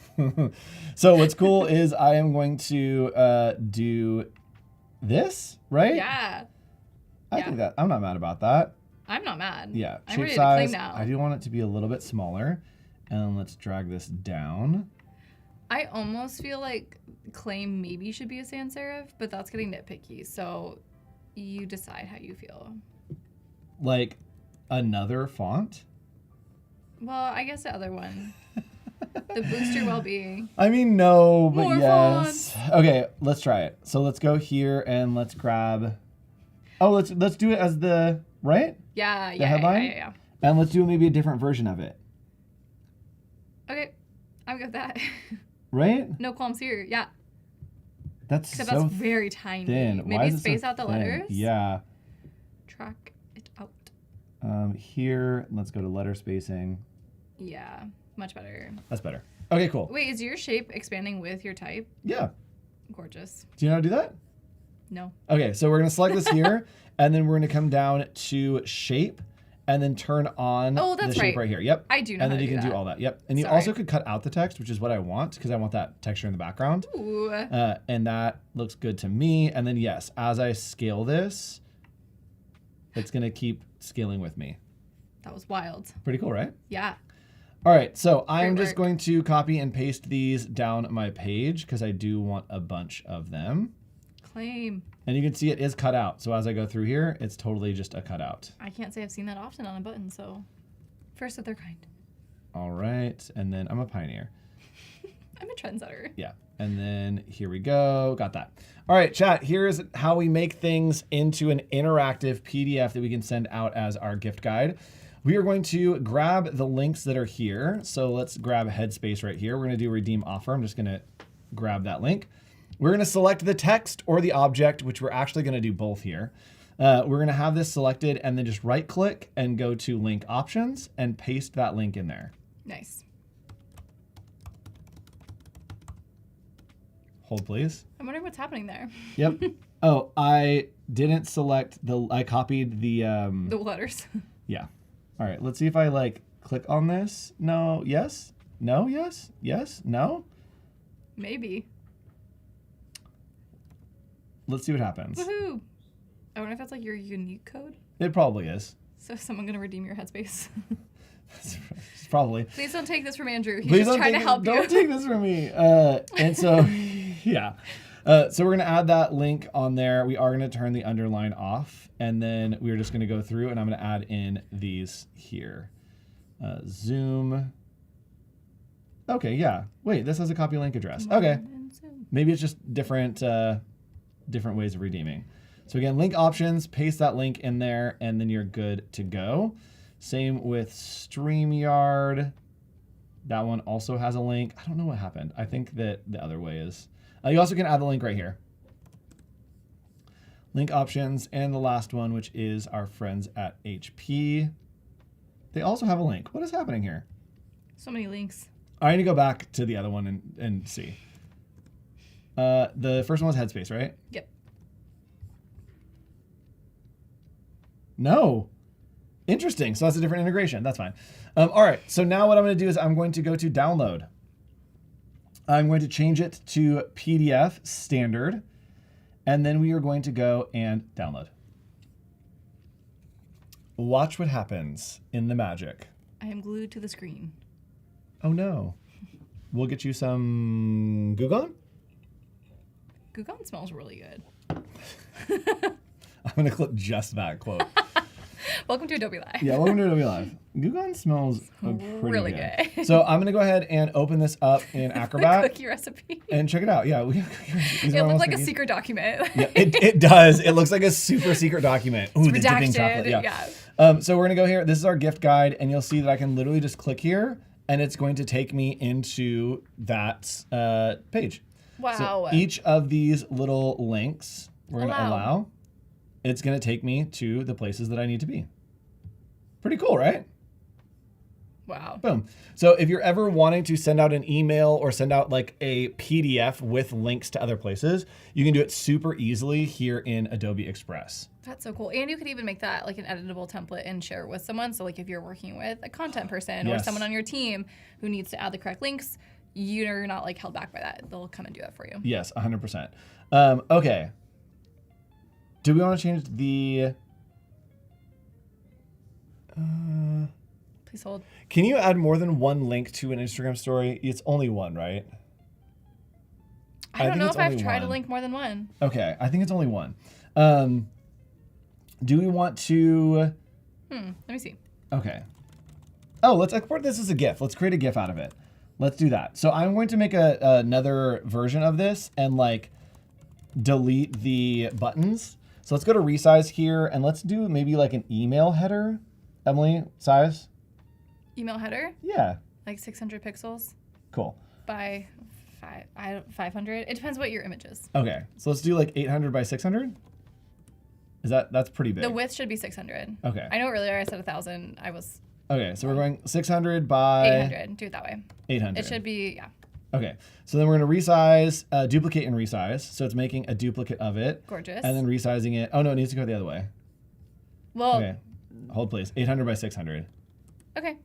So what's cool is I am going to do this, right? Yeah. I think that, I'm not mad about that. I'm not mad. Yeah, I'm shape ready size, to claim now. I do want it to be a little bit smaller. And let's drag this down. I almost feel like claim maybe should be a sans serif, but that's getting nitpicky. So you decide how you feel. Like another font? Well, I guess the other one. The boost your well-being. I mean, no, but More yes. fonts. Okay, let's try it. So let's go here and let's grab. Oh, let's do it as the right. Yeah, The yeah, headline? yeah. And let's do maybe a different version of it. Okay, I'm I'm good with that. Right? No qualms here. Yeah. Except that's very tiny. Thin. Maybe space out the letters. Yeah. Track it out. Here, let's go to letter spacing. Yeah, much better. That's better. Okay, cool. Wait, is your shape expanding with your type? Yeah. Gorgeous. Do you know how to do that? No. Okay, so we're going to select this here, and then we're going to come down to shape, and then turn on the shape right here. Yep. I do know and then how to you can do do that. all that. Yep. And you also could cut out the text, which is what I want, because I want that texture in the background. Ooh. And that looks good to me. And then yes, as I scale this, it's going to keep scaling with me. That was wild. Pretty cool, right? Yeah. All right, so I'm just going to copy and paste these down my page because I do want a bunch of them. Claim. And you can see it is cut out. So as I go through here, it's totally just a cutout. I can't say I've seen that often on a button, so first of their kind. All right, and then I'm a pioneer. I'm a trendsetter. Yeah, and then here we go. Got that. All right, chat, here's how we make things into an interactive PDF that we can send out as our gift guide. We are going to grab the links that are here. So let's grab Headspace right here. We're going to do redeem offer. I'm just going to grab that link. We're going to select the text or the object, which we're actually going to do both here. We're going to have this selected and then just right click and go to link options and paste that link in there. Nice. Hold please. I'm wondering what's happening there. Yep. Oh, I didn't select I copied the letters. Yeah. All right, let's see if I like click on this. No, yes, no, yes, yes, no. Maybe. Let's see what happens. Woohoo! I wonder if that's like your unique code. It probably is. So is someone gonna redeem your Headspace? Probably. Please don't take this from Andrew. He's just trying to help you. Don't take this from me. And so, yeah. So we're going to add that link on there. We are going to turn the underline off. And then we're just going to go through and I'm going to add in these here. Zoom. Okay, yeah. Wait, this has a copy link address. Okay. Maybe it's just different ways of redeeming. So again, link options, paste that link in there, and then you're good to go. Same with StreamYard. That one also has a link. I don't know what happened. I think that the other way is. You also can add the link right here. Link options, and the last one, which is our friends at HP. They also have a link. What is happening here? So many links. I need to go back to the other one and see. The first one was Headspace, right? Yep. No. Interesting. So that's a different integration. That's fine. All right. So now what I'm going to do is I'm going to go to download. I'm going to change it to PDF standard. And then we are going to go and download. Watch what happens in the magic. I am glued to the screen. Oh no. We'll get you some Goo Gone? Goo Gone smells really good. I'm going to clip just that quote. Welcome to Adobe Live. Yeah, welcome to Adobe Live. Goo Gone smells pretty really good. So I'm going to go ahead and open this up in Acrobat. The cookie recipe. And check it out. Yeah, it looks like a secret document. Yeah, it does. It looks like a super secret document. Ooh, it's the dipping chocolate. Yeah. So we're going to go here. This is our gift guide, and you'll see that I can literally just click here, and it's going to take me into that page. Wow. So each of these little links, we're going to allow. It's going to take me to the places that I need to be. Pretty cool, right? Wow. Boom. So if you're ever wanting to send out an email or send out like a PDF with links to other places, you can do it super easily here in Adobe Express. That's so cool. And you could even make that like an editable template and share it with someone. So like if you're working with a content person or someone on your team who needs to add the correct links, you're not like held back by that. They'll come and do that for you. Yes, 100%. Okay. Do we want to change the... Please hold. Can you add more than one link to an Instagram story? It's only one, right? I don't know if I've tried to link more than one. Okay, I think it's only one. Do we want to... Let me see. Okay. Oh, let's export this as a GIF. Let's create a GIF out of it. Let's do that. So I'm going to make another version of this and like delete the buttons. So let's go to resize here and let's do maybe like an email header. Emily, size? Email header? Yeah. Like 600 pixels? Cool. by 500. It depends what your image is. Okay, so let's do like 800 by 600. That's pretty big. The width should be 600. Okay. I know earlier I said 1,000. Okay, so we're going 600 by 800. Do it that way. 800. It should be, yeah. Okay, so then we're going to resize, duplicate and resize. So it's making a duplicate of it. Gorgeous. And then resizing it. Oh, no, it needs to go the other way. Well. Okay, hold please. 800 by 600. Okay.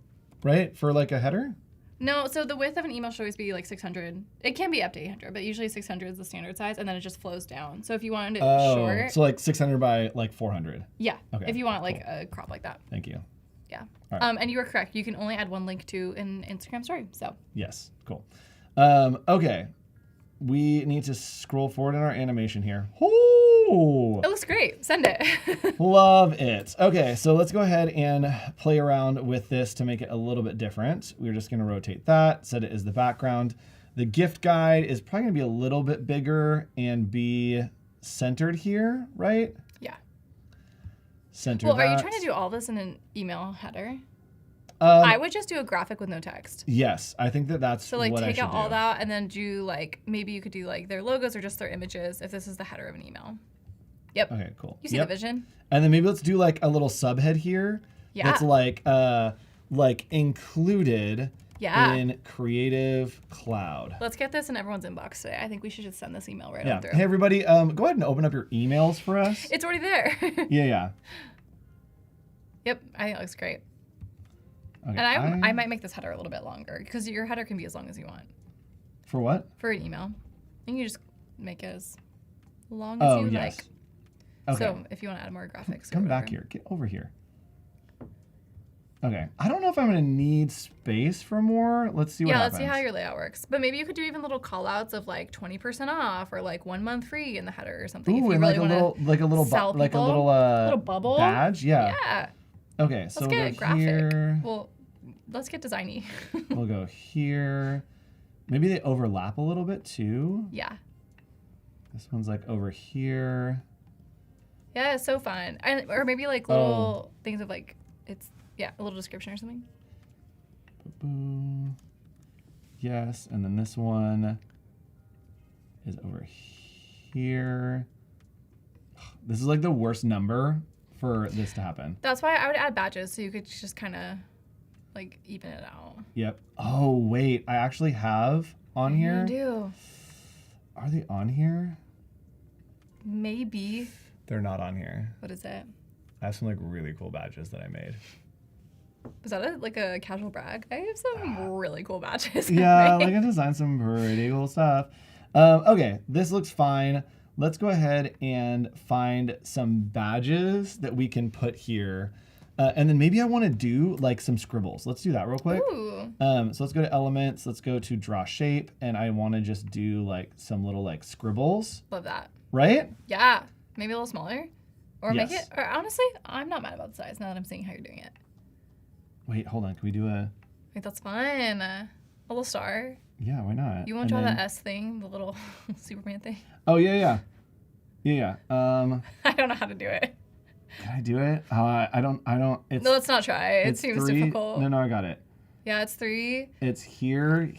Right? For like a header? No, so the width of an email should always be like 600. It can be up to 800, but usually 600 is the standard size, and then it just flows down. So if you wanted it short. So like 600 by like 400. Yeah. Okay. If you want like a crop like that. Thank you. Yeah. Right. And you were correct. You can only add one link to an Instagram story. So. Yes. Cool. Okay. We need to scroll forward in our animation here. Ooh. It looks great. Send it. Love it. Okay, so let's go ahead and play around with this to make it a little bit different. We're just going to rotate that, set it as the background. The gift guide is probably going to be a little bit bigger and be centered here, right? Yeah. Center Well, that. are you trying to do all this in an email header? I would just do a graphic with no text. Yes, I think that's so like what take I out should all do. that and then do like maybe you could do like their logos or just their images if this is the header of an email. Yep. Okay, cool. You see the vision? And then maybe let's do like a little subhead here. Yeah. That's like included in Creative Cloud. Let's get this in everyone's inbox today. I think we should just send this email right on through. Hey everybody, go ahead and open up your emails for us. It's already there. Yeah. Yep, I think it looks great. Okay, and I might make this header a little bit longer because your header can be as long as you want. For what? For an email. And you just make it as long as you like. Okay. So if you want to add more graphics. Come back here. Get over here. Okay. I don't know if I'm going to need space for more. Let's see what happens. Yeah, let's see how your layout works. But maybe you could do even little call outs of like 20% off or like 1 month free in the header or something. Ooh, if you and really like a little little bubble badge. Yeah. Yeah. Okay, so let's get we'll a graphic. Here. Well, let's get designy. We'll go here. Maybe they overlap a little bit too. Yeah. This one's like over here. Yeah, it's so fun. Or maybe like little things of like, a little description or something. Boom. Yes, and then this one is over here. This is like the worst number for this to happen. That's why I would add badges so you could just kind of like even it out. Yep. Oh, wait. I actually have on here. You do. Are they on here? Maybe. They're not on here. What is it? I have some like really cool badges that I made. Was that like a casual brag? I have some really cool badges. Yeah, like I designed some pretty cool stuff. Okay, this looks fine. Let's go ahead and find some badges that we can put here. And then maybe I want to do like some scribbles. Let's do that real quick. Ooh. So let's go to elements. Let's go to draw shape. And I want to just do like some little like scribbles. Love that. Right? Yeah. Maybe a little smaller. Or Yes. make it, or honestly, I'm not mad about the size now that I'm seeing how you're doing it. Wait, hold on. Can we do a... Wait, that's fun. A little star. Yeah, why not? You want to draw that S thing, the little Superman thing? Oh, yeah. Yeah. I don't know how to do it. Can I do it? I don't. It's, No, let's not try. It seems 3. difficult. No, I got it. Yeah, it's 3. It's here.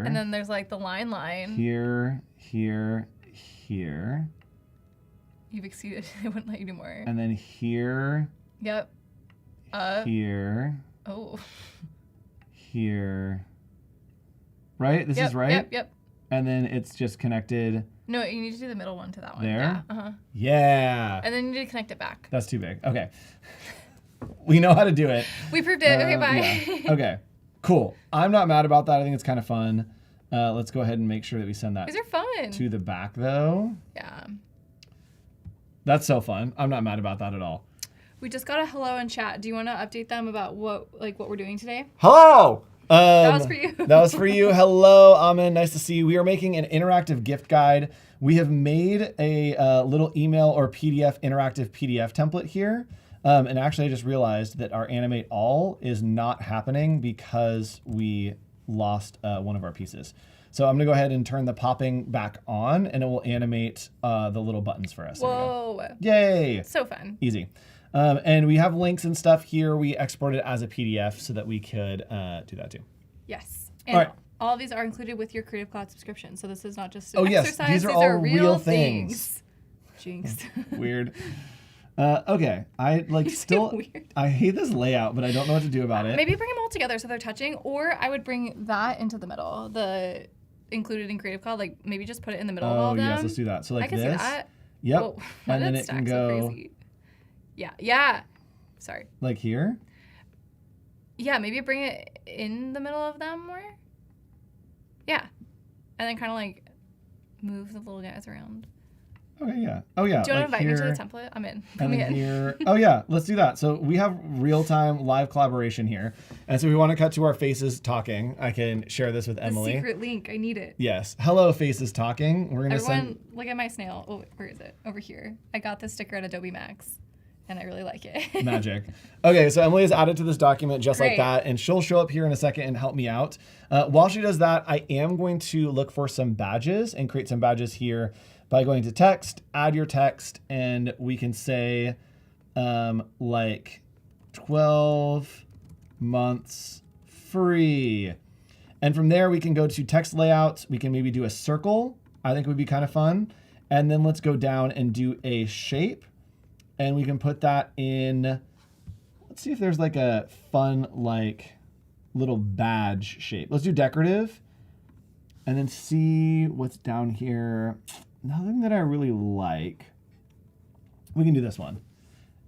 And then there's like the line. Here. You've exceeded. It wouldn't let you do more. And then here. Yep. Here. Oh. Here. Right? This is right? Yep. And then it's just connected. No, you need to do the middle one to that one. There? Yeah. Yeah. And then you need to connect it back. That's too big. Okay. We know how to do it. We proved it. Okay, bye. Yeah. Okay. Cool. I'm not mad about that. I think it's kind of fun. Let's go ahead and make sure that we send that These are fun. to the back, though. Yeah. That's so fun. I'm not mad about that at all. We just got a hello in chat. Do you want to update them about what we're doing today? Hello! That was for you. That was for you. Hello, Amin. Nice to see you. We are making an interactive gift guide. We have made a little email or PDF, interactive PDF template here. And actually, I just realized that our Animate All is not happening because we lost one of our pieces. So I'm going to go ahead and turn the popping back on, and it will animate the little buttons for us. Whoa. Yay. So fun. Easy. And we have links and stuff here. We export it as a PDF so that we could do that too. Yes. And all right. All of these are included with your Creative Cloud subscription. So this is not just an exercise. Yes, these are all real things. Jinx. Weird. Okay, I I hate this layout, but I don't know what to do about it. Maybe bring them all together so they're touching, or I would bring that into the middle, the included in Creative Cloud, like maybe just put it in the middle of all of them. Yes, let's do that. So like I can this. See that. Yep. Whoa, and then it can go. So yeah. Sorry. Like here? Yeah, maybe bring it in the middle of them more. Yeah. And then kind of like move the little guys around. Okay, yeah. Oh, yeah. Do you want to invite me to the template? I'm in. And then here. Oh, yeah. Let's do that. So we have real-time live collaboration here. And so we want to cut to our faces talking. I can share this with Emily. The secret link. I need it. Yes. Hello, faces talking. We're going to send... look at my snail. Oh, where is it? Over here. I got this sticker at Adobe Max, and I really like it. Magic. Okay, so Emily has added to this document just like that, and she'll show up here in a second and help me out. While she does that, I am going to look for some badges and create some badges here by going to text, add your text, and we can say like 12 months free. And from there, we can go to text layouts. We can maybe do a circle. I think it would be kind of fun. And then let's go down and do a shape. And we can put that in, let's see if there's like a fun like little badge shape. Let's do decorative and then see what's down here. Nothing that I really like. We can do this one.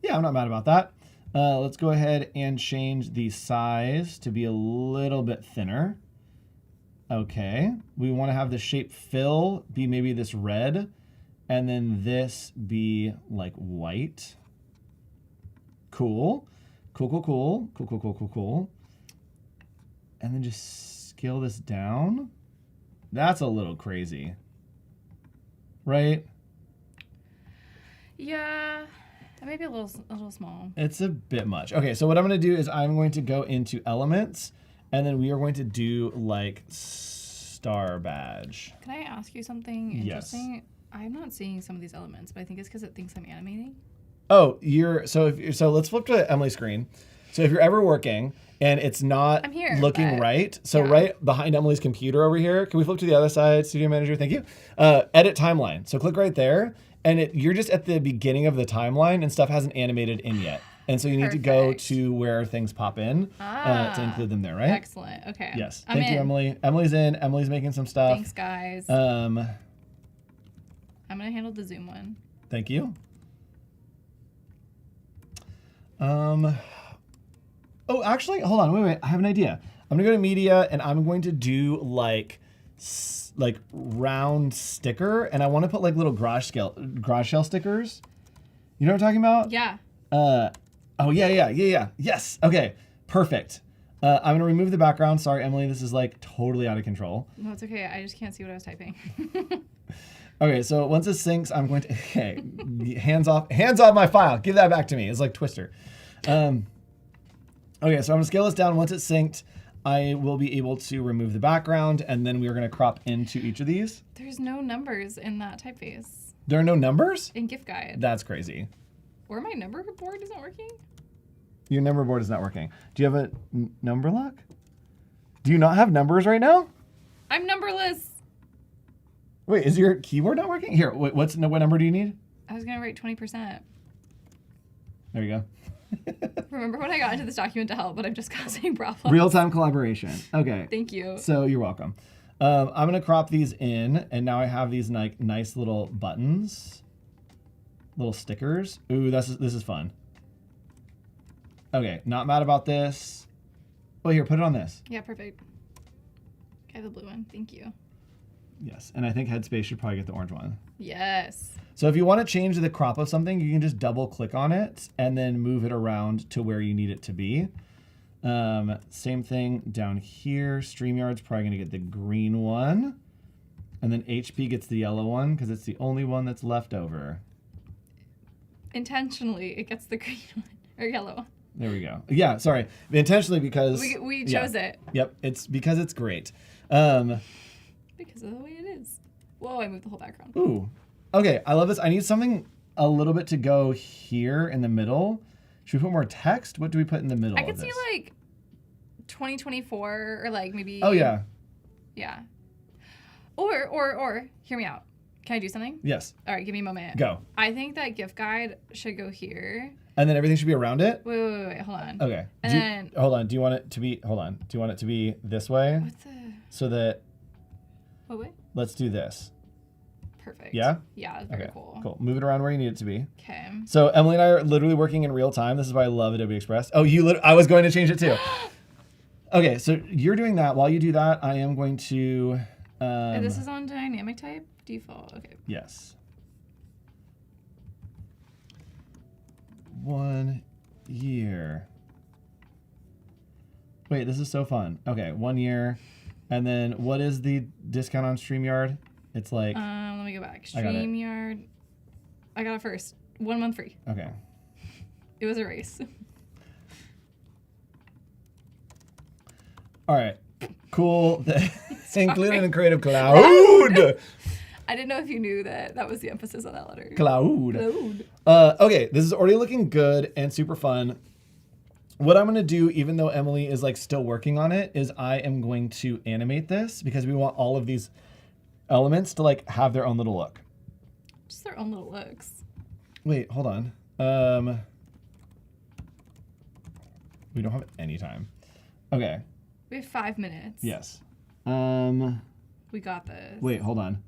Yeah, I'm not mad about that. Let's go ahead and change the size to be a little bit thinner. Okay, we want to have the shape fill be maybe this red, and then this be like white. Cool. Cool. And then just scale this down. That's a little crazy. Right? Yeah, that might be a little small. It's a bit much. Okay, so what I'm going to do is I'm going to go into elements, and then we are going to do like star badge. Can I ask you something interesting? Yes. I'm not seeing some of these elements, but I think it's because it thinks I'm animating. Oh, so let's flip to Emily's screen. So if you're ever working and it's not looking right, so right behind Emily's computer over here, can we flip to the other side, Studio Manager? Thank you. Edit timeline. So click right there, and you're just at the beginning of the timeline, and stuff hasn't animated in yet. And so you need to go to where things pop in to include them there, right? Excellent. Okay. Yes. Thank you, Emily. Emily's in. Emily's making some stuff. Thanks, guys. I'm going to handle the Zoom one. Thank you. Oh, actually, hold on. Wait. I have an idea. I'm going to go to media, and I'm going to do like round sticker, and I want to put like little garage shell stickers. You know what I'm talking about? Yeah. Oh, yeah. Yes. Okay. Perfect. I'm going to remove the background. Sorry, Emily. This is like totally out of control. No, it's okay. I just can't see what I was typing. Okay, so once it syncs, I'm going to, okay, hands off my file. Give that back to me. It's like Twister. Okay, so I'm gonna scale this down. Once it's synced, I will be able to remove the background, and then we are gonna crop into each of these. There's no numbers in that typeface. There are no numbers? In gift guide. That's crazy. Or my number board isn't working? Your number board is not working. Do you have a number lock? Do you not have numbers right now? I'm numberless. Wait, is your keyboard not working? Here, wait, what number do you need? I was gonna write 20%. There you go. Remember when I got into this document to help, but I'm just causing problems. Real-time collaboration. Okay. Thank you. So you're welcome. I'm gonna crop these in, and now I have these like nice little buttons, little stickers. Ooh, this is fun. Okay, not mad about this. Oh, here, put it on this. Yeah, perfect. Okay, the blue one. Thank you. Yes, and I think Headspace should probably get the orange one. Yes. So if you want to change the crop of something, you can just double click on it and then move it around to where you need it to be. Same thing down here. StreamYard's probably going to get the green one. And then HP gets the yellow one because it's the only one that's left over. Intentionally, it gets the green one or yellow one. There we go. Yeah, sorry. Intentionally because... We chose it. Yep, it's because it's great. Because of the way it is. Whoa, I moved the whole background. Ooh. Okay, I love this. I need something a little bit to go here in the middle. Should we put more text? What do we put in the middle I could see like 2024 or like maybe... Oh, yeah. Yeah. Or hear me out. Can I do something? Yes. All right, give me a moment. Go. I think that gift guide should go here. And then everything should be around it? Wait, hold on. Okay. And hold on. Do you want it to be, hold on. Do you want it to be this way? What's the... So that, wait. let's do this. Perfect. Yeah? Yeah, it's very cool. Cool. Move it around where you need it to be. Okay. So Emily and I are literally working in real time. This is why I love Adobe Express. Oh, I was going to change it too. Okay, so you're doing that. While you do that, I am going to... and this is on dynamic type? Default, okay. Yes. 1 year. Wait, this is so fun. Okay, 1 year. And then what is the discount on StreamYard? It's like... let me go back. I got it. StreamYard. I got it first. 1 month free. Okay. It was a race. All right. Cool. It's included in Creative Cloud. I didn't know if you knew that was the emphasis on that letter. Cloud. Okay, this is already looking good and super fun. What I'm going to do, even though Emily is like still working on it, is I am going to animate this because we want all of these elements to like have their own little look. Just their own little looks. Wait, hold on. We don't have any time. Okay. We have 5 minutes. Yes. We got this. Wait, hold on.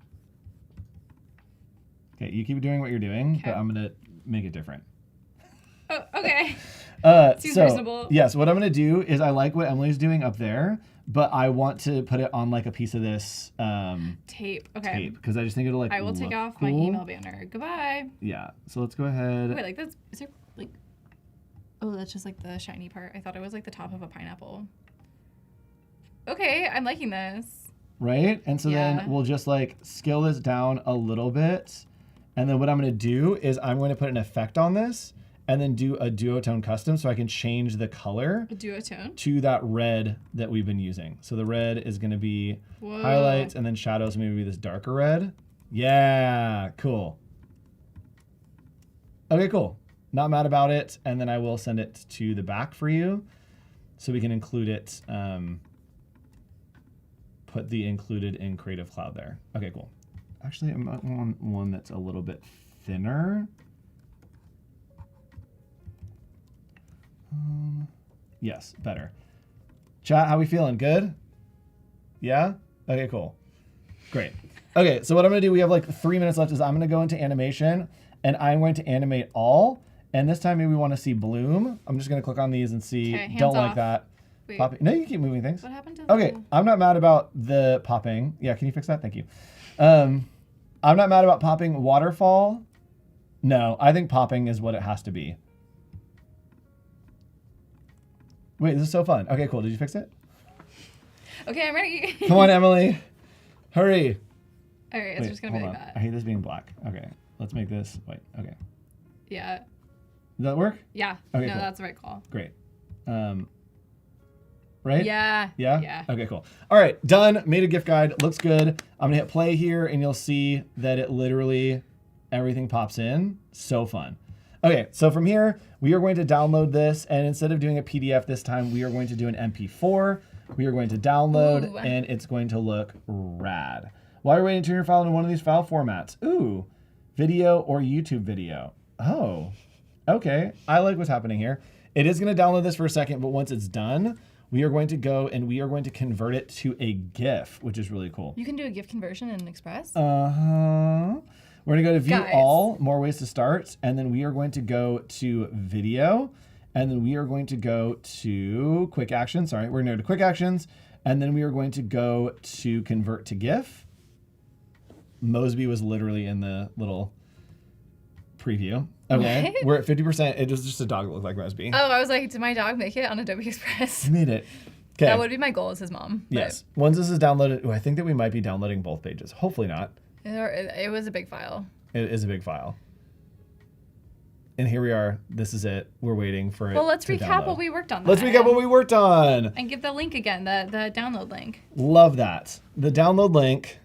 Okay, you keep doing what you're doing, but I'm gonna make it different. Oh, okay. Seems reasonable. Yes, what I'm gonna do is I like what Emily's doing up there, but I want to put it on like a piece of this tape. Okay. Tape, because I just think it'll like. I will take off my email banner. Goodbye. Yeah. So let's go ahead. Wait, like that's is there like? Oh, that's just like the shiny part. I thought it was like the top of a pineapple. Okay, I'm liking this. Right, and so then we'll just like scale this down a little bit. And then what I'm going to do is I'm going to put an effect on this and then do a duotone custom so I can change the color a duotone to that red that we've been using. So the red is going to be highlights and then shadows, maybe this darker red. Yeah, cool. Okay, cool. Not mad about it. And then I will send it to the back for you so we can include it. Put the included in Creative Cloud there. Okay, cool. Actually, I'm on one that's a little bit thinner. Yes, better. Chat, how we feeling? Good? Yeah? Okay, cool. Great. Okay, so what I'm going to do, we have like 3 minutes left, is I'm going to go into animation, and I'm going to animate all. And this time, maybe we want to see bloom. I'm just going to click on these and see. Okay, hands don't off. Like that. Wait. Popping. No, you keep moving things. What happened to Okay, I'm not mad about the popping. Yeah, can you fix that? Thank you. I'm not mad about popping waterfall. No, I think popping is what it has to be. Wait, this is so fun. Okay, cool. Did you fix it? Okay, I'm ready. Come on, Emily. Hurry. All right, it's just going to be like that. I hate this being black. Okay, let's make this white. Okay. Yeah. Does that work? Yeah. Okay, no, cool. that's the right call. Great. Right? Yeah. Yeah? Yeah. Okay, cool. All right, done. Made a gift guide. Looks good. I'm going to hit play here, and you'll see that it literally, everything pops in. So fun. Okay, so from here, we are going to download this, and instead of doing a PDF this time, we are going to do an MP4. We are going to download, and it's going to look rad. While you're waiting, turn your file into one of these file formats. Ooh, video or YouTube video. Oh, okay. I like what's happening here. It is going to download this for a second, but once it's done, we are going to go and we are going to convert it to a GIF, which is really cool. You can do a GIF conversion in Express? Uh-huh. We're going to go to View All, More Ways to Start, and then we are going to go to Video, and then we are going to go to Quick Actions. Sorry, we're going to go to Quick Actions, and then we are going to go to Convert to GIF. Mosby was literally in the little preview. Okay, what? We're at 50%. It was just a dog that looked like Mosby. Oh, I was like, did my dog make it on Adobe Express? He made it. Okay. That would be my goal as his mom. Yes. Once this is downloaded, I think that we might be downloading both pages. Hopefully not. It was a big file. It is a big file. And here we are. This is it. We're waiting for it. Well, let's to recap download. what we worked on. Let's recap what we worked on. And give the link again, the download link. Love that. The download link.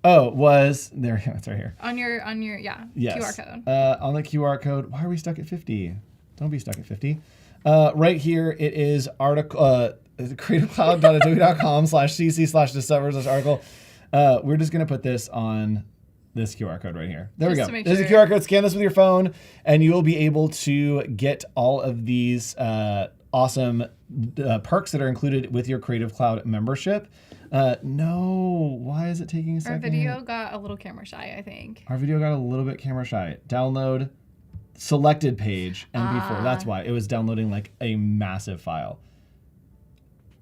Oh, was there? It's right here. On your yes. QR code. On the QR code. Why are we stuck at 50? Don't be stuck at 50. Right here, it is article. creativecloud.adobe.com/cc/discover/article. We're just going to put this on this QR code right here. There we go. There's a QR code. Scan this with your phone, and you will be able to get all of these awesome perks that are included with your Creative Cloud membership. No, why is it taking a second? Our video got a little camera shy, I think. Our video got a little bit camera shy. Download selected page MP4. That's why. It was downloading like a massive file.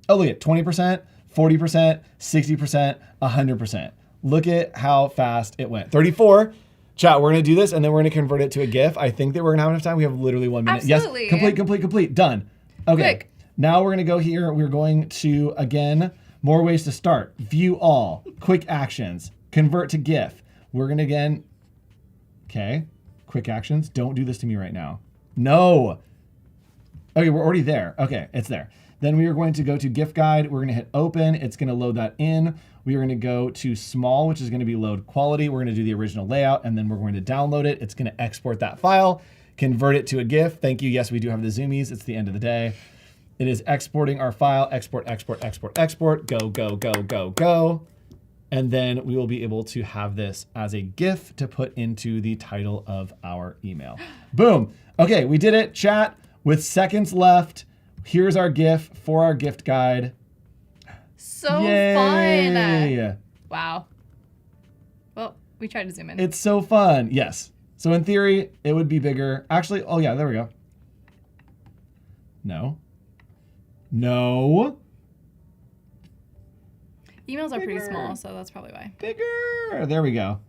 Oh, look at 20%, 40%, 60%, 100%. Look at how fast it went. 34. Chat, we're going to do this, and then we're going to convert it to a GIF. I think that we're going to have enough time. We have literally 1 minute. Absolutely. Yes, complete. Done. Okay. Quick. Now we're going to go here. We're going to, again, more ways to start. View all. Quick actions. Convert to GIF. We're going to, again, okay. Quick actions. Don't do this to me right now. No. Okay, we're already there. Okay, it's there. Then we are going to go to GIF guide. We're going to hit open. It's going to load that in. We are going to go to small, which is going to be load quality. We're going to do the original layout, and then we're going to download it. It's going to export that file, convert it to a GIF. Thank you. Yes, we do have the zoomies. It's the end of the day. It is exporting our file. Export. Go. And then we will be able to have this as a GIF to put into the title of our email. Boom. Okay, we did it. Chat, with seconds left, here's our GIF for our gift guide. So Yay. fun. Wow. Well, we tried to zoom in. It's so fun. Yes. So in theory, it would be bigger. Actually, oh yeah, there we go. No. Emails are pretty small, so that's probably why. Bigger. There we go.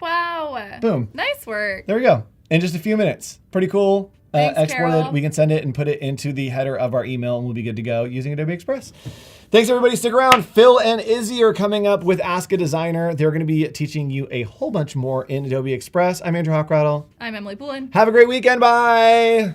Wow. Boom. Nice work. There we go. In just a few minutes. Pretty cool. Thanks, exported. Carol. We can send it and put it into the header of our email, and we'll be good to go using Adobe Express. Thanks, everybody. Stick around. Phil and Izzy are coming up with Ask a Designer. They're going to be teaching you a whole bunch more in Adobe Express. I'm Andrew Hochrattle. I'm Emily Poulin. Have a great weekend. Bye.